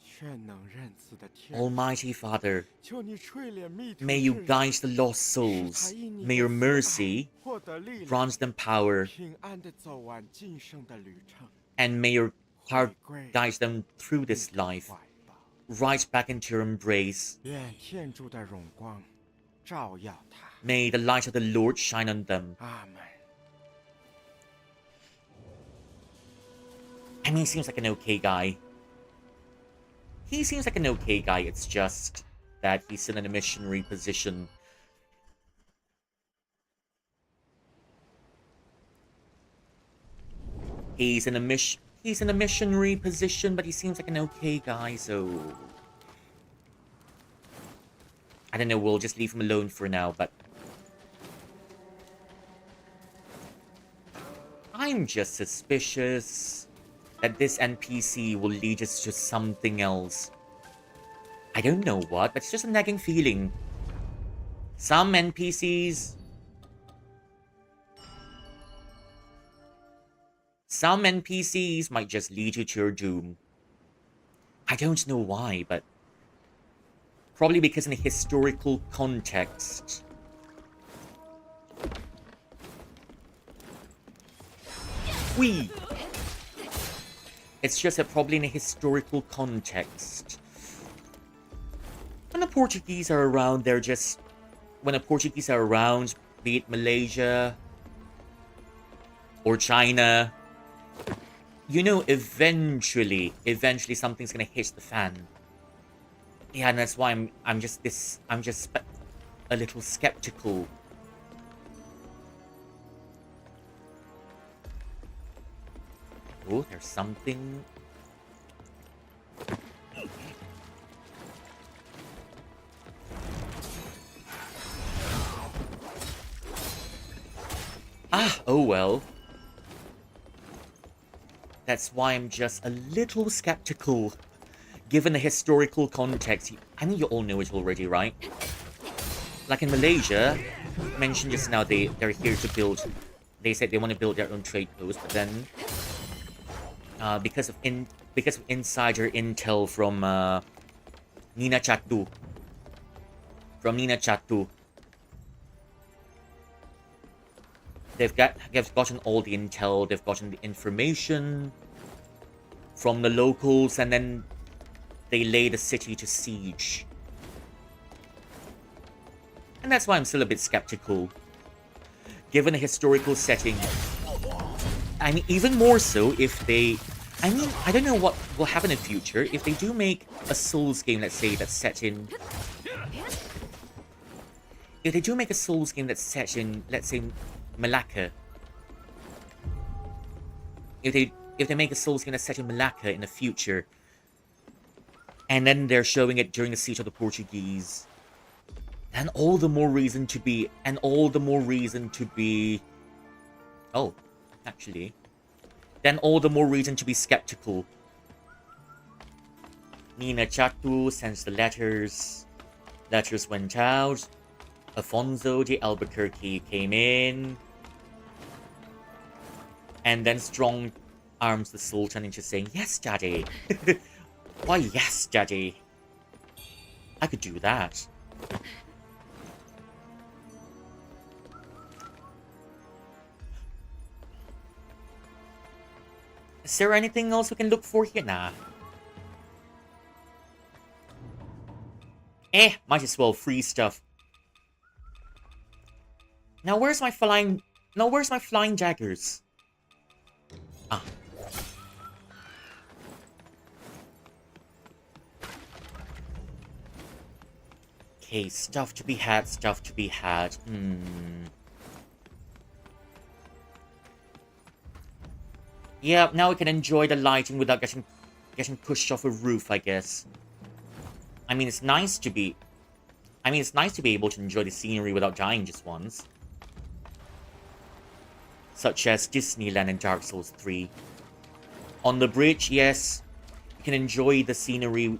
全能仁慈的天， Almighty Father, 求你垂怜迷途 may you 之人， guide the lost souls. 使他因你 May your 的慈 mercy 爱获得力量， grant them power, 平安地走完今生的旅程。 and may your power 回归 guide them through this 你的 life, 怀抱， right back into your embrace. 愿天主的荣光照耀他。 May the light of the Lord shine on them. 阿门。 I mean, he seems like an okay guy. He seems like an okay guy, it's just that he's still in a missionary position. He's in a missionary position, but he seems like an okay guy, so... I don't know, we'll just leave him alone for now, but... I'm just suspicious that this NPC will lead us to something else. I don't know what, but it's just a nagging feeling. Some NPCs... Some NPCs might just lead you to your doom. I don't know why, but... Probably because in a historical context... Whee! It's just that probably in a historical context. When the Portuguese are around, they're just... When the Portuguese are around, be it Malaysia... or China... You know, eventually something's gonna hit the fan. Yeah, and that's why I'm just a little skeptical. Oh, there's something. Ah, oh well. That's why I'm just a little skeptical, given the historical context. I mean, you all know it already, right? Like in Malaysia, mentioned just now, they're here to build. They said they want to build their own trade post, but then because of insider intel from Nina Chatu, they've gotten all the intel, they've gotten the information from the locals, and then they lay the city to siege. And that's why I'm still a bit skeptical. Given the historical setting. I mean, even more so if they... I mean, I don't know what will happen in the future. If they do make a Souls game, let's say, that's set in... If they do make a Souls game that's set in, let's say, Malacca. If they make a Souls game that's set in Malacca in the future, and then they're showing it during the siege of the Portuguese, then all the more reason to be... Oh, actually. Then all the more reason to be skeptical. Nina Chatu sends the letters. Letters went out. Afonso de Albuquerque came in. And then Strong arms the Sultan into saying, "Yes, Daddy." Why, yes, Daddy. I could do that. Is there anything else we can look for here? Nah. Might as well free stuff. Now where's my flying... Now where's my flying daggers? Ah. Okay, stuff to be had, stuff to be had. Yeah, now we can enjoy the lighting without getting pushed off a roof, I guess. I mean, it's nice to be... it's nice to be able to enjoy the scenery without dying just once. Such as Disneyland in Dark Souls 3. On the bridge, yes, you can enjoy the scenery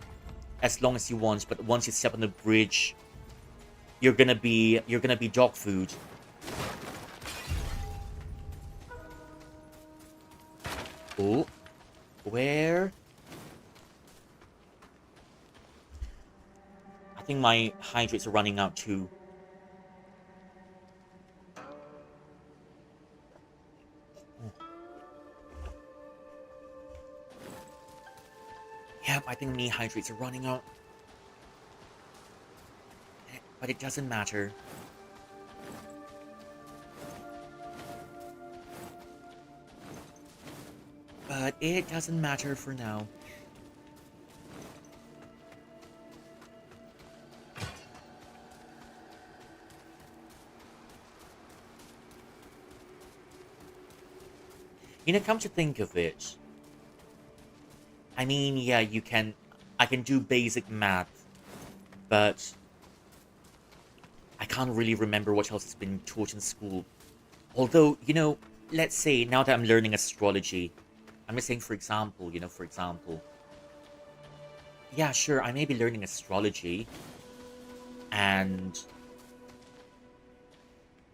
as long as you want, but once you step on the bridge, you're gonna be dog food. Oh, where? I think my hydrates are running out too. Yep, I think my hydrates are running out. But it doesn't matter. But it doesn't matter for now. You know, come to think of it, I mean, yeah, I can do basic math, but I can't really remember what else has been taught in school. Although, you know, let's say, now that I'm learning astrology, I'm just saying, for example, yeah, sure, I may be learning astrology. And...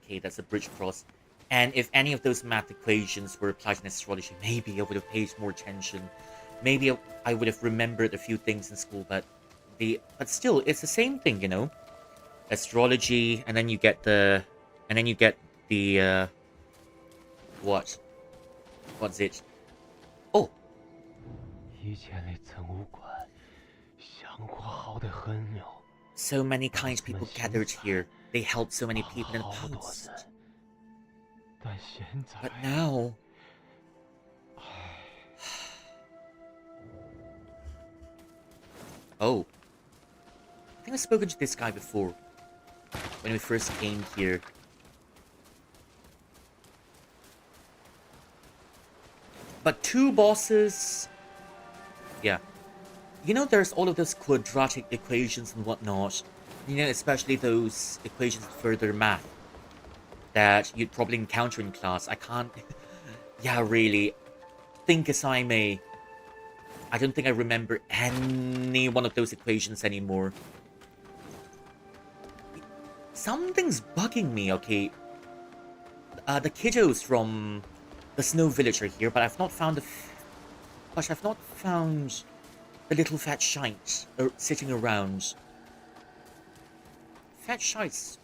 okay, that's a bridge cross. And if any of those math equations were applied in astrology, maybe I would have paid more attention. Maybe I would have remembered a few things in school, but still, it's the same thing, you know? Astrology, and then you get the... what? What's it? Oh! 以前的曾武馆香火好得很哟。 So many kind people gathered here. They helped so many people in the past. 但现在 But now... oh. I think I've spoken to this guy before. When we first came here. But 2 bosses... yeah. You know, there's all of those quadratic equations and whatnot. You know, especially those equations of further math that you'd probably encounter in class. I can't... yeah, really. Think as I may. I don't think I remember any one of those equations anymore. Something's bugging me, okay? The kiddos from the Snow Village are here, but I've not found the little fat shite sitting around. Fat shites.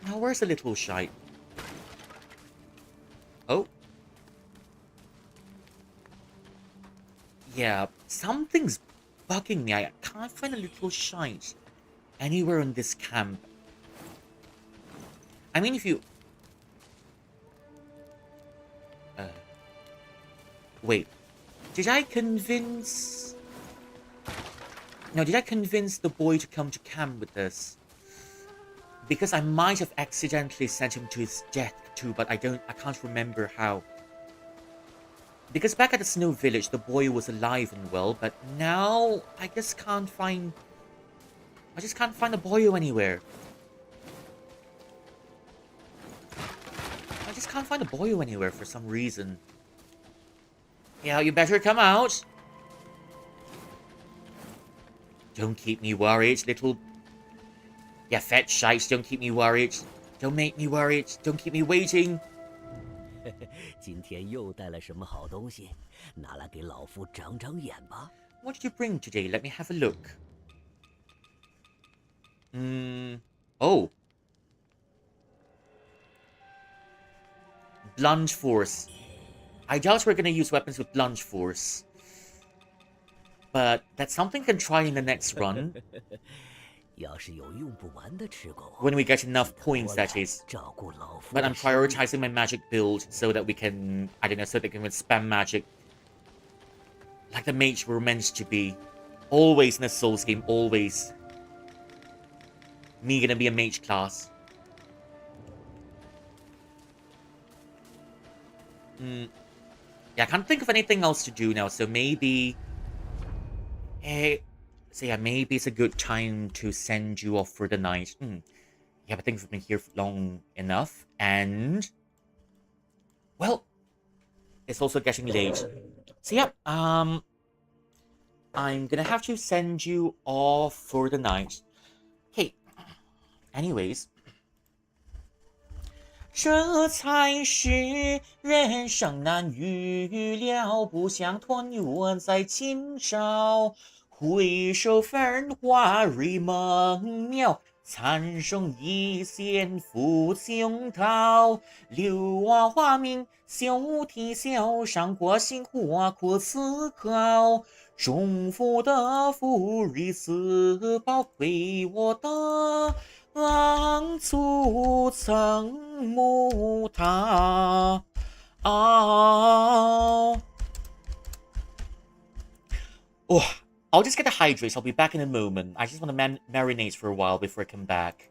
Now, where's the little shite? Oh. Yeah, something's bugging me. I can't find a little shite anywhere in this camp. I mean, if you... wait. Did I convince... no, did I convince the boy to come to camp with us? Because I might have accidentally sent him to his death too, but I can't remember how. Because back at the Snow Village, the boy was alive and well, but now I just can't find the boyo anywhere. I just can't find the boyo anywhere for some reason. Yeah, you better come out. Don't keep me worried, little... yeah, fat shites, don't keep me worried. Don't make me worried. Don't keep me waiting. 今天又带了什么好东西？拿来给老夫长长眼吧。What did you bring today? Let me have a look. Oh. Blunt force. I doubt we're gonna use weapons with blunt force. But that's something we can try in the next run. 要是有用不完的吃狗， When we get enough points, that is. 照顾老夫 But 的 I'm 生意 prioritizing my magic build so that we can, I don't know, so that we can spam magic. Like the mage we're meant to be. Always in a Souls game, always. Me gonna be a mage class. Yeah, I can't think of anything else to do now, so maybe... so yeah, maybe it's a good time to send you off for the night. Yeah, but things have been here for long enough, and... well, it's also getting late. So yeah, I'm gonna have to send you off for the night. Okay, anyways... 这才是人生难预料，不想团圆在今朝。回首繁华瑞梦渺，残生一线赴惊涛。柳娃花名休啼笑，上过心花苦思考。中府的福瑞似宝贵我的。 昂祖曾母他哦 I'll just get a hydrate. I'll be back in a moment. I just want to marinate for a while before I come back.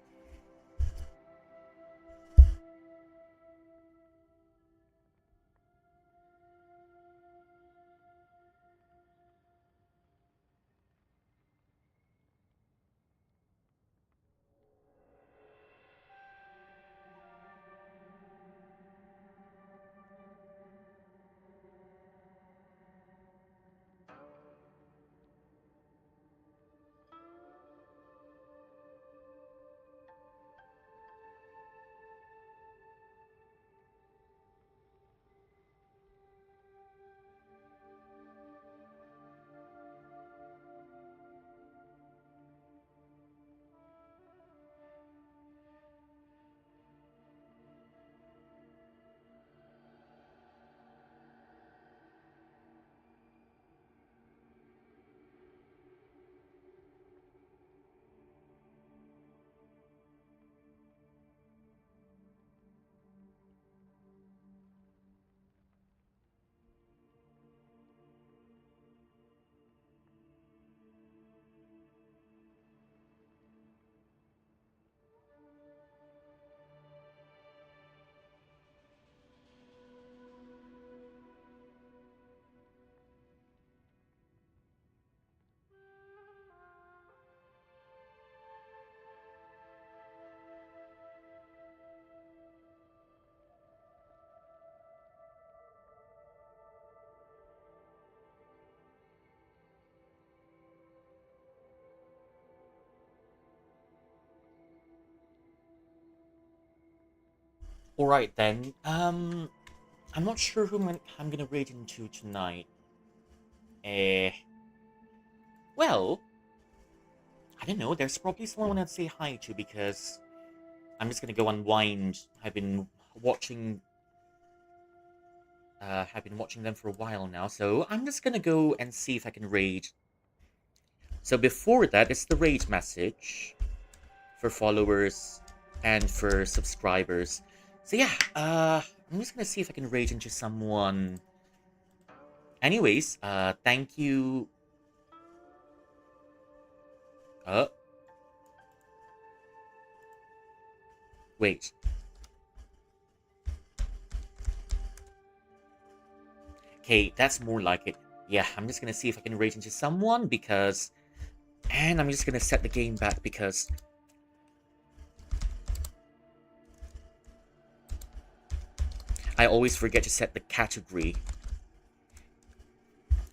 Alright then. I'm not sure who I'm gonna raid into tonight. Well, I don't know. There's probably someone I want to say hi to because I'm just gonna go unwind. I've been watching them for a while now, so I'm just gonna go and see if I can raid. So before that, it's the raid message for followers and for subscribers. So yeah, I'm just gonna see if I can raid into someone. Anyways, thank you. Wait. Okay, that's more like it. Yeah, I'm just gonna see if I can raid into someone because... And I'm just gonna set the game back because... I always forget to set the category.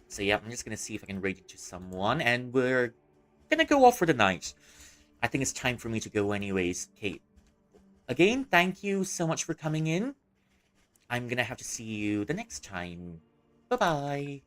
So yeah, I'm just gonna see if I can raid into someone, and we're gonna go off for the night. I think it's time for me to go anyways. Okay. Again, thank you so much for coming in. I'm gonna have to see you the next time. Bye-bye.